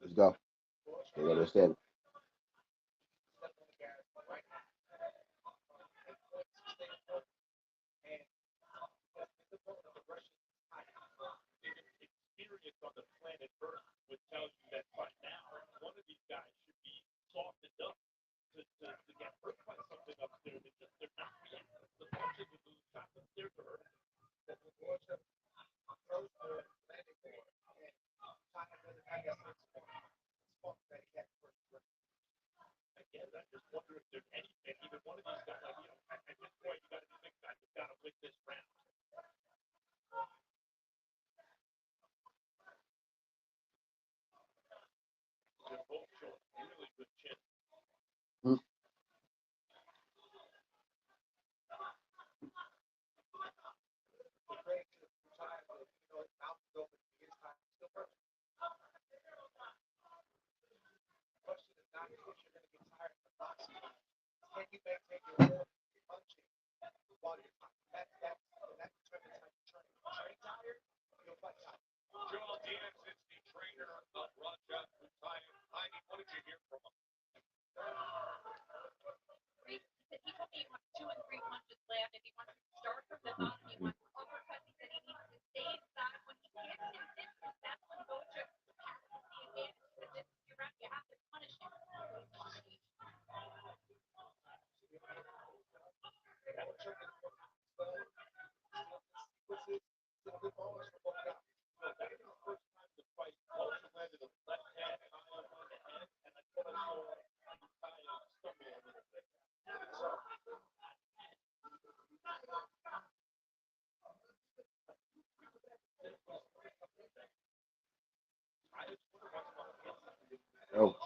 Let's go. They got to set it. Oh.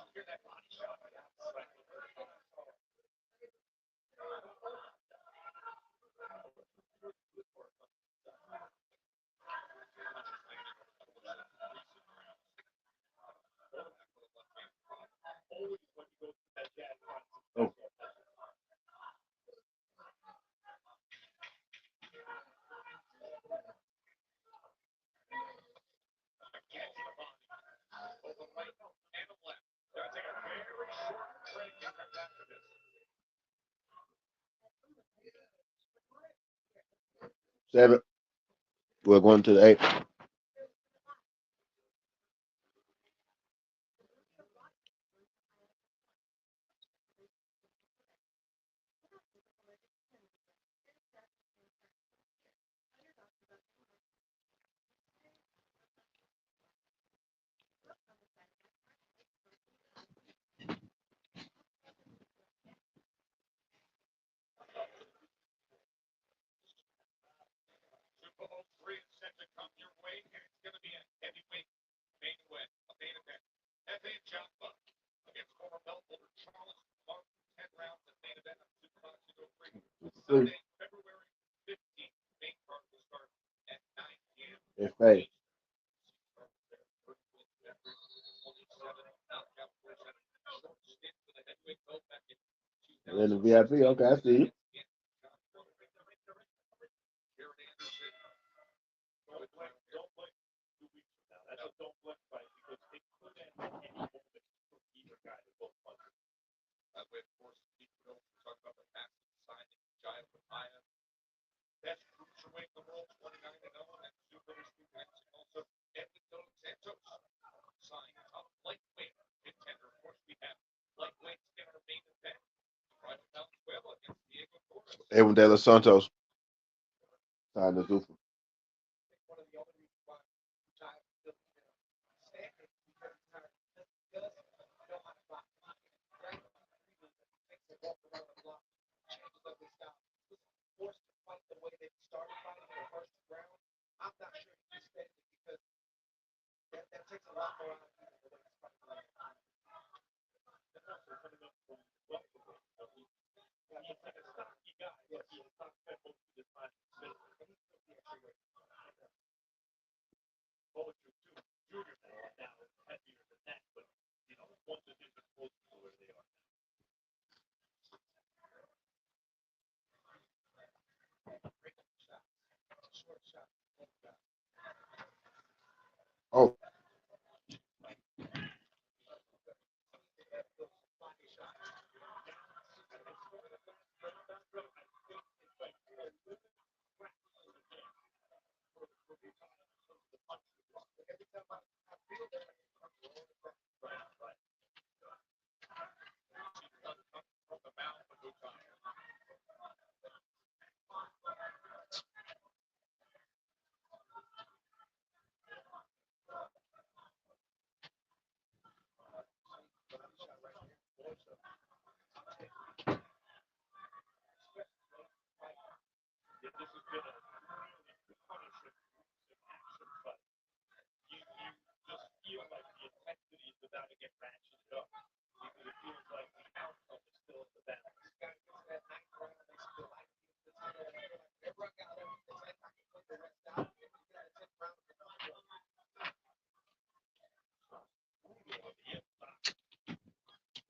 Oh. Seven. We're going to the eight. Three. FA. And then the VIP. Okay, I see you. Edwin De Los Santos signed to Zuffa. Oh,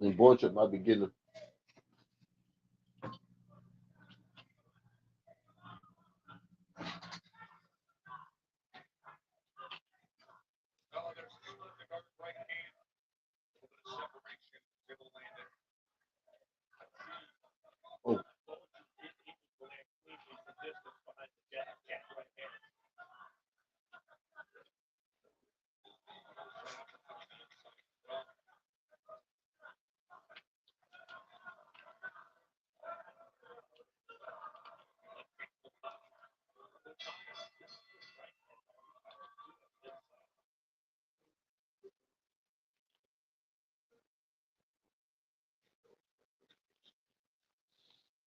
and Borchard might be getting.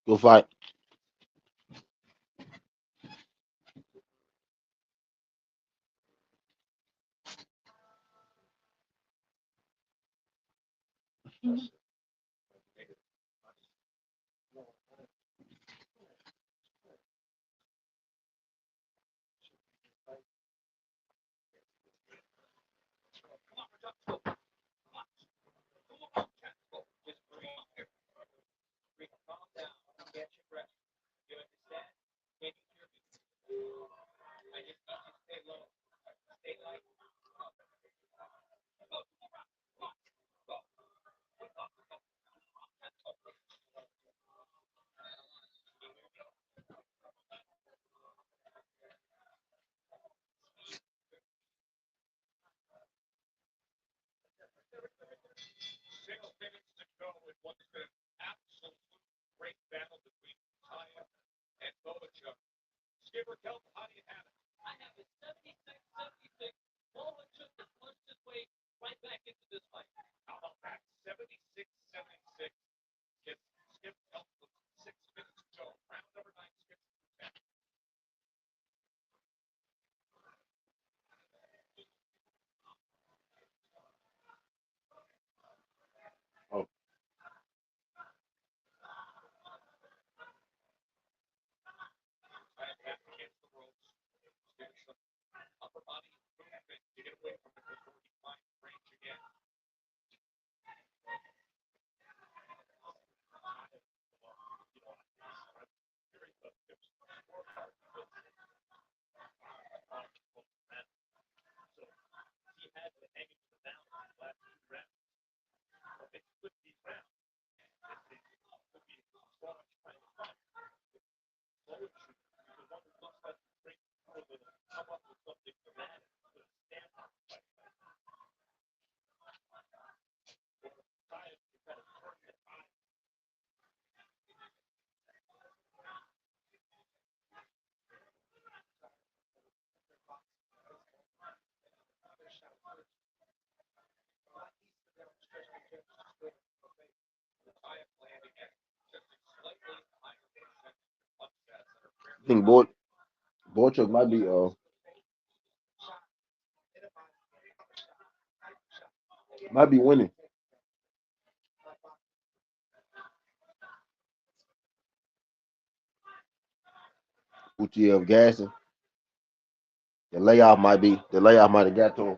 Good fight. Oh, I think Boychuk might be winning. UTF gassing. The layoff might have got to him.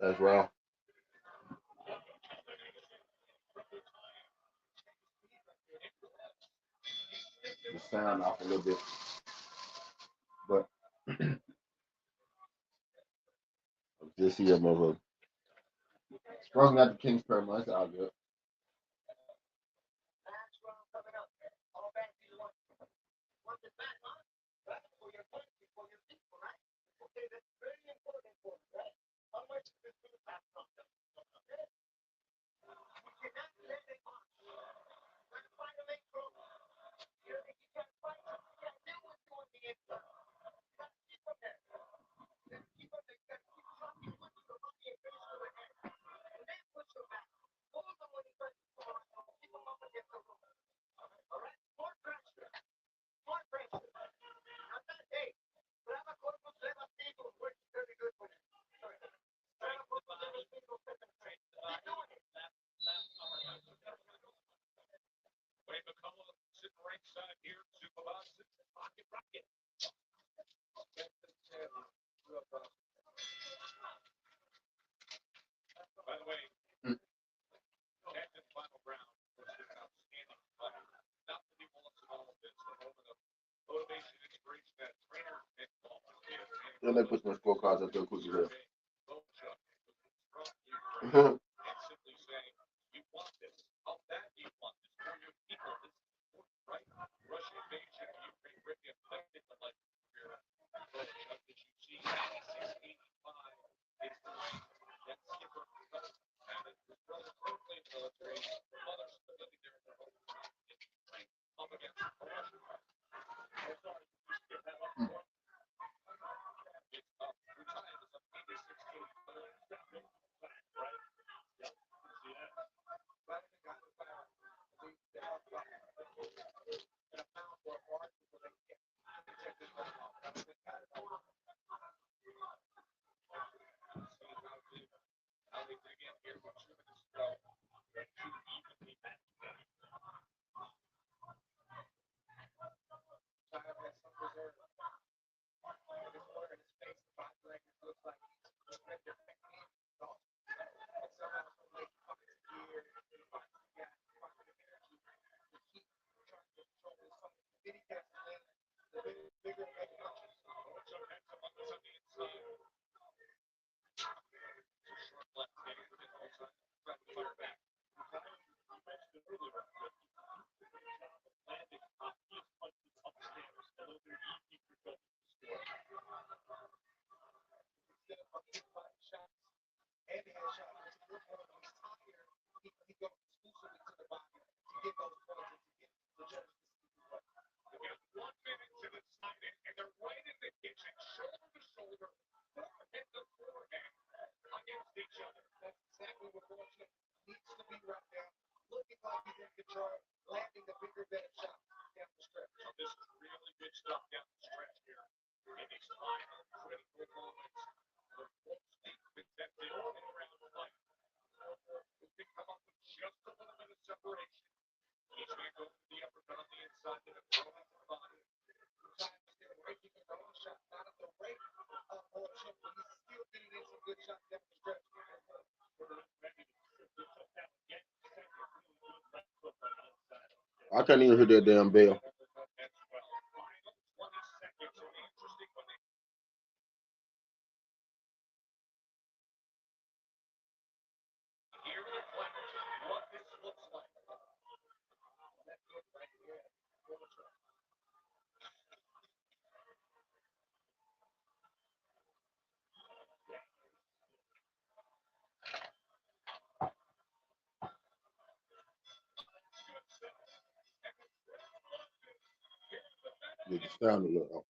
That's wrong. The sound off a little bit, but just here, motherfucker. Sprung out the King's Perma. That's all good. Then they put some scorecards up there quick as hell. I can't even hear that damn bell. Need to sound a little.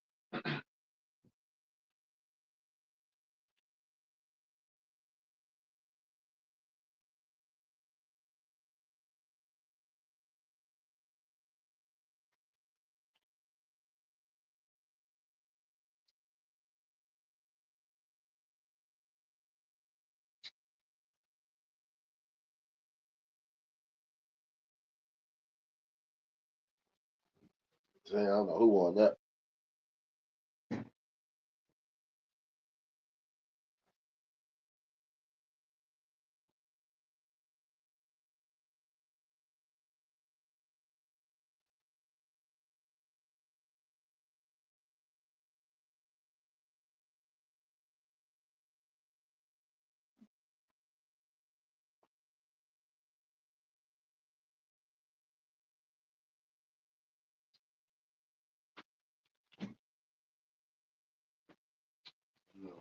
I don't know who won that.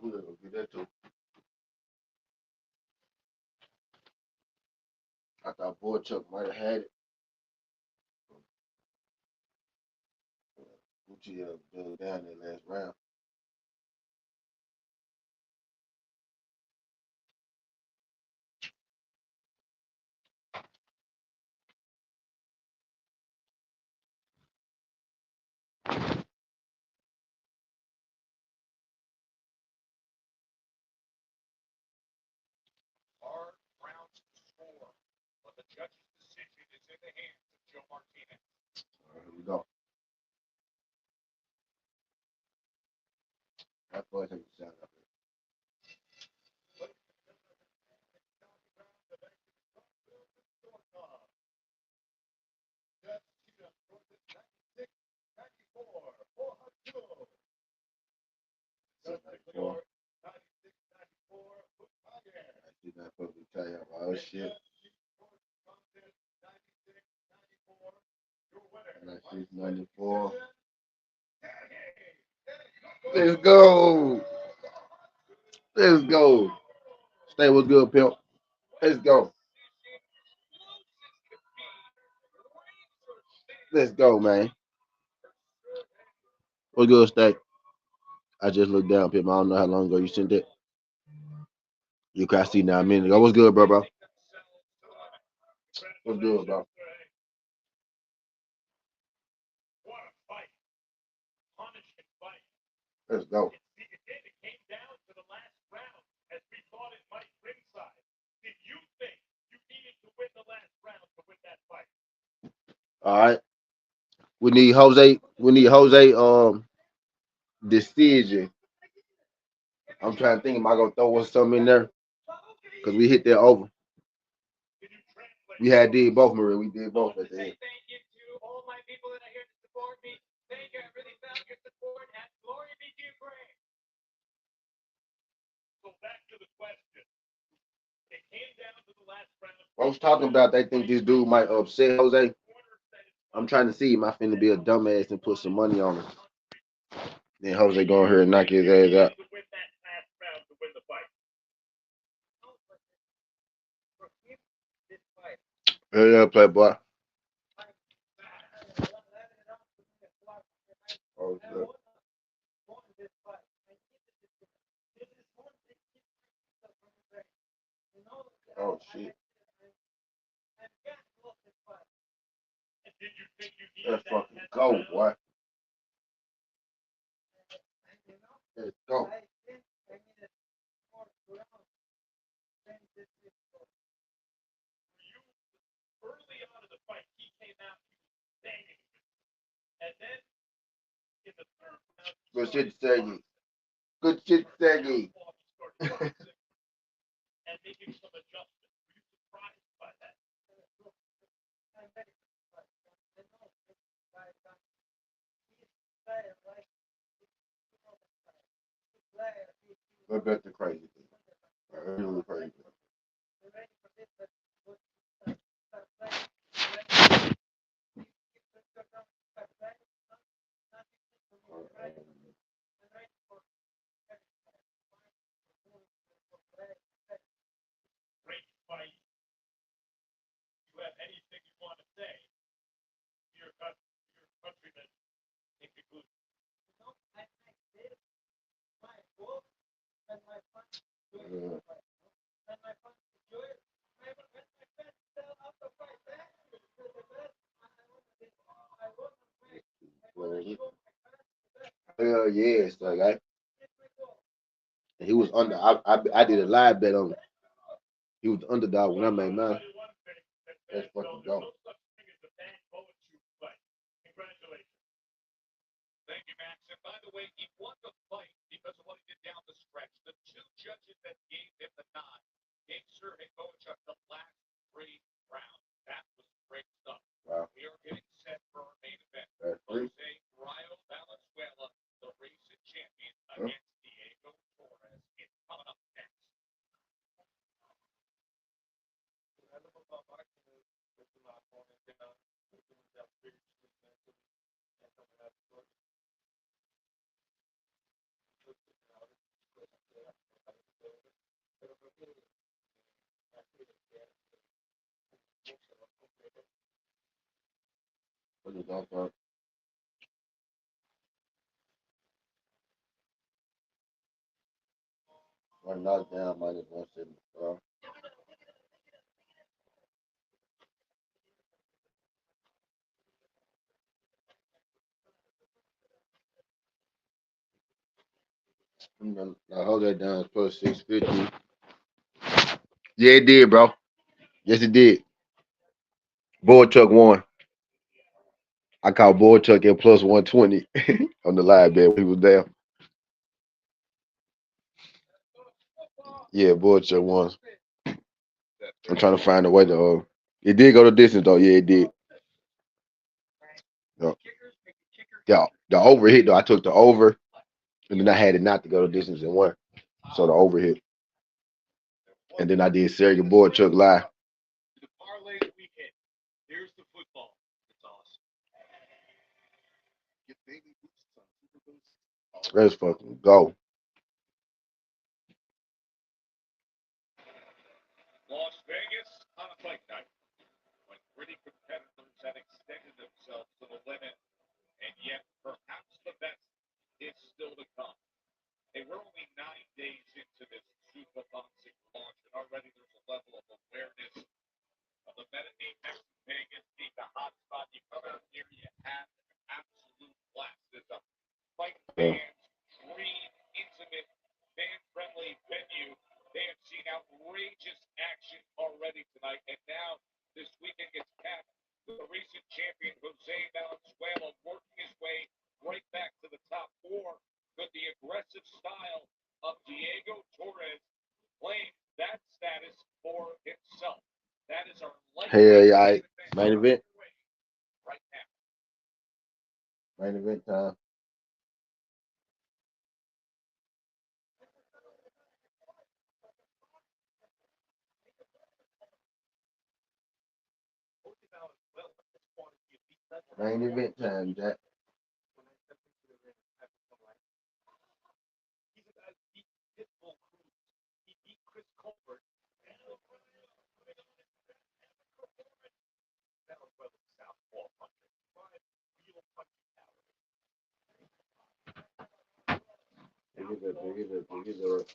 Who they gonna get that to? I thought Boy Chuck might have had it. Gucci down that last round. All right, here we go. Not supposed to tell you about all shit. 96, 94. Let's go. Let's go. Stay was good, pimp. Let's go. Let's go, man. What's good, Stay? I just looked down, pimp. I don't know how long ago you sent it. You can see now a minute ago. What's good, bro? What's good, bro? Let's go. All right. We need Jose. We need Jose. Decision. I'm trying to think. Am I gonna throw something in there? Cause we hit that over. We had did both, Marie. We did both at the end. Folks talking about they think this dude might upset Jose. I'm trying to see him. I finna be a dumbass and put some money on him. Then Jose go here and knock his ass out. Yeah, playboy. Oh shit. Oh shit. Let's fucking go, boy. Let's go. Good shit, Sergey. Good shit, Sergey. But that's the crazy thing. Really crazy. Hell yeah, it's like he was under. I did a live bet on him. He was the underdog when I made mine. Let's fucking go. Wow. That's free. Huh? What is that for? One knockdown minus 174. Now hold that down. It's plus 650. Yeah, it did, bro. Yes, it did. Boy Chuck won. I caught Boy Chuck at plus 120 on the live bet when he was there. Yeah, Boy Chuck won. I'm trying to find a way to. It did go the distance though. Yeah, it did. Yeah, the over hit though. I took the over, and then I had it not to go the distance and won. So the over hit. And then I did Sergey Boy Chuck Live. Let's fucking go. Yeah. Hell yeah. Aight. Main event. Main event time. Main event time, Jack. Pick it up, pick it up, pick it up.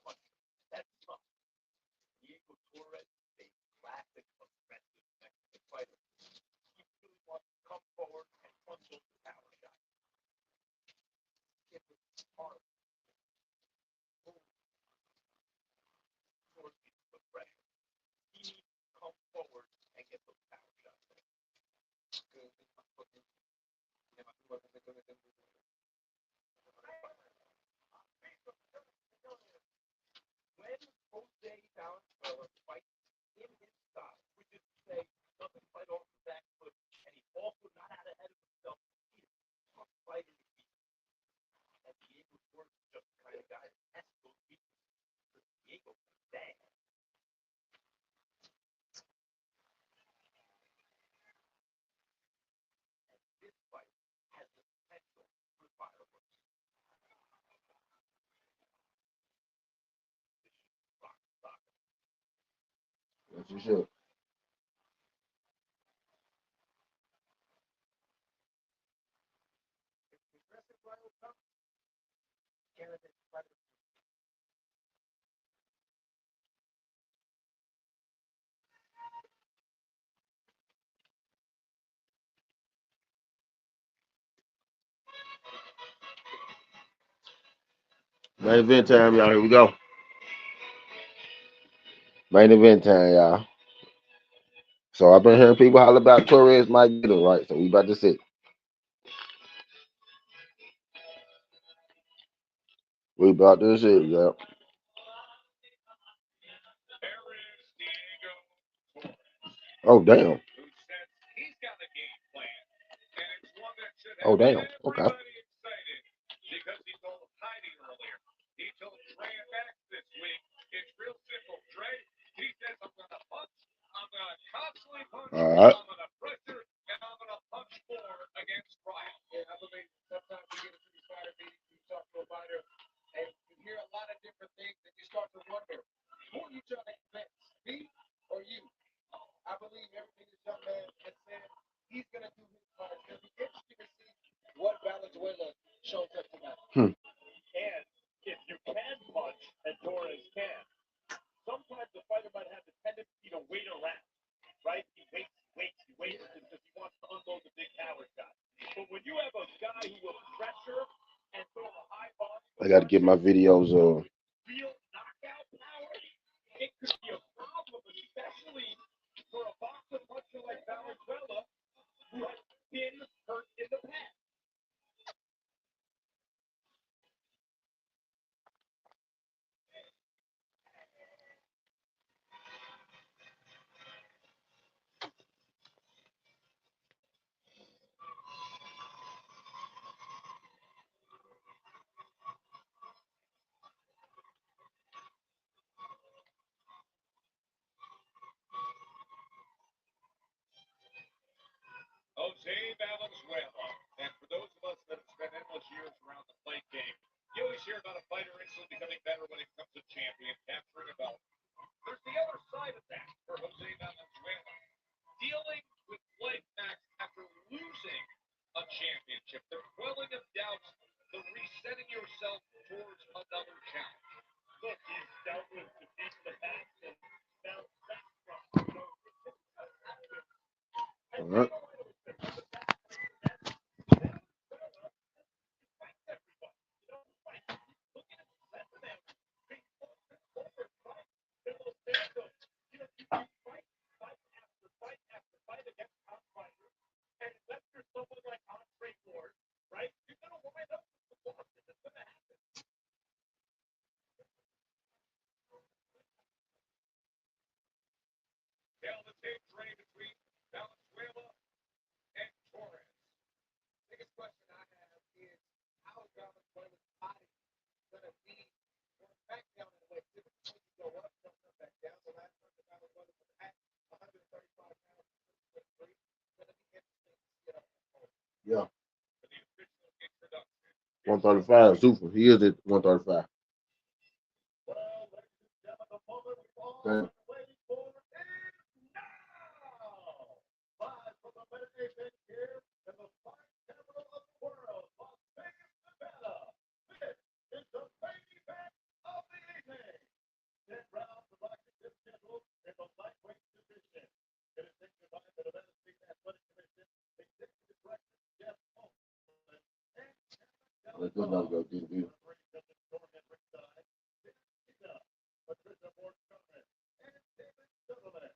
That's for sure. Main event time, y'all. Here we go. Main event time, y'all. So I've been hearing people holler about Torres might get him, right? So we about to see. We about to see, yeah. Oh damn. Oh damn. Okay. All right. Hmm. I got to get my videos. say Valenzuela. And for those of us that have spent endless years around the plate game, you always hear about a fighter instantly becoming better when it comes to champion, capturing a belt. There's the other side of that for Jose Valenzuela. Dealing with life facts after losing a championship, the quelling of doubts, the resetting yourself towards another challenge. Look, he's dealt with defeat in the past and bounced back from it. All right. Now the tape's ready between Valenzuela and Torres. Biggest question I have is how is Valenzuela's body going to be going back down in the way? Typically, when you go up, don't come back down. The last time that Valenzuela was at 135 pounds, going to be interesting to see it unfold. Yeah. For the official introduction. 135. Zuffa. He is at 135. Well, ladies and gentlemen, the moment we've all Okay. been waiting for is now. Live from the meditation here in the fine capital of the world, Las Vegas, Nevada. This is the main event of the evening. 10 rounds of boxing scheduled in the lightweight division. It is taken by the Nevada State Athletic Commission, Executive Director Jeff Holmes, and Let's go now, go DB. Patricia Morton and David Sutherland.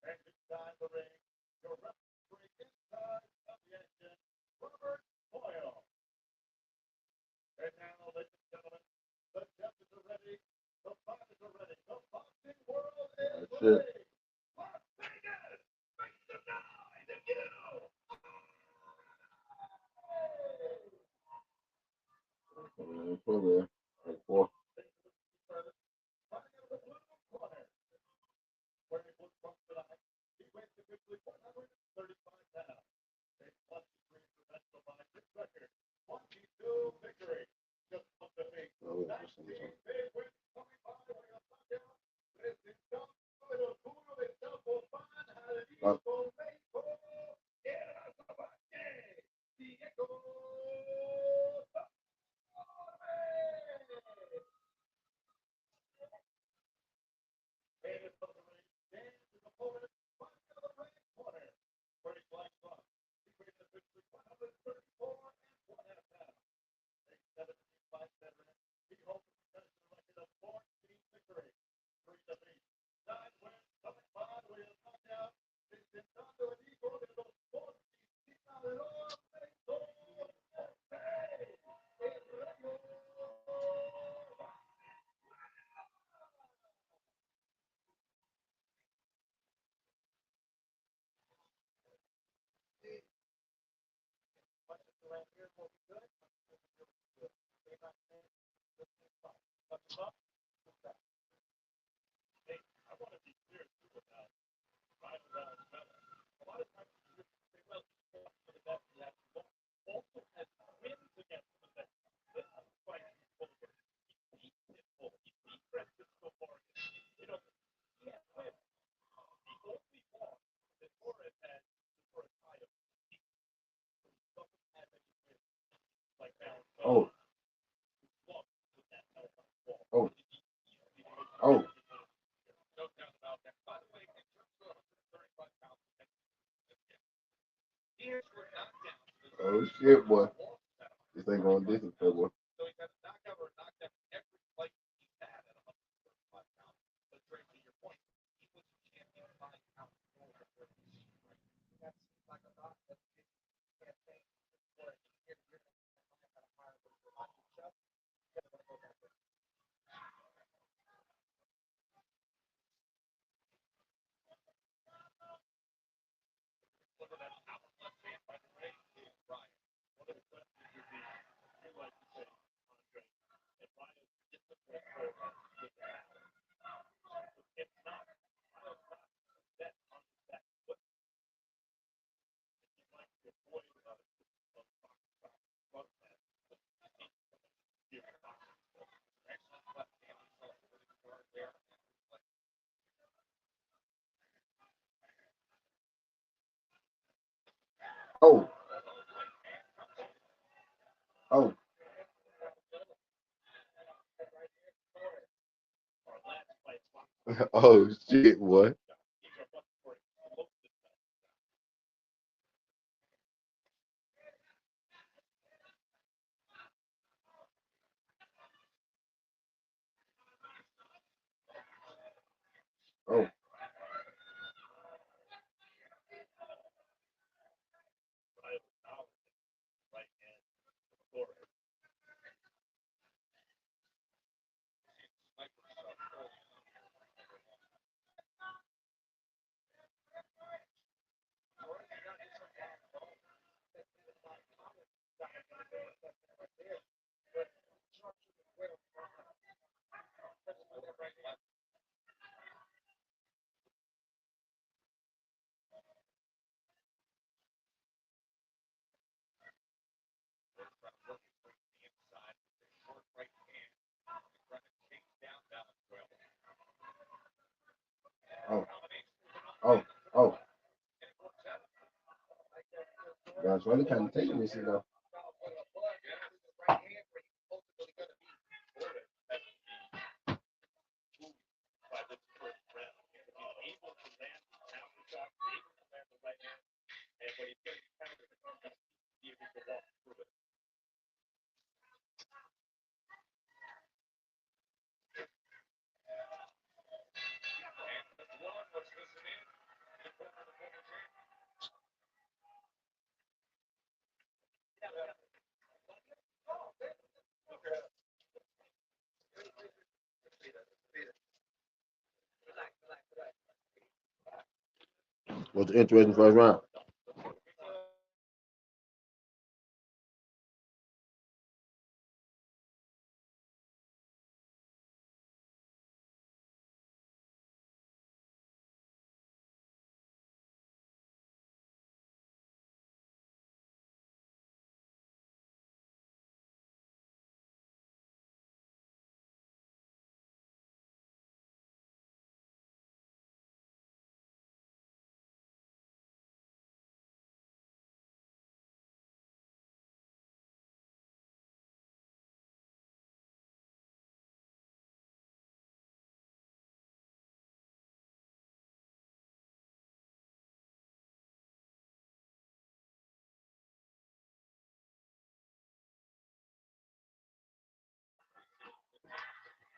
And inside the ring, your referee inside of the action, Robert Boyle. And now, ladies and gentlemen, the judges are ready, the fighters are ready, the boxing world is That's ready. it. Las Vegas, make the night of you. Put there. Like 4. Fighting out of the blue corner. Wearing blue trunks tonight, he weighs officially 135 pounds. A +3 professional boxing record. 22 victories. Just up the feet. Oh, yeah, 19 big wins coming by way of knockout. Presentando el orgullo de Zapopan, Jalisco, México. Era Zapate. Diego Torres. And it's on the ring. Stands his opponent, fighting out of the ring corner. Wearing black gloves. He weighs officially 134 and 1/2 pounds. A 17-fight veteran. He holds a professional record of 14 victories, 3 defeats, 9 wins, coming by way of knockout. Presentando el hijo de los Fortistas de los México. El Rayo. Around here will be good. They might say this is fine. But love is that. Hey, I want to be clear too about Ryan Valenzuela. A lot of times you say, well, he's fought for the best he has won. Also has wins against the best. This is a fight he's over. He beat Pitbull. He beat Francisco Morgan. You know, he has wins. The only loss that Torres had is for a title. He doesn't have any wins. Like Valenzuela. Oh. Look with that belt on the wall. Oh. Oh. No doubt about that. By the way, in terms of 135 pounds, he has were knocked down. Oh, shit, boy. This ain't going to distance, boy. So he's had a knockout or a knockdown every fight he's had at 135 pounds. But Drake, to your point, he was a champion 5 pounds more than where he's right. That seems like a lot of campaign for a year to year and at a higher level. Not yourself. You gotta go back there. Look at that power left hand by the way, is Ryan. One of the questions would be, you like to say, Oh, oh, oh shit, what? Oh, oh, oh, oh. That's really kind of taking this shit though. Was the interesting first round.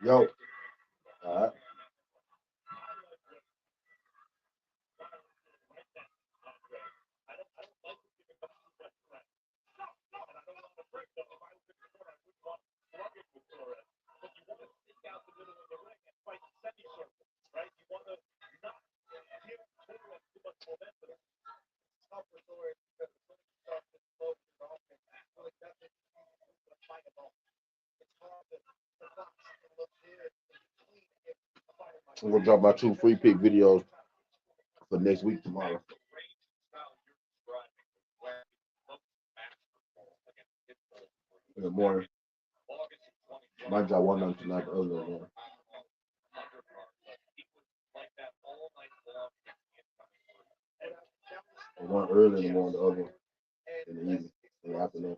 Yo, all right. I'm gonna drop my 2 free pick videos for next week tomorrow in the morning. Might drop one of them tonight, the other one. One early in the morning, the other one in the evening, in the afternoon.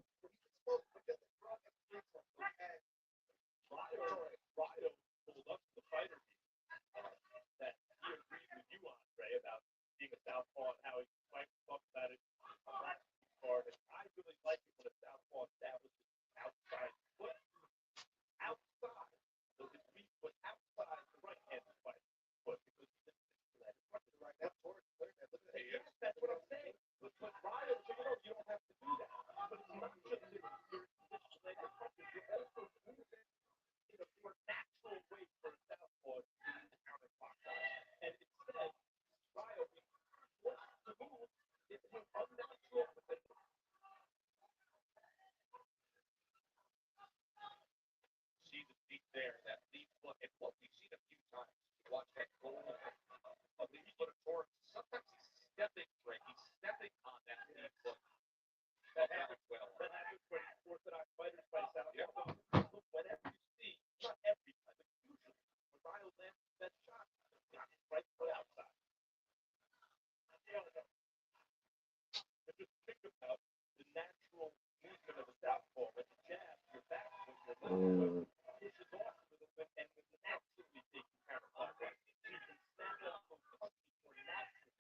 about the natural movement of the southpaw. With the jab, your back with your left Mm. foot pushes off a little bit and would naturally take you counterclockwise. So you can snap off those punches more naturally.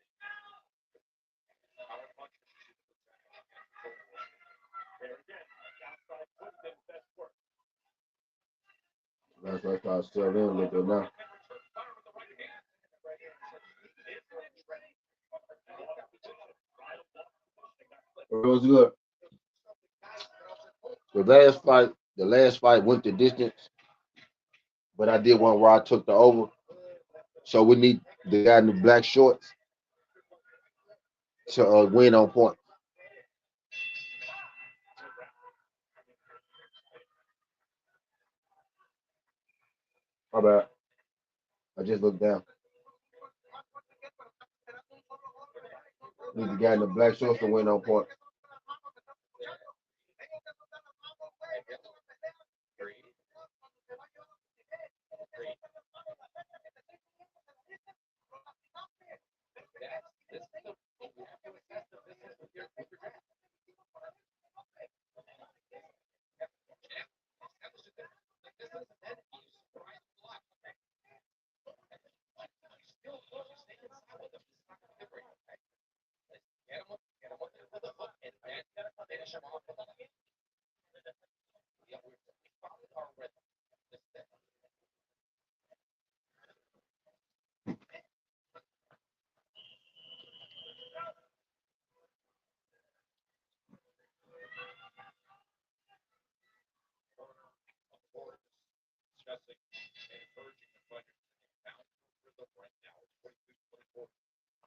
Power punch. There again, outside foot did his best work. That's like I sell in a little bit now. It was good. The last fight went the distance, but I did one where I took the over. So we need the guy in the black shorts to win on point. My bad. I just looked down. Need the guy in the black shorts to win on point.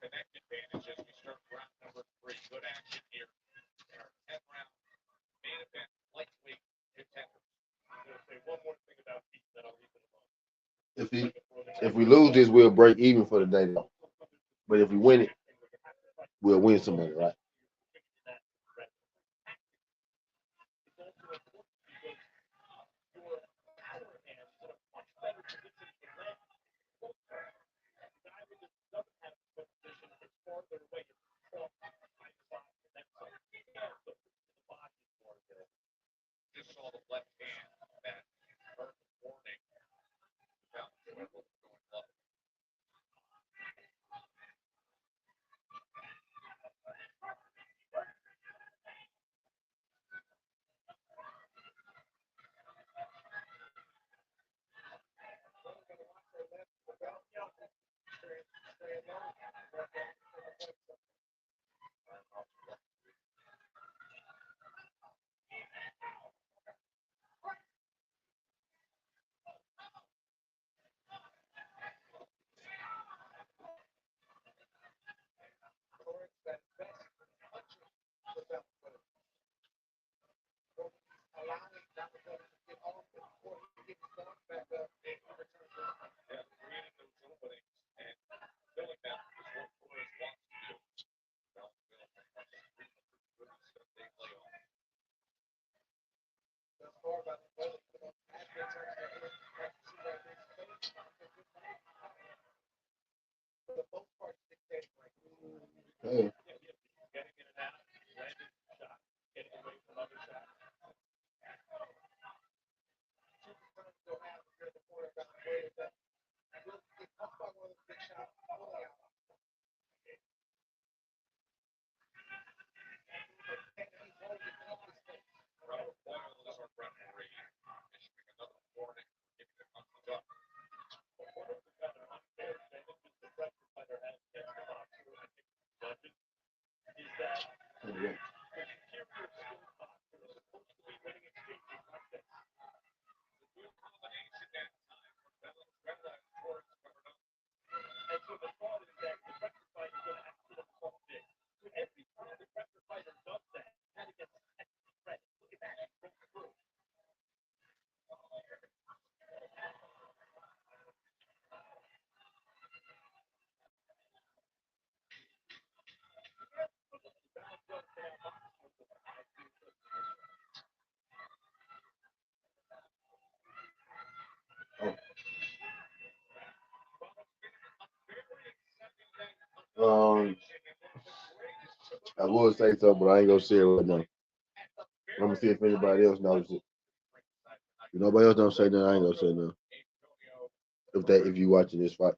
Connect advantage as we start round number 3. Good action here in our 10th round main event lightweight contenders. I'm going to say one more thing about Pete, then I'll leave it alone. If we lose this, we'll break even for the day though. But if we win it, we'll win some money, right? Just saw the left hand that hurt warning. Valenzuela going low. Yeah, creating those openings and filling them is what Torres wants to do. Valenzuela Sunday layoff. Hey, Getting in and out, landing shot, getting away from other shots. Robert Boyle is our referee, issuing another warning, giving the punches up. One of the kind of unfair advantages the pressure fighter has against the boxer, I think, judges, is that the superior skilled boxer is supposed to be winning exchanges like this. The good combination that time from Valenzuela and Torres covered up. And so the thought is that the pressure fighter is going to have to put up big. So every time the pressure fighter does that, he kind of gets extra credit. Look at that, he broke through. I would say so, but I ain't gonna say it right now. I'm gonna see if anybody else knows it. If nobody else don't say nothing, I ain't gonna say nothing. If you watching this fight.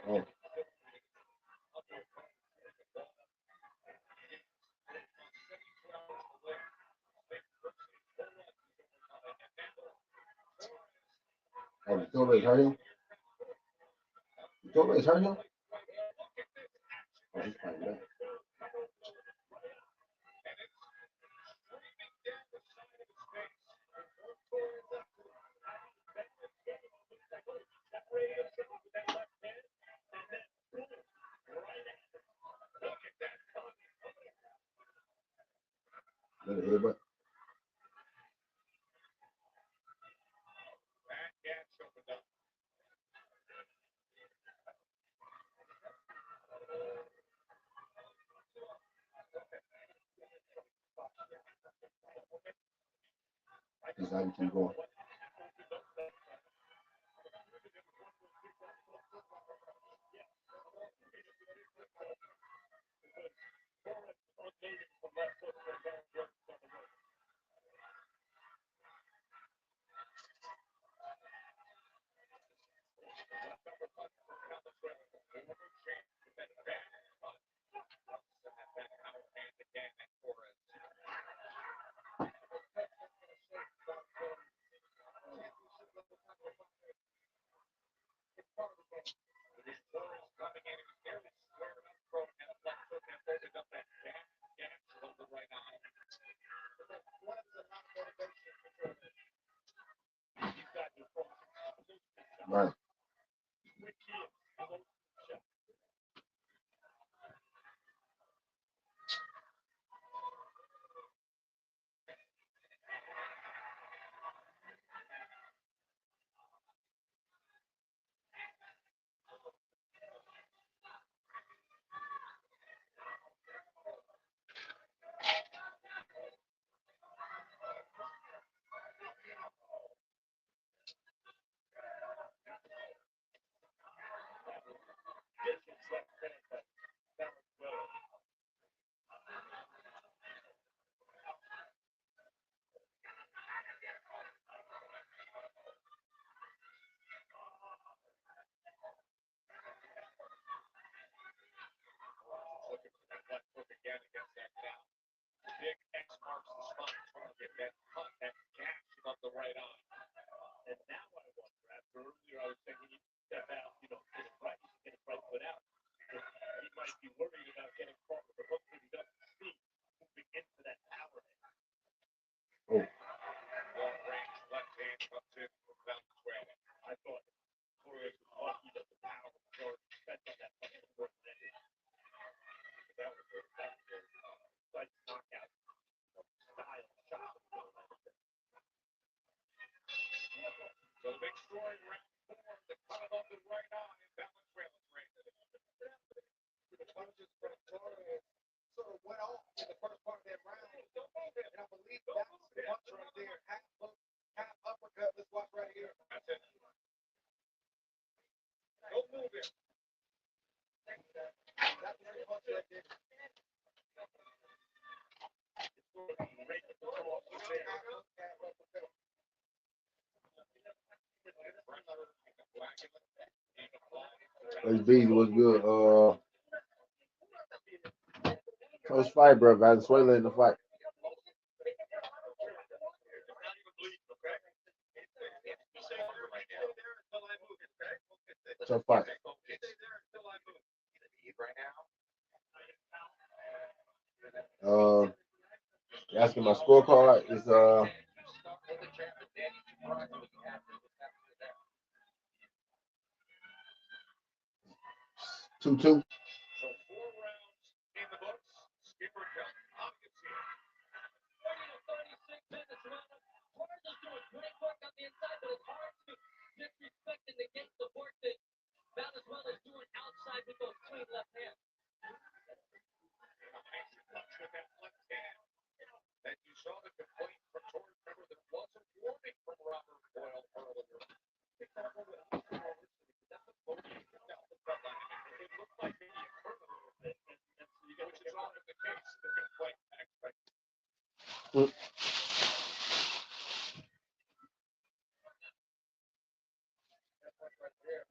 Oh, oh, Torres hurt him? Torres hurt him? Oh, he's fighting back. Another headbutt. He's how you keep going. Right. Oh, HB was good. First fight, bro. Valenzuela in the fight. Tough fight. Uh, you asking my scorecard is 2-2. Mm,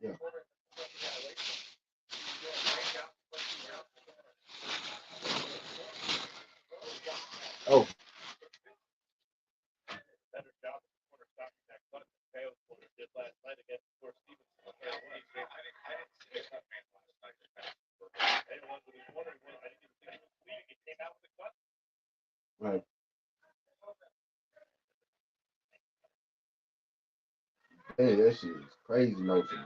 yeah. Oh, right. Hey, that shit is crazy notion.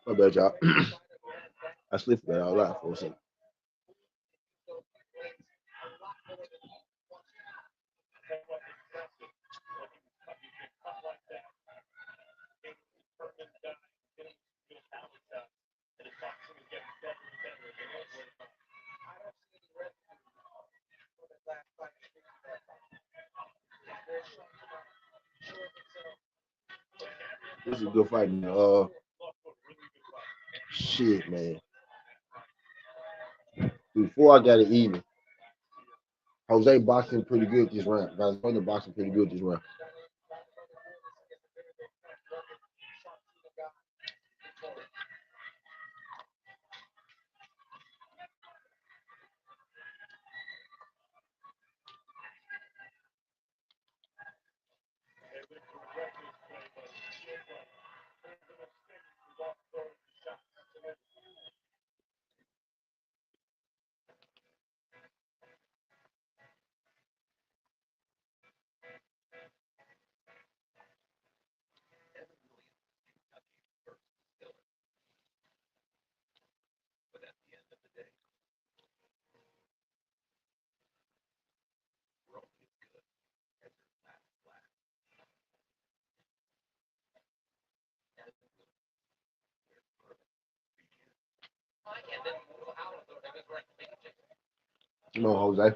My bad, y'all. I sleep that all out for a second. This is a good fight, man. Shit, man. Before I got it even, Jose boxing pretty good this round. Valenzuela boxing pretty good this round. Come on, Jose.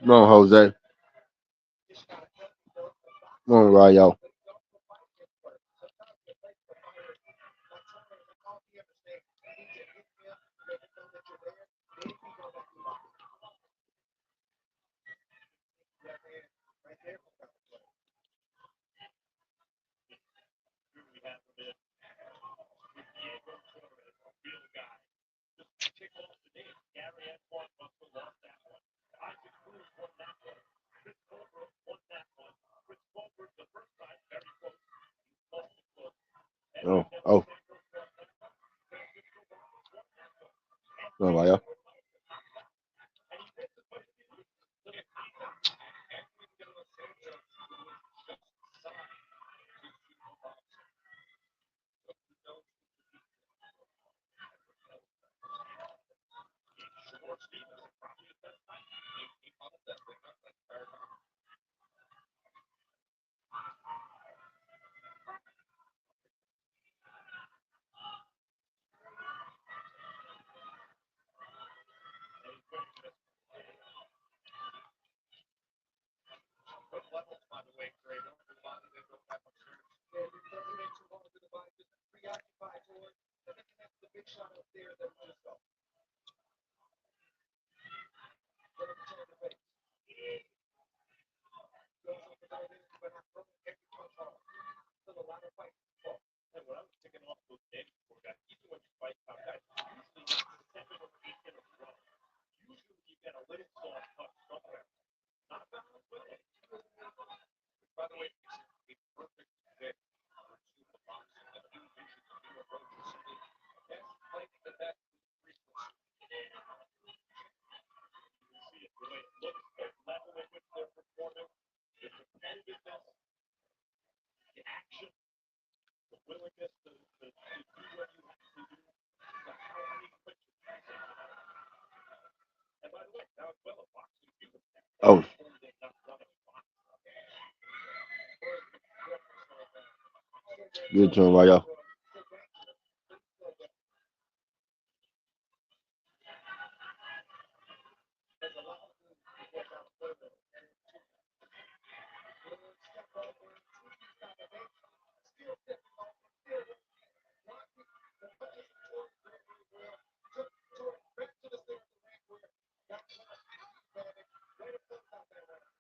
Come on, Jose. Come on, Rayo. We have him in with Diego Torres, a real guy. Just kick off the name. Gary Antoine Russell lost that one. Isaac Cruz won that one. Chris Colbert won that one. Chris Colbert, the first time, very close. He's lost it close. Oh, Edwin Del oh, Santos won that one. Francisco Ramos won that one. come on, Anthony Rayo. Barber won that one. And he misses, but he loses. Little cleanup. Short Stevens, probably the best night. And he's winning this. Good levels, by the way, Gray. Don't remind me they don't have much service. And when I was picking off those days before guys, even when you fight top guys, usually not 7 or 8 in a row. Usually you get a little soft touch somewhere. Not balanced with it. By the way, it's a perfect fit for Zuffa boxing. The new vision, the new approach is simply best fighting the best with frequency. You can see it, the way it looks, the level in which they're performing, the competitiveness, the action, the willingness to do what you have to do, the how many clinches you take. And by the way, now as well as boxing, you can Oh, holding, not running boxing. good to him, Rayo.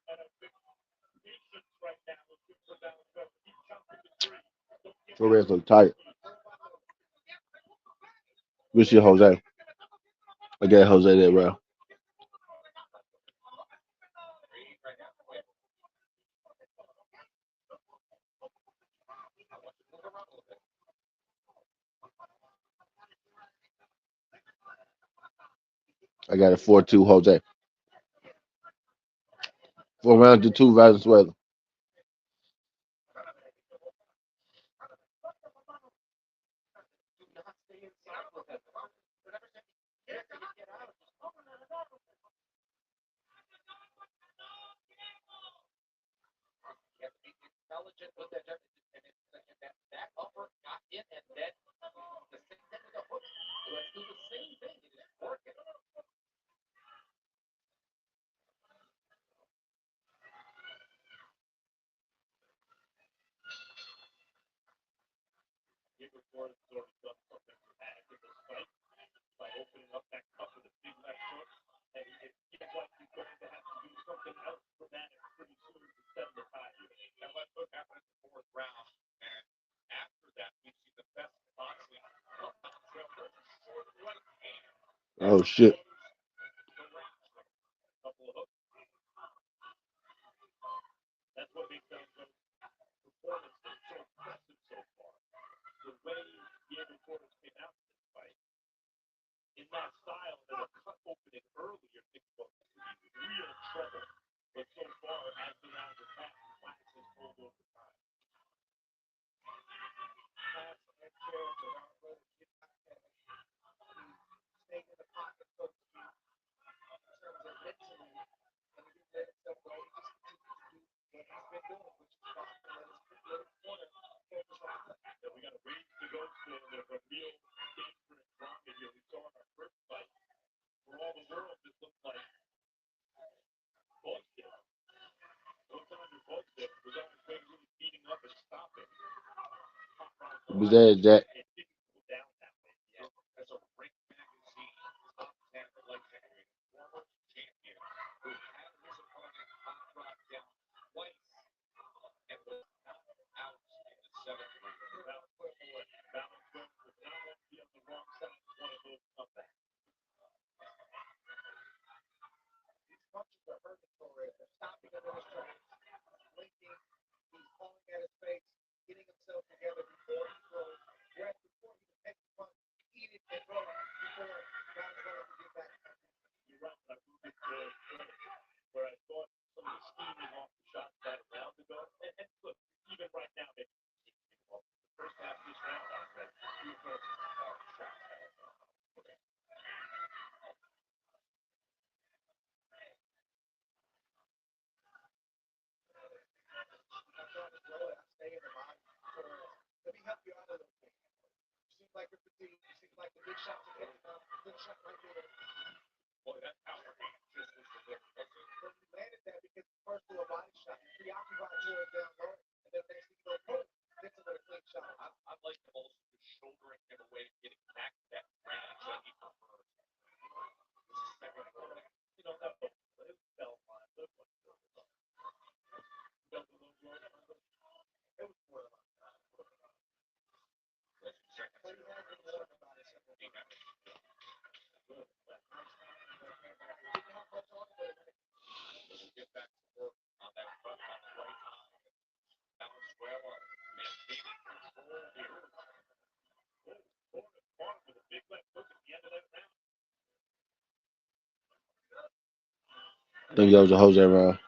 And a big patience right now looking for Valenzuela. Keep chopping the tree. Don't give up Torres too look tight. easily. Good shit, Jose. I gave Jose that round. I got a 4-2 Jose. 4 rounds to 2 Valenzuela. Diego Torres has already done something dramatic in this fight by opening up that cup with a big left hook. And it feels like he's going to have to do something else dramatic pretty soon to stem the tide. That left hook happened in the 4th round. And after that, we've seen the best boxing of Valenzuela. Short right hand. Oh shit. The range. A couple of hooks. That's what makes Valenzuela's performance so impressive so far. The way Diego Torres came out in this fight, in that style, and a cut opening earlier, thinking, well, this could be real trouble. But so far, as the rounds have passed, Class has pulled over time. And we got a ways to go still. There's a real danger and drama here. We saw in our first fight, for all the world, this looked like both his ass, Jack. It didn't go down that way yet. As a Ring Magazine top 10 lightweight former champion who had his opponent hot drop down twice and was knocked out in the seventh round. Valenzuela would not want to be on the wrong side of one of those comebacks. These punches are hurting Torres. They're stopping him in his tracks, blinking. He's falling at his face, getting himself together before he throws. Whereas before he would take the punch, eat it, and throw it before Valenzuela could get back. You're right, but I moved it where I thought some of the scheming off the shots that round ago. And look, even right now, they keep off. The first half of this round, I read, he was throwing some hard shots. Stay in the body. Let me help you out a little bit. You seem like you're fatigued. You seem like the big shots are getting up. Good shot right there. Boy, that power just was delivered. But you landed that because you first threw a body shot. You preoccupied Torres down low, and then next thing you know, boom, gets him with a clean shot. I like him also just shouldering him away, getting back to that range that he prefers. You know, that was bell line. It was more than get back to work on that front on the right eye. Valenzuela maintaining control here. Torres caught with a big left hook at the end of that round. I think that was a Jose round.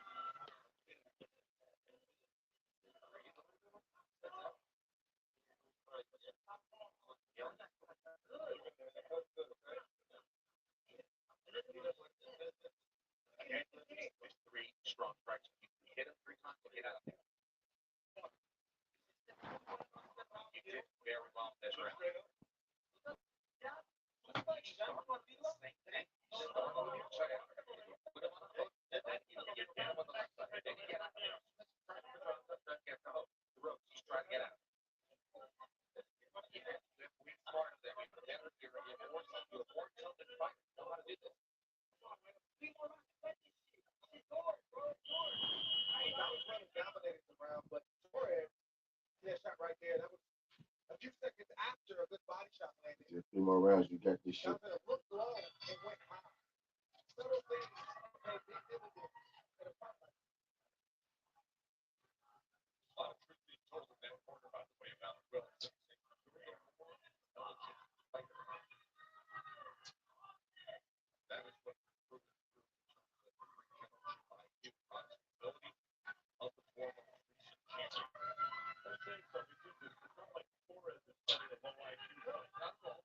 Three strong strikes. You hit him 3 times to get out of there. You did very well this round. He's trying to get out. Dominated the round, but Torres, that shot right there, that was a few seconds after a good body shot landed. A few more rounds, you got this shit. It looked low and went high. Subtle things pay big dividends in a fight like this. A lot of truth being told in that corner, by the way, about Will. That is what proven responsibility of the former recent champion. They're saying something too. It's not like Torres is playing a low IQ. Not at all.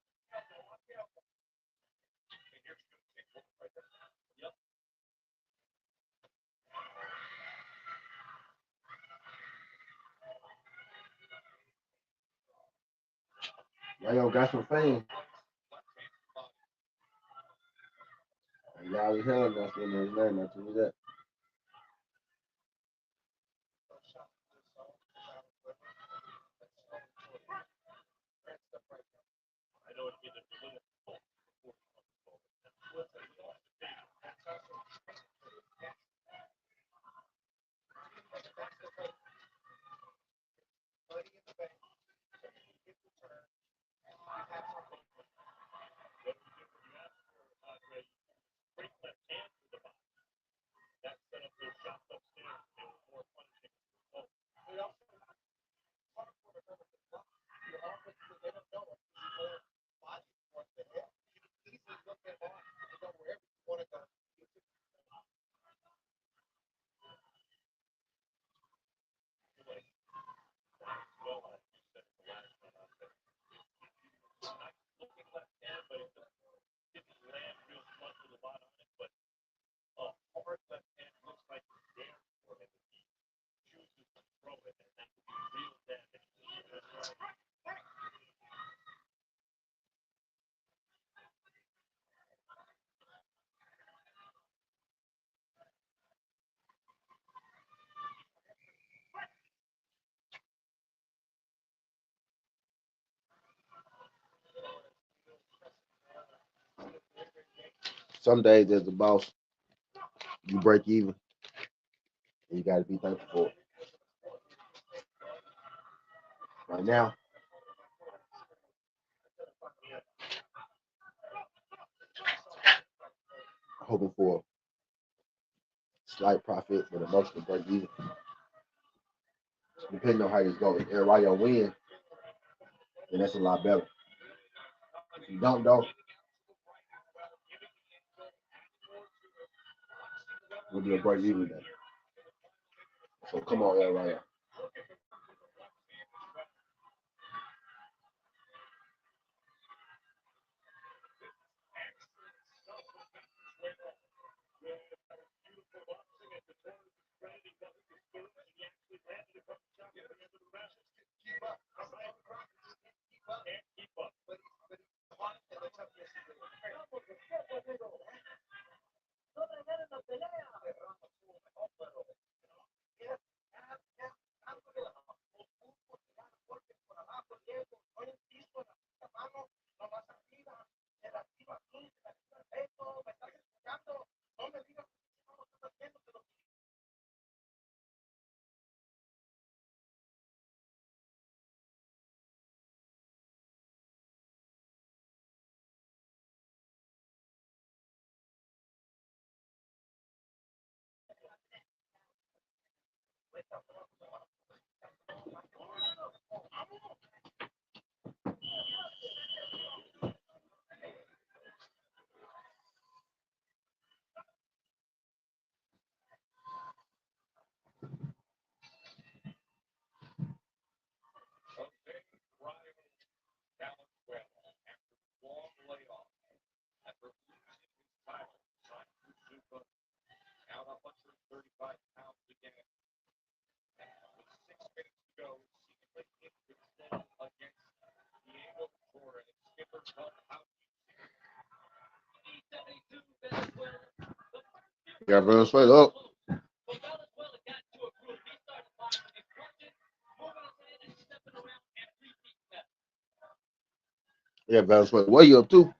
And here's going to take one right there. Yep. Rayo got some fame. Y'all heard that's in his name. I tell you that. I know it's been a little before money in the bank, get the turn, you have some fun. What do you do when you ask for Andre? Great left hand to the body. Some days as the boss, you break even, and you got to be thankful for it. Right now, I'm hoping for a slight profit, but a mostly break even. Depending on how this goes. If Rayo win, then that's a lot better. If you don't, though, it'll be a break even day. So come on, Rayo. Valenzuela, after long layoff, after losing his title, signed for Zuffa, out 135 pounds again. And with 6 minutes to go, seemingly in control against Diego Torres. Skipper, how do you Got Valenzuela up. Yeah, Valenzuela. What you up to?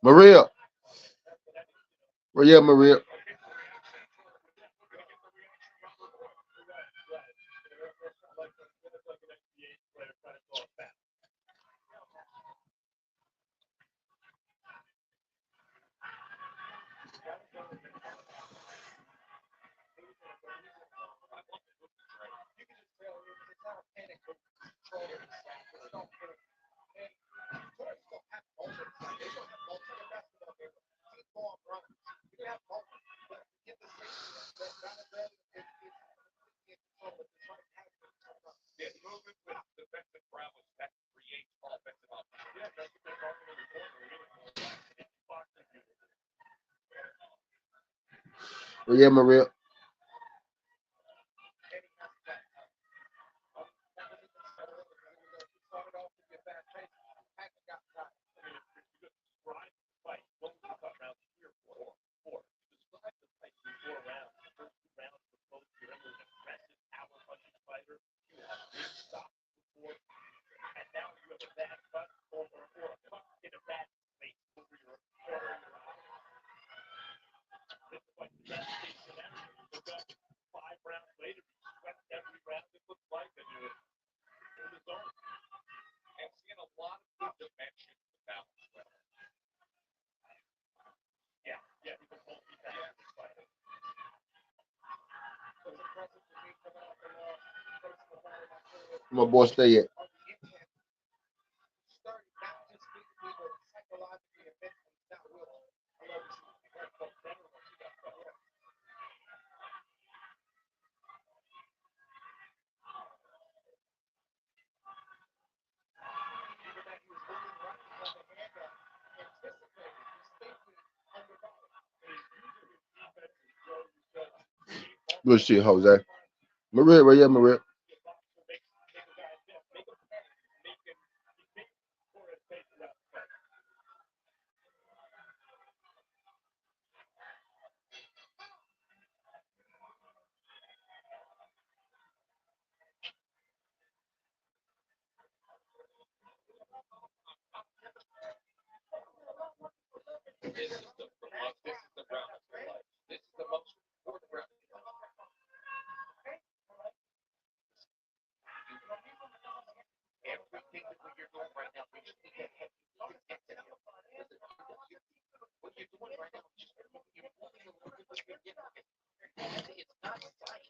Maria. Where you at, Maria? movement with defensive prowess that creates offensive opportunity? Yeah, that's what they're talking in the corner. Where you at, Maria? My boy stay at. Good shit, Jose. Maria, where you at, Maria?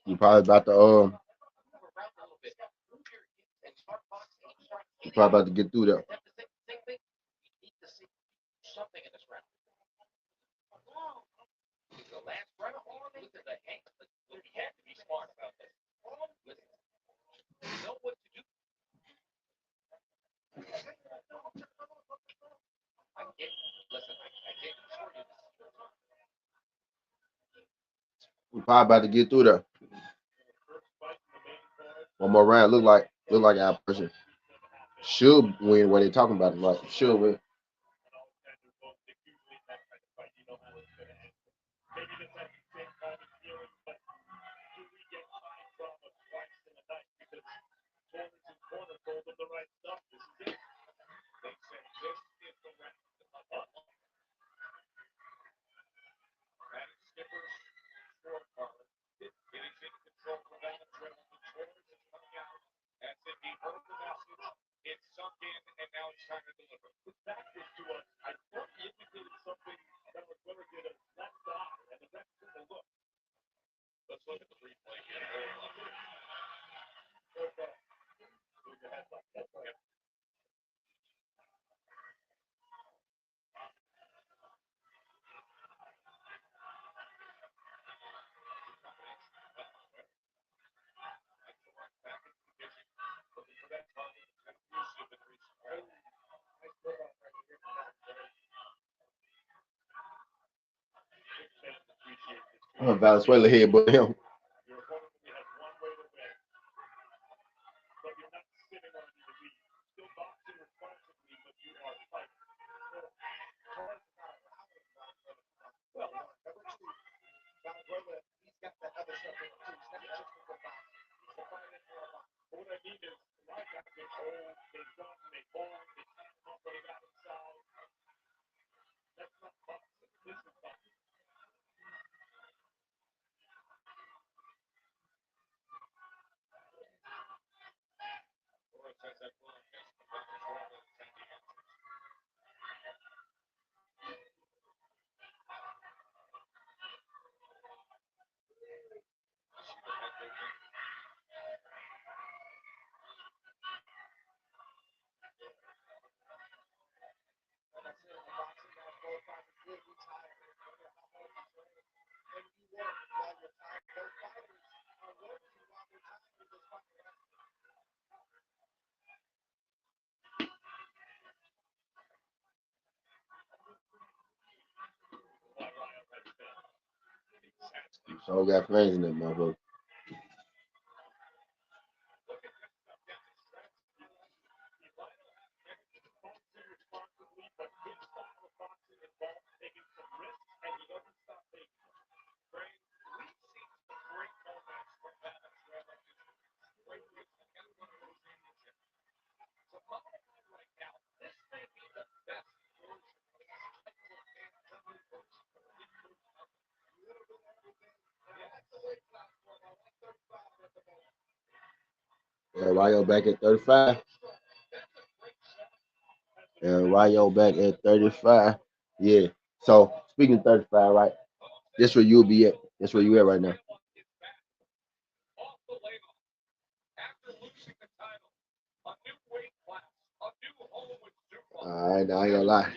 You probably about to you probably about to get through that. You probably about to get through that. One more round. Look like our person should win. What they talking about? Like should win. Valenzuela here, but him. So got fans in that motherfucker. Rayo back at 35. Rayo back at 35. Yeah. So speaking of 35, right? That's where you'll be at. That's where you at right now. All right, I ain't gonna lie.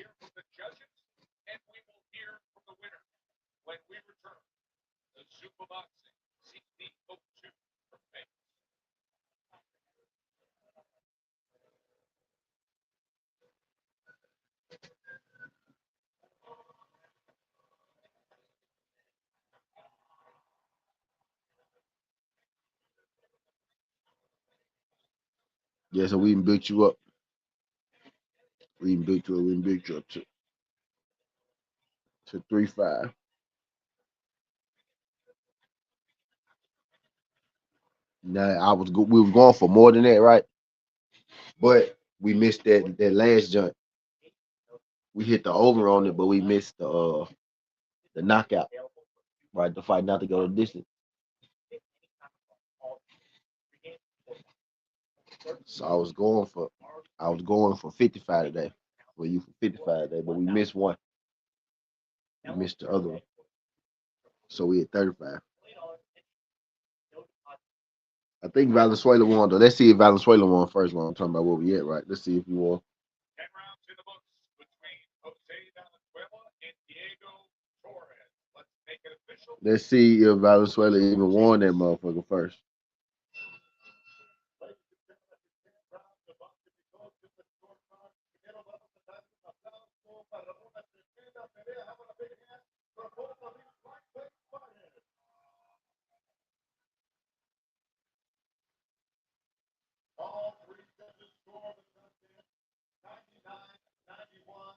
Yeah, so we can build you up. We can build you up. We can build you up to 3-5. Now we was going for more than that, right? But we missed that last jump. We hit the over on it, but we missed the knockout. Right, the fight not to go the distance. So I was going for 55 today. Well, you for 55 today, but we missed one. We missed the other one. So we at 35. I think Valenzuela won though. Let's see if Valenzuela won first while I'm talking about where we at, right? Let's see if he won. 10 rounds in the books between Jose Valenzuela and Diego Torres. Let's make it official. Let's see if Valenzuela even won that motherfucker first. All three judges score the contest 99-91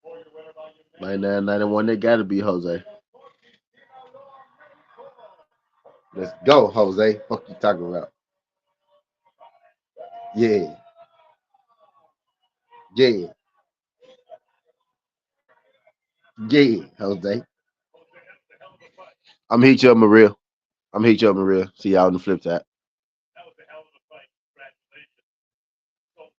for your winner by unanimous. 99-91, that gotta be Jose. Let's go, Jose. Fuck you talking about? Yeah, yeah, yeah, Jose. I'm hit you up, Maria. I'm hit you up, Maria. See y'all on the flip side. That was a hell of a fight.